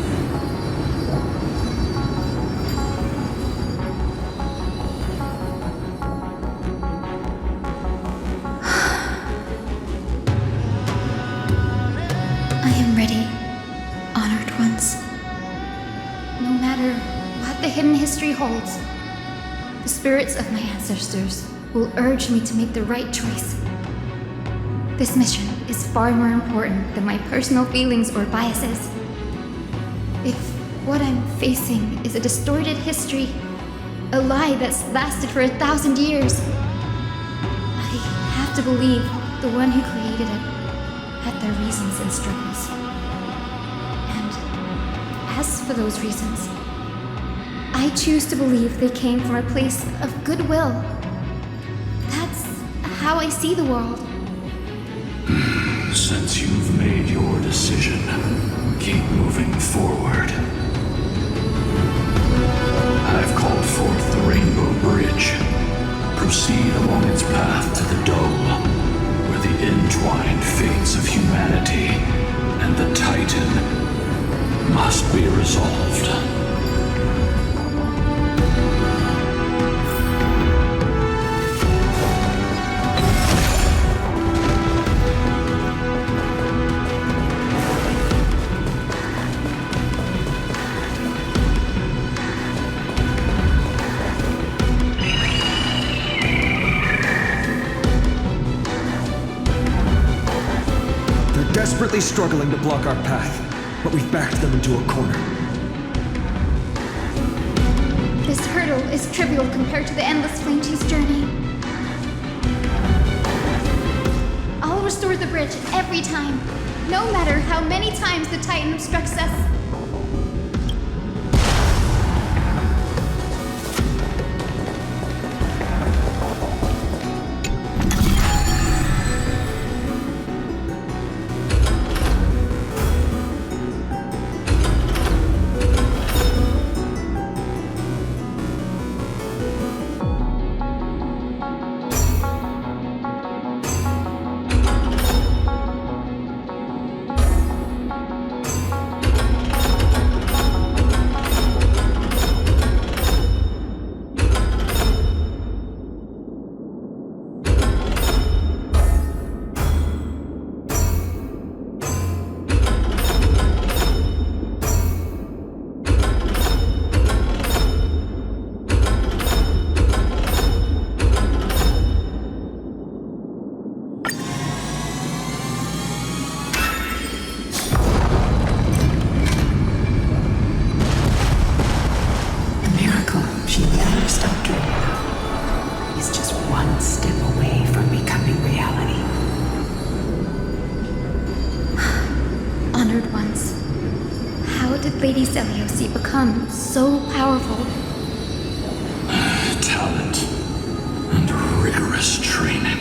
I am ready, honored ones. No matter what the hidden history holds, the spirits of my ancestors will urge me to make the right choice. This mission is far more important than my personal feelings or biases. If what I'm facing is a distorted history, a lie that's lasted for 1,000 years, I have to believe the one who created it had their reasons and struggles. And as for those reasons, I choose to believe they came from a place of goodwill. That's how I see the world. Since you've made your decision, keep moving forward. I've called forth the Rainbow Bridge. Proceed along its path to the Dome, where the entwined fates of humanity and the Titan must be resolved. Desperately struggling to block our path, but we've backed them into a corner. This hurdle is trivial compared to the endless flame chase journey. I'll restore the bridge every time, no matter how many times the Titan obstructs us. Lady Selioci become so powerful? talent and rigorous training.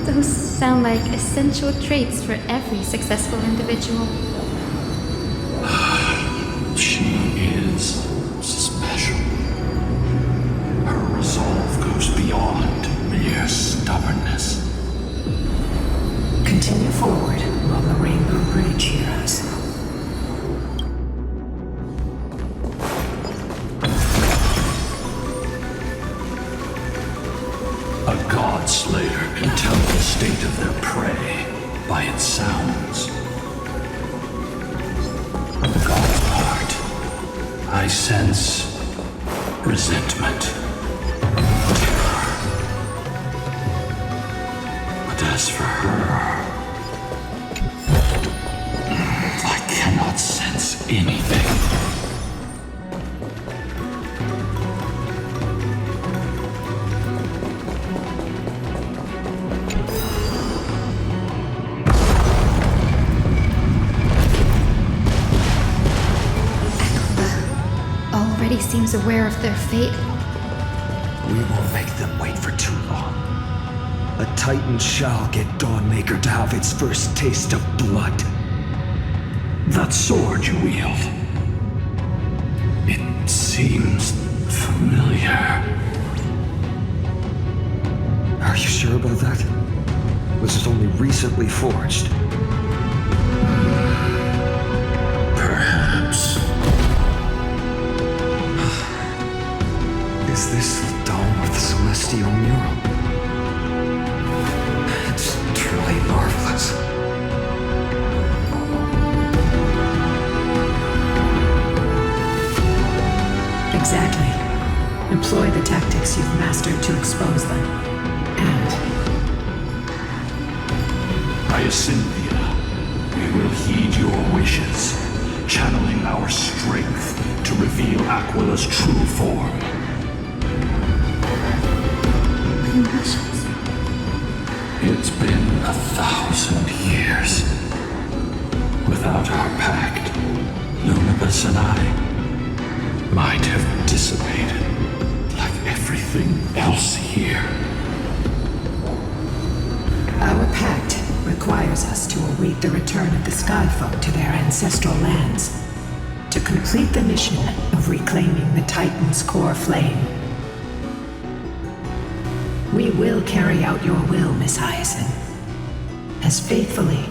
Those sound like essential traits for every successful individual. She is special. Her resolve goes beyond mere stubbornness. Continue forward along the Rainbow Bridge, heroes. A god slayer can tell the state of their prey by its sounds. On the god's part, I sense resentment, terror. But as for her, I cannot sense anything. Already seems aware of their fate. We won't make them wait for too long. A Titan shall get Dawnmaker to have its first taste of blood. That sword you wield, it seems familiar. Are you sure about that? Was it only recently forged? Perhaps. Is this the dome of the celestial mural? It's truly marvelous. Exactly. Employ the tactics you've mastered to expose them. And Hyacinthia, we will heed your wishes, channeling our strength to reveal Aquila's true form. It's been 1,000 years. Without our pact, Lunibus and I might have dissipated like everything else here. our pact requires us to await the return of the Skyfolk to their ancestral lands, to complete the mission of reclaiming the Titan's core flame. We will carry out your will, Miss Hyacinth, as faithfully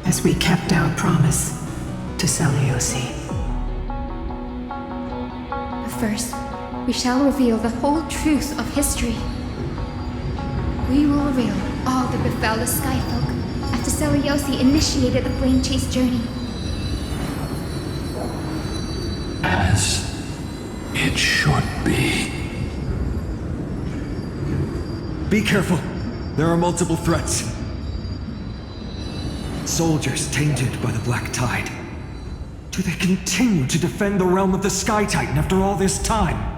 as we kept our promise to Seliosi. First, we shall reveal the whole truth of history. We will reveal all that befell the Skyfolk after Seliosi initiated the Flame Chase journey. As it should be. Be careful. There are multiple threats. Soldiers tainted by the Black Tide. Do they continue to defend the realm of the Sky Titan after all this time?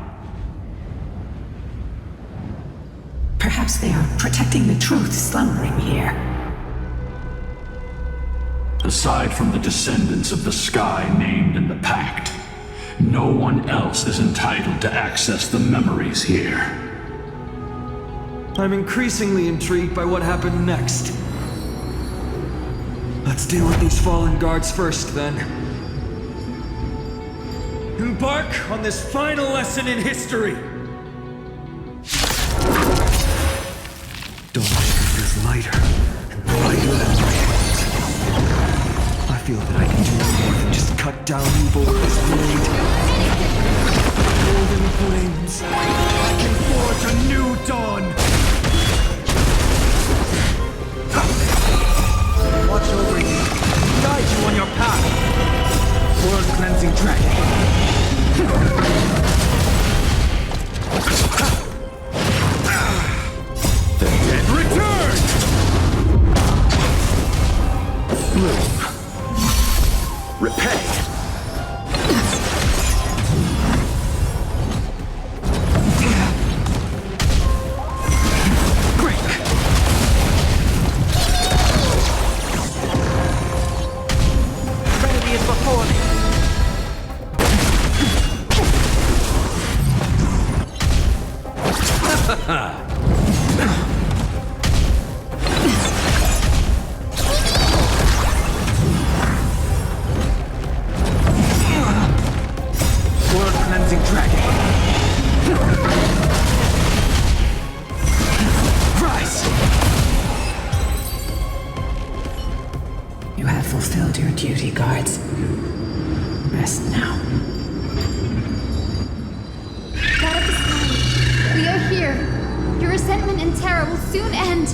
Perhaps they are protecting the truth slumbering here. Aside from the descendants of the sky named in the pact, no one else is entitled to access the memories here. I'm increasingly intrigued by what happened next. Let's deal with these fallen guards first, then. Embark on this final lesson in history! Dawnmaker is lighter and brighter than rays. I feel that I can do more than just cut down evil with this blade. Golden flames, I can forge a new dawn! Watch over you, guide you on your path. World-cleansing dragon. The dead Return! bloom. Repay. Trinity is before me. have fulfilled your duty, guards. Rest now. God of the sky, we are here. Your resentment and terror will soon end.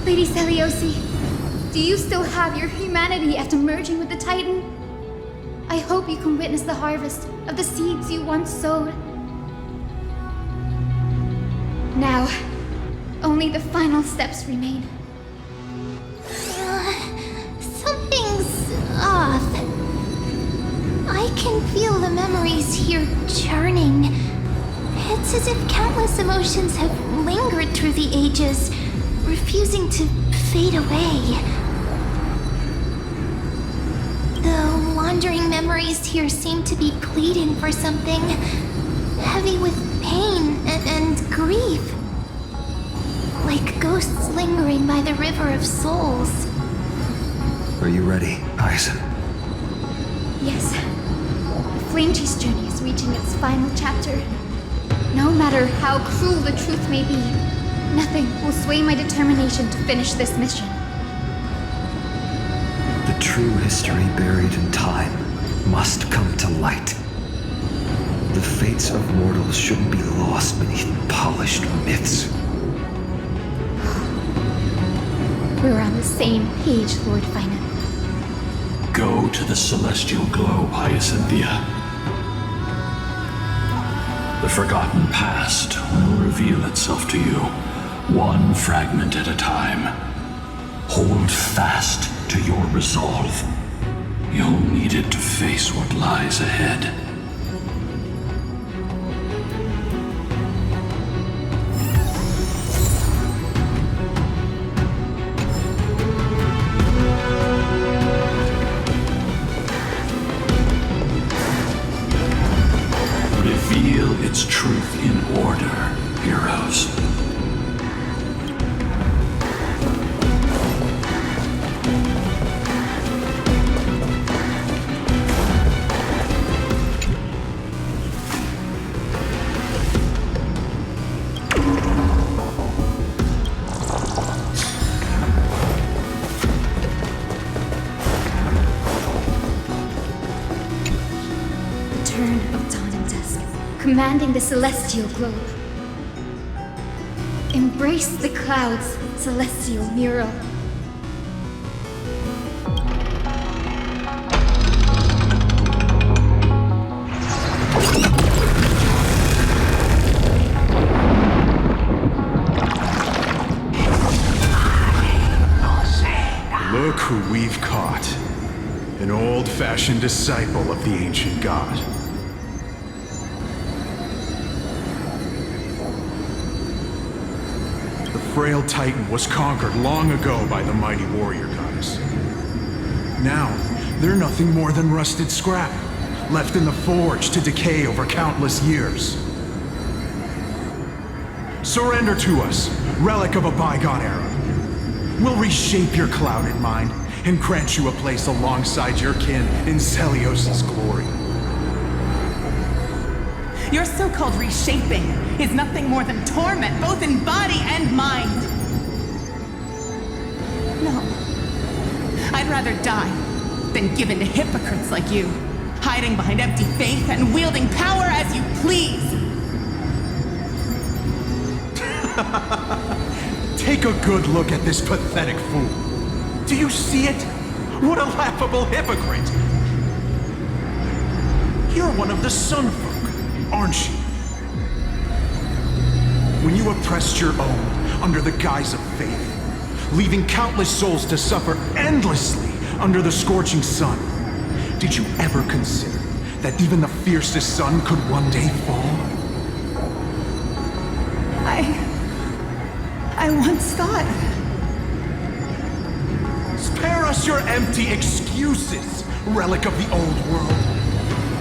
Lady Seliosi, do you still have your humanity after merging with the Titan? I hope you can witness the harvest of the seeds you once sowed. Now, only the final steps remain. Something's off. I can feel the memories here churning. It's as if countless emotions have lingered through the ages, refusing to fade away. The wandering memories here seem to be pleading for something, heavy with pain and grief. Like ghosts lingering by the River of Souls. Are you ready, Aizen? Yes. The Flame Chase journey is reaching its final chapter. No matter how cruel the truth may be, nothing will sway my determination to finish this mission. The true history buried in time must come to light. The fates of mortals shouldn't be lost beneath polished myths. We're on the same page, Lord Final. Go to the celestial globe, Hyacinthia. The forgotten past will reveal itself to you, one fragment at a time. Hold fast to your resolve. You'll need it to face what lies ahead. Reveal its truth in order, heroes. Turn of dawn and dusk, commanding the celestial globe. Embrace the clouds, celestial mural. Look who we've caught. An old-fashioned disciple of the ancient god. The frail Titan was conquered long ago by the mighty warrior goddess. Now, they're nothing more than rusted scrap, left in the forge to decay over countless years. Surrender to us, relic of a bygone era. We'll reshape your clouded mind and grant you a place alongside your kin in Celios' glory. Your so-called reshaping is nothing more than torment, both in body and mind. No. I'd rather die than give in to hypocrites like you, hiding behind empty faith and wielding power as you please. Take a good look at this pathetic fool. Do you see it? What a laughable hypocrite! You're one of the Sun Folk, aren't you? When you oppressed your own under the guise of faith, leaving countless souls to suffer endlessly under the scorching sun, did you ever consider that even the fiercest sun could one day fall? I once thought... Spare us your empty excuses, relic of the old world.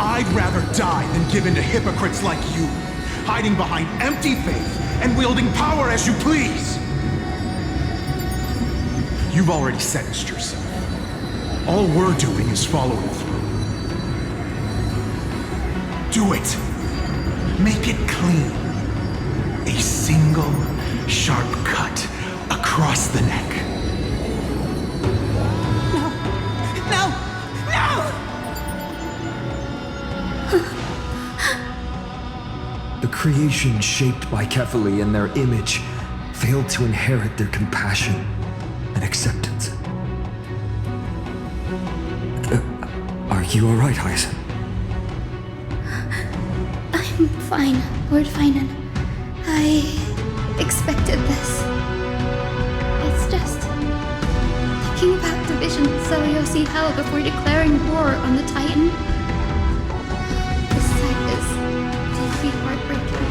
I'd rather die than give in to hypocrites like you, hiding behind empty faith and wielding power as you please. You've already sentenced yourself. All we're doing is following through. Do it. Make it clean. A single, sharp cut across the neck. creation shaped by Kefali and their image failed to inherit their compassion and acceptance. Are you alright, Hyacin? I'm fine, Lord Finan. I expected this. It's just thinking about Division Seliosi held before declaring war on the Titan. This sight is deeply heartbreaking.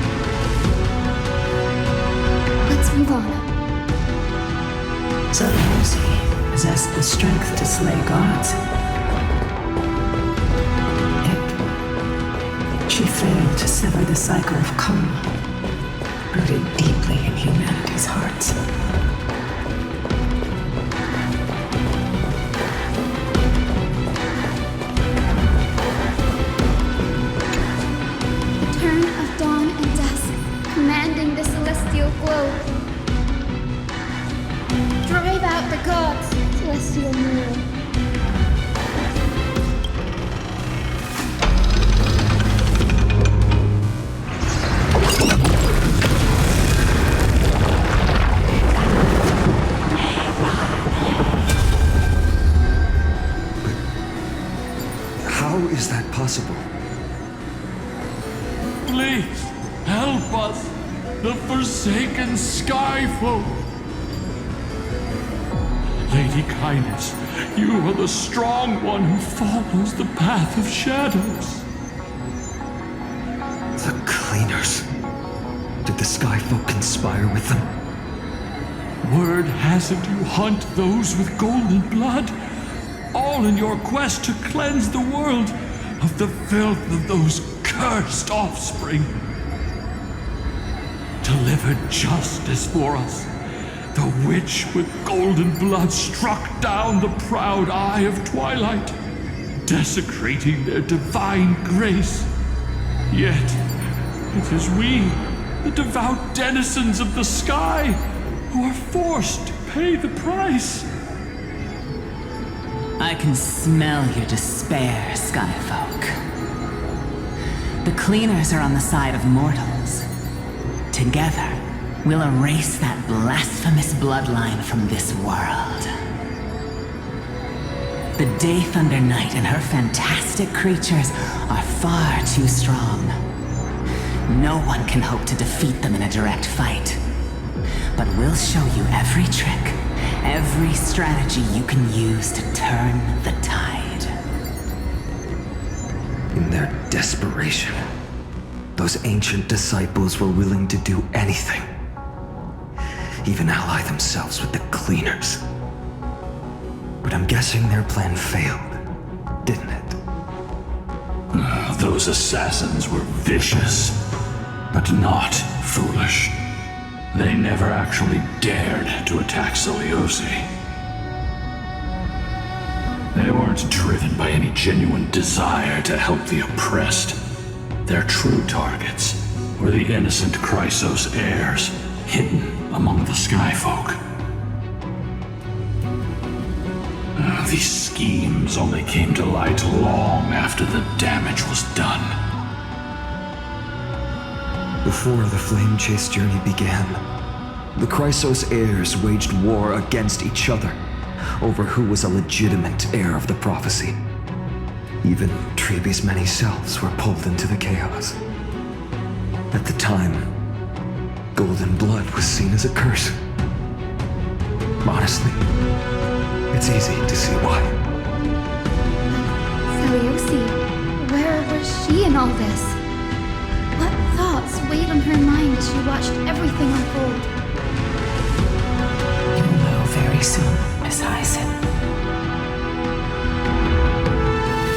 Let's move on. Seliosi possessed the strength to slay gods. She failed to sever the cycle of karma, rooted deeply in humanity's hearts. The turn of dawn and dusk, commanding the celestial globe. Drive out the gods, celestial moon. How is that possible? Please, help us, the forsaken Skyfolk. Lady Kindness, you are the strong one who follows the path of shadows. The Cleaners. Did the Skyfolk conspire with them? Word has it you hunt those with golden blood, all in your quest to cleanse the world of the filth of those cursed offspring. Delivered justice for us. The witch with golden blood struck down the proud eye of twilight, desecrating their divine grace. Yet, it is we, the devout denizens of the sky, who are forced to pay the price. I can smell your despair, Skyfolk. The Cleaners are on the side of mortals. Together, we'll erase that blasphemous bloodline from this world. The Day Thunder Knight and her fantastic creatures are far too strong. No one can hope to defeat them in a direct fight. But we'll show you every trick, every strategy you can use to turn the tide. In their desperation, those ancient disciples were willing to do anything. Even ally themselves with the Cleaners. But I'm guessing their plan failed, didn't it? Those assassins were vicious, but not foolish. They never actually dared to attack Seliosi. They weren't driven by any genuine desire to help the oppressed. Their true targets were the innocent Chrysos heirs, hidden among the Skyfolk. These schemes only came to light long after the damage was done. Before the Flame Chase journey began, the Chrysos heirs waged war against each other over who was a legitimate heir of the prophecy. Even Trebi's many selves were pulled into the chaos. At the time, golden blood was seen as a curse. Honestly, it's easy to see why. Seliosi, where was she in all this? What thoughts weighed on her mind as she watched everything unfold? You'll know very soon, Miss Hyacin.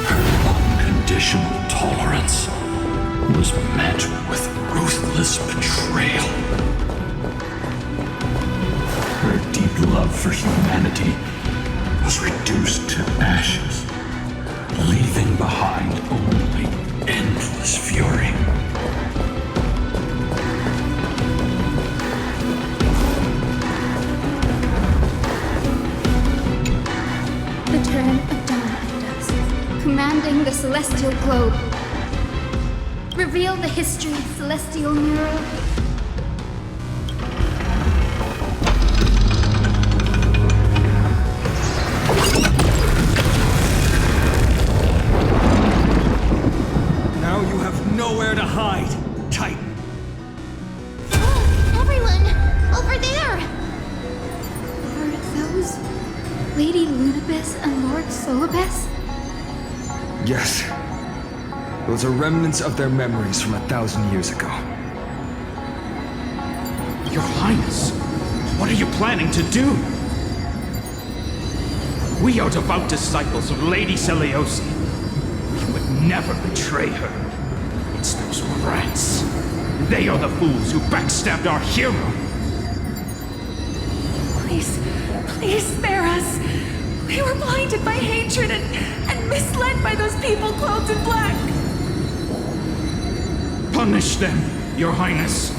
Her unconditional tolerance was met with ruthless betrayal. Her deep love for humanity was reduced to ashes, leaving behind only endless fury. The turn of dawn and dusk, commanding the celestial globe. reveal the history of Celestial Mirror. Now you have nowhere to hide, Titan. Everyone! Over there! Are those Lady Lunabis and Lord Solibus? Yes. Those are remnants of their memories from 1,000 years ago. Your Highness, what are you planning to do? We are devout disciples of Lady Seliosi. We would never betray her. It's those rats. They are the fools who backstabbed our hero. Please, please spare us. We were blinded by hatred and misled by those people clothed in black. Punish them, Your Highness.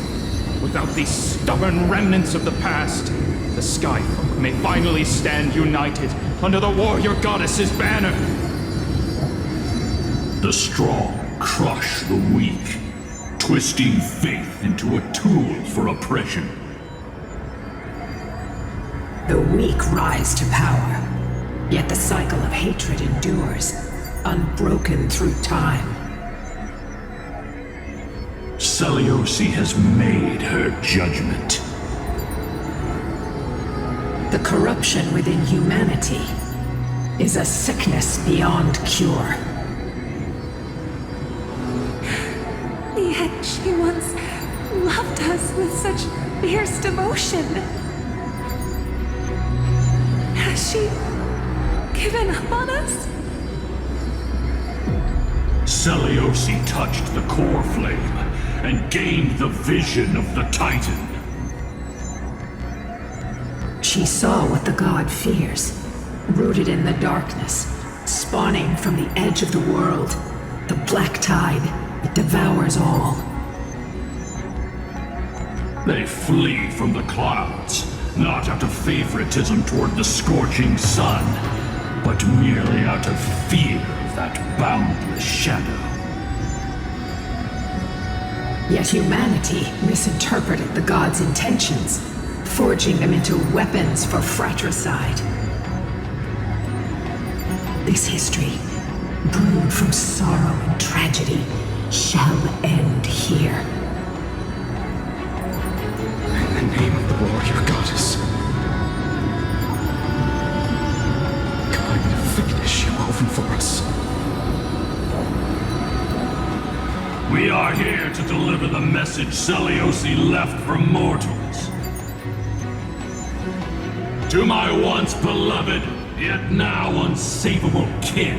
Without these stubborn remnants of the past, the Skyfolk may finally stand united under the warrior goddess's banner. The strong crush the weak, twisting faith into a tool for oppression. The weak rise to power, yet the cycle of hatred endures, unbroken through time. Seliosi has made her judgment. The corruption within humanity is a sickness beyond cure. Yet she once loved us with such fierce devotion. Has she given up on us? Seliosi touched the core flame and gained the vision of the Titan. She saw what the god fears, rooted in the darkness, spawning from the edge of the world, the black tide that devours all. They flee from the clouds, not out of favoritism toward the scorching sun, but merely out of fear of that boundless shadow. Yet humanity misinterpreted the gods' intentions, forging them into weapons for fratricide. This history, brewed from sorrow and tragedy, shall end here. In the name of the warrior goddess, guide the finish you woven for us. We are here to deliver the message Seliosi left for mortals. To my once beloved, yet now unsavable kin.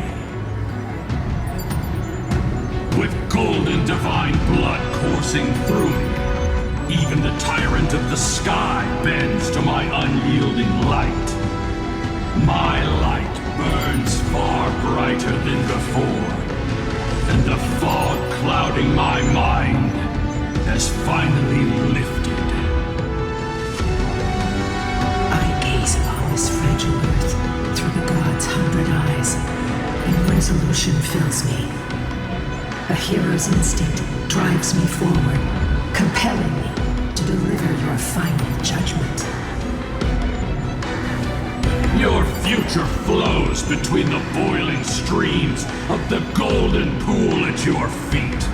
With golden divine blood coursing through me, even the tyrant of the sky bends to my unyielding light. My light burns far brighter than before, and the fog clouding my mind has finally lifted. I gaze upon this fragile earth through the gods' 100 eyes, and resolution fills me. A hero's instinct drives me forward, compelling me to deliver your final judgment. Your future flows between the boiling streams of the golden pool at your feet.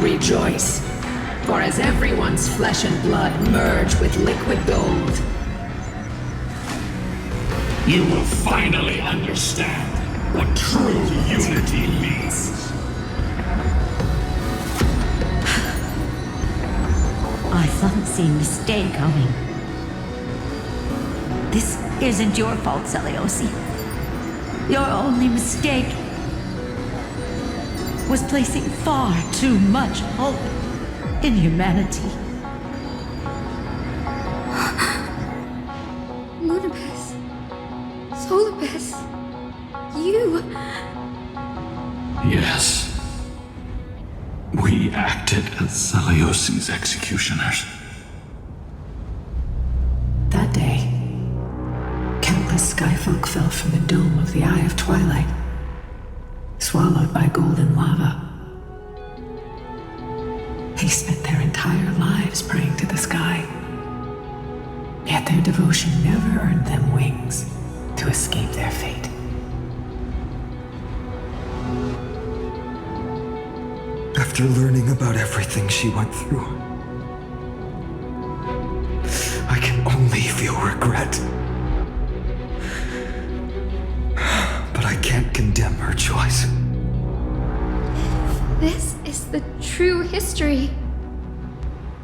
Rejoice, for as everyone's flesh and blood merge with liquid gold, you will finally understand what true unity means. I fancy a mistake coming. This isn't your fault, Seliosi. Your only mistake was placing far too much hope in humanity. Lunabis, Solibus, you... Yes. We acted as Seliosi's executioners. that day, countless skyfolk fell from the dome of the Eye of Twilight. swallowed by golden lava. They spent their entire lives praying to the sky. Yet their devotion never earned them wings to escape their fate. After learning about everything she went through, I can only feel regret. But I can't condemn her choice. This is the true history.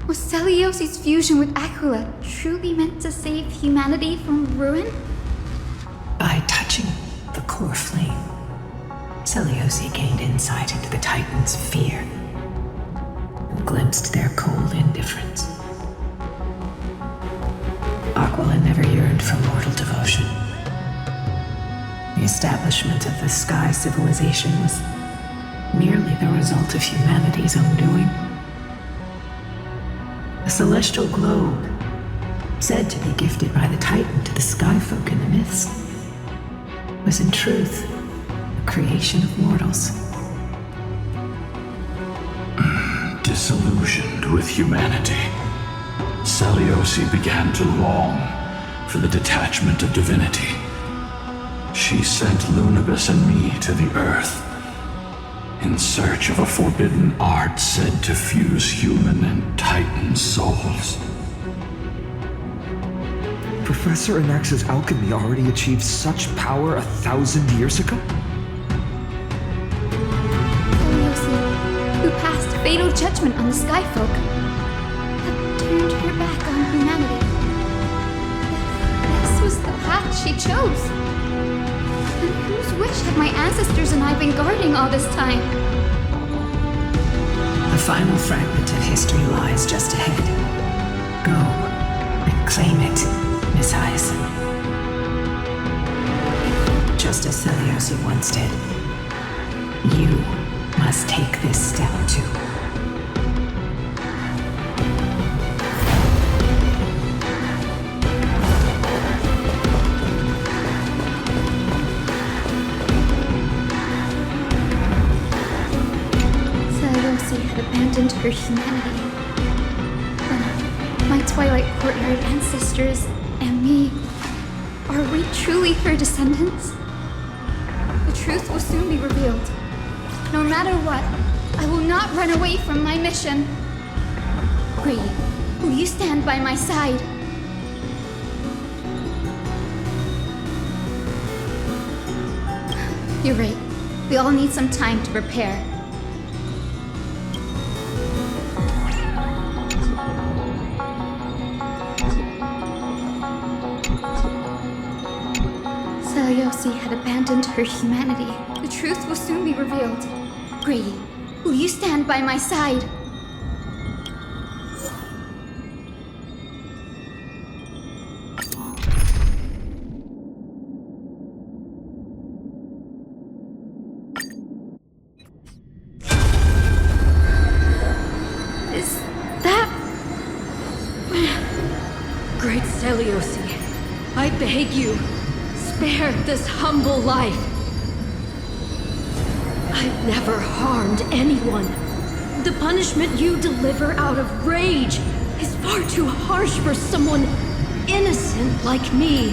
Was Celiosi's fusion with Aquila truly meant to save humanity from ruin? By touching the core flame, Celiosi gained insight into the Titans' fear and glimpsed their cold indifference. Aquila never yearned for mortal devotion. The establishment of the Sky Civilization was merely the result of humanity's own doing. The celestial globe, said to be gifted by the Titan to the Sky folk in the myths, was in truth a creation of mortals. Disillusioned with humanity, Celiosi began to long for the detachment of divinity. She sent Lunabus and me to the Earth in search of a forbidden art said to fuse human and Titan souls. Professor Anax's alchemy already achieved such power 1,000 years ago? Celiosi, who passed fatal judgment on the Skyfolk, had turned her back on humanity. This was the path she chose. And whose wish had my ancestors and I been guarding all this time? The final fragment of history lies just ahead. Go and claim it, Miss Hyacinth. Just as Celiosi once did, you must take this step too. Celiosi had abandoned her humanity. Then, my Twilight Courtyard ancestors and me, are we truly her descendants? The truth will soon be revealed. No matter what, I will not run away from my mission. Grady, will you stand by my side? You're right. We all need some time to prepare. Celiosi had abandoned her humanity. The truth will soon be revealed. Grady, will you stand by my side? Is that... Great Celiosi, I beg you, spare this humble life. I've never harmed anyone. The punishment you deliver out of rage is far too harsh for someone innocent like me.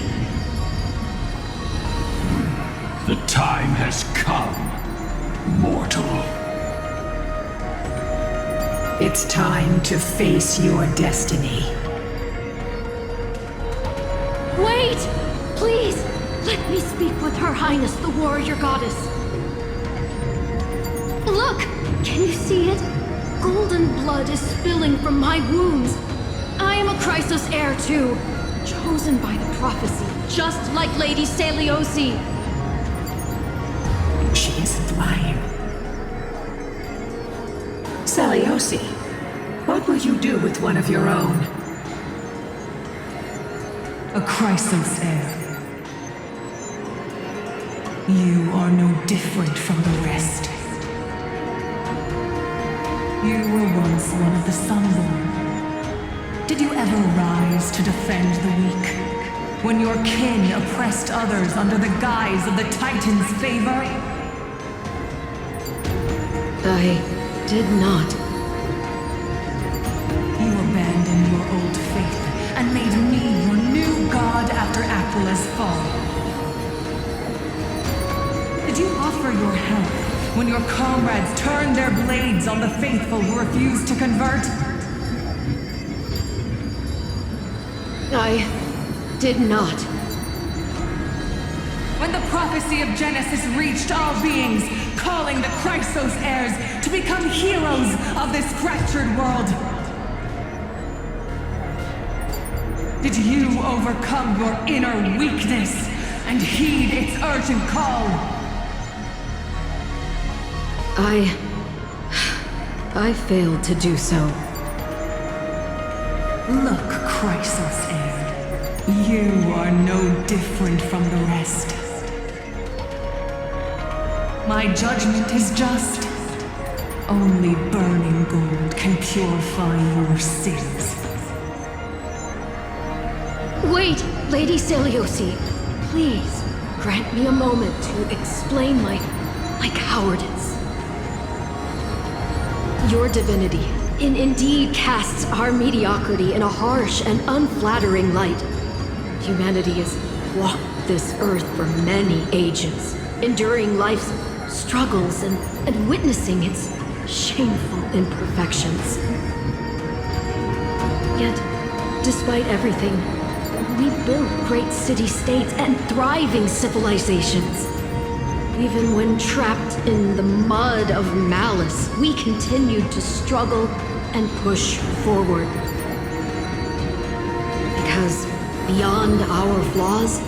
The time has come, mortal. It's time to face your destiny. Wait! Please, let me speak with Her Highness, the warrior goddess. Look! Can you see it? Golden blood is spilling from my wounds. I am a Chrysos heir too, chosen by the prophecy, just like Lady Celiosi. She isn't lying. Celiosi, what will you do with one of your own? A Chrysos heir. You are no different from the rest. You were once one of the Sunborn. Did you ever rise to defend the weak? When your kin oppressed others under the guise of the Titan's favor? I did not. You abandoned your old faith and made me your new god after Aquila's fall. Did you offer your help when your comrades turned their blades on the faithful who refused to convert? I did not. When the prophecy of Genesis reached all beings, calling the Chrysos heirs to become heroes of this fractured world, did you overcome your inner weakness and heed its urgent call? I failed to do so. Look, Chrysos heir, you are no different from the rest. My judgment is just. Only burning gold can purify your sins. Wait, Lady Seliosi. Please, grant me a moment to explain my cowardice. Your divinity indeed casts our mediocrity in a harsh and unflattering light. Humanity has walked this earth for many ages, enduring life's struggles and witnessing its shameful imperfections. Yet, despite everything, we built great city-states and thriving civilizations. Even when trapped in the mud of malice, we continued to struggle and push forward. Because beyond our flaws,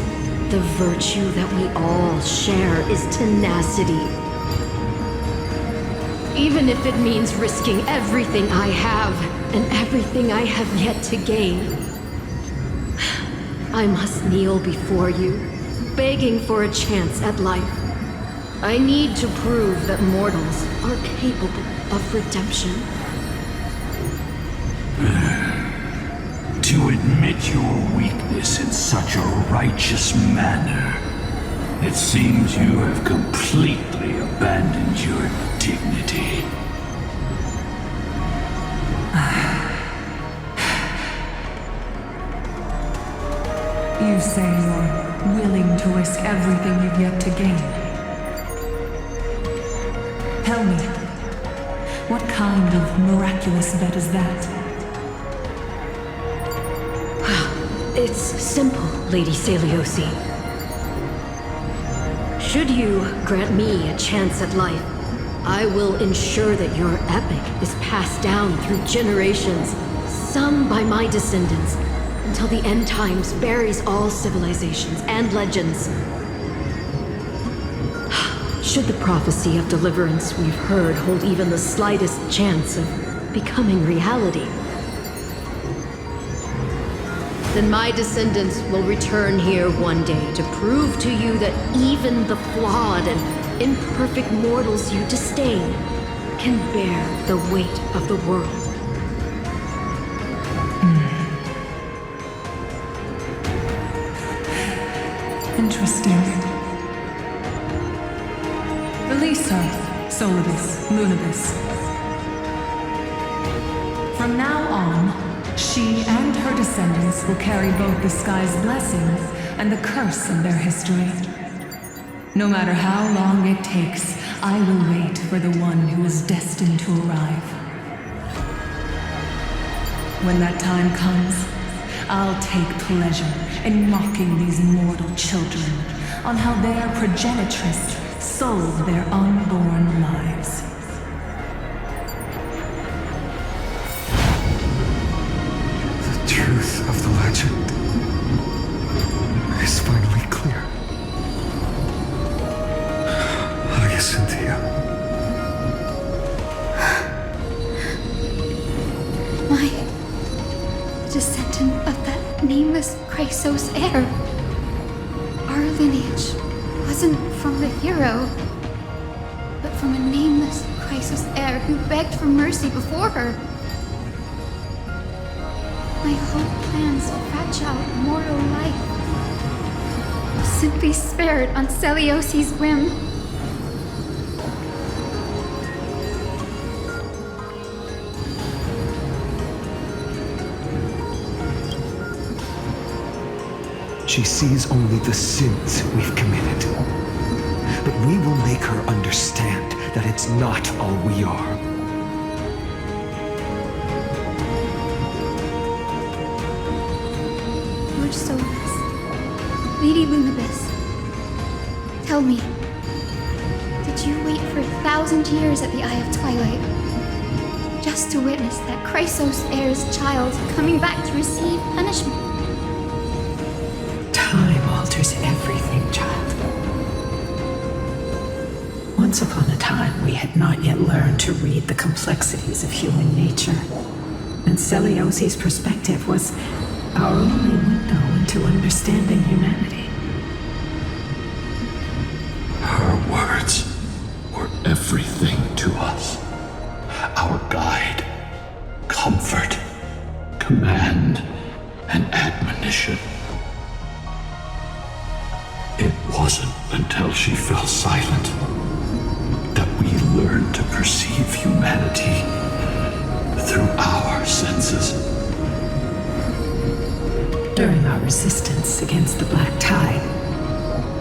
the virtue that we all share is tenacity. Even if it means risking everything I have and everything I have yet to gain, I must kneel before you, begging for a chance at life. I need to prove that mortals are capable of redemption. To admit your weakness in such a righteous manner, it seems you have completely abandoned your dignity. You say you're willing to risk everything you've yet to gain. Tell me, what kind of miraculous bet is that? It's simple, Lady Seliosi. Should you grant me a chance at life, I will ensure that your epic is passed down through generations, sung by my descendants, until the end times buries all civilizations and legends. Should the prophecy of deliverance we've heard hold even the slightest chance of becoming reality, then my descendants will return here one day to prove to you that even the flawed and imperfect mortals you disdain can bear the weight of the world. Interesting. Release her, Solibus, Lunibus. From now on, she and her descendants will carry both the sky's blessings and the curse of their history. No matter how long it takes, I will wait for the one who is destined to arrive. When that time comes, I'll take pleasure in mocking these mortal children on how their progenitress sold their unborn lives. The truth of the legend is finally clear. Cynthia. My descendant of that nameless Chrysos heir. Our lineage wasn't from the hero, but from a nameless Chrysos heir who begged for mercy before her. My whole plan's fragile mortal life was simply spared on Seliosi's whim. She sees only the sins we've committed. But we will make her understand that it's not all we are. Lord Solus, Lady Lunabis, tell me, did you wait for 1,000 years at the Eye of Twilight just to witness that Chrysos heir's child coming back to receive punishment? Time alters everything, child. Once upon a time, we had not yet learned to read the complexities of human nature, and Celiosi's perspective was our only window into understanding humanity. Her words were everything to us. Our guide, comfort, command, and admonition. It wasn't until she fell silent that we learned to perceive humanity through our senses. During our resistance against the Black Tide,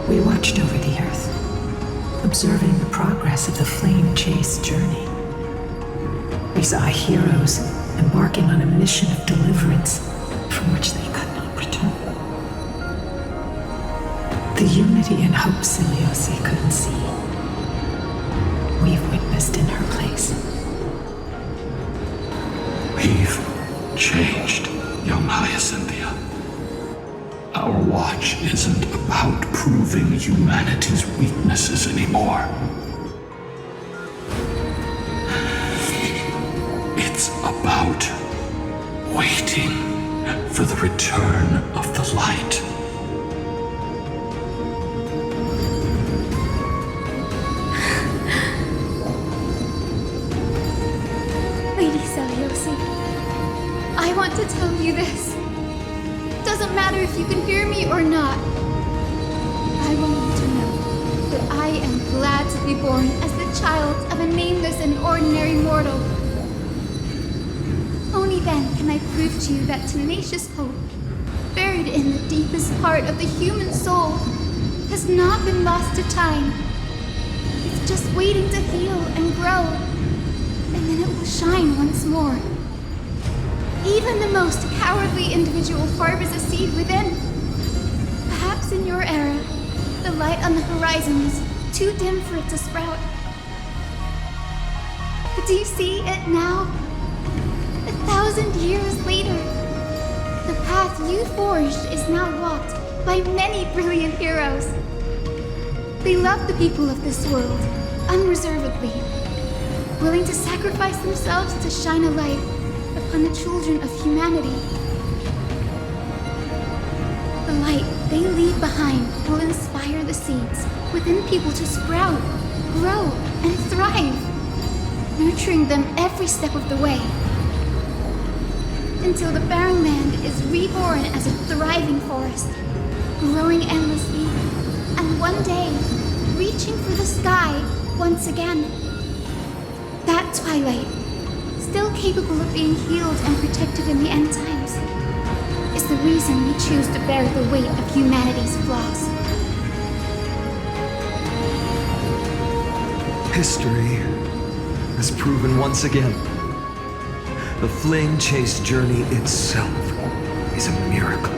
we watched over the Earth, observing the progress of the flame-chase journey. We saw heroes embarking on a mission of deliverance from which they could not return. The unity and hope Celiosi couldn't see, we've witnessed in her place. We've changed, young Hyacinthia. Our watch isn't about proving humanity's weaknesses anymore. It's about waiting for the return of the light. Lady Celiosi, I want to tell you this. Doesn't matter if you can hear me or not. I want you to know that I am glad to be born as the child of a nameless and ordinary mortal. Only then can I prove to you that tenacious hope, buried in the deepest part of the human soul, has not been lost to time. It's just waiting to heal and grow, and then it will shine once more. Even the most cowardly individual harbors a seed within. Perhaps in your era, the light on the horizon is too dim for it to sprout. But do you see it now? 1,000 years later, the path you forged is now walked by many brilliant heroes. They love the people of this world, unreservedly, willing to sacrifice themselves to shine a light upon the children of humanity. The light they leave behind will inspire the seeds within people to sprout, grow, and thrive, nurturing them every step of the way, until the barren land is reborn as a thriving forest, growing endlessly, and one day reaching for the sky once again. That twilight, still capable of being healed and protected in the end times, is the reason we choose to bear the weight of humanity's flaws. History has proven once again, the flame chase journey itself is a miracle.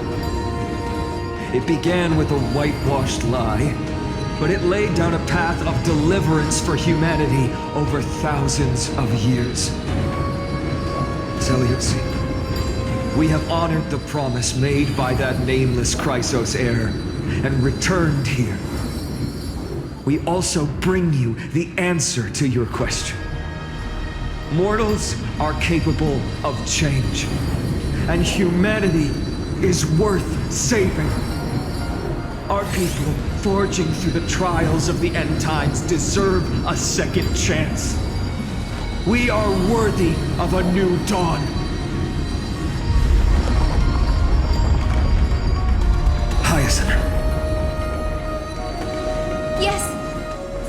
It began with a whitewashed lie, but it laid down a path of deliverance for humanity over thousands of years. Celiosi, we have honored the promise made by that nameless Chrysos heir and returned here. We also bring you the answer to your question. Mortals are capable of change, and humanity is worth saving. Our people, forging through the trials of the end times, deserve a second chance. We are worthy of a new dawn. Hyacinth. Yes!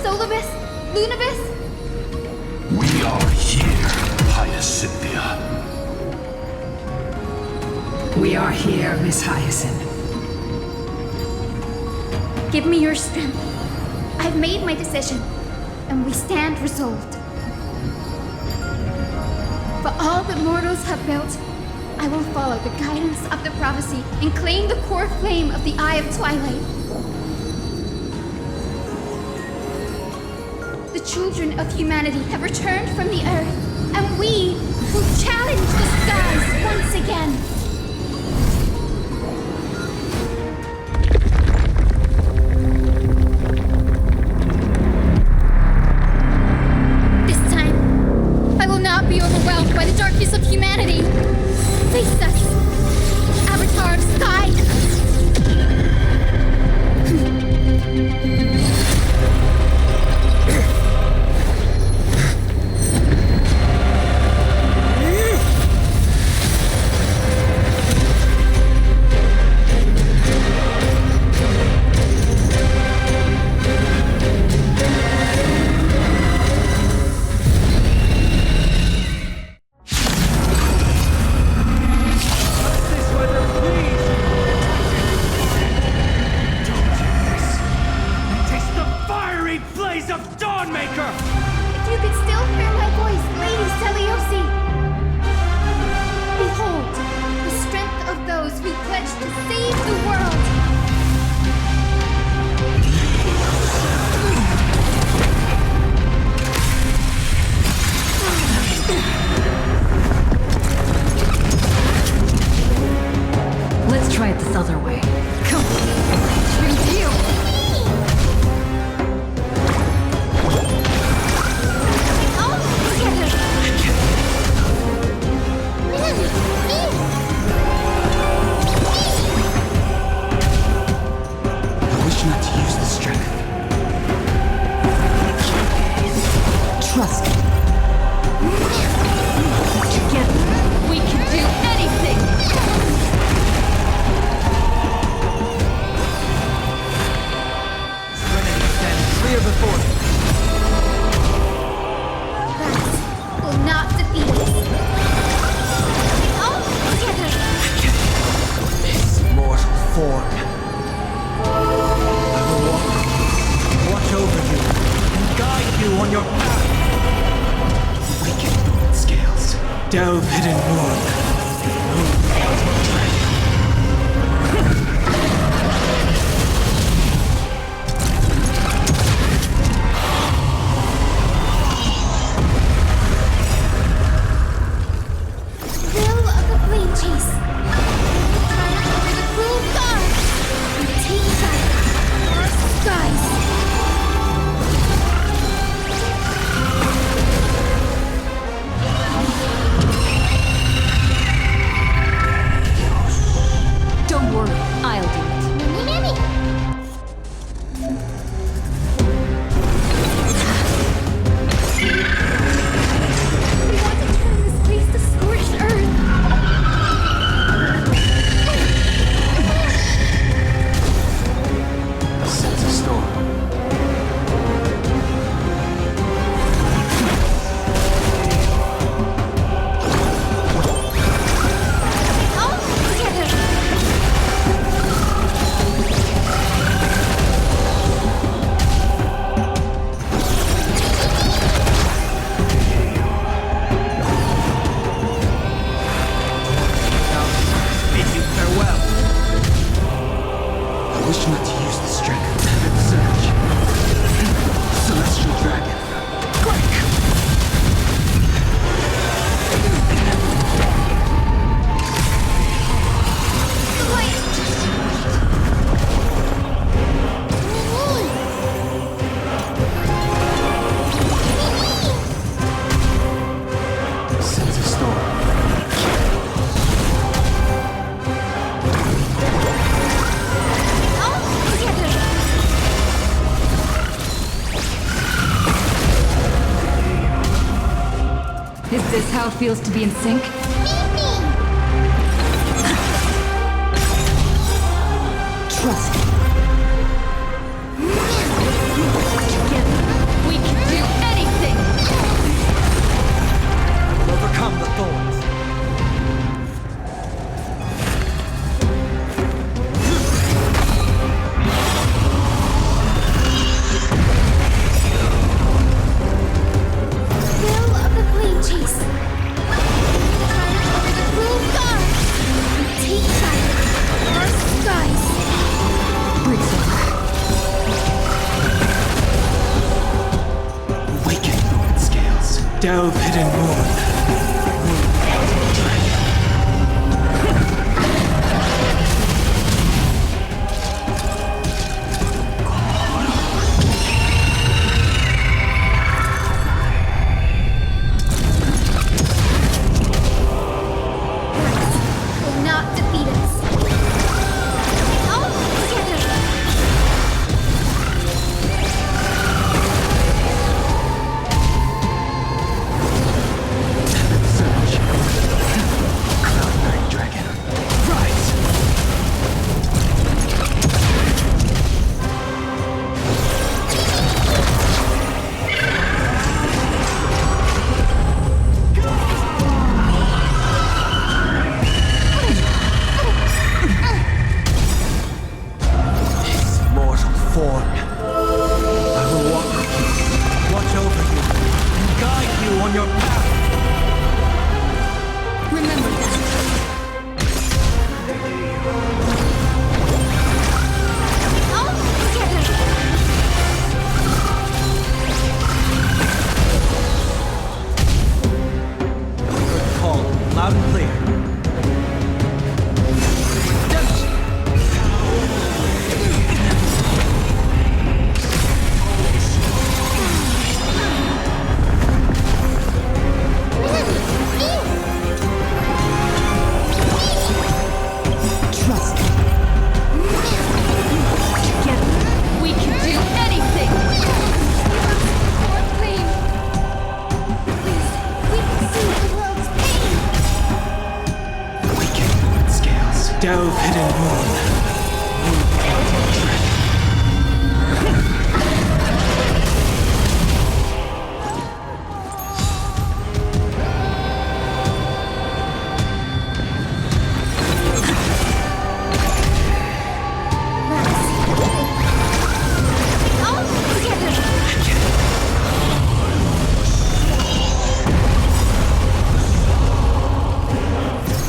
Solubis? Lunabis? We are here, Hyacinthia. We are here, Miss Hyacinth. Give me your strength. I've made my decision, and we stand resolved. For all that mortals have built, I will follow the guidance of the prophecy and claim the core flame of the Eye of Twilight. The children of humanity have returned from the earth, and we will challenge the skies once again. This time, I will not be overwhelmed by the darkness of humanity. Face us, Avatar of Sky! Delve hidden NOOB. Will of the flame chase. Triumph over the cruel gods. And take back our skies. Don't worry, I'll do it. We want to turn this place to scorched earth. Sense a storm. Is this how it feels to be in sync? Trust me. Together, we can do anything! We'll overcome the thorns. Delve hidden moon. Will not defeat us. All together. Delve hidden moon.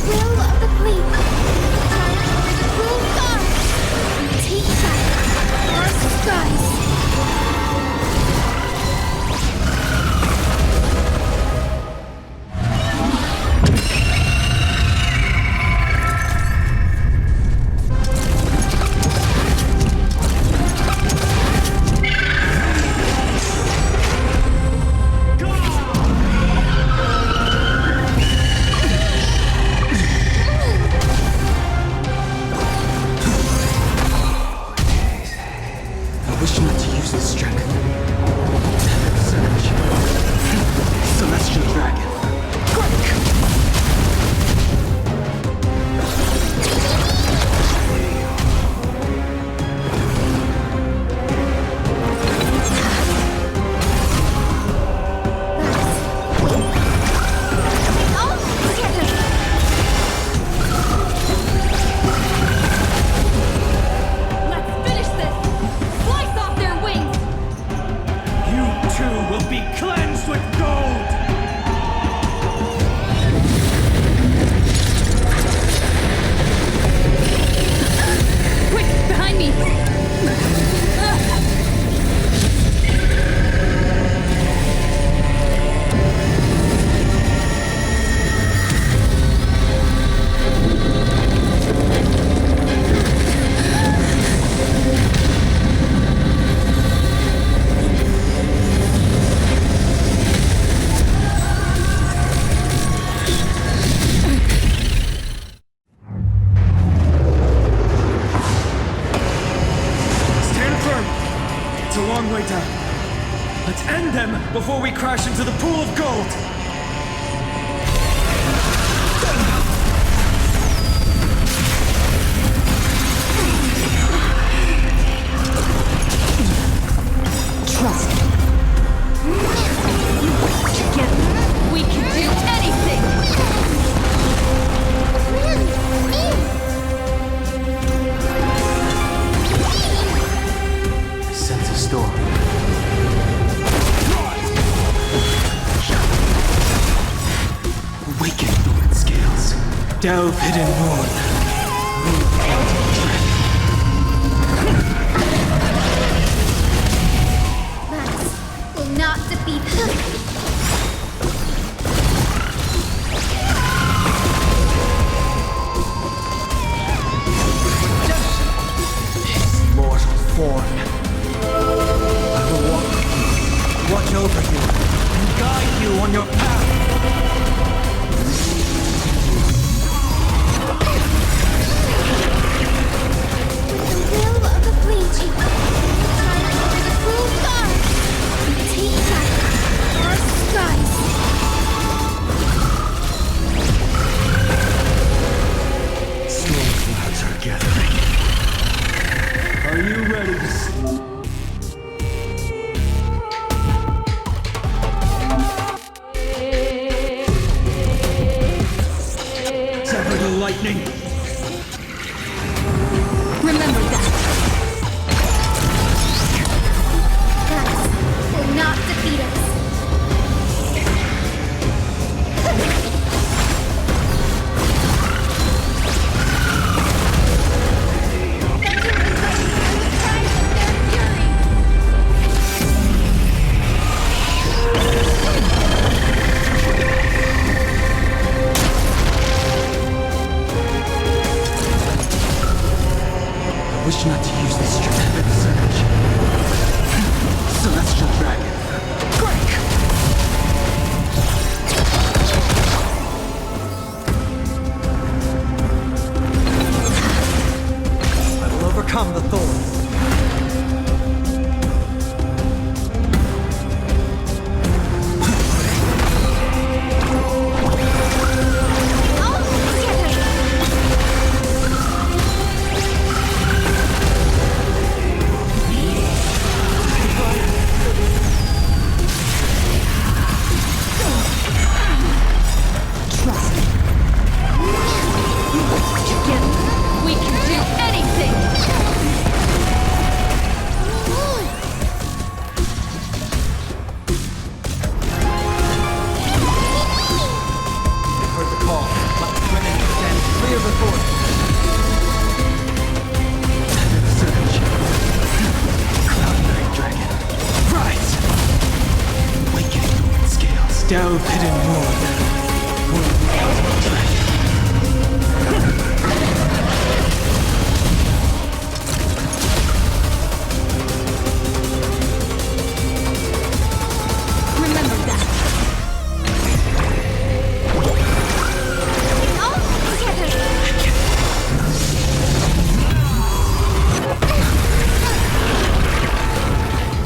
Will of the fleet. Will God take back our skies. I wish not to use this strength. Surge. Celestial dragon. Quick! All together. Let's finish this! Slice off their wings! You too will be cleansed with gold! Quick, behind me! Stand firm! It's a long way down. Let's end them before we crash into the pool of gold! Trust me. Together, we can do anything! I sense a storm. Awaken, thorn scales. Delve hidden moon. Will not defeat us. watch over you and guide you on your path. With the will of the Bleach, triumph over the cruel gods, and take back our skies. Storm clouds are gathering. Are you ready to sever the lightning? Remember that. Guys will not defeat us. I wish not to use this tremendous surge. Celestial Dragon. Break! I will overcome the thorns. We can do anything! Heard the call. Let the women stand clear before it. Surge. Cloud Knight Dragon. Rise! Awaken Moon Scales. Delve hidden moon. Dragon. Remember that. All together.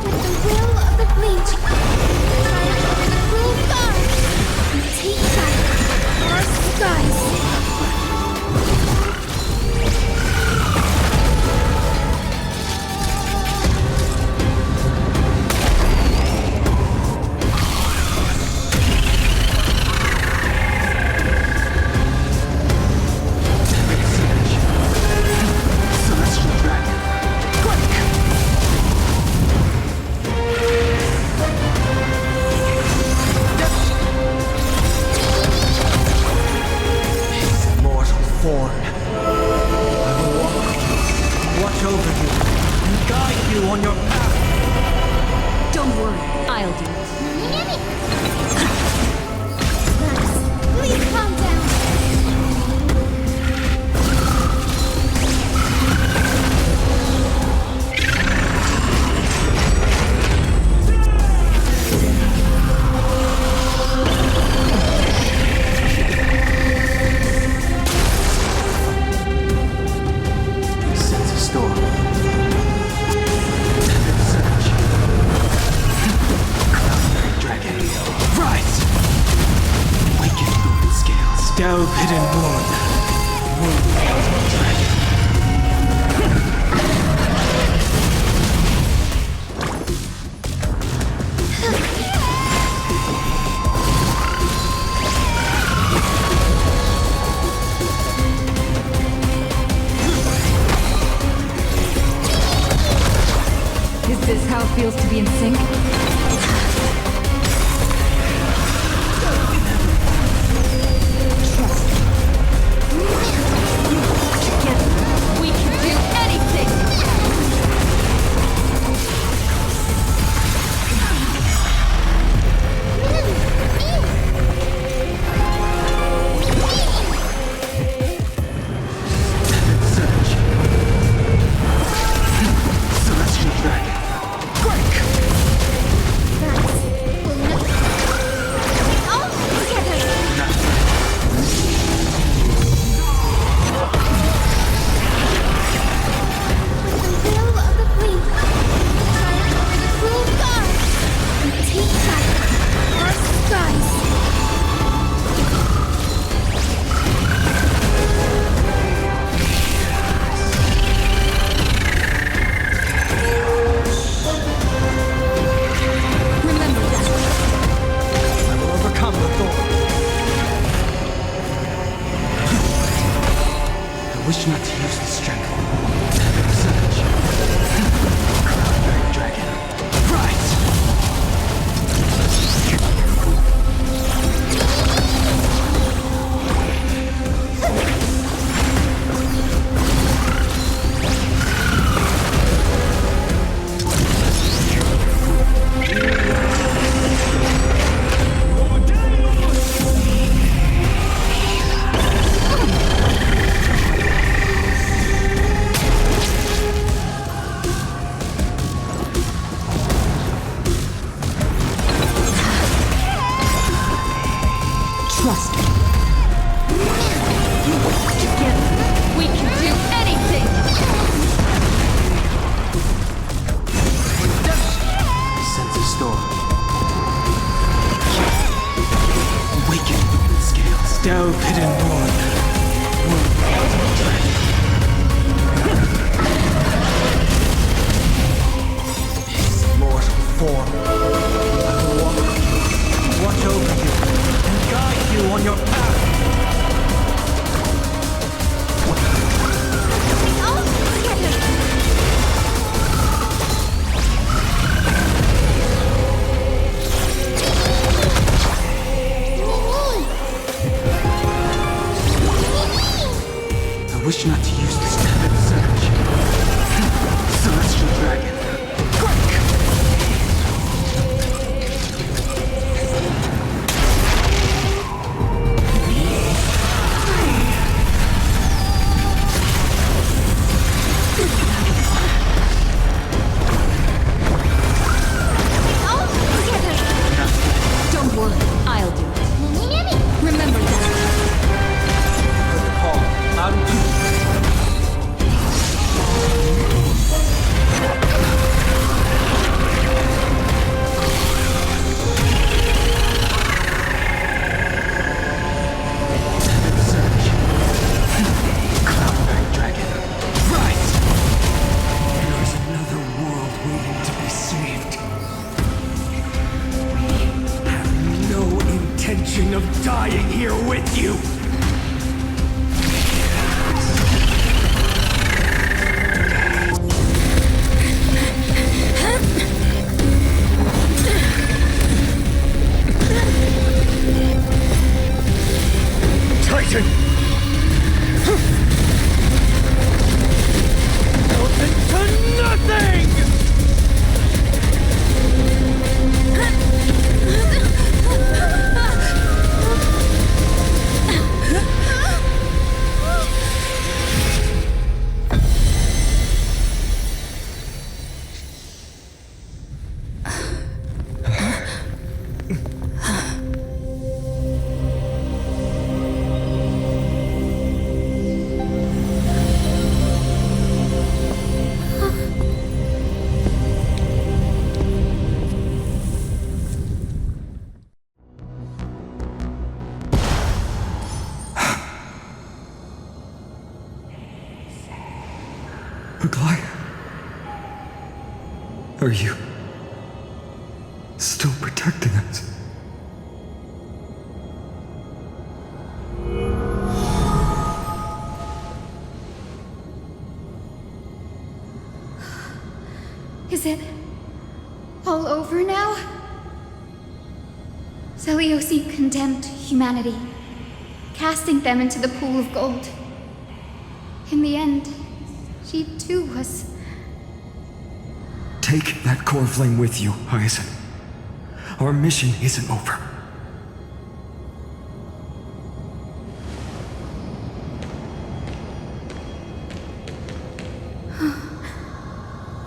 With the will of the Bleach, triumph over the cruel gods, and take back our skies. Celestial Dragon. Break! His immortal form. I will walk with you, watch over you, and guide you on your path. Don't worry, I'll do it. Please calm down. Sense a storm. Surge. Cloud Knight Dragon. Rise! Awaken Moon Scales. Delve hidden moon. Dragon. Is this how it feels to be in sync? Together, we can do anything! Surge. Celestial Dragon. Break! delve hidden north. His mortal form. I will walk with you, watch over you, and guide you on your path. I wish not to use this method of search. Celestial dragon. Don't worry, I'll do it. Remember that. Heard the call. Loud and clear. Of dying here with you. Titan! Melted to nothing! Are you still protecting us? Is it all over now? Seliosi condemned humanity, casting them into the pool of gold. In the end, she too was... Take that core flame with you, Hyacinth. Our mission isn't over.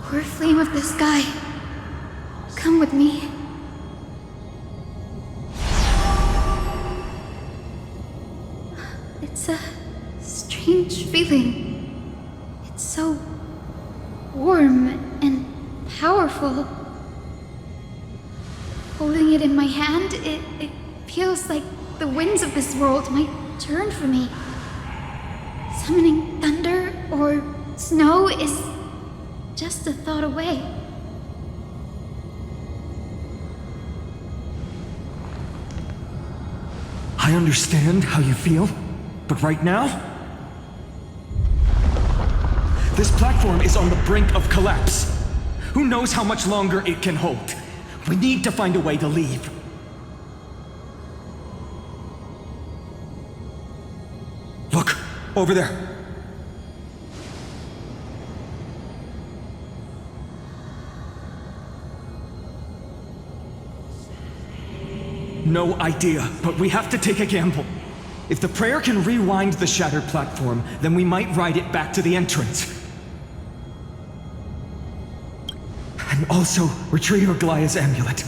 Core flame of the sky, come with me. It's a strange feeling. It's so warm and powerful. Holding it in my hand, it feels like the winds of this world might turn for me. Summoning thunder or snow is just a thought away. I understand how you feel, but right now, this platform is on the brink of collapse. Who knows how much longer it can hold? We need to find a way to leave. Look, over there. No idea, but we have to take a gamble. If the prayer can rewind the shattered platform, then we might ride it back to the entrance. And also retrieve Aglaya's amulet.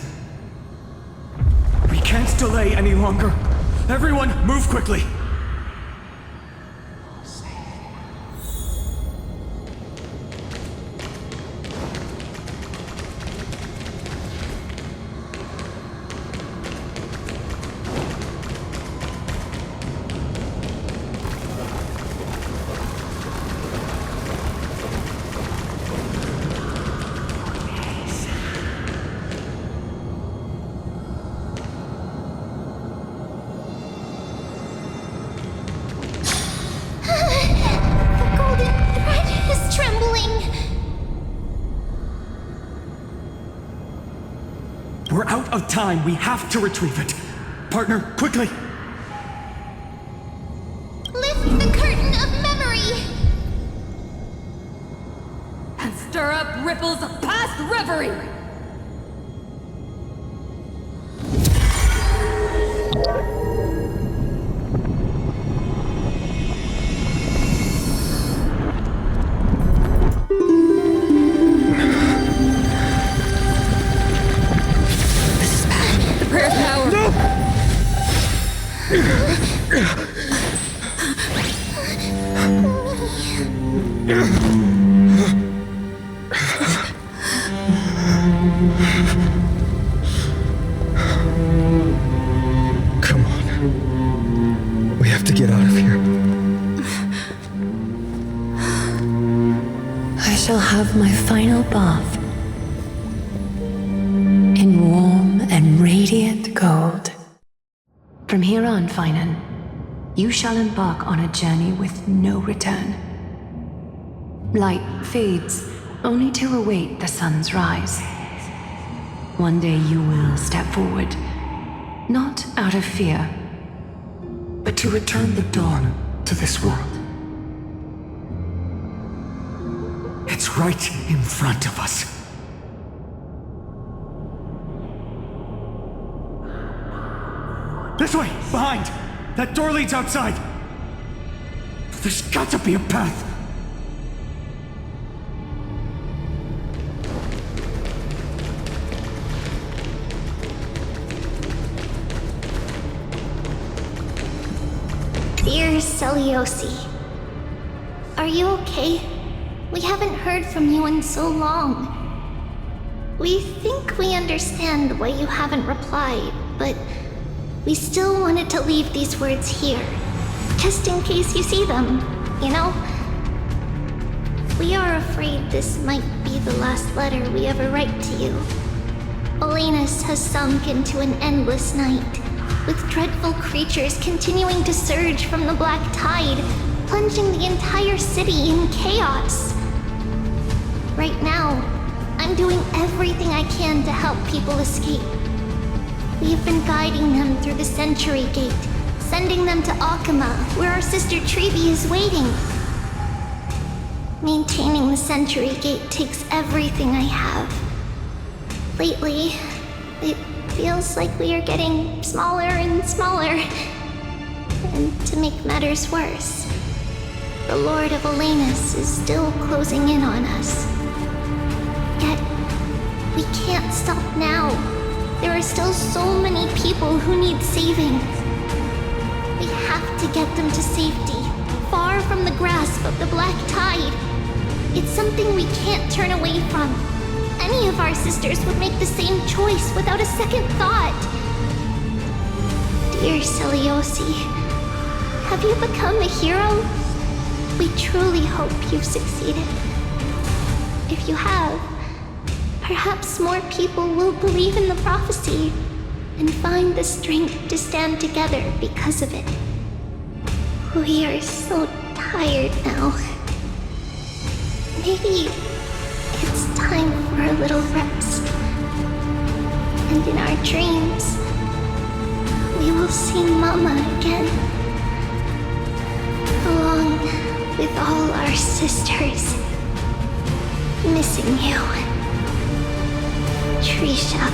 We can't delay any longer. Everyone, move quickly! We're out of time. We have to retrieve it. Partner, quickly! Lift the curtain of memory! And stir up ripples of past reverie! Come on. We have to get out of here. I shall have my final bath in warm and radiant gold. From here on, Finan, you shall embark on a journey with no return. Light fades, only to await the sun's rise. One day you will step forward, not out of fear, but to return the dawn to this world. It's right in front of us. This way! Behind! That door leads outside! There's got to be a path! Dear Seliosi, are you okay? We haven't heard from you in so long. We think we understand why you haven't replied, but we still wanted to leave these words here, just in case you see them, you know? We are afraid this might be the last letter we ever write to you. Olenus has sunk into an endless night, with dreadful creatures continuing to surge from the black tide, plunging the entire city in chaos. Right now, I'm doing everything I can to help people escape. We have been guiding them through the Century Gate, sending them to Akama, where our sister Trevi is waiting. Maintaining the Century Gate takes everything I have. Lately, it feels like we are getting smaller and smaller. And to make matters worse, the Lord of Olenus is still closing in on us. Yet, we can't stop now. There are still so many people who need saving. We have to get them to safety, far from the grasp of the black tide. It's something we can't turn away from. Any of our sisters would make the same choice without a second thought. Dear Seliosi, have you become a hero? We truly hope you've succeeded. If you have, perhaps more people will believe in the prophecy and find the strength to stand together because of it. We are so tired now. Maybe it's time for a little rest. And in our dreams, we will see Mama again. Along with all our sisters. Missing you. Trisha.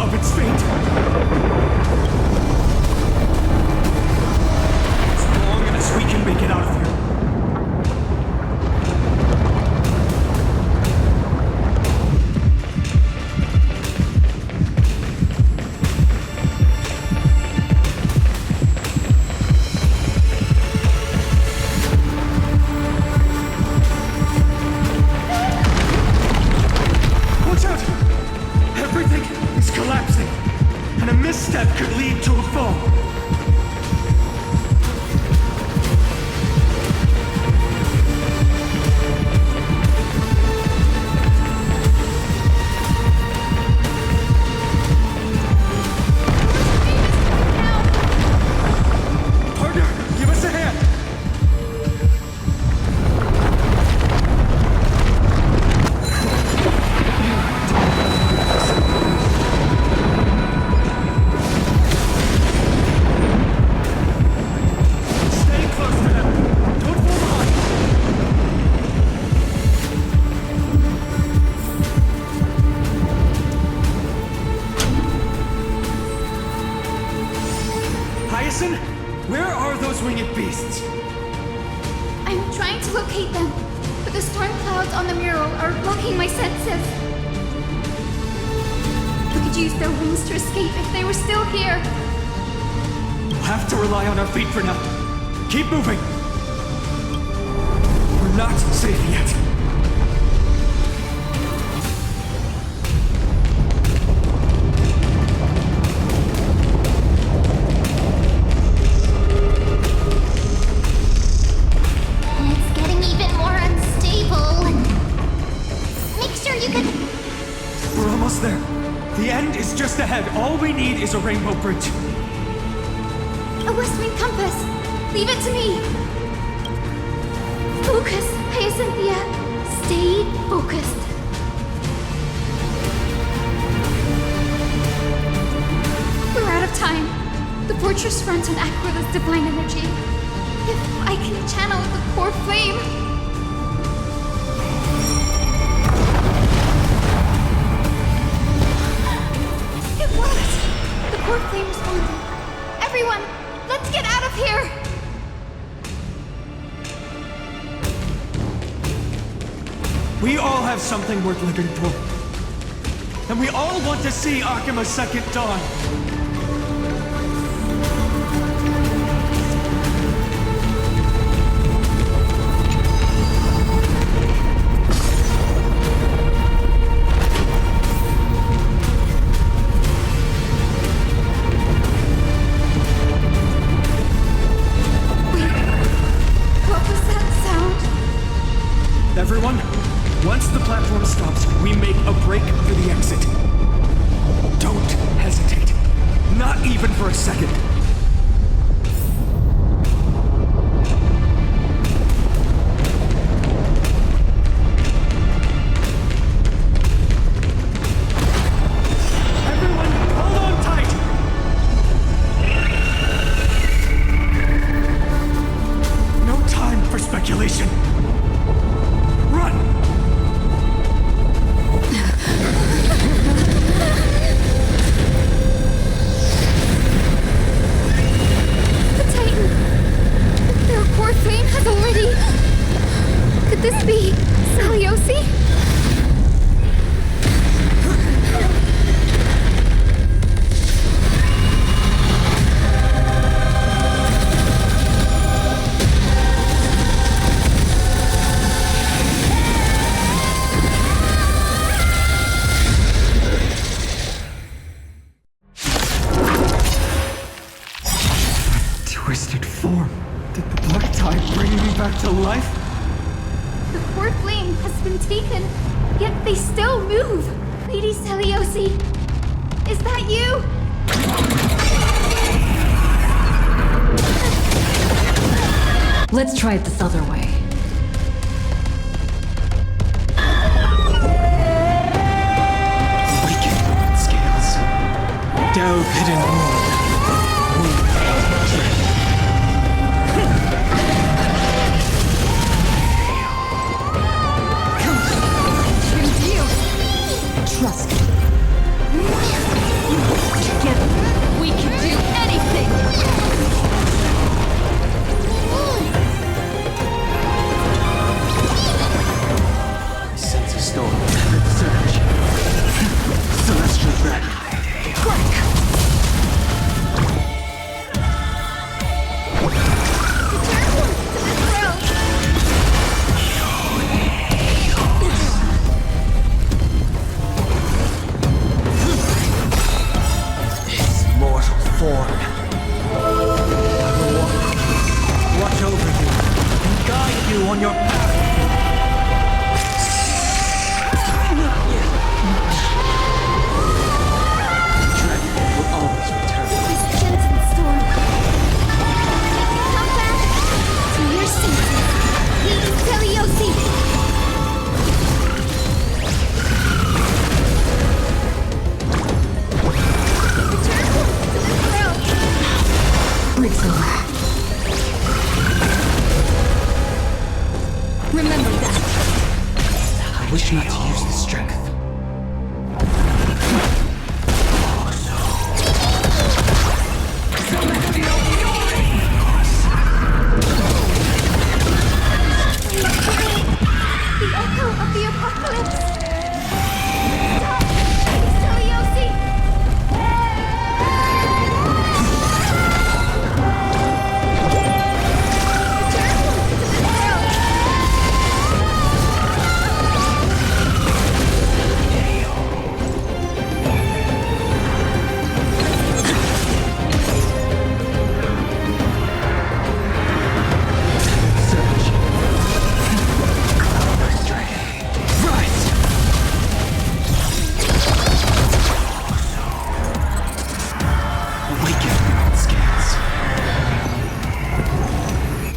of its fate. As long as we can make it out of here. Watch out! Everything is collapsing, and a misstep could lead to a fall. Partner, give us a hand! Stay close to them. Don't fall behind. Hyacinth, where are those winged beasts? I'm trying to locate them, but the storm clouds on the mural are blocking my senses. We could use their wings to escape if they were still here. We'll have to rely on our feet for now. Keep moving. We're not safe yet. It's getting even more unstable. Make sure you can... We're almost there. The end is just ahead. All we need is a rainbow bridge. A west wind compass. Leave it to me. Focus, Hyacinthia. Stay focused. We're out of time. The fortress runs on Aquila's divine energy. If I can channel the core flame... It worked! The core flame responded. Everyone, let's get out of here! We all have something worth living for. And we all want to see Akima's second dawn. What was that sound? Everyone, once the platform stops, we make a break for the exit. Don't hesitate. Not even for a second. Everyone, hold on tight! No time for speculation. Run! The Titan! Their core flame has already... Could this be Saliosi? Twisted form. Did the black tide bring me back to life? The core flame has been taken, yet they still move. Lady Saliosi, is that you? Let's try it this other way. Awaken, scales. Delve hidden orb. Trust me. form. I will watch over you and guide you on your path. Dread will always return. This gentle storm. Come back to your senses. Lady Seliosi. Breaks over. Remember that. I wish not to use this strength. The echo of the apocalypse. Stop! Seliosi!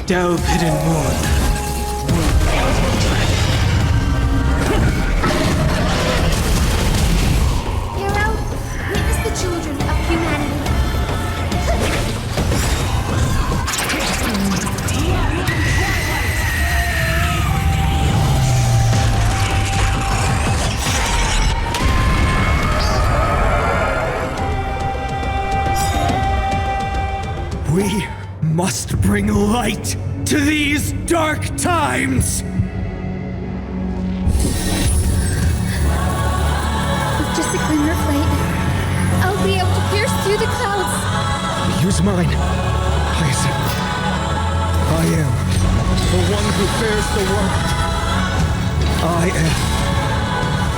Delve hidden moon. Hero, witness the children of humanity. We must bring light to these dark times! With just a glimmer of light, I'll be able to pierce through the clouds. Use mine, Hyacinth. I am the one who bears the world. I am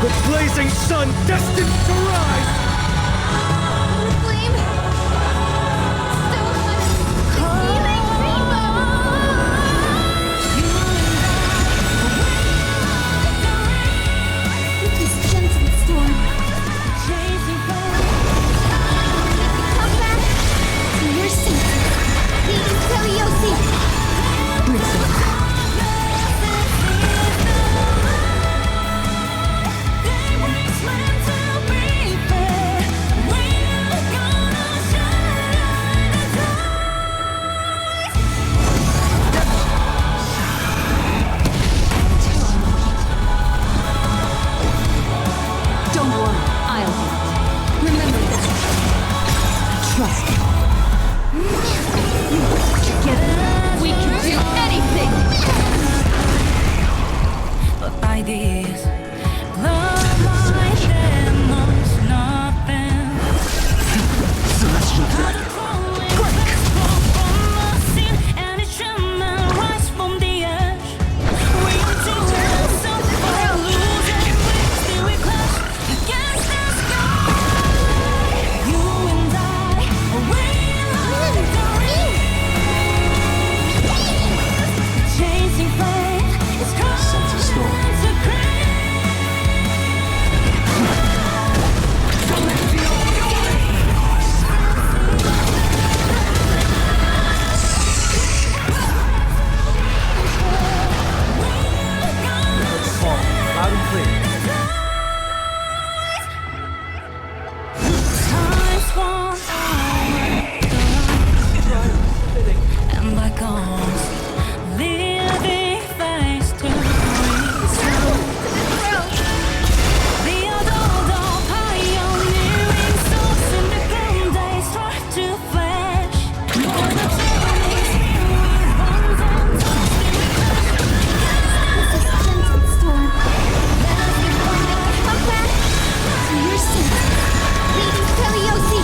the blazing sun destined to rise! The flame still on the healing rainbow. With this gentle storm, come back to your senses. Lady Seliosi. Don't worry, I'll do it. Remember that. Trust me. Together, we can do anything! But by this, love my demons, nothing. Celestial thread. Break! And it shall not rise from the ash. We take turns of our losing, still we clash against the sky. You and I, away like the rain. Chasing fate is coming to crash. Call, loud and clear. Time's gone and bygones living face to face. The adult pioneering souls in the ground, they strive to flash. More than journeys, bonds and With this gentle storm, come back to your senses. Lady Seliosi.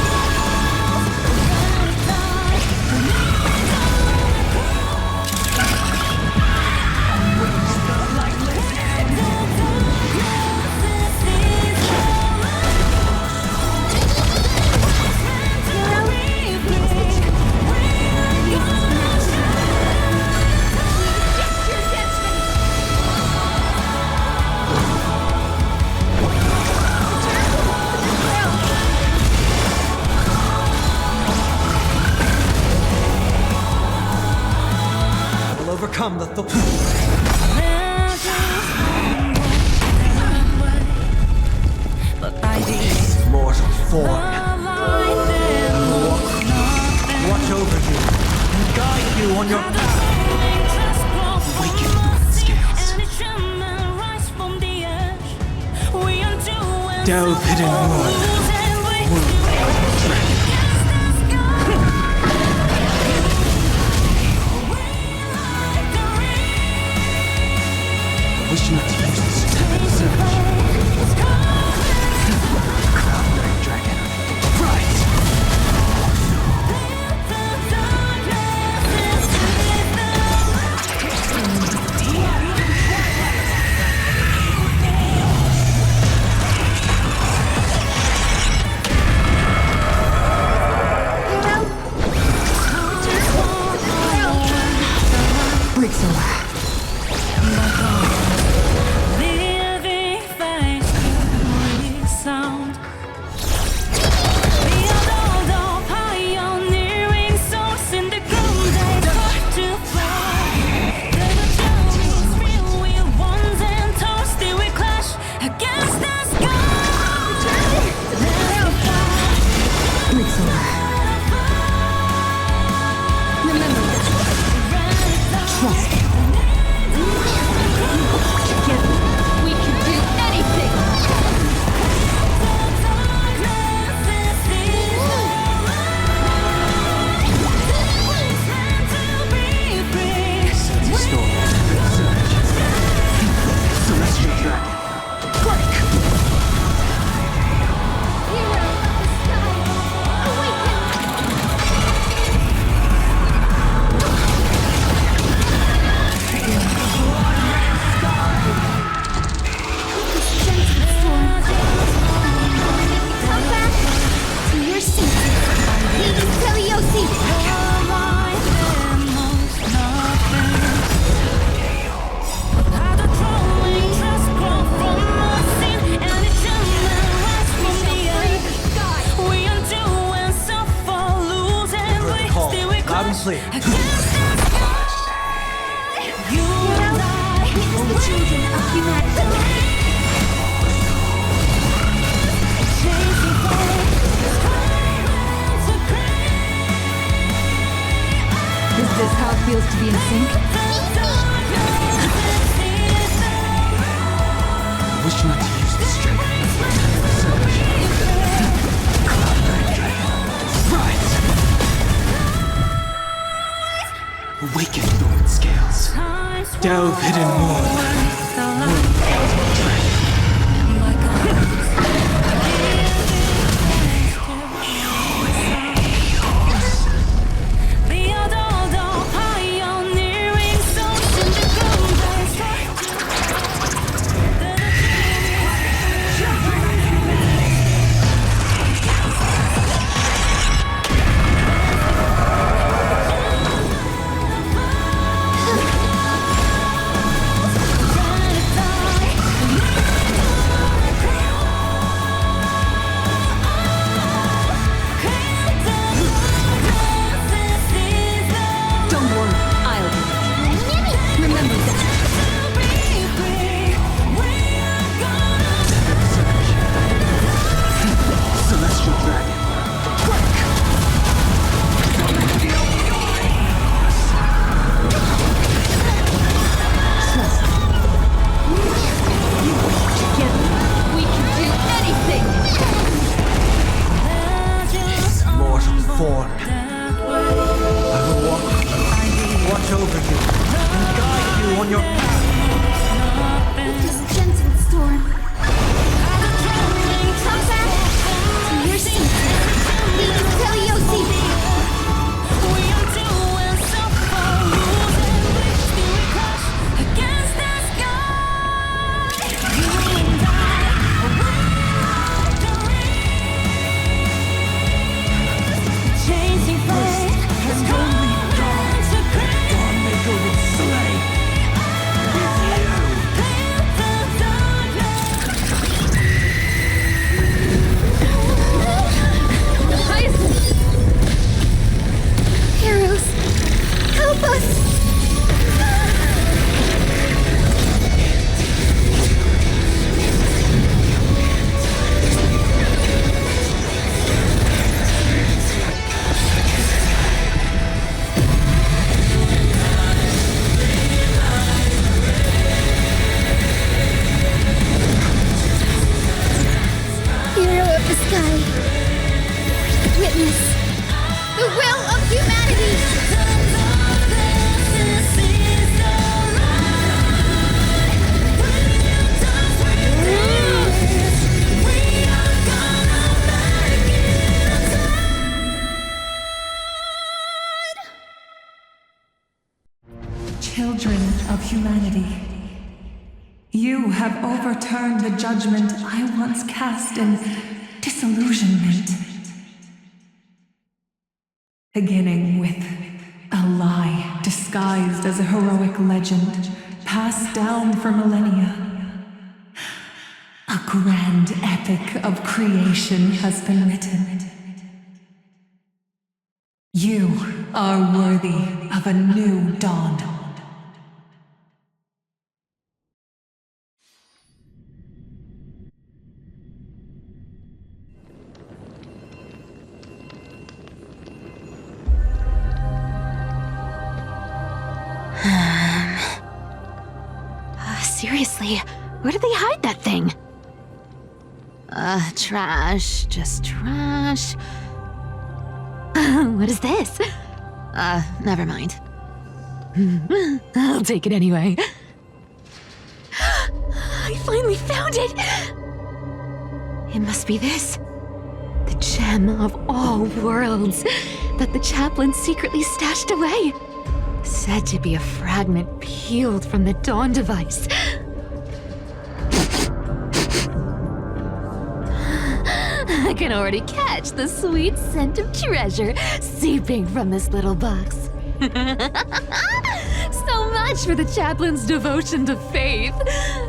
overcome the mortal form. Watch over you and guide you on your path. Delve hidden wood. Wish not to use this stupid search. Cloud-bearing dragon. Right! Breaks away. Clear. Is this how it feels to be in sync? Wish not to use this strength. Cloud-bearing dragon. Right! Awaken thorn scales. Delve hidden wood. witness the will of humanity. Children of humanity, you have overturned the judgment I once cast in disillusionment. Beginning with a lie disguised as a heroic legend passed down for millennia. A grand epic of creation has been written. You are worthy of a new dawn. Seriously, where did they hide that thing? Trash. Just trash. What is this? Never mind. I'll take it anyway. I finally found it! It must be this. The gem of all worlds that the chaplain secretly stashed away. Said to be a fragment peeled from the Dawn device. I can already catch the sweet scent of treasure seeping from this little box. So much for the chaplain's devotion to faith.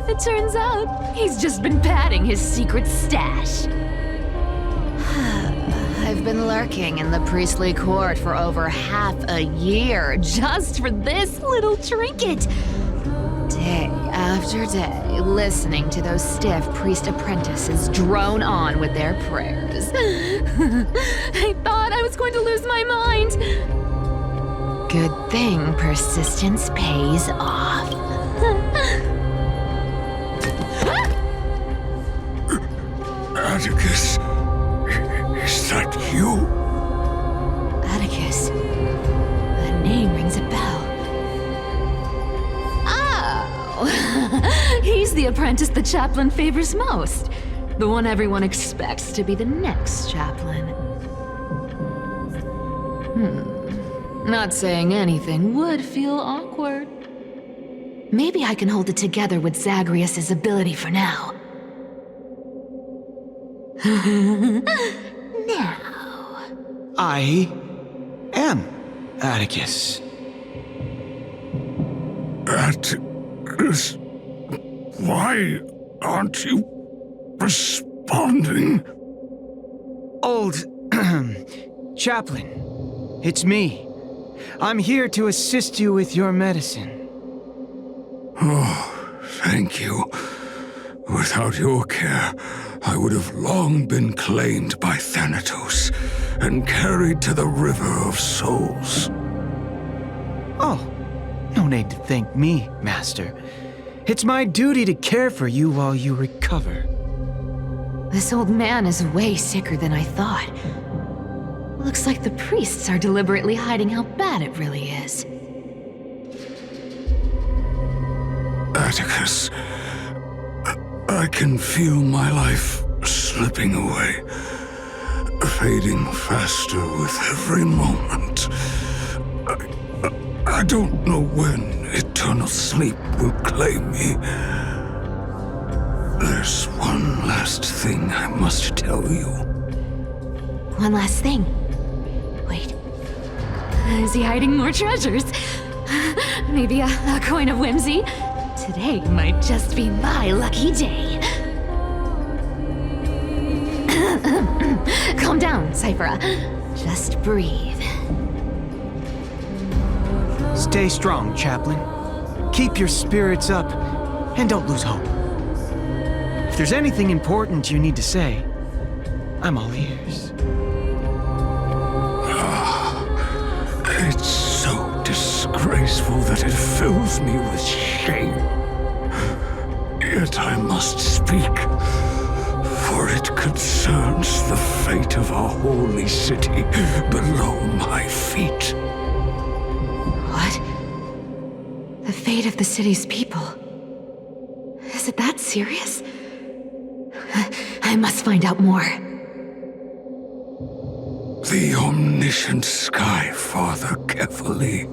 It turns out he's just been padding his secret stash. I've been lurking in the priestly court for over half a year just for this little trinket. Day after day, listening to those stiff priest apprentices drone on with their prayers. I thought I was going to lose my mind. Good thing persistence pays off. Atticus, is that you? Atticus. The name rings a bell. Oh! He's the apprentice the chaplain favors most. The one everyone expects to be the next chaplain. Not saying anything would feel awkward. Maybe I can hold it together with Zagreus' ability for now. Now. I am Atticus. Atticus, why aren't you responding? Old chaplain, it's me. I'm here to assist you with your medicine. Oh, thank you. Without your care, I would have long been claimed by Thanatos and carried to the River of Souls. Oh, no need to thank me, Master. It's my duty to care for you while you recover. This old man is way sicker than I thought. Looks like the priests are deliberately hiding how bad it really is. Atticus, I can feel my life slipping away, fading faster with every moment. I don't know when eternal sleep will claim me. There's one last thing I must tell you. One last thing. Wait. Is he hiding more treasures? Maybe a coin of whimsy? Today might just be my lucky day. Calm down, Cyphera. Just breathe. Stay strong, Chaplain. Keep your spirits up, and don't lose hope. If there's anything important you need to say, I'm all ears. It's so disgraceful that it fills me with shame. Yet I must speak, for it could turns the fate of our holy city below my feet. What? The fate of the city's people? Is it that serious? I must find out more. The omniscient Sky Father carefully.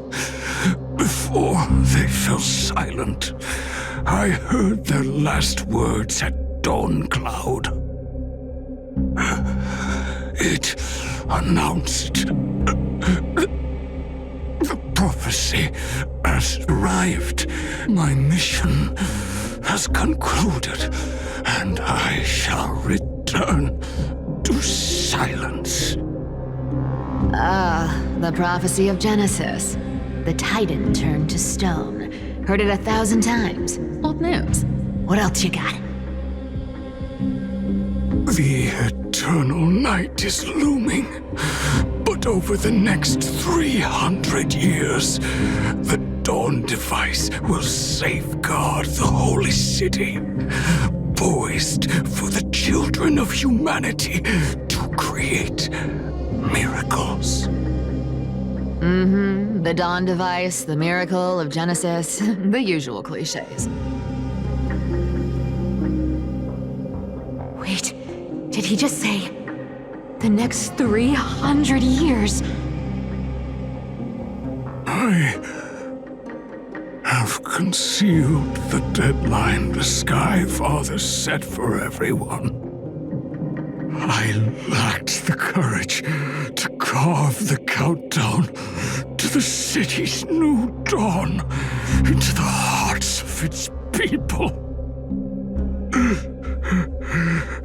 Before they fell silent, I heard their last words at dawn cloud. It announced the prophecy has arrived. My mission has concluded, and I shall return to silence. The prophecy of Genesis. The Titan turned to stone. Heard it 1,000 times. Old news. What else you got? The eternal night is looming, but over the next 300 years, the Dawn device will safeguard the holy city, poised for the children of humanity to create miracles. The Dawn device, the miracle of Genesis, the usual cliches. Wait, did he just say the next 300 years? I have concealed the deadline the Sky Father set for everyone. I lacked the courage to carve the countdown to the city's new dawn into the hearts of its people.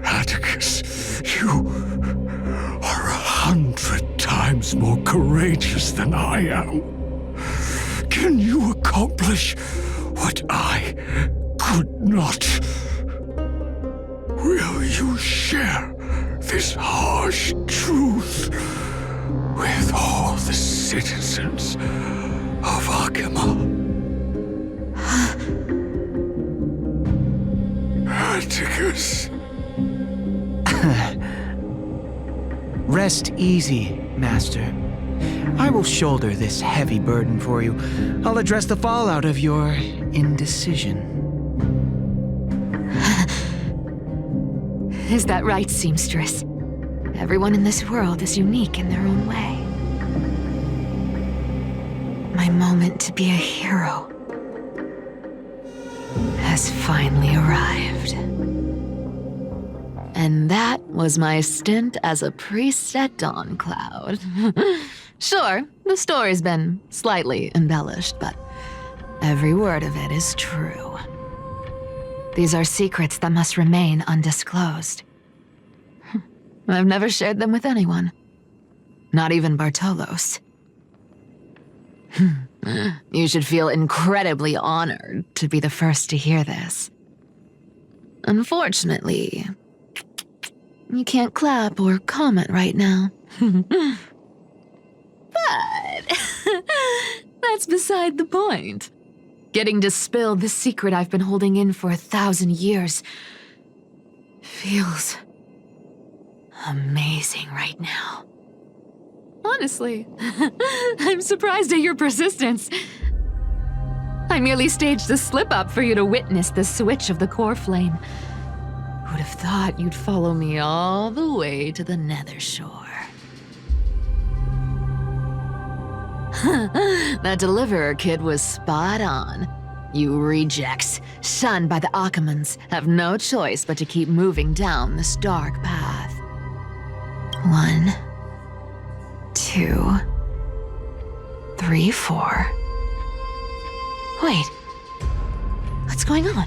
Atticus, you are 100 times more courageous than I am. Can you accomplish what I could not? Will you share this harsh truth with all the citizens of Akima? Atticus. Rest easy, Master. I will shoulder this heavy burden for you. I'll address the fallout of your indecision. Is that right, seamstress? Everyone in this world is unique in their own way. My moment to be a hero has finally arrived. And that was my stint as a priest at Dawn Cloud. Sure, the story's been slightly embellished, but every word of it is true. These are secrets that must remain undisclosed. I've never shared them with anyone. Not even Bartolos. You should feel incredibly honored to be the first to hear this. Unfortunately, you can't clap or comment right now. But that's beside the point. Getting to spill the secret I've been holding in for 1,000 years feels amazing right now. Honestly, I'm surprised at your persistence. I merely staged a slip-up for you to witness the switch of the core flame. Who'd have thought you'd follow me all the way to the Nether Shore? That deliverer kid was spot on. You rejects, shunned by the Akamans, have no choice but to keep moving down this dark path. 1, 2, 3, 4. Wait, what's going on?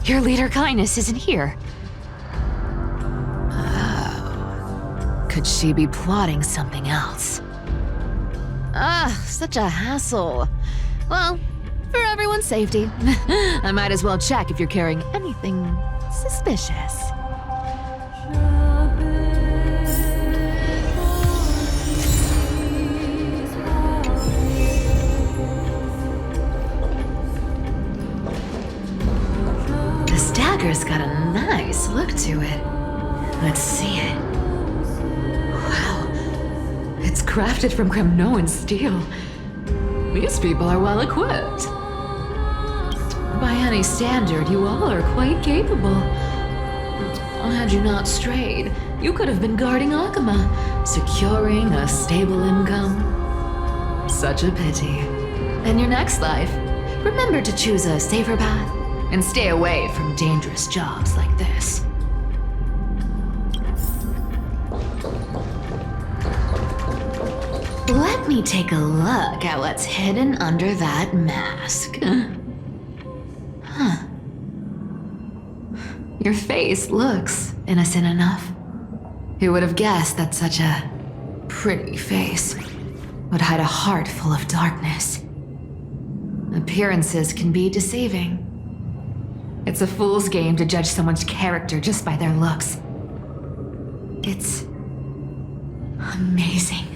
Your leader Kindness isn't here. Oh, could she be plotting something else? Such a hassle. Well, for everyone's safety, I might as well check if you're carrying anything suspicious. The stagger's got a nice look to it. Let's see it. Wow. It's crafted from Kremnoan steel. These people are well equipped. By any standard, you all are quite capable. Had you not strayed, you could have been guarding Akama, securing a stable income. Such a pity. In your next life, remember to choose a safer path and stay away from dangerous jobs like this. Let me take a look at what's hidden under that mask. Huh. Your face looks innocent enough. Who would have guessed that such a pretty face would hide a heart full of darkness? Appearances can be deceiving. It's a fool's game to judge someone's character just by their looks. It's amazing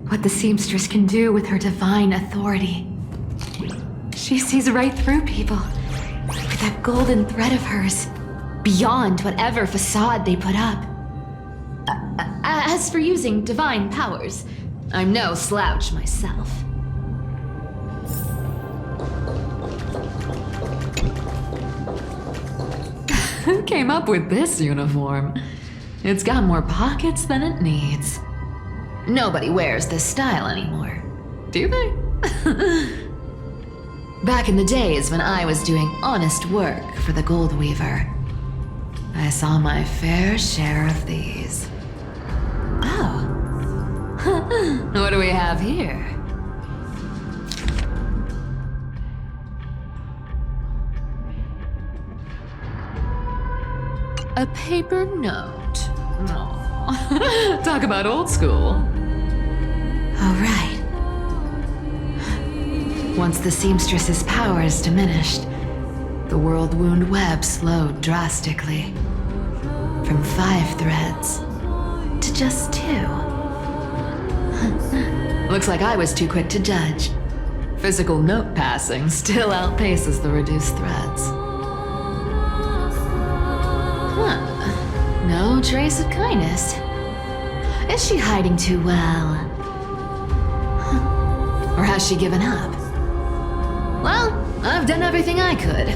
what the seamstress can do with her divine authority. She sees right through people with that golden thread of hers, beyond whatever facade they put up. As for using divine powers, I'm no slouch myself. Who came up with this uniform? It's got more pockets than it needs. Nobody wears this style anymore, do they? Back in the days when I was doing honest work for the Gold Weaver, I saw my fair share of these. Oh. What do we have here? A paper note. Aw. Talk about old school. All right. Once the seamstress's powers diminished, the world wound web slowed drastically. From 5 threads to just 2. Looks like I was too quick to judge. Physical note passing still outpaces the reduced threads. Huh. No trace of kindness. Is she hiding too well? Or has she given up? Well, I've done everything I could.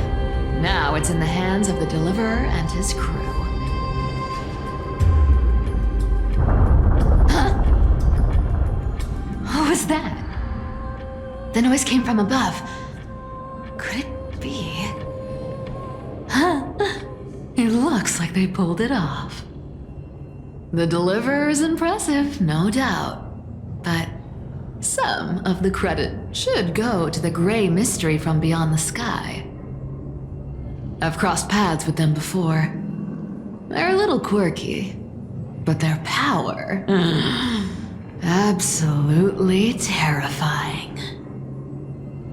Now it's in the hands of the Deliverer and his crew. Huh? What was that? The noise came from above. Could it be? Huh? It looks like they pulled it off. The Deliverer is impressive, no doubt. But some of the credit should go to the gray mystery from beyond the sky. I've crossed paths with them before. They're a little quirky, but their power, absolutely terrifying.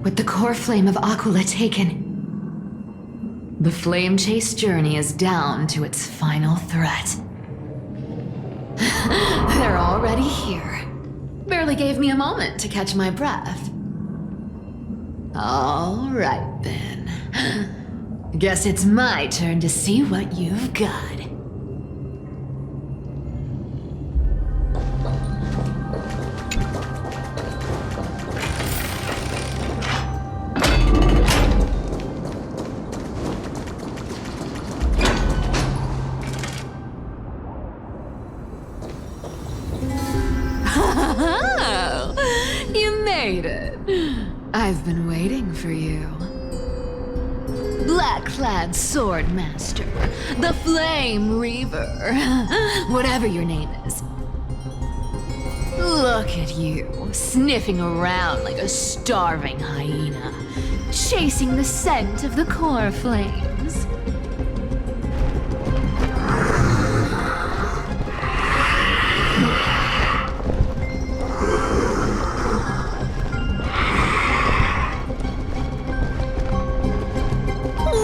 With the core flame of Aquila taken, the flame chase journey is down to its final threat. They're already here. Barely gave me a moment to catch my breath. All right then. Guess it's my turn to see what you've got. You made it. I've been waiting for you. Black-clad sword master, the Flame Reaver, whatever your name is. Look at you, sniffing around like a starving hyena, chasing the scent of the core flames.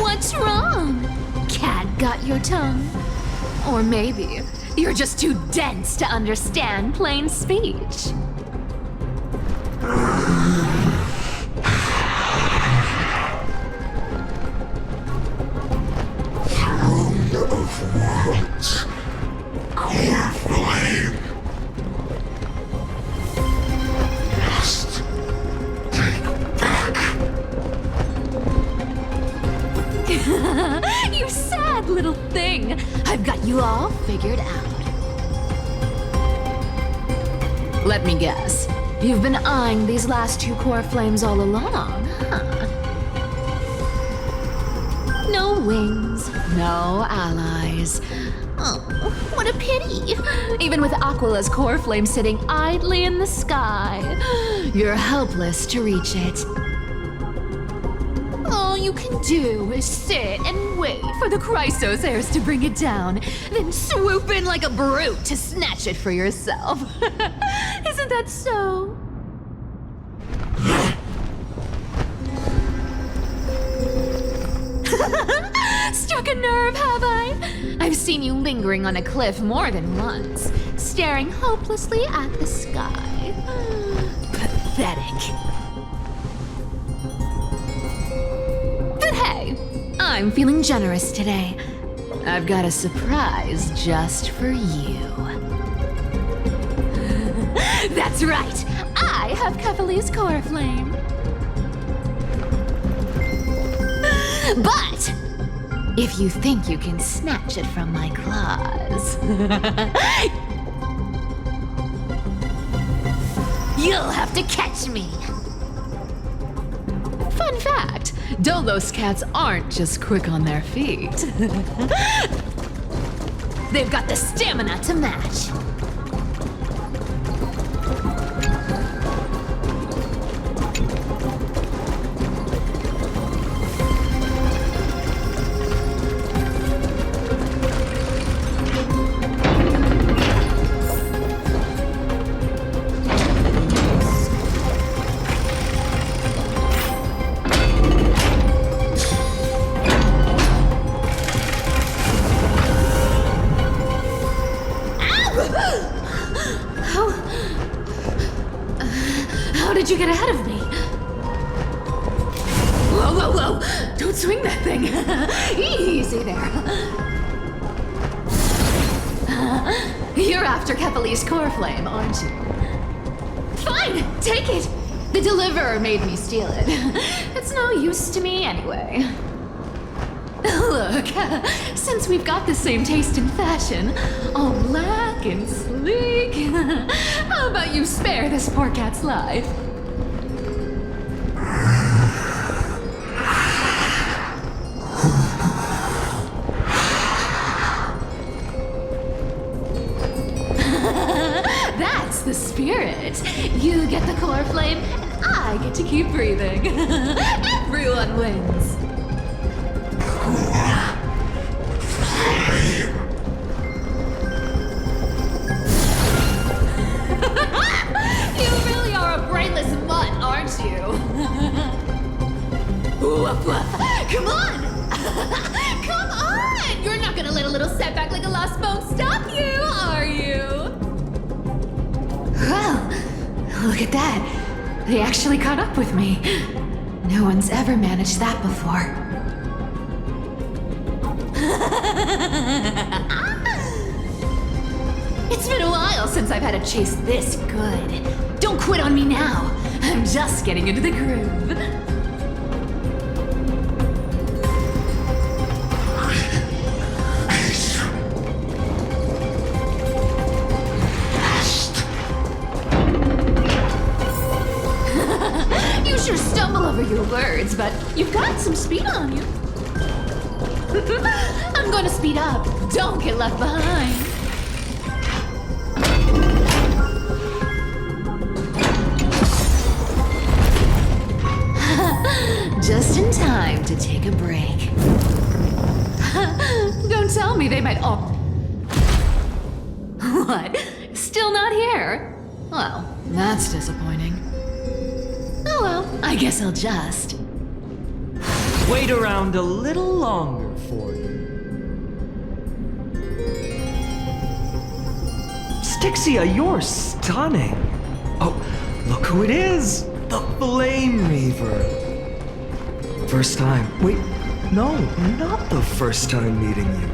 What's wrong? Cat got your tongue? Or maybe you're just too dense to understand plain speech. Throne of what? core flame. Must take back. You sad little thing. I've got you all figured out. Let me guess. You've been eyeing these last two core flames all along, huh? No wings, no allies. Oh, what a pity. Even with Aquila's core flame sitting idly in the sky, you're helpless to reach it. All you can do is sit and wait for the Chrysos heirs to bring it down, then swoop in like a brute to snatch it for yourself. Isn't that so? Struck a nerve, have I? I've seen you lingering on a cliff more than once, staring hopelessly at the sky. Pathetic. But hey, I'm feeling generous today. I've got a surprise just for you. That's right, I have Kefali's core flame. But if you think you can snatch it from my claws, you'll have to catch me. Fun fact, Dolos cats aren't just quick on their feet. They've got the stamina to match. How did you get ahead of me? Whoa, whoa, whoa! Don't swing that thing! Easy there. You're after Kefali's core flame, aren't you? Fine, take it! The deliverer made me steal it. It's no use to me anyway. Look, since we've got the same taste in fashion, all black and sleek, how about you spare this poor cat's life? That's the spirit. You get the core flame, and I get to keep breathing. Everyone wins. You really are a brainless mutt, aren't you? Woof, woof. Come on! Come on! You're not gonna let a little setback like a lost bone stop you, are you? Well, look at that. They actually caught up with me. No one's ever managed that before. It's been a while since I've had a chase this good. Don't quit on me now. I'm just getting into the groove. You sure stumble over your words, but you've got some speed on you. I'm going to speed up. Don't get left behind. Just in time to take a break. Don't tell me they might all... What? Still not here? Well, that's disappointing. Oh well, I guess I'll just... Wait around a little longer for you. Styxia, you're stunning. Oh, look who it is! The Flame Reaver. First time. Wait, no, not the first time meeting you.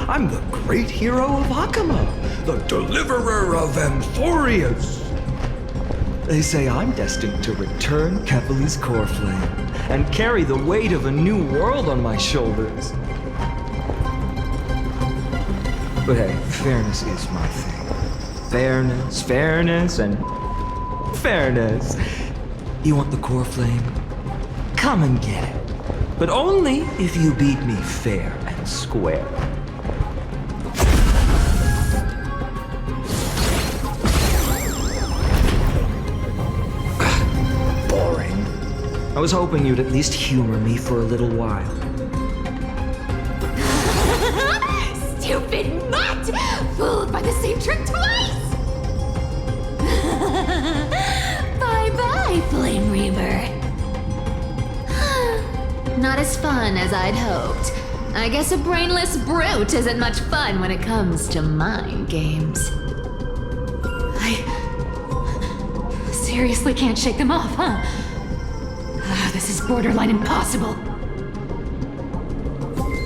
I'm the great hero of Akama, the deliverer of Amphorius. They say I'm destined to return Kevali's core flame and carry the weight of a new world on my shoulders. But hey, fairness is my thing. Fairness, and fairness. You want the core flame? Come and get it. But only if you beat me fair and square. Boring. I was hoping you'd at least humor me for a little while. Stupid mutt! Fooled by the same trick twice! Bye-bye, Flame Reaver. Not as fun as I'd hoped. I guess a brainless brute isn't much fun when it comes to mind games. I seriously can't shake them off, huh? This is borderline impossible.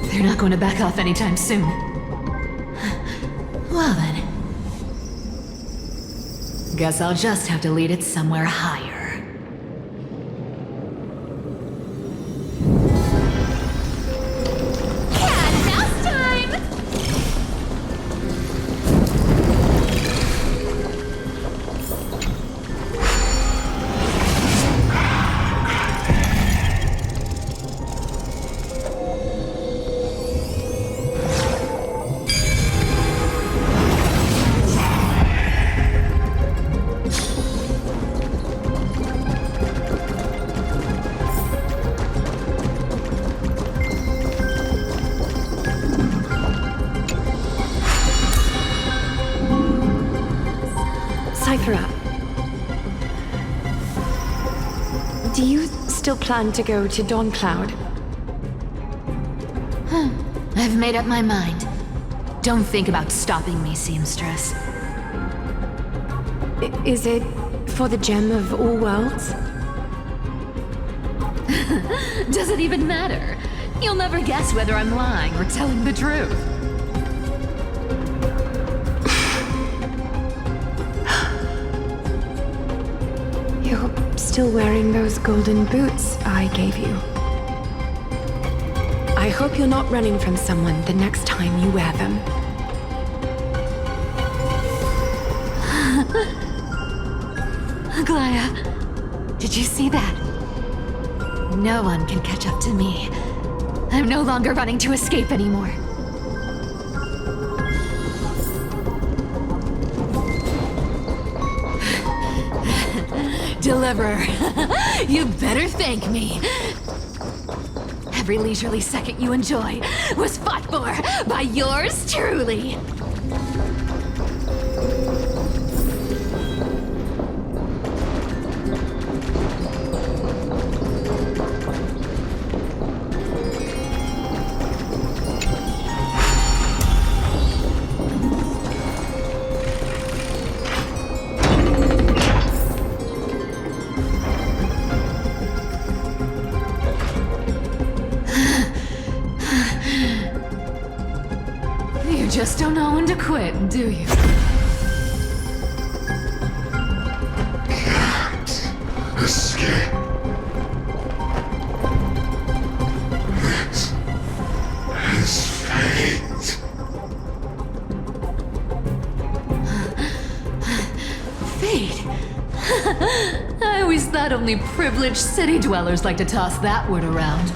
They're not going to back off anytime soon. Well then. Guess I'll just have to lead it somewhere higher. Do you still plan to go to Dawn Cloud? I've made up my mind. Don't think about stopping me, seamstress. Is it for the gem of all worlds? Does it even matter? You'll never guess whether I'm lying or telling the truth. You're still wearing those golden boots I gave you. I hope you're not running from someone the next time you wear them. Aglaya, did you see that? No one can catch up to me. I'm no longer running to escape anymore. Deliverer, you better thank me. Every leisurely second you enjoy was fought for by yours truly. You just don't know when to quit, do you? Can't escape. This is fate. Fate? I always thought only privileged city dwellers like to toss that word around.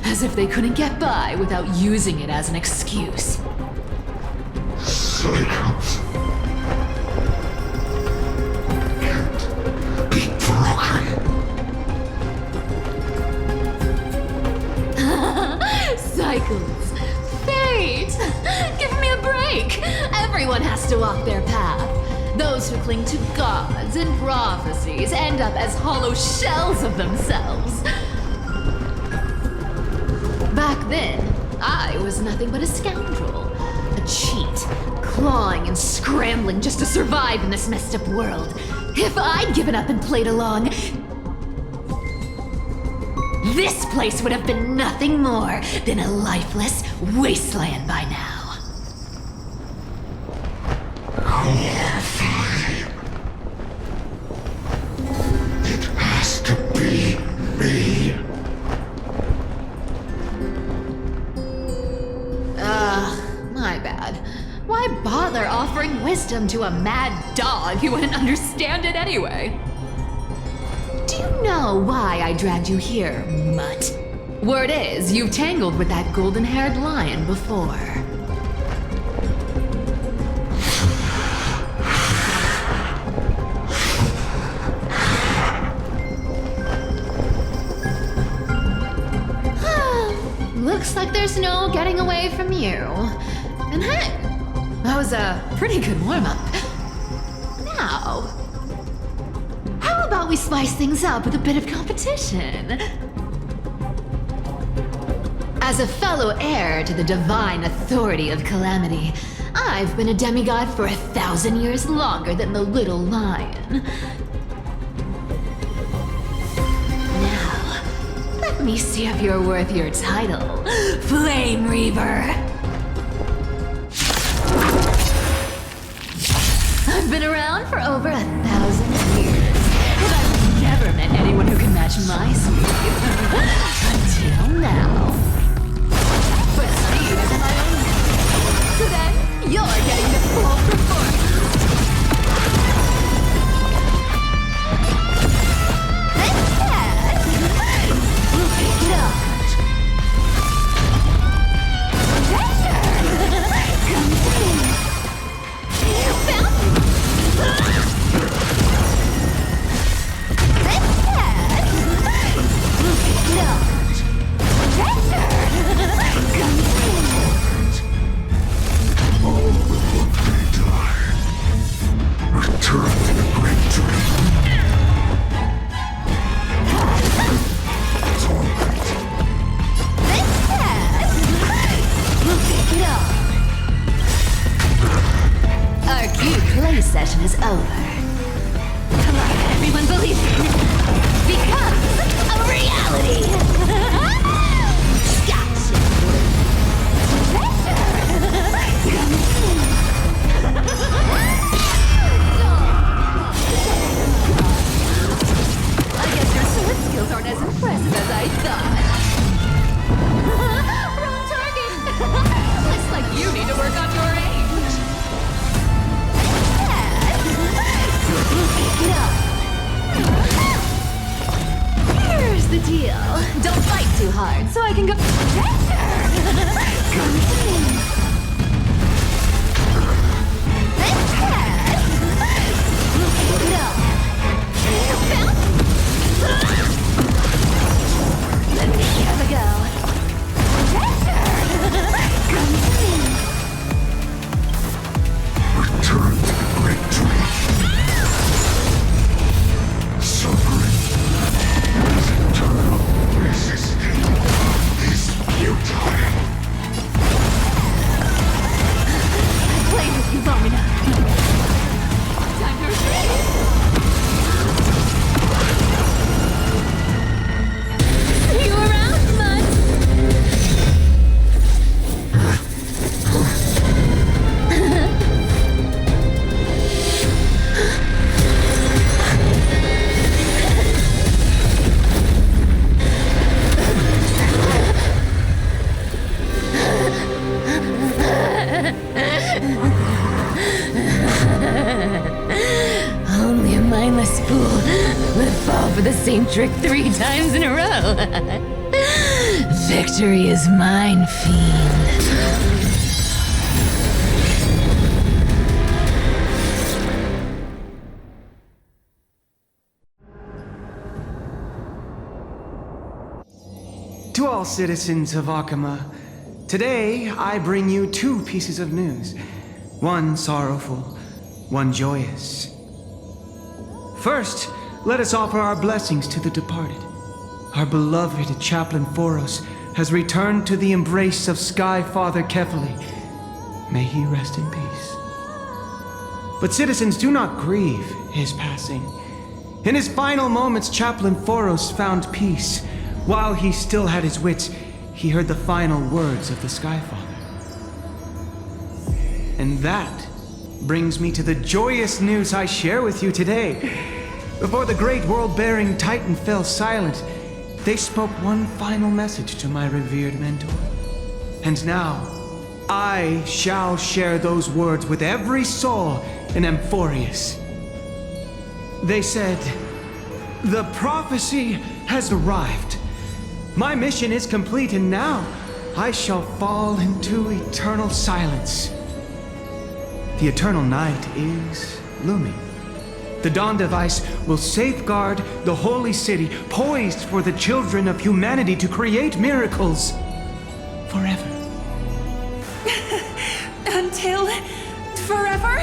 As if they couldn't get by without using it as an excuse. Cycles can't be broken. Cycles. Fate! Give me a break! Everyone has to walk their path. Those who cling to gods and prophecies end up as hollow shells of themselves. Back then, I was nothing but a scoundrel. A cheat, clawing and scrambling just to survive in this messed up world. If I'd given up and played along, this place would have been nothing more than a lifeless wasteland by now. It has to be me. My bad. Why bother offering wisdom to a mad dog who wouldn't understand it anyway? Do you know why I dragged you here, mutt? Word is, you've tangled with that golden-haired lion before. Looks like there's no getting away from you. And hey, that was a pretty good warm-up. Now, how about we spice things up with a bit of competition? As a fellow heir to the divine authority of Calamity, I've been a demigod for 1,000 years longer than the little lion. Now, let me see if you're worth your title, Flame Reaver. I've been around for over 1,000 years, and I've never met anyone who can match my speed. Until now. But speed is my own. Today, you're getting the full performance. Instead, we'll pick it up. Come to me. You found me. Our cute play session is over. Come on, everyone believes it. Becomes a reality. Gotcha. I guess your sword skills aren't as impressive as I thought. Wrong target. Looks like you need to work on your aim. Here's the deal. Don't fight too hard, so I can go. Come to me. Let me have a go. Come to me. Return to the great tree. Suffering is eternal. Resisting is futile. I played with you long enough. Time to retreat. See you around, bud. Only a mindless fool would fall for the same trick 3 times in a row. Victory is mine, fiend. To all citizens of Akama, today I bring you 2 pieces of news. One sorrowful, one joyous. First, let us offer our blessings to the departed. Our beloved Chaplain Foros has returned to the embrace of Sky Father Kefali. May he rest in peace. But citizens, do not grieve his passing. In his final moments, Chaplain Foros found peace While he still had his wits, he heard the final words of the Skyfather. And that brings me to the joyous news I share with you today. Before the great world-bearing Titan fell silent, they spoke one final message to my revered mentor. And now, I shall share those words with every soul in Amphorius. They said, "The prophecy has arrived. My mission is complete, and now I shall fall into eternal silence." The eternal night is looming. The Dawn Device will safeguard the holy city, poised for the children of humanity to create miracles forever. Until forever?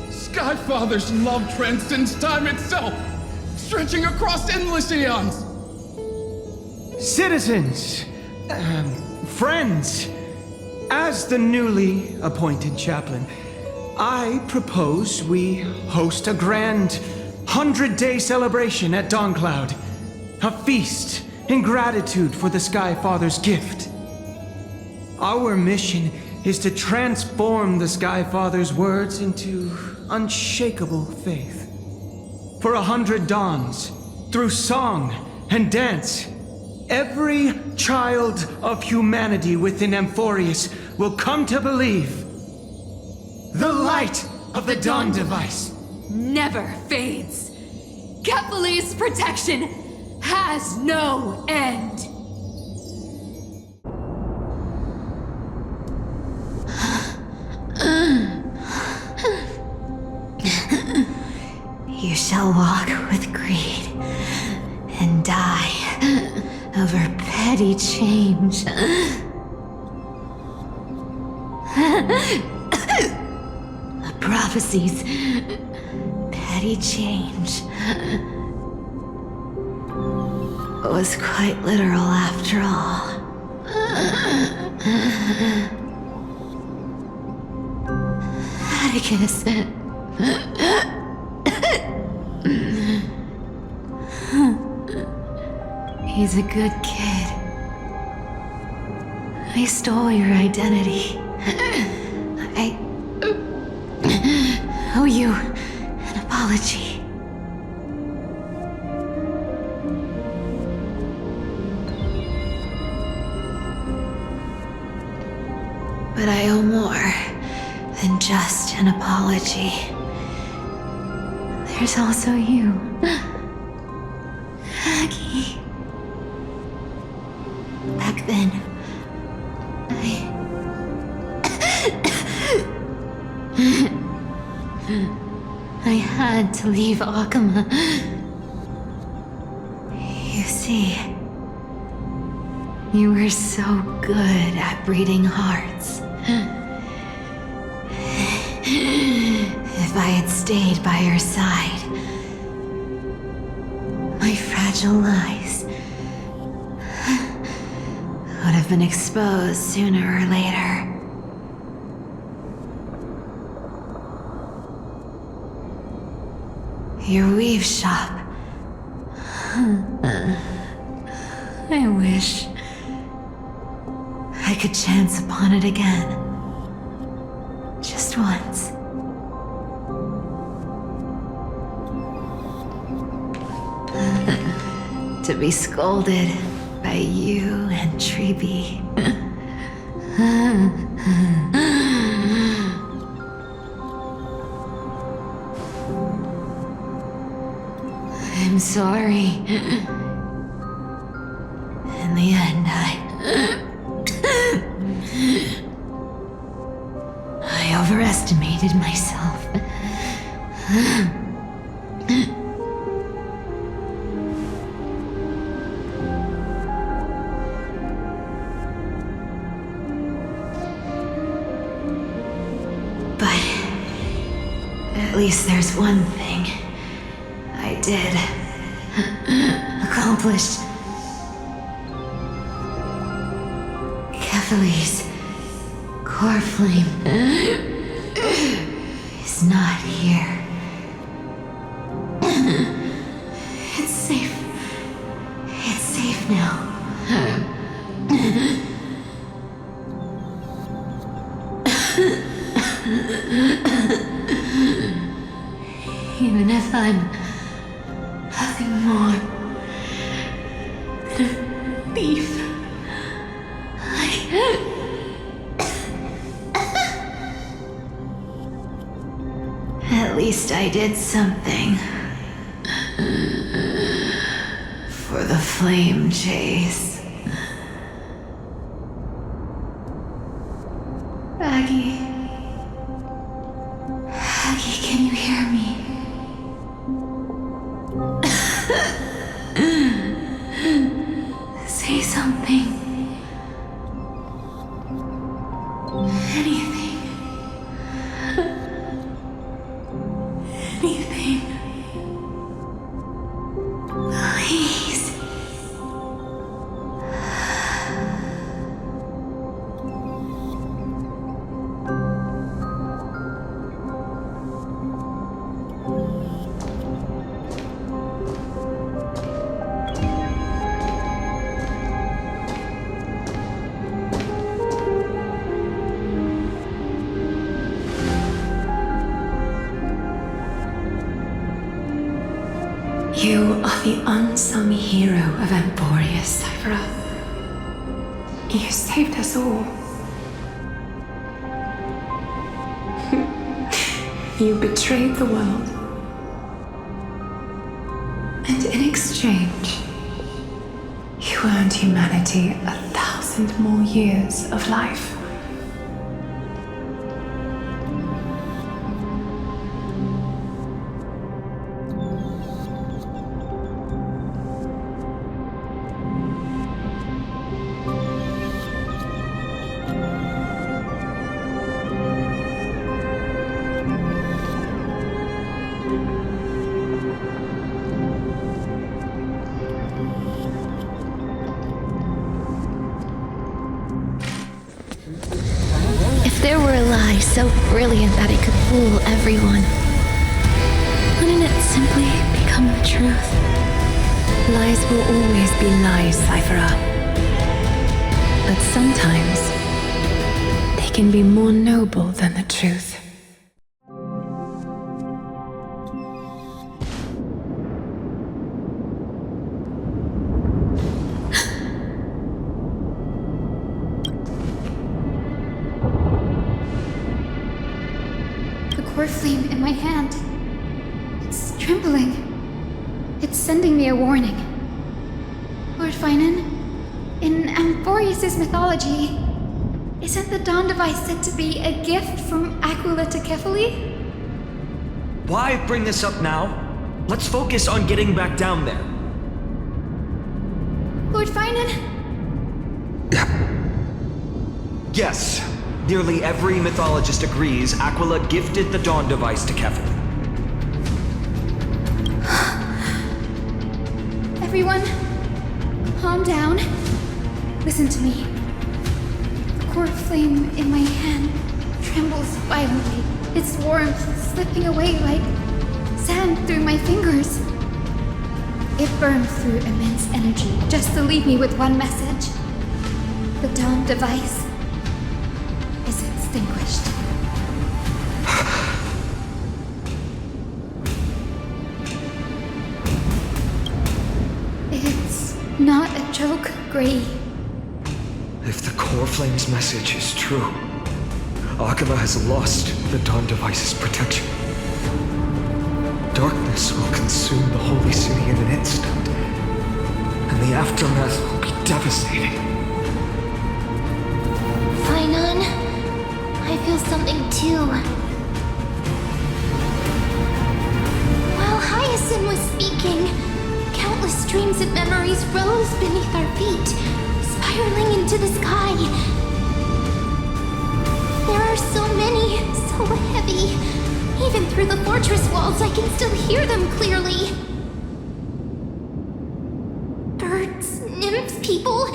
Skyfather's love transcends time itself, stretching across endless eons. Citizens, friends, as the newly appointed chaplain, I propose we host a grand 100-day celebration at Dawncloud. A feast in gratitude for the Skyfather's gift. Our mission is to transform the Skyfather's words into unshakable faith. For 100 dawns, through song and dance, every child of humanity within Amphorius will come to believe the light of the Dawn Device never fades. Kephales's protection has no end. You shall walk with greed and die over petty change. The prophecies, petty change, was quite literal after all. Atticus. He's a good kid. I stole your identity. I owe you an apology. But I owe more than just an apology. There's also you, Aggie. Back then, I had to leave Akama. You see, you were so good at breeding hearts. If I had stayed by your side, my fragile lies would have been exposed sooner or later. Your weave shop. I wish I could chance upon it again. Just once. To be scolded by you and Treeby. I'm sorry. In the end, I overestimated myself. But at least there's one thing I did accomplish. Kephales's core flame is not here. It's safe. It's Even if I'm nothing more than a thief, At least I did something. For the flame chase. Aggie. Aggie, can you hear me? Say something. Anything. Anything. Please. You are the unsung hero of Emporia, Cypher. You saved us all. You betrayed the world. And in exchange, you earned humanity 1,000 more years of life. If there were a lie so brilliant that it could fool everyone, wouldn't it simply become the truth? Lies will always be lies, Cypher. But sometimes they can be more noble than the truth. The core flame in my hand. It's trembling. It's sending me a warning. Lord Finan, in Amphorius' mythology, isn't the Dawn device said to be a gift from Aquila to Kefali? Why bring this up now? Let's focus on getting back down there. Lord Finan? Yes. Nearly every mythologist agrees Aquila gifted the Dawn device to Kefali. Everyone, calm down. Listen to me. The core flame in my hand trembles violently, its warmth slipping away like sand through my fingers. It burns through immense energy just to leave me with one message. The Dawn device is extinguished. It's not a joke, Gray. If the core flame's message is true, Aquila has lost the Dawn device's protection. Darkness will consume the holy city in an instant, and the aftermath will be devastating. Finan, I feel something too. While Hyacinth was speaking, countless streams of memories rose beneath our feet, spiraling into the sky. There are so many, so heavy. Even through the fortress walls, I can still hear them clearly. Birds, nymphs, people,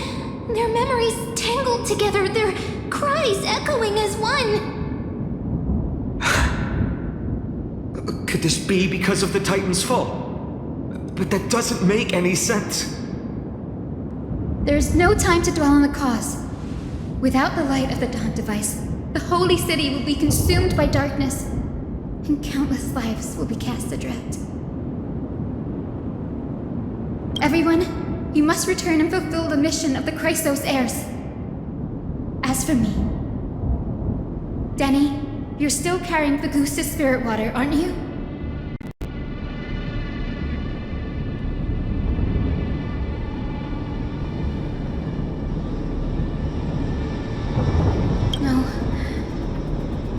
their memories tangled together, their cries echoing as one. Could this be because of the Titan's fall? But that doesn't make any sense. There's no time to dwell on the cause. Without the light of the Dawn device, the holy city will be consumed by darkness. and countless lives will be cast adrift. Everyone, you must return and fulfill the mission of the Chrysos heirs. As for me, Danny, you're still carrying the goose's spirit water, aren't you? No.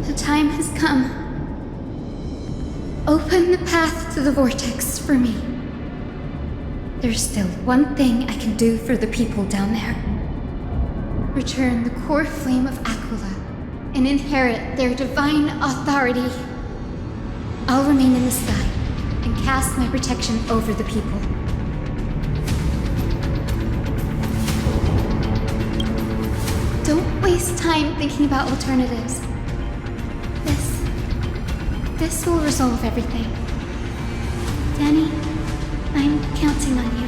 The time has come. Open the path to the vortex for me. There's still one thing I can do for the people down there. Return the core flame of Aquila and inherit their divine authority. I'll remain in the sky and cast my protection over the people. Don't waste time thinking about alternatives. This will resolve everything. Danny, I'm counting on you.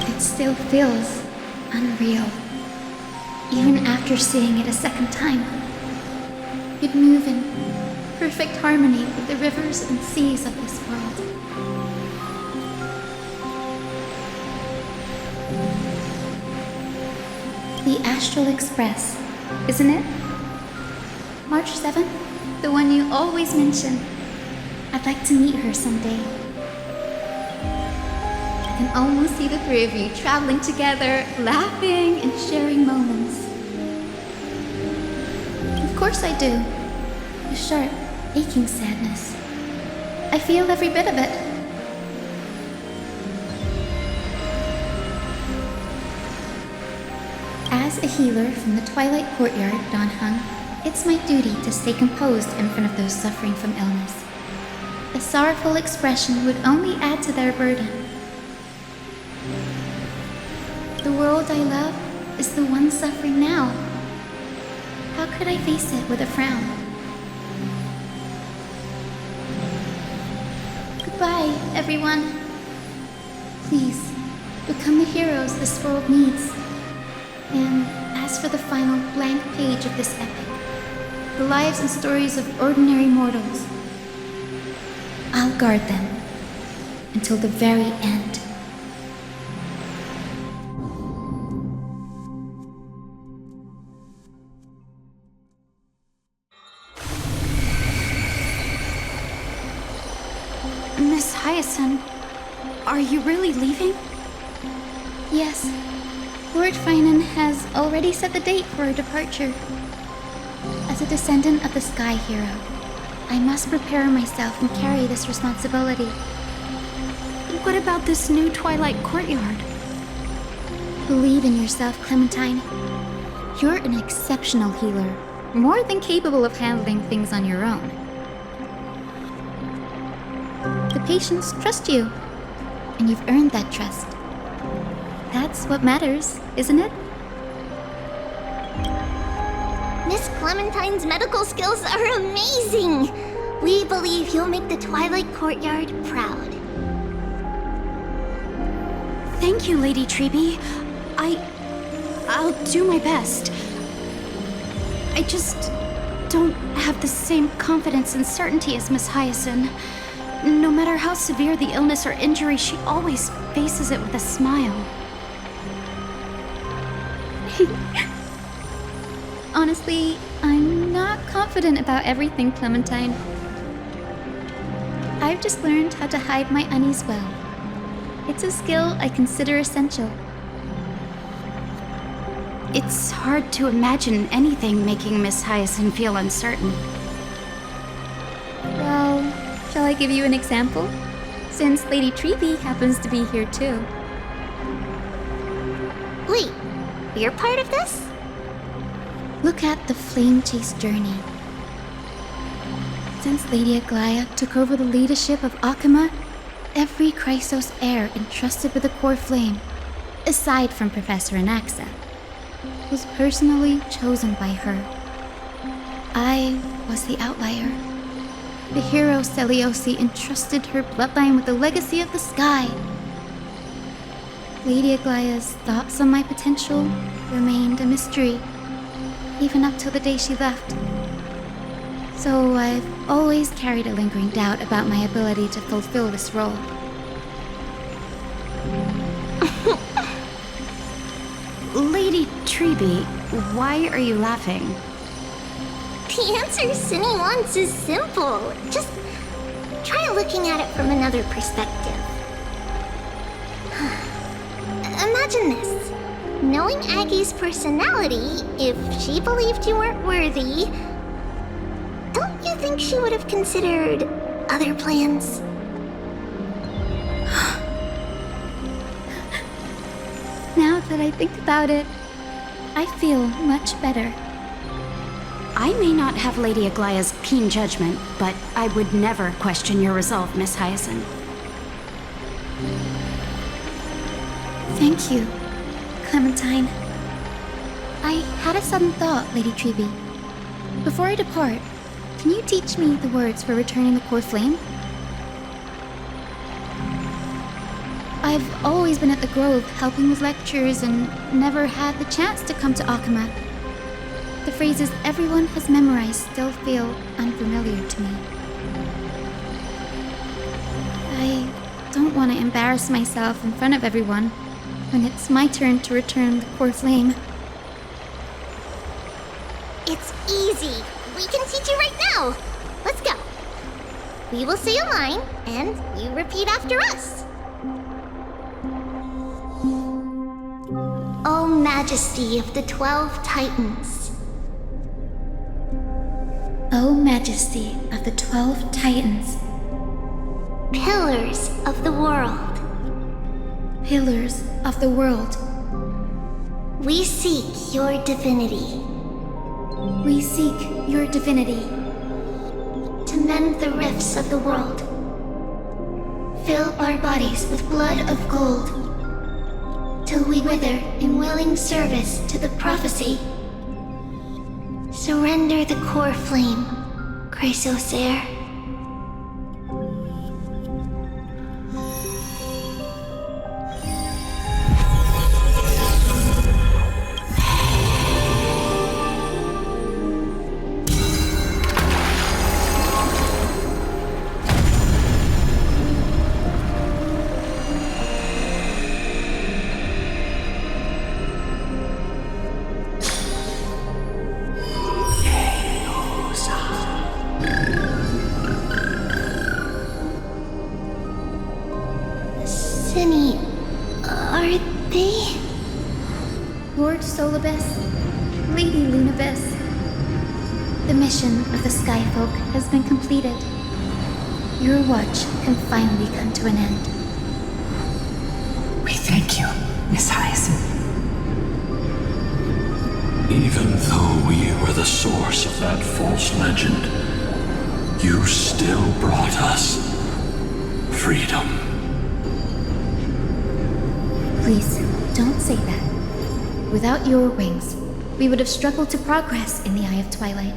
It still feels unreal, even after seeing it a second time. You'd move in perfect harmony with the rivers and seas of this world. The Astral Express, isn't it? March 7th? The one you always mention. I'd like to meet her someday. I can almost see the three of you traveling together, laughing and sharing moments. Of course I do. A sharp, aching sadness. I feel every bit of it. As a healer from the Twilight Courtyard, Don Hung, it's my duty to stay composed in front of those suffering from illness. A sorrowful expression would only add to their burden. The world I love is the one suffering now. How could I face it with a frown? Goodbye, everyone. Please, become the heroes this world needs. And as for the final blank page of this epic, the lives and stories of ordinary mortals, I'll guard them until the very end. Miss Hyacinth, are you really leaving? Yes. Lord Finan has already set the date for our departure. As a descendant of the Sky Hero, I must prepare myself and carry this responsibility. What about this new Twilight Courtyard? Believe in yourself, Clementine. You're an exceptional healer, more than capable of handling things on your own. The patients trust you, and you've earned that trust. That's what matters, isn't it? Miss Clementine's medical skills are amazing! We believe you'll make the Twilight Courtyard proud. Thank you, Lady Treby. I'll do my best. I just don't have the same confidence and certainty as Miss Hyacinth. No matter how severe the illness or injury, she always faces it with a smile. Honestly, I'm not confident about everything, Clementine. I've just learned how to hide my unease well. It's a skill I consider essential. It's hard to imagine anything making Miss Hyacinth feel uncertain. Well, shall I give you an example? Since Lady Treby happens to be here too. Wait, you're part of this? Look at the Flame Chase journey. Since Lady Aglaya took over the leadership of Akama, every Chrysos heir entrusted with the core flame, aside from Professor Anaxa, was personally chosen by her. I was the outlier. The hero Seliosi entrusted her bloodline with the legacy of the sky. Lady Aglaya's thoughts on my potential remained a mystery, even up till the day she left. So I've always carried a lingering doubt about my ability to fulfill this role. Lady Treby, why are you laughing? The answer Cindy wants is simple. Just try looking at it from another perspective. Imagine this. Knowing Aggie's personality, if she believed you weren't worthy, don't you think she would have considered other plans? Now that I think about it, I feel much better. I may not have Lady Aglaya's keen judgment, but I would never question your resolve, Miss Hyacinth. Thank you, Clementine. I had a sudden thought, Lady Treby. Before I depart, can you teach me the words for returning the core flame? I've always been at the Grove helping with lectures and never had the chance to come to Akama. The phrases everyone has memorized still feel unfamiliar to me. I don't want to embarrass myself in front of everyone when it's my turn to return the core flame. It's easy. We can teach you right now. Let's go. We will say a line, and you repeat after us. O Majesty of the 12 Titans. O Majesty of the 12 Titans. Pillars of the world. Pillars of the world. We seek your divinity. We seek your divinity. To mend the rifts of the world. Fill our bodies with blood of gold. Till we wither in willing service to the prophecy. Surrender the core flame, Chrysos heir. Cindy, are they? Lord Solibus, Lady Lunabis, the mission of the Skyfolk has been completed. Your watch can finally come to an end. We thank you, Miss Hyacinth. Even though we were the source of that false legend, you still brought us freedom. Please, don't say that. Without your wings, we would have struggled to progress in the Eye of Twilight.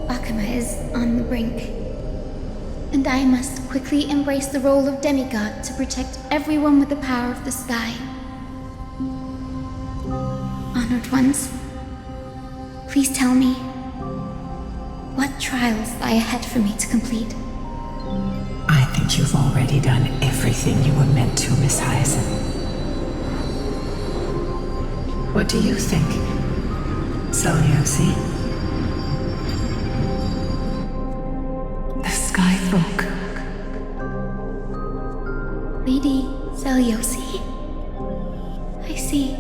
Akama is on the brink, and I must quickly embrace the role of demigod to protect everyone with the power of the sky. Honored ones, please tell me, what trials lie ahead for me to complete? I think you've already done everything you were meant to, Miss Hyacinth. What do you think, Seliosi? The Skyfolk. Lady Seliosi. I see.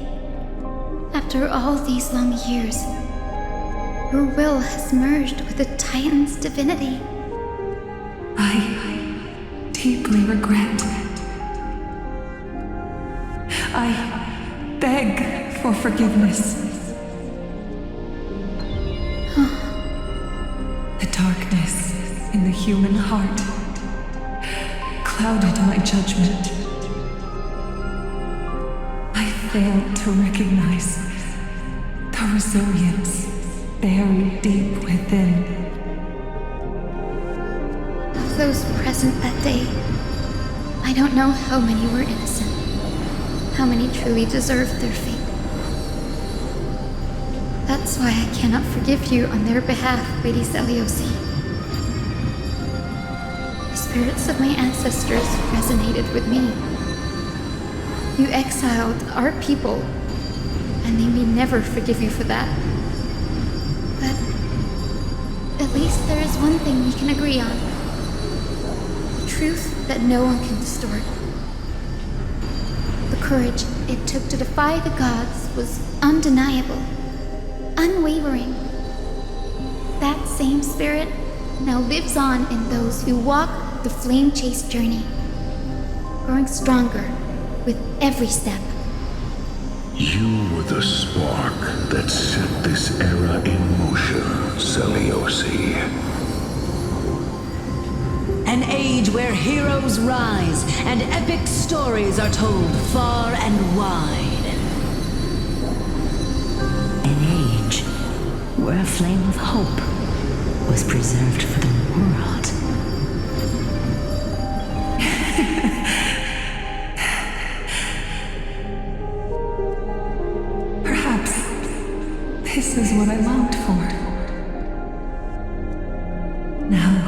After all these long years, your will has merged with the Titan's divinity. I deeply regret. I beg for forgiveness. The darkness in the human heart clouded my judgment. I failed to recognize the resilience buried deep within. Of those present that day, I don't know how many were innocent, how many truly deserved their fate. That's why I cannot forgive you on their behalf, Lady Seliosi. The spirits of my ancestors resonated with me. You exiled our people, and they may never forgive you for that. But at least there is one thing we can agree on. The truth that no one can distort. The courage it took to defy the gods was undeniable, unwavering. That same spirit now lives on in those who walk the flame-chased journey, growing stronger with every step. You were the spark that set this era in motion, Seliosi. An age where heroes rise and epic stories are told far and wide. An age where a flame of hope was preserved for the world. Perhaps this is what I longed for. Now,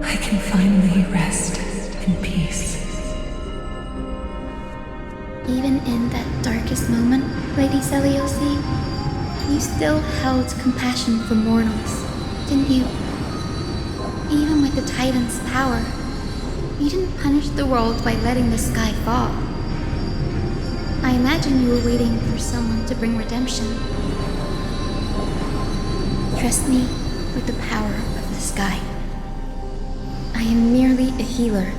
I can finally rest in peace. Even in that darkest moment, Lady Seliosi, you still held compassion for mortals, didn't you? Even with the Titan's power, you didn't punish the world by letting the sky fall. I imagine you were waiting for someone to bring redemption. Trust me with the power of the sky. I am merely a healer.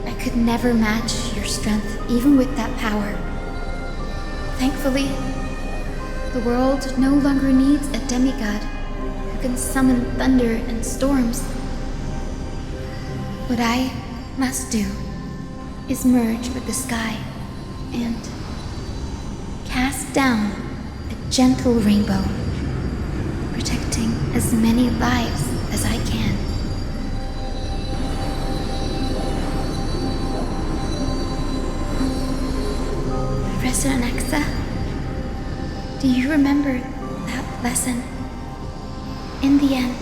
I could never match your strength, even with that power. Thankfully, the world no longer needs a demigod who can summon thunder and storms. What I must do is merge with the sky and cast down a gentle rainbow, protecting as many lives as I can. Professor Anaxa, do you remember that lesson? In the end,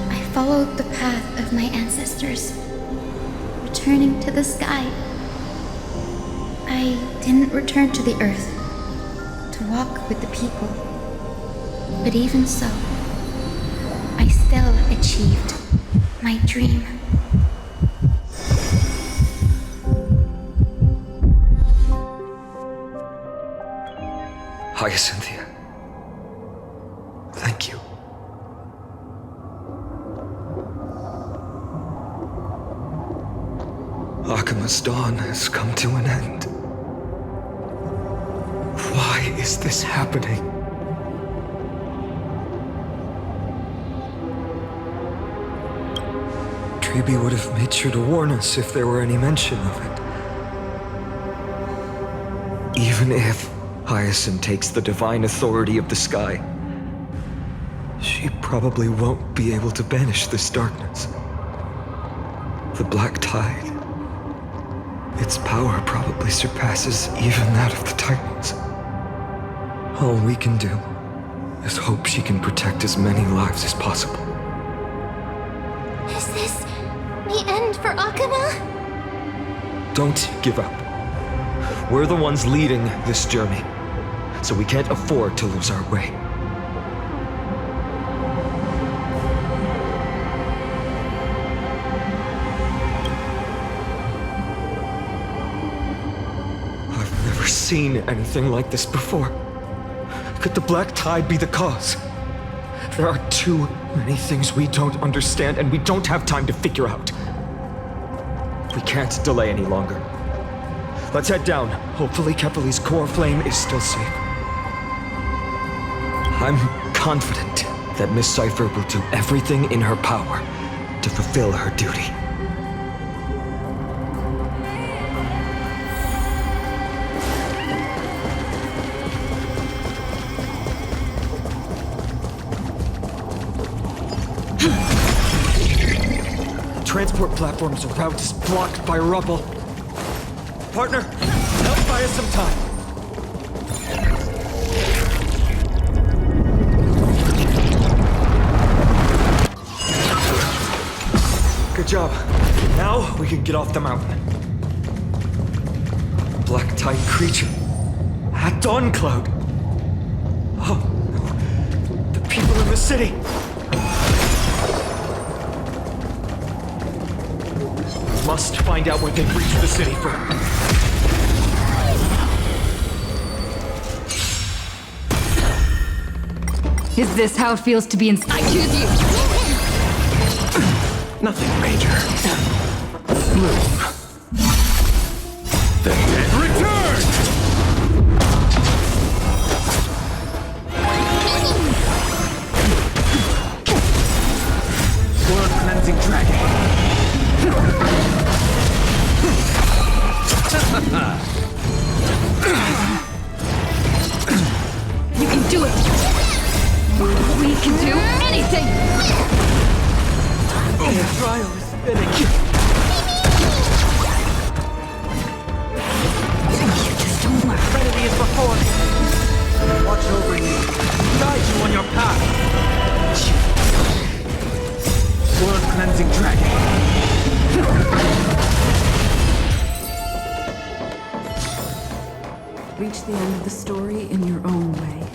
I followed the path of my ancestors, returning to the sky. I didn't return to the earth to walk with the people, but even so, I still achieved my dream. Hyacinthia. Thank you. Akima's dawn has come to an end. Why is this happening? Treeby would have made sure to warn us if there were any mention of it. Even if Hyacinth takes the divine authority of the sky, she probably won't be able to banish this darkness. The black tide, its power probably surpasses even that of the Titans. All we can do is hope she can protect as many lives as possible. Is this the end for Akuma? Don't give up. We're the ones leading this journey, so we can't afford to lose our way. I've never seen anything like this before. Could the black tide be the cause? There are too many things we don't understand, and we don't have time to figure out. We can't delay any longer. Let's head down. Hopefully Kepali's core flame is still safe. I'm confident that Miss Cipher will do everything in her power to fulfill her duty. The transport platform's route is blocked by rubble. Partner, help buy us some time. Good job. Now we can get off the mountain. Black tide creature. At Dawn Cloud. Oh no. The people in the city. We must find out where they've reached the city from. Is this how it feels to be in? I choose you! Nothing major. Move. The dead return! Blood cleansing dragon. You can do it! We can do anything! The trial is spinning. You just don't learn. Trinity is before me. Watch over you. Guide you on your path. Blood cleansing dragon. Reach the end of the story in your own way.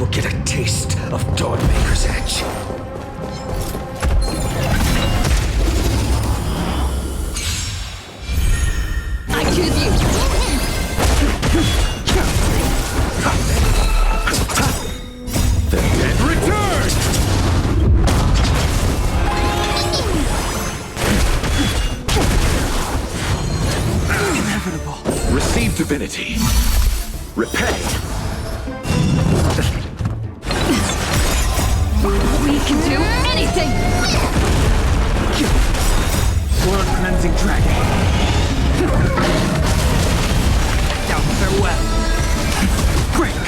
will get a taste of Dawnmaker's Edge. I choose you. The dead return! Inevitable. Receive divinity. Repay. We can do anything! Blood cleansing dragon. Down farewell. Break.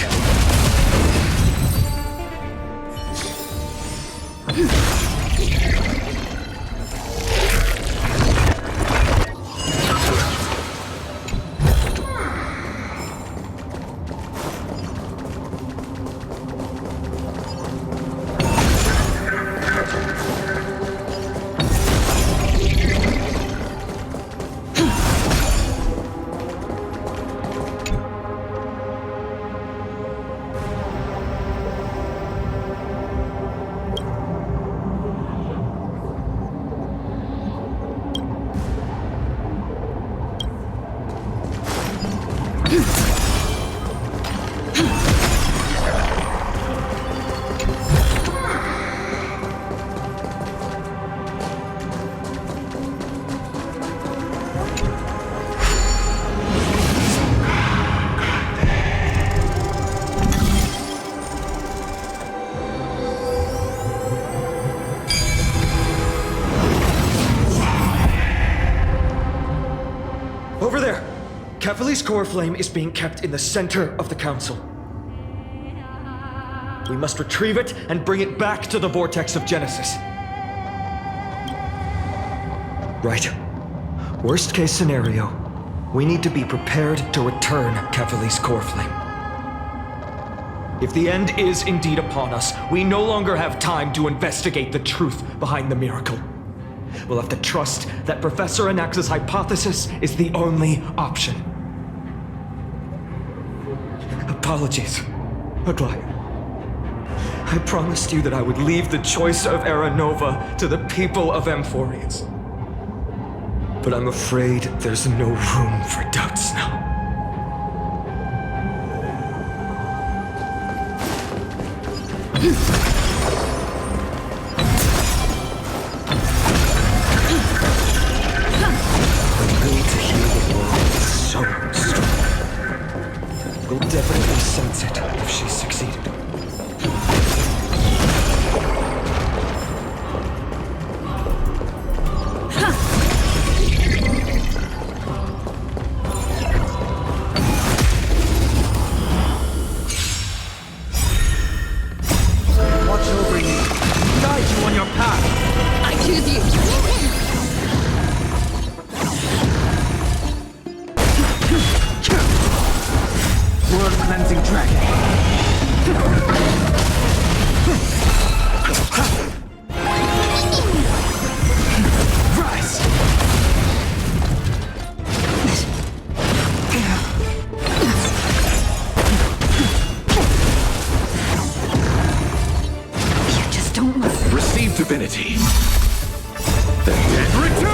Kefali's core flame is being kept in the center of the council. We must retrieve it and bring it back to the vortex of Genesis. Right. Worst case scenario, we need to be prepared to return Kefali's core flame. If the end is indeed upon us, we no longer have time to investigate the truth behind the miracle. We'll have to trust that Professor Anax's hypothesis is the only option. Apologies, Aglaia. I promised you that I would leave the choice of Era Nova to the people of Amphorians. But I'm afraid there's no room for doubts now. The will to heal the world is so strong. We'll definitely sense it if she's succeeded. Watch over you. Guide you on your path. I choose you. World cleansing dragon. Rise. You just don't listen. Receive divinity. The dead return!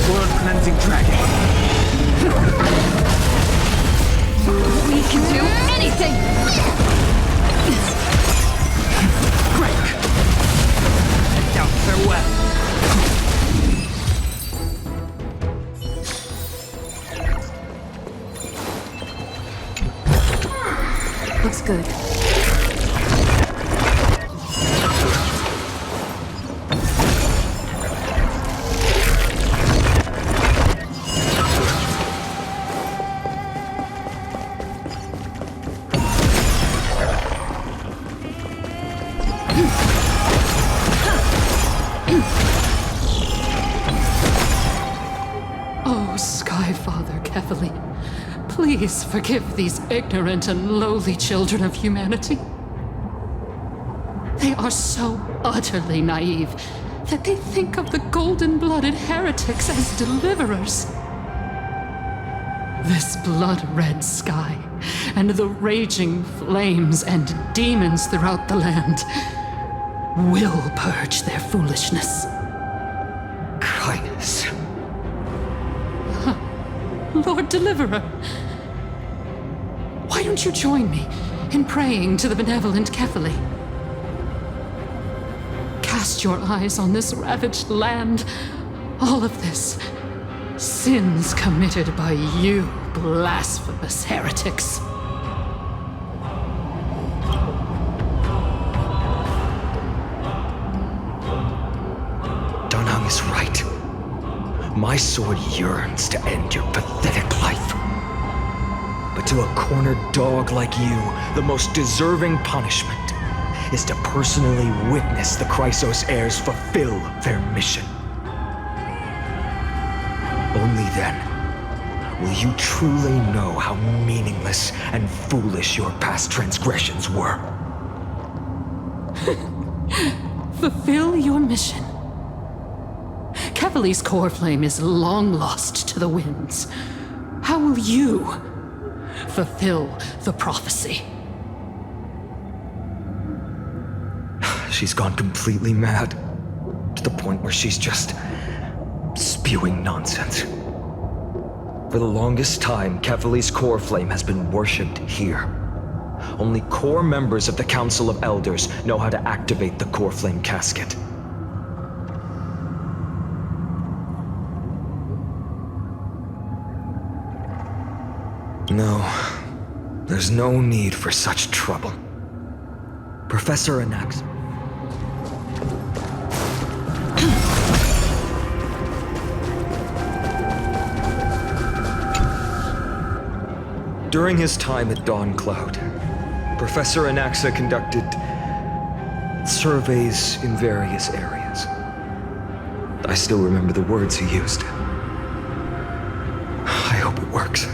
World cleansing dragon. We can do anything. Break. Now farewell. Looks good. Oh, Skyfather Kefali, please forgive these ignorant and lowly children of humanity. They are so utterly naive that they think of the golden-blooded heretics as deliverers. This blood-red sky and the raging flames and demons throughout the land will purge their foolishness. Kindness. Lord Deliverer, why don't you join me in praying to the benevolent Kefali? Cast your eyes on this ravaged land. All of this, sins committed by you, blasphemous heretics. Danhang is right. My sword yearns to end your pathetic life. But to a cornered dog like you, the most deserving punishment is to personally witness the Chrysos heirs fulfill their mission. Only then will you truly know how meaningless and foolish your past transgressions were. Fulfill your mission. Kefali's core flame is long lost to the winds. How will you fulfill the prophecy? She's gone completely mad, to the point where she's just spewing nonsense. For the longest time, Kefali's core flame has been worshipped here. Only core members of the Council of Elders know how to activate the core flame casket. No, There's no need for such trouble. Professor Anax. During his time at Dawn Cloud, Professor Anaxa conducted surveys in various areas. I still remember the words he used. I hope it works.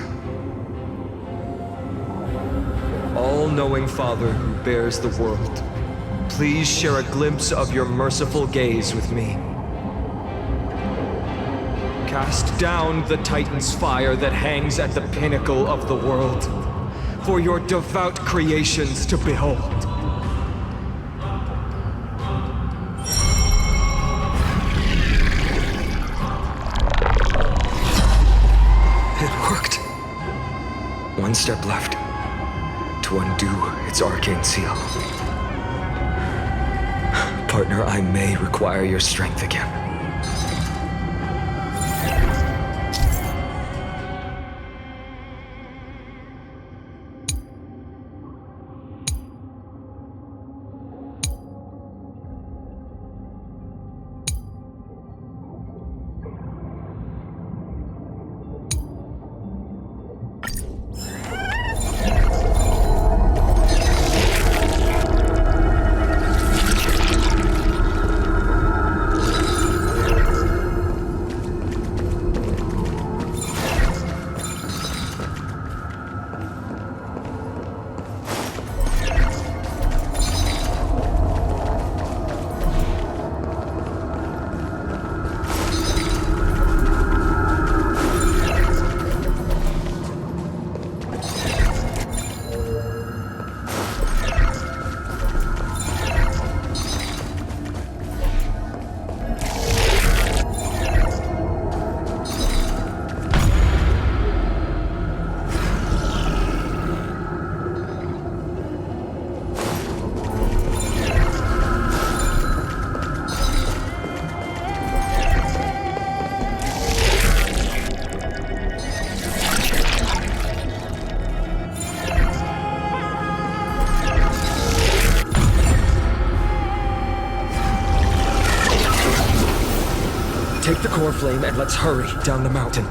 All-knowing Father who bears the world, please share a glimpse of your merciful gaze with me. Cast down the Titan's fire that hangs at the pinnacle of the world, for your devout creations to behold. It worked. One step left to undo its arcane seal. Partner, I may require your strength again. Take the core flame and let's hurry down the mountain.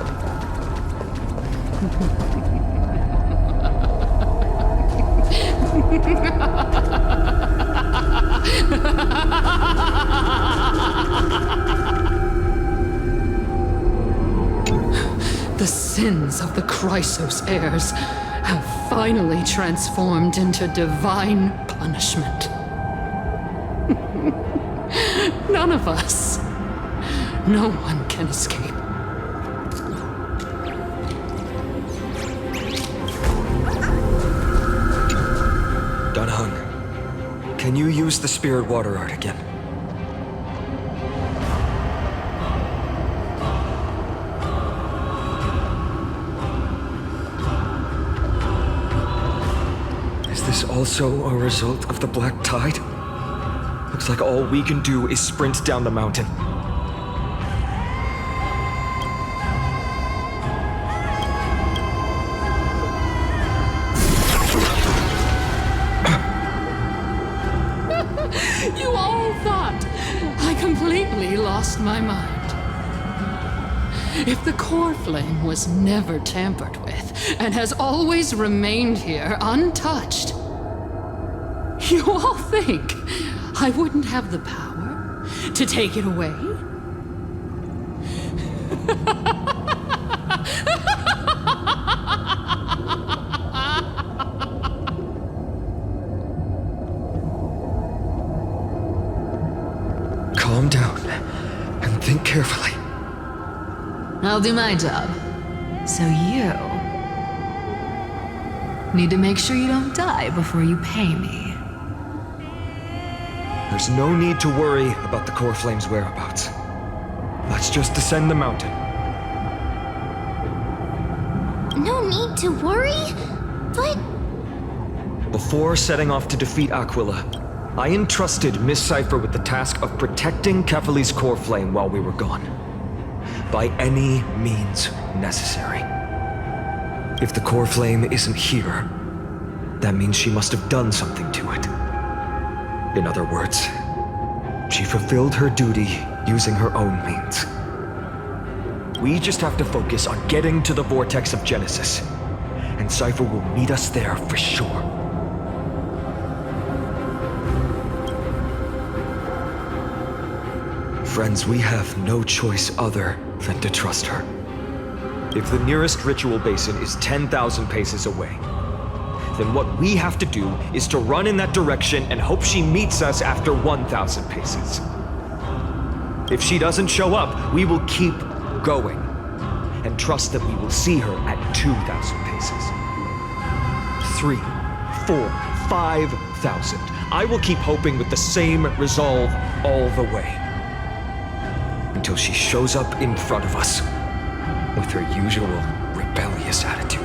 The sins of the Chrysos heirs have finally transformed into divine punishment. None of us, no one can escape. Dunhung, can you use the spirit water art again? Is this also a result of the black tide? Looks like all we can do is sprint down the mountain. You all thought I completely lost my mind. If the core flame was never tampered with and has always remained here untouched, you all think I wouldn't have the power to take it away? Calm down and think carefully. I'll do my job. So you need to make sure you don't die before you pay me. There's no need to worry about the core flame's whereabouts. Let's just descend the mountain. No need to worry? But... Before setting off to defeat Aquila, I entrusted Miss Cipher with the task of protecting Kefali's core flame while we were gone. By any means necessary. If the core flame isn't here, that means she must have done something to it. In other words, she fulfilled her duty using her own means. We just have to focus on getting to the vortex of Genesis, and Cypher will meet us there for sure. Friends, we have no choice other than to trust her. If the nearest ritual basin is 10,000 paces away, then what we have to do is to run in that direction and hope she meets us after 1,000 paces. If she doesn't show up, we will keep going and trust that we will see her at 2,000 paces. 3, 4, 5,000. I will keep hoping with the same resolve all the way. Until she shows up in front of us with her usual rebellious attitude.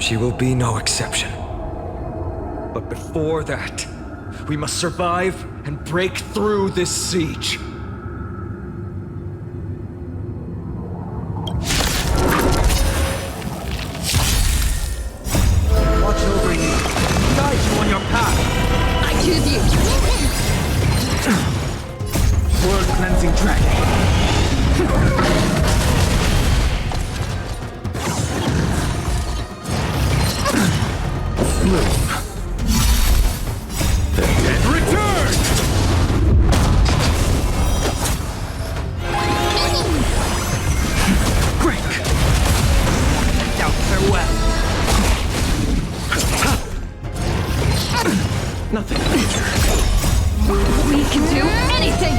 She will be no exception. But before that, we must survive and break through this siege. Watch over you, guide you on your path. I choose you. World cleansing dragon. Bloom. And return! Break! Doubt farewell. Nothing major. We can do anything!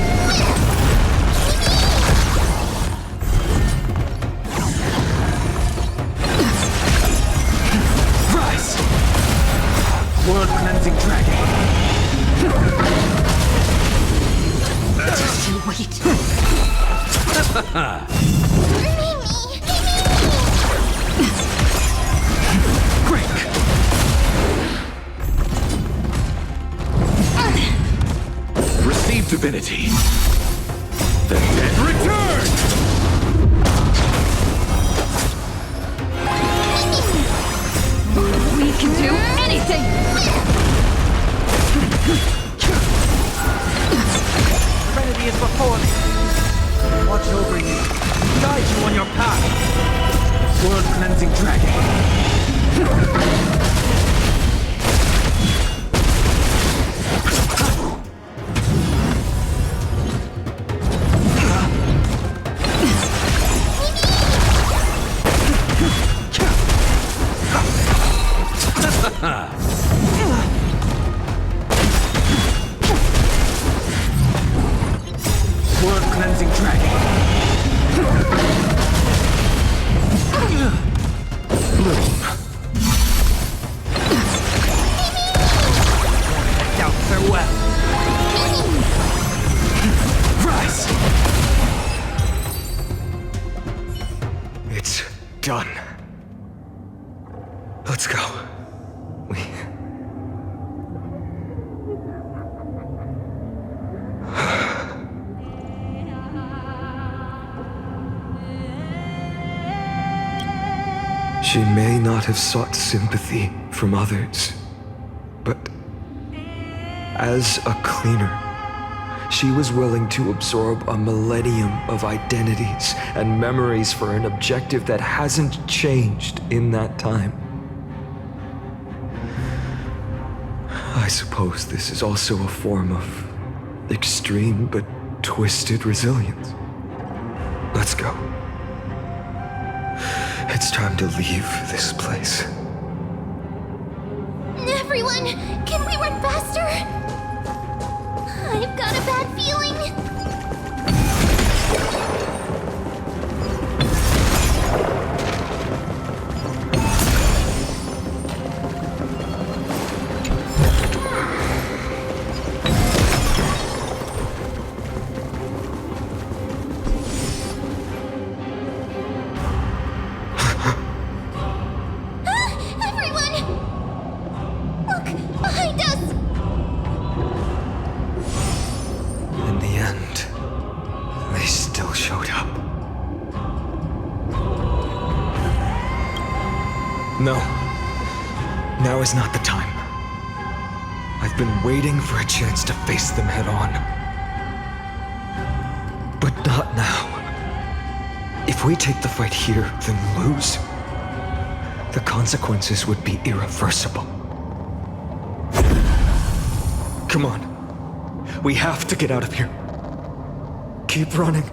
Rise! World cleansing dragon. Just you wait. Break! Receive divinity. And return! We can do anything! Serenity is before me. Watch over you, guide you on your path. World cleansing dragon. World cleansing dragon. Bloom. Doubt farewell. Rise. It's done. Let's go. She may not have sought sympathy from others, but as a cleaner, she was willing to absorb a millennium of identities and memories for an objective that hasn't changed in that time. I suppose this is also a form of extreme but twisted resilience. Let's go. It's time to leave this place. Everyone, can we run faster? I've got a bad feeling. still showed up. No. Now is not the time. I've been waiting for a chance to face them head on. But not now. If we take the fight here, then lose, the consequences would be irreversible. Come on. We have to get out of here. Keep running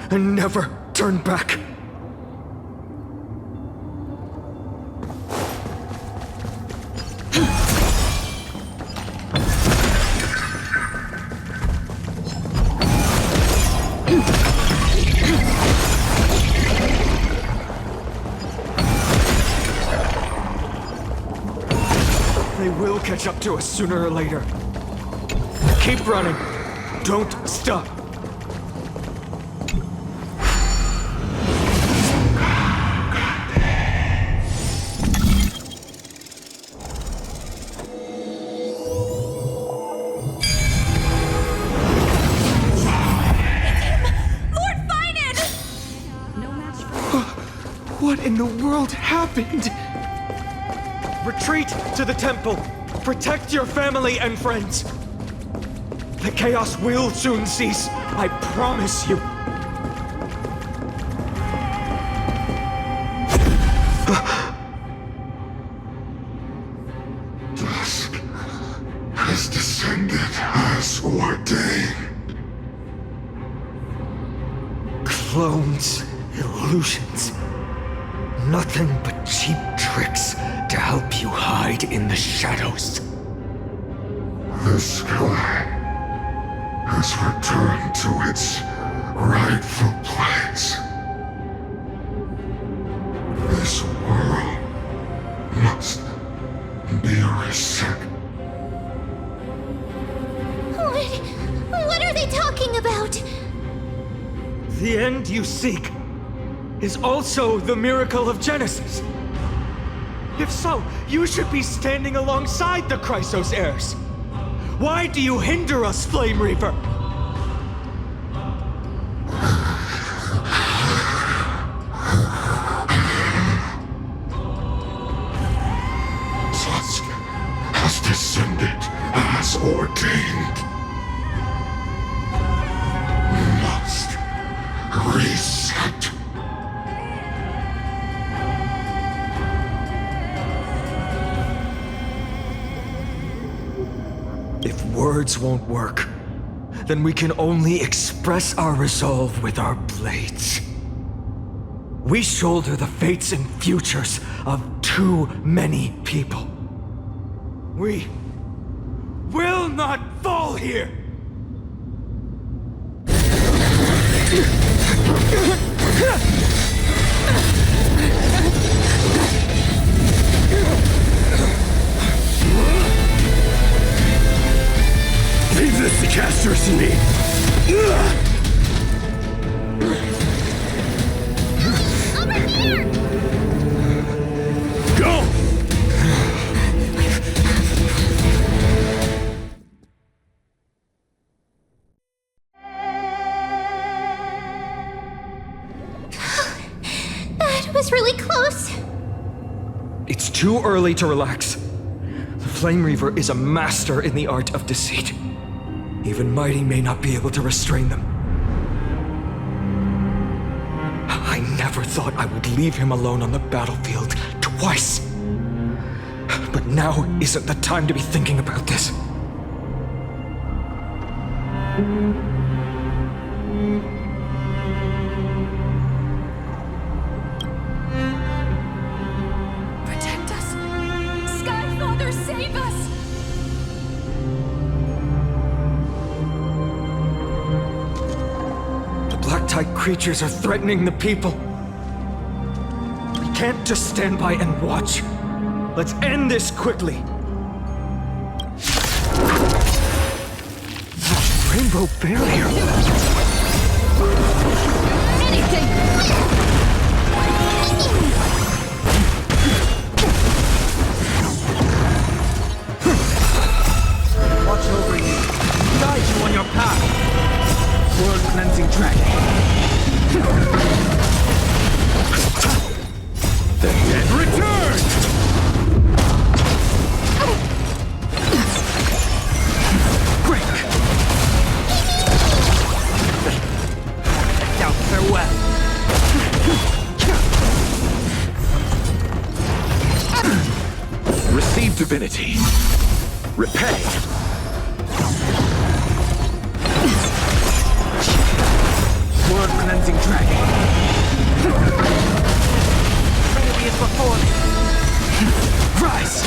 and never turn back. They will catch up to us sooner or later. Keep running. Don't stop. What in the world happened? Retreat to the temple. Protect your family and friends. The chaos will soon cease. I promise you. Dusk has descended as ordained. Clones, illusions. Nothing but cheap tricks to help you hide in the shadows. The sky has returned to its rightful place. This world must be reset. What are they talking about? The end you seek is also the miracle of Genesis. If so, you should be standing alongside the Chrysos heirs. Why do you hinder us, Flame Reaper? Dusk has descended as ordained. We must reset. If words won't work, then we can only express our resolve with our blades. We shoulder the fates and futures of too many people. We will not fall here! Leave this to Casters and me. Over here! Go! That was really close. It's too early to relax. The Flame Reaver is a master in the art of deceit. Even Mighty may not be able to restrain them. I never thought I would leave him alone on the battlefield twice. But now isn't the time to be thinking about this. Protect us! Sky Father, save us! The black tide creatures are threatening the people. We can't just stand by and watch. Let's end this quickly. The rainbow barrier. Watch over you. Guide you on your path. World cleansing dragon. well. Receive divinity. Repay. Word-cleansing dragon. Trinity is before me. Rise!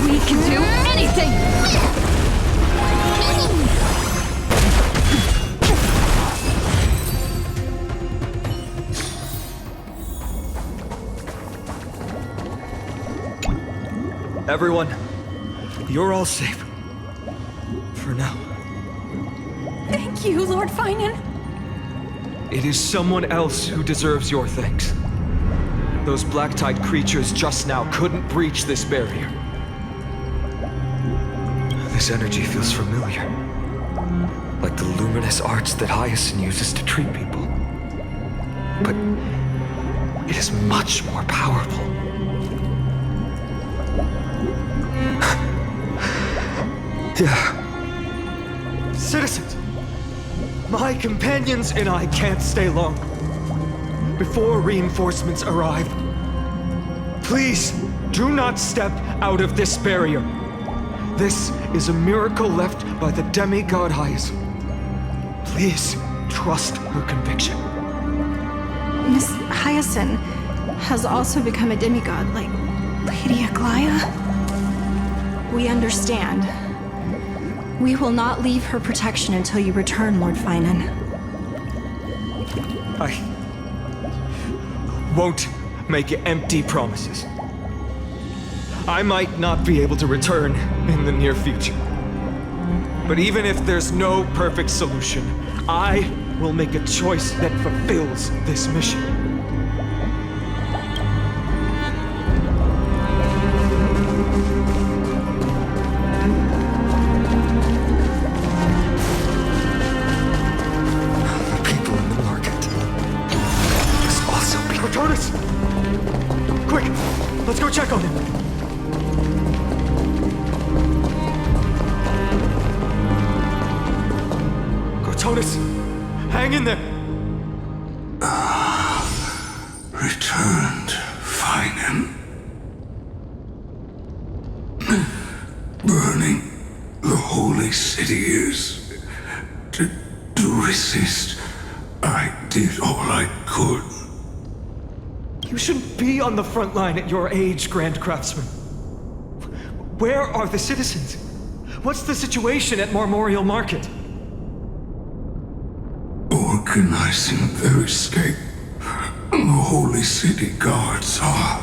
We can do anything! Everyone, you're all safe. For now. Thank you, Lord Finan. It is someone else who deserves your thanks. Those black-tide creatures just now couldn't breach this barrier. This energy feels familiar. Like the luminous arts that Hyacinth uses to treat people. But it is much more powerful. Yeah. Citizens, my companions and I can't stay long. Before reinforcements arrive, please do not step out of this barrier. This is a miracle left by the demigod Hyacinth. Please trust her conviction. Miss Hyacinth has also become a demigod, like Lady Aglaya. We understand. We will not leave her protection until you return, Lord Finan. I won't make empty promises. I might not be able to return in the near future. But even if there's no perfect solution, I will make a choice that fulfills this mission. Let's go check on him. Cortonis, hang in there. Returned, Finan. Burning the holy city is to resist. I did all I could. You shouldn't be on the front line at your age, Grand Craftsman. Where are the citizens? What's the situation at Memorial Market? Organizing their escape. The holy city guards are.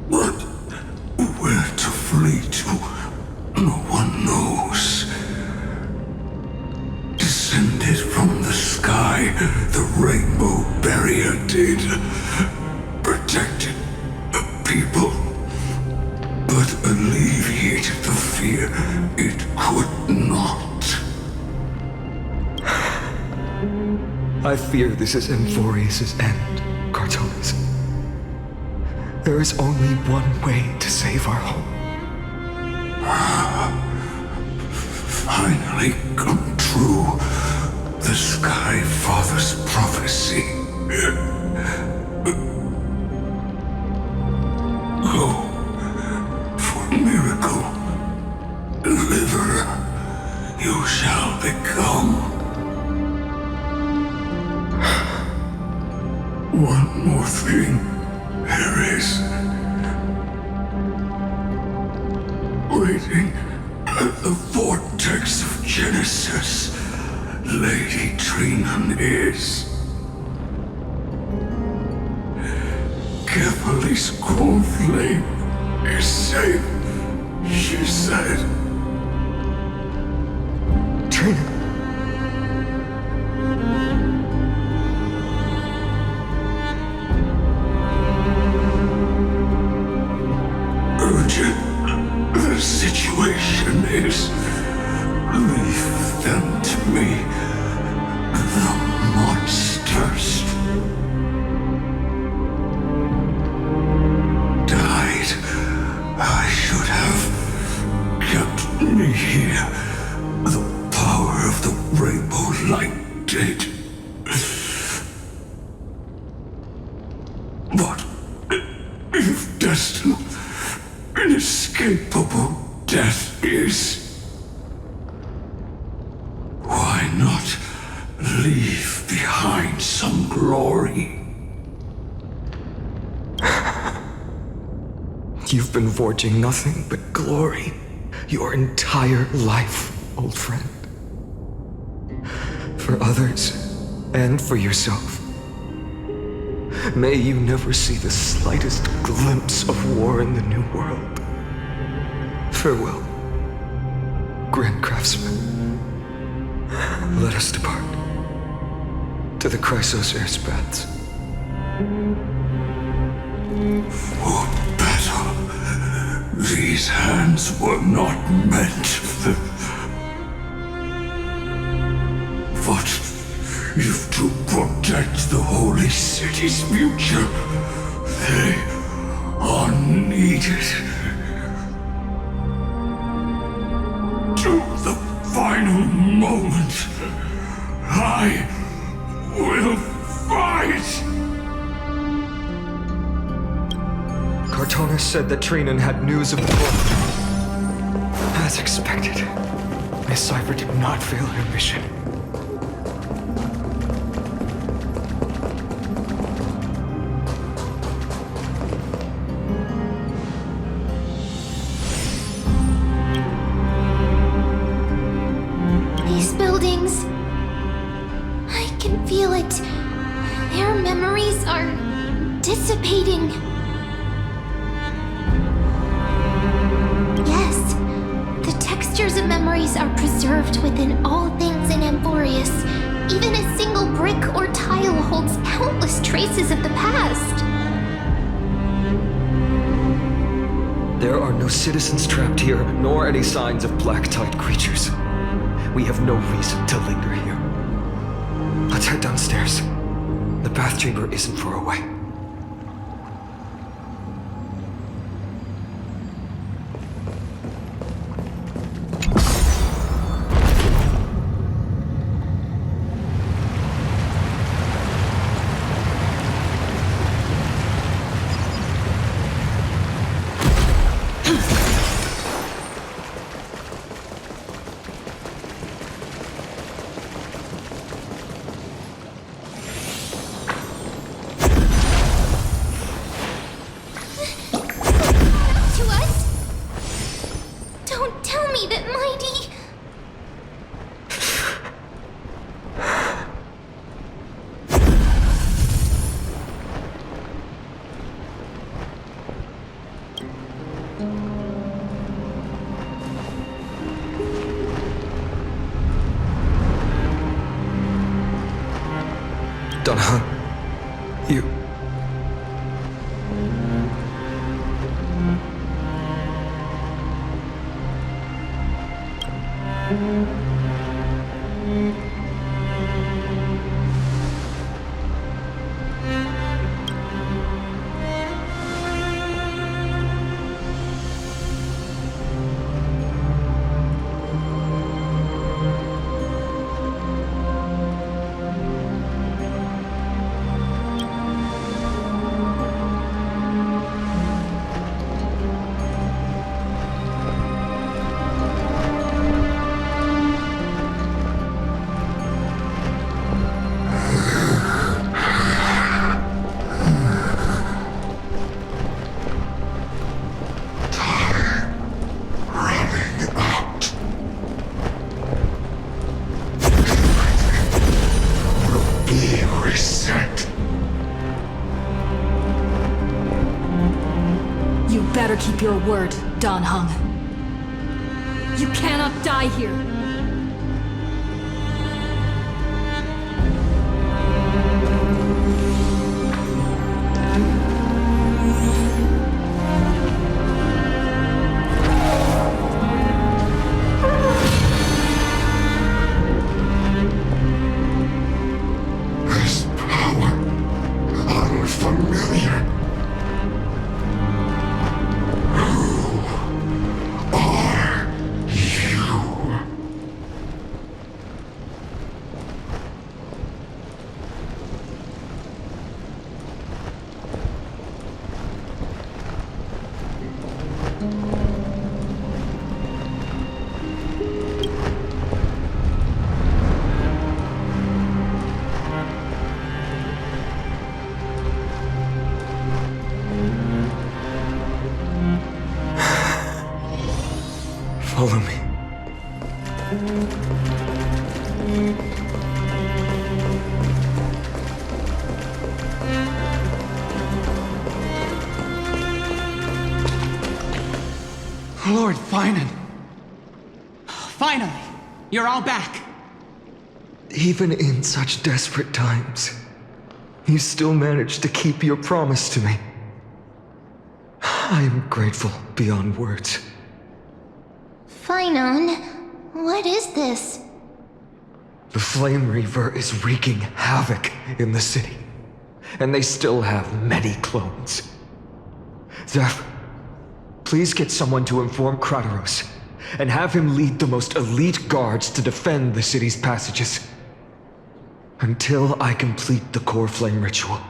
But where to flee to, no one knows. Descended from the sky, the rainbow barrier did. Protected people, but alleviated the fear it could not. I fear this is Emphorius' end, Cortonis. There is only one way to save our home. Finally come true. The Sky Father's prophecy. Go for miracle. Deliverer, you shall become. One more thing there is. Waiting at the vortex of Genesis, Lady Trinan is. Kepali's cold flame is safe, she said. Trinan. Urgent. The situation is. Leave them to me. The monsters. Died. I should have kept me hear the power of the rainbow light did. But if destined, inescapable death is, why not leave behind some glory? You've been forging nothing but glory your entire life, old friend. For others, and for yourself. May you never see the slightest glimpse of war in the New World. Farewell, Grand Craftsman. Let us depart to the Chrysos Air's paths. For battle, these hands were not meant for... But if to protect the holy city's future, they are needed. To the final moment, I will fight! Cartona said that Trinan had news of the book. As expected, Miss Cipher did not fail her mission. These buildings, I can feel it. Their memories are dissipating. Yes, the textures of memories are preserved within all things in Amphorius. Even a single brick or tile holds countless traces of the past. There are no citizens trapped here, nor any signs of black-tide creatures. We have no reason to linger here. Let's head downstairs. The bath chamber isn't far away. Donhan, you... Better keep your word, Dan Heng. You cannot die here. This power, unfamiliar. Who are you? Follow me. Lord Finan! Finally! You're all back! Even in such desperate times, you still managed to keep your promise to me. I am grateful beyond words. Finon, what is this? The Flame Reaver is wreaking havoc in the city, and they still have many clones. Zeph, please get someone to inform Kratos, and have him lead the most elite guards to defend the city's passages. Until I complete the core flame ritual.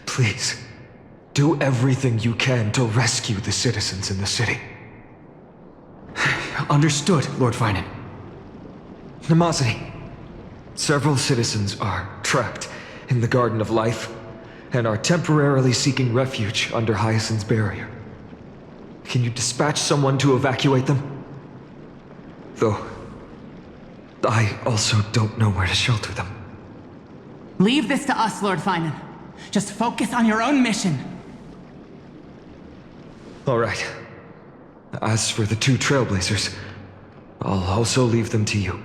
Please, do everything you can to rescue the citizens in the city. Understood, Lord Finan. Nemosity, several citizens are trapped in the Garden of Life and are temporarily seeking refuge under Hyacinth's barrier. Can you dispatch someone to evacuate them? Though, I also don't know where to shelter them. Leave this to us, Lord Finan. Just focus on your own mission. All right. As for the two Trailblazers, I'll also leave them to you.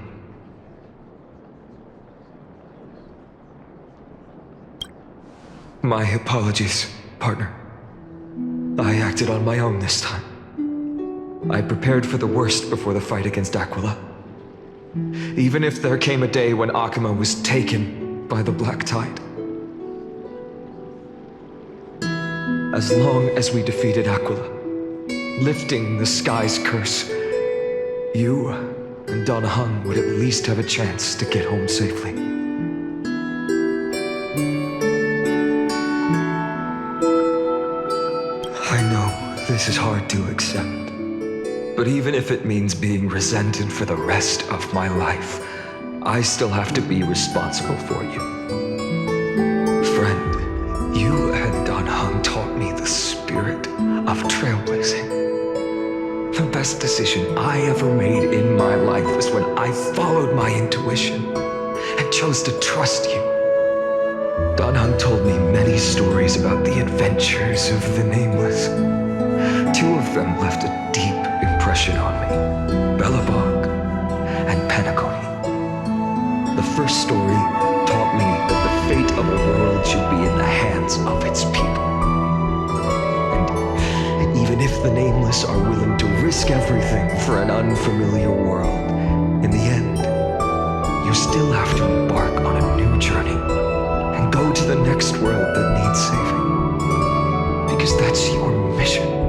My apologies, partner. I acted on my own this time. I prepared for the worst before the fight against Aquila. Even if there came a day when Akuma was taken by the Black Tide. As long as we defeated Aquila, lifting the sky's curse, you and Don Hung would at least have a chance to get home safely. I know this is hard to accept. But even if it means being resented for the rest of my life, I still have to be responsible for you. Friend, you and Don Hung taught me the spirit of trailblazing. The best decision I ever made in my life was when I followed my intuition and chose to trust you. Don Hung told me many stories about the adventures of the Nameless. Two of them left a deep impression on me, Belobog and Penacony. The first story taught me that the fate of a world should be in the hands of its people. And even if the Nameless are willing to risk everything for an unfamiliar world, in the end, you still have to embark on a new journey and go to the next world that needs saving. Because that's your mission.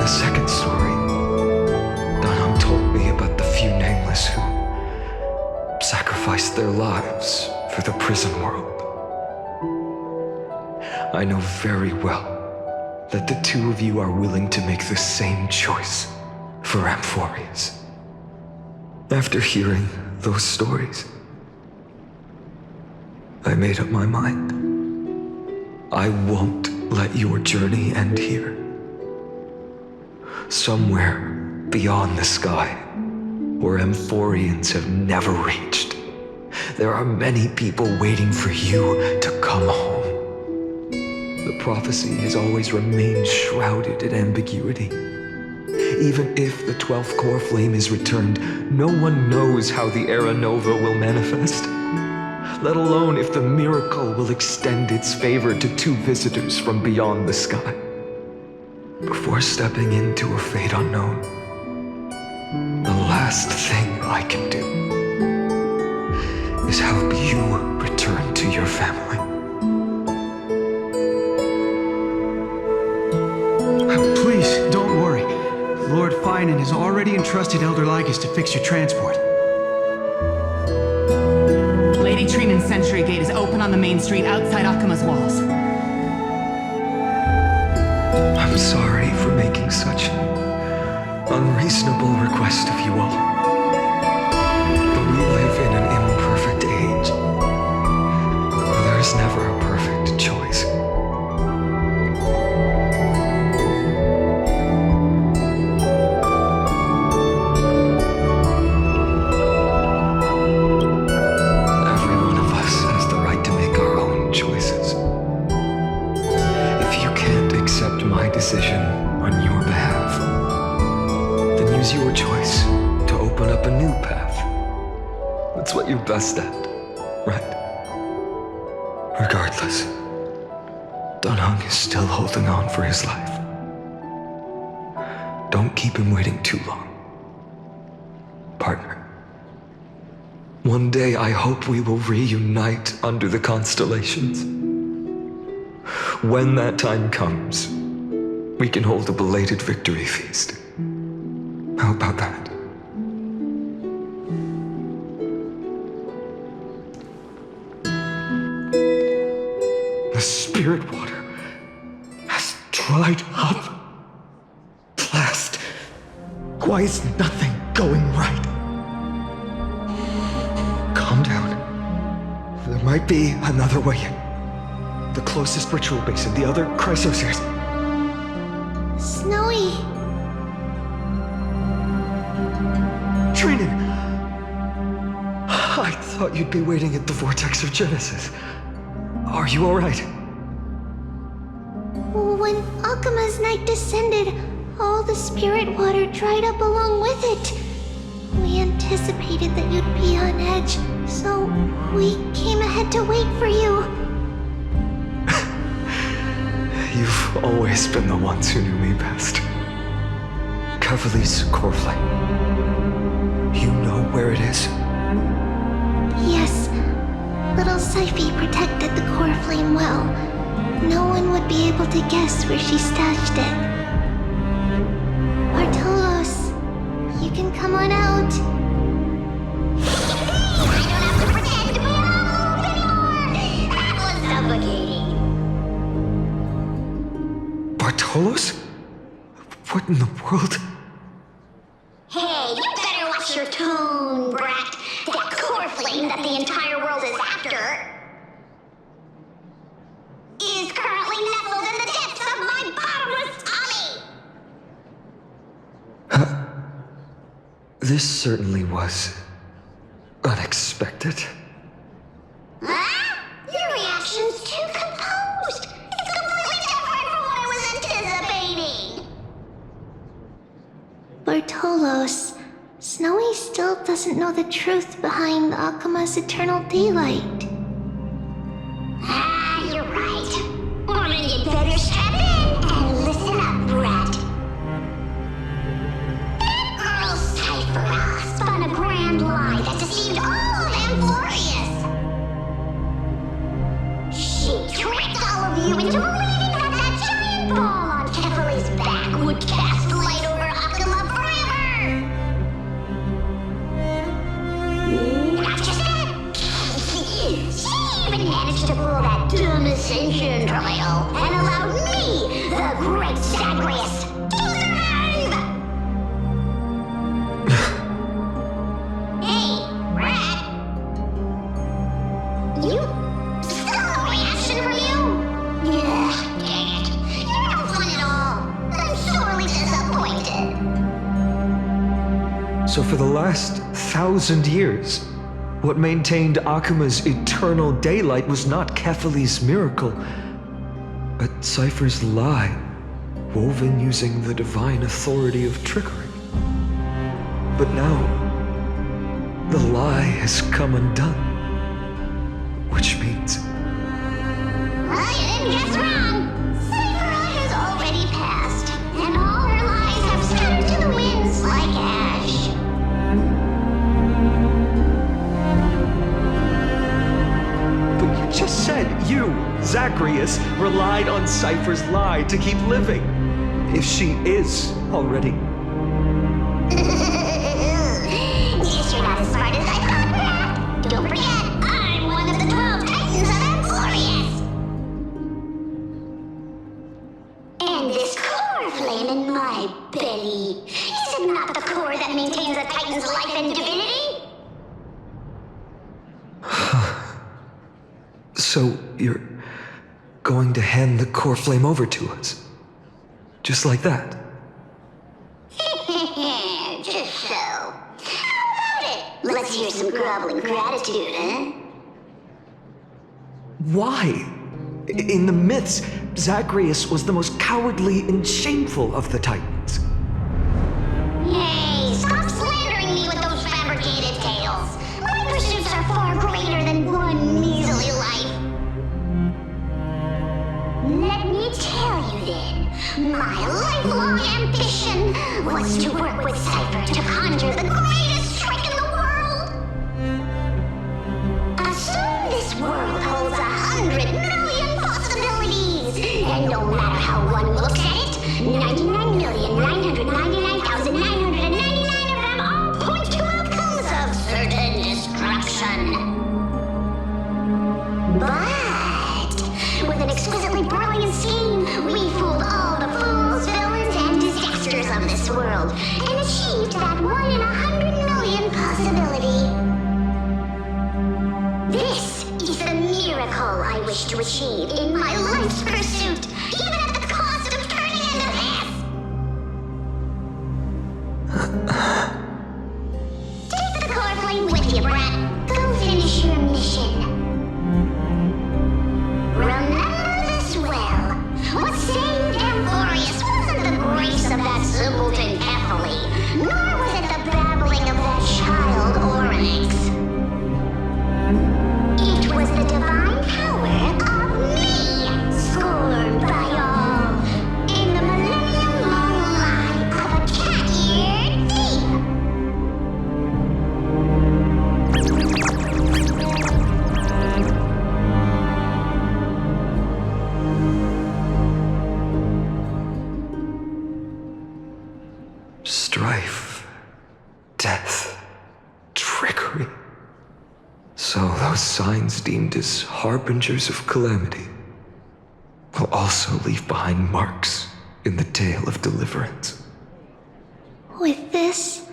The second story, Don Hung told me about the few Nameless who sacrificed their lives for the prison world. I know very well that the two of you are willing to make the same choice for Amphorius. After hearing those stories, I made up my mind. I won't let your journey end here. Somewhere beyond the sky, where Amphorians have never reached, there are many people waiting for you to come home. The prophecy has always remained shrouded in ambiguity. Even if the 12th core flame is returned, no one knows how the Era Nova will manifest, let alone if the miracle will extend its favor to two visitors from beyond the sky. Before stepping into a fate unknown, the last thing I can do is help you return to your family. Please, don't worry. Lord Finan has already entrusted Elder Lygus to fix your transport. Lady Trinan's Sentry Gate is open on the main street outside Akuma's walls. I'm sorry for making such an unreasonable request of you all. But we live in an imperfect age. There is never a perfect choice. decision on your behalf, then use your choice to open up a new path. That's what you're best at, right? Regardless, Dunhung is still holding on for his life. Don't keep him waiting too long, partner. One day I hope we will reunite under the constellations. When that time comes, we can hold a belated victory feast. How about that? The spirit water has dried up. Blast. Why is nothing going right? Calm down. There might be another way in. The closest ritual basin, the other chrysosiers. Snowy. Trinan! I thought you'd be waiting at the Vortex of Genesis. Are you alright? When Akuma's night descended, all the spirit water dried up along with it. We anticipated that you'd be on edge, so we came ahead to wait for you. You've always been the ones who knew me best. Kavali's core flame. You know where it is? Yes. Little Syphi protected the core flame well. No one would be able to guess where she stashed it. Bartolos, you can come on out. I don't have to pretend to be alone anymore! That was suffocating. Bartolos? What in the world? Hey, you better watch your tone, brat. That core flame that the entire world is after is currently nestled in the depths of my bottomless tummy! This certainly was unexpected. Huh? Your reaction's too composed. It's completely different from what I was anticipating. Bartolos, Snowy still doesn't know the truth behind Akuma's eternal daylight. Ah, you're right. Well, then you'd better strap in and listen up, brat. That girl Cypher spun a grand lie that deceived all of Amphorius. She tricked all of you into believing that that giant ball on Kefali's back would cast light over Akuma forever. Not just that. She even managed to pull that dumb ascension trial and allowed me, the great Zagreus, to survive! Hey, Rat. You... still no reaction from you? Ugh, dang it. You're no fun at all. I'm sorely disappointed. So for the last 1,000 years, what maintained Akuma's eternal daylight was not Kefali's miracle, but Cypher's lie, woven using the divine authority of trickery. But now, the lie has come undone, which means... Well, you didn't guess wrong. Cypher has already passed, and all her lies have scattered to the winds like ash. But you just said you, Zagreus, relied on Cypher's lie to keep living. If she is already... Guess you're not as smart as I thought, Rat. Don't forget, I'm one of the 12 Titans of Amphorius. And this core flame in my belly, is it not the core that maintains a Titan's life and divinity? So you're going to hand the core flame over to us? Just like that? Just so. How about it? Let's hear some groveling gratitude, huh? Why? In the myths, Zagreus was the most cowardly and shameful of the Titans. Hey, stop slandering me with those fabricated tales. My pursuits are far greater than one measly life. Let me tell you then, my lifelong ambition was to work with Cypher to conjure the greatest trick in the world. Assume this world holds 100 million possibilities, and no matter how one looks at it, 99,999,999 of them all point to outcomes of certain destruction. But with an exquisitely brilliant scheme, we fooled all the fools, villains, and disasters of this world, and achieved that 1 in 100 million possibility. This is the miracle I wish to achieve in my life's pursuit, even at the cost of turning into this. Take the core plane with you, brat. Go finish your mission. Remember this well. What saved Amphorius wasn't the grace of that simpleton Ethely, nor was it the babbling of that child Oryx. It was the divine power of me, scorned by all, in the millennium-long lie of a cat-eared thief. Strife, death, trickery. So those signs deemed as harbingers of calamity will also leave behind marks in the tale of deliverance. With this,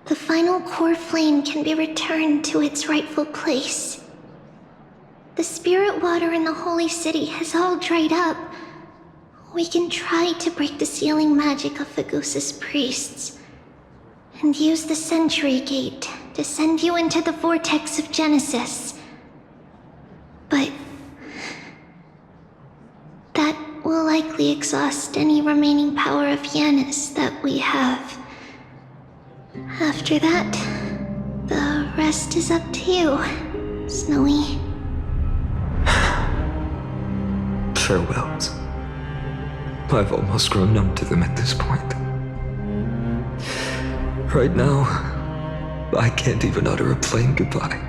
the final core flame can be returned to its rightful place. The spirit water in the holy city has all dried up. We can try to break the sealing magic of Fagusa's priests, and use the Century Gate to send you into the vortex of Genesis. But that will likely exhaust any remaining power of Yanis that we have. After that, the rest is up to you, Snowy. Farewells. I've almost grown numb to them at this point. Right now, I can't even utter a plain goodbye.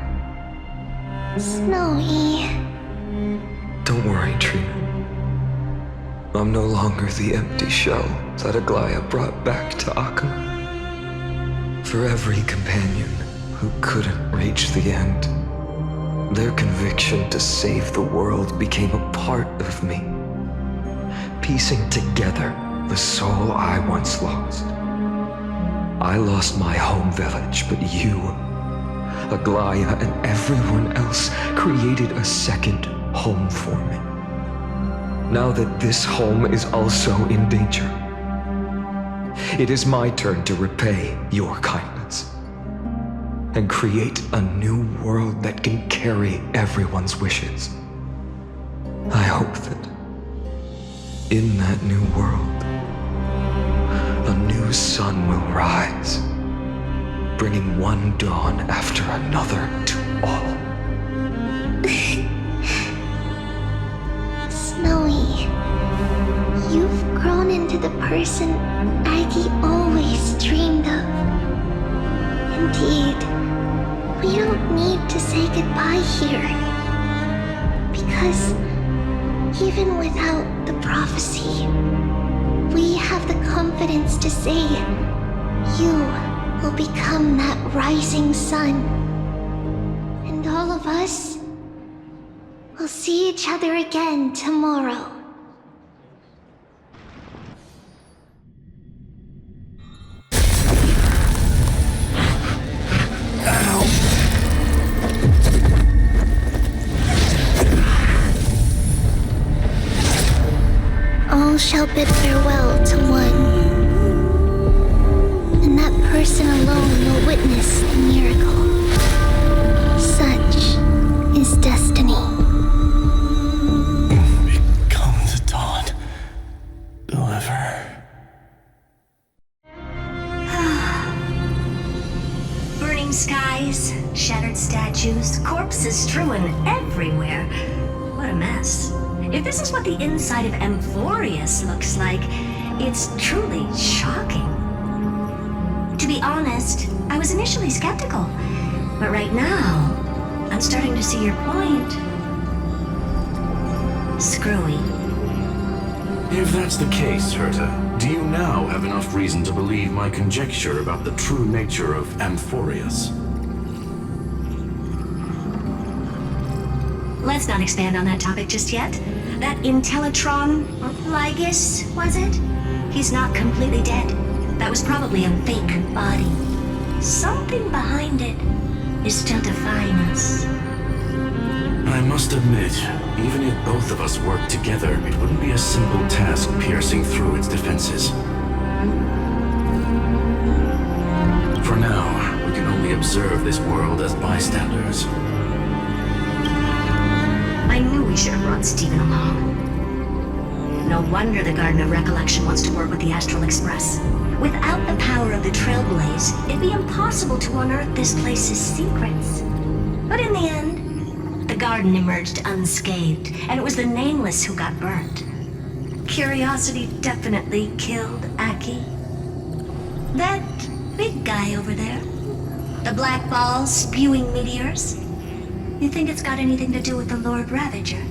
Snowy. Don't worry, Trina. I'm no longer the empty shell that Aglaya brought back to Akama. For every companion who couldn't reach the end, their conviction to save the world became a part of me, piecing together the soul I once lost. I lost my home village, but you, Aglaya, and everyone else created a second home for me. Now that this home is also in danger, it is my turn to repay your kindness and create a new world that can carry everyone's wishes. I hope that in that new world, a new sun will rise, bringing one dawn after another to all. Snowy, you've grown into the person Aggie always dreamed of. Indeed, we don't need to say goodbye here, because even without the prophecy, we have the confidence to say you will become that rising sun. And all of us will see each other again tomorrow. All shall bid farewell to one, and that person alone will witness the miracle. Such is destiny. Become the skies, shattered statues, corpses strewn everywhere. What a mess. If this is what the inside of Amphorius looks like, it's truly shocking. To be honest, I was initially skeptical, but right now, I'm starting to see your point. Screwy. If that's the case, Herta, do you now have enough reason to believe my conjecture about the true nature of Amphorius? Let's not expand on that topic just yet. That Intellitron, or Lygus, was it? He's not completely dead. That was probably a fake body. Something behind it is still defying us. I must admit, even if both of us worked together, it wouldn't be a simple task piercing through its defenses. For now, we can only observe this world as bystanders. I knew we should have brought Stephen along. No wonder the Garden of Recollection wants to work with the Astral Express. Without the power of the Trailblaze, it'd be impossible to unearth this place's secrets. But in the end, the garden emerged unscathed, and it was the Nameless who got burnt. Curiosity definitely killed Aki. That big guy over there, the black ball spewing meteors, you think it's got anything to do with the Lord Ravager?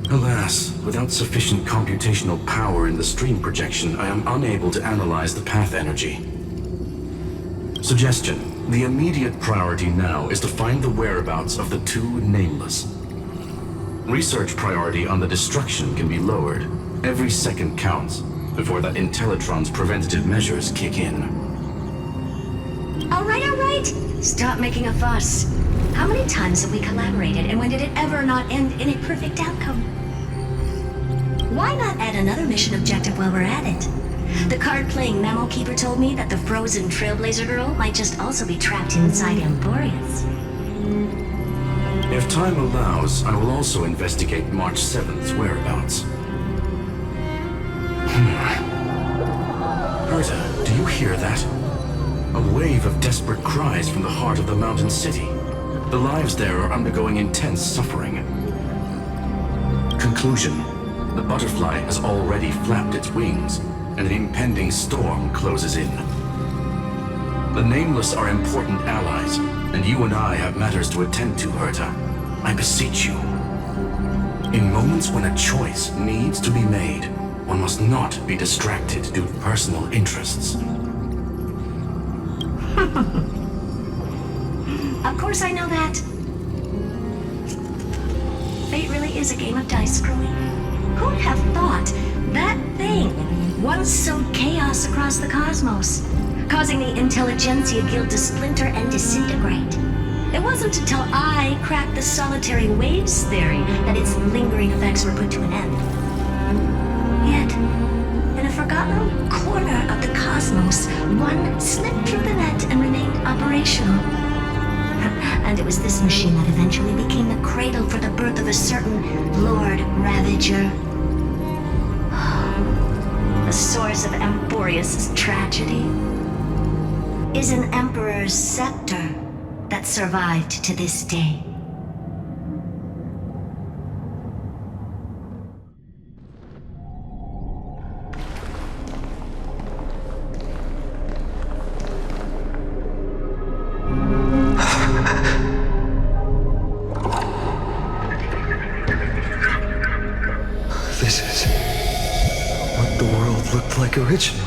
Alas, without sufficient computational power in the stream projection, I am unable to analyze the path energy. Suggestion: the immediate priority now is to find the whereabouts of the two Nameless. Research priority on the destruction can be lowered. Every second counts before that Intellitron's preventative measures kick in. All right. Stop making a fuss. How many times have we collaborated, and when did it ever not end in a perfect outcome? Why not add another mission objective while we're at it? The card-playing memo keeper told me that the frozen Trailblazer girl might just also be trapped inside Amphorius. If time allows, I will also investigate March 7th's whereabouts. Herta, do you hear that? A wave of desperate cries from the heart of the mountain city. The lives there are undergoing intense suffering. Conclusion: the butterfly has already flapped its wings, and an impending storm closes in. The Nameless are important allies, and you and I have matters to attend to, Herta. I beseech you. In moments when a choice needs to be made, one must not be distracted due to personal interests. Of course I know that. Fate really is a game of dice, Screwy. Who'd have thought that thing once sowed chaos across the cosmos, causing the Intelligentsia Guild to splinter and disintegrate? It wasn't until I cracked the solitary waves theory that its lingering effects were put to an end. Yet, in a forgotten corner of the cosmos, one slipped through the net and remained operational. And it was this machine that eventually became the cradle for the birth of a certain Lord Ravager. The source of Amphorius' tragedy is an Emperor's scepter that survived to this day. This is what the world looked like originally.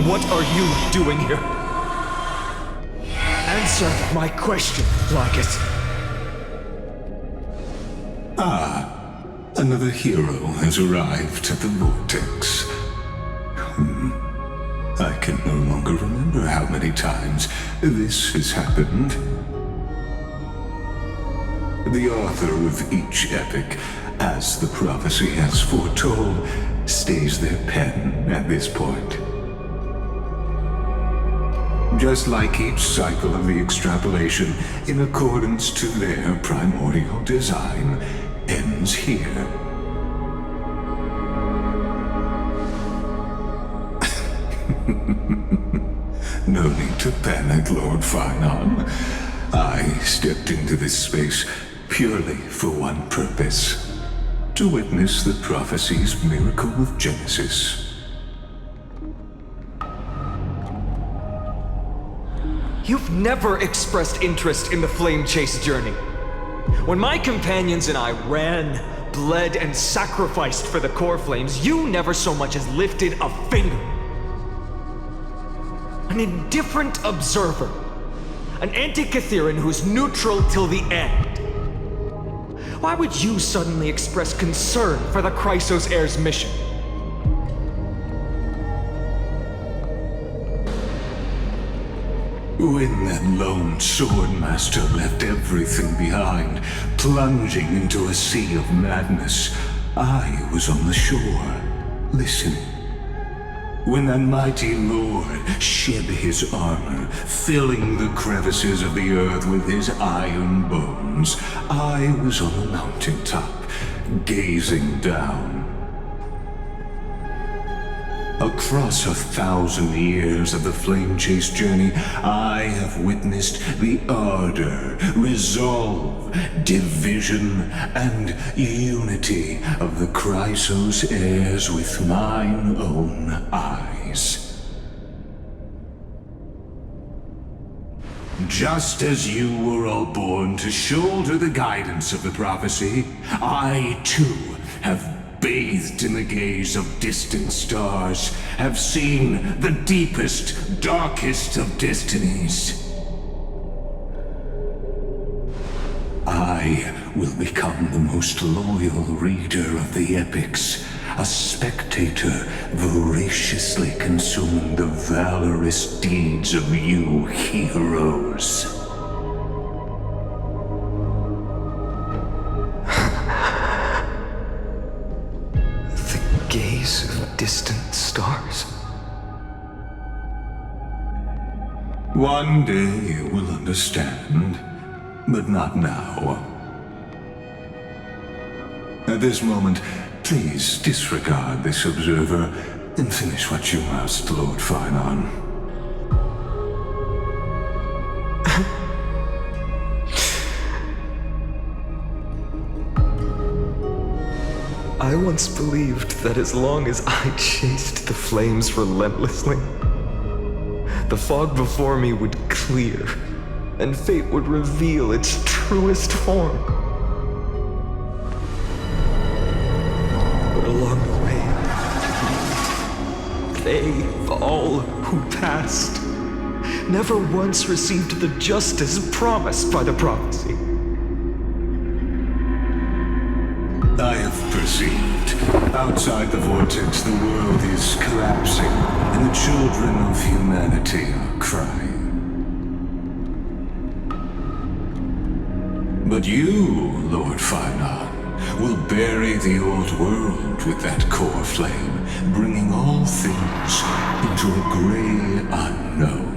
What are you doing here? Answer my question, Lygus. Another hero has arrived at the Vortex. I can no longer remember how many times this has happened. The author of each epic, as the prophecy has foretold, stays their pen at this point. Just like each cycle of the extrapolation, in accordance to their primordial design, ends here. No need to panic, Lord Finon. I stepped into this space purely for one purpose. To witness the prophecy's miracle of Genesis. You've never expressed interest in the flame chase journey. When my companions and I ran, bled, and sacrificed for the core flames, you never so much as lifted a finger. An indifferent observer. An anti-Catharan who's neutral till the end. Why would you suddenly express concern for the Chrysos heir's mission? When that lone swordmaster left everything behind, plunging into a sea of madness, I was on the shore, listening. When that mighty lord shed his armor, filling the crevices of the earth with his iron bones, I was on the mountaintop, gazing down. Across 1,000 years of the flame chase journey, I have witnessed the ardor, resolve, division, and unity of the Chrysos heirs with mine own eyes. Just as you were all born to shoulder the guidance of the prophecy, I too have bathed in the gaze of distant stars, have seen the deepest, darkest of destinies. I will become the most loyal reader of the epics, a spectator voraciously consuming the valorous deeds of you heroes. Of distant stars. One day you will understand, but not now. At this moment, please disregard this observer and finish what you must, Lord Finon. I once believed that as long as I chased the flames relentlessly, the fog before me would clear, and fate would reveal its truest form. But along the way, they, all who passed, never once received the justice promised by the prophecy. I have perceived. Outside the vortex, the world is collapsing, and the children of humanity are crying. But you, Lord Finon, will bury the old world with that core flame, bringing all things into a gray unknown.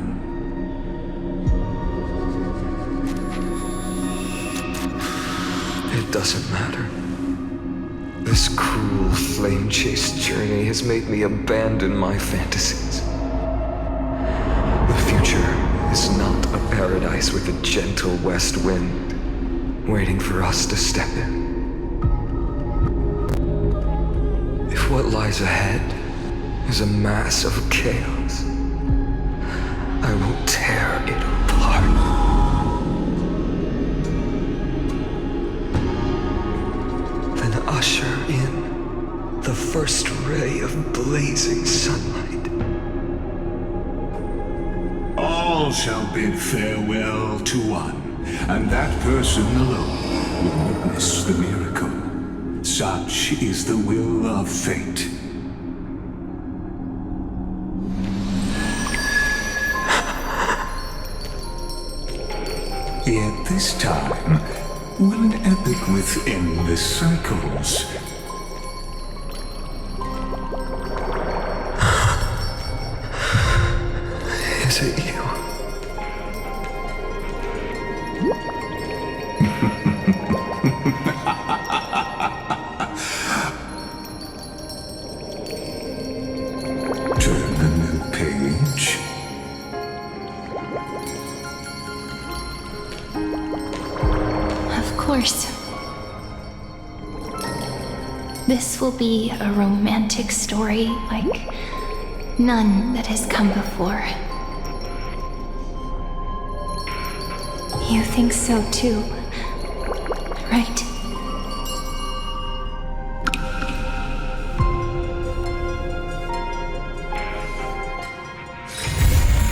It doesn't matter. This cruel flame chase journey has made me abandon my fantasies. The future is not a paradise with a gentle west wind waiting for us to step in. If what lies ahead is a mass of chaos, I will tear it apart. Usher in the first ray of blazing sunlight. All shall bid farewell to one, and that person alone will witness the miracle. Such is the will of fate. Yet this time, will an epic with endless cycles? Is it you? Turn a new page. This will be a romantic story like none that has come before. You think so too, right?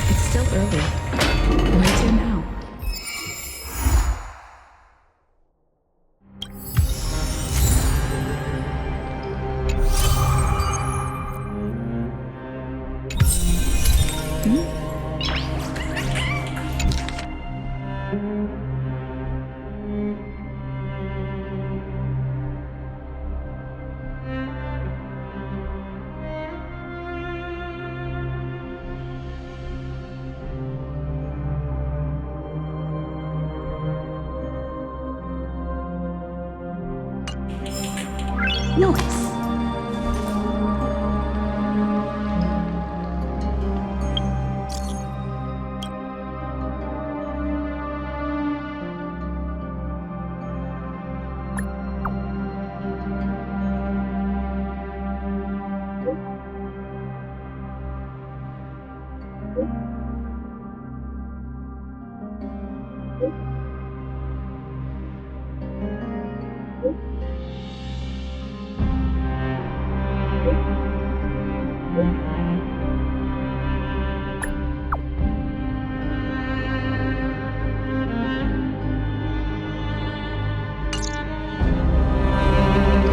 It's still early. Why do now? Notice. you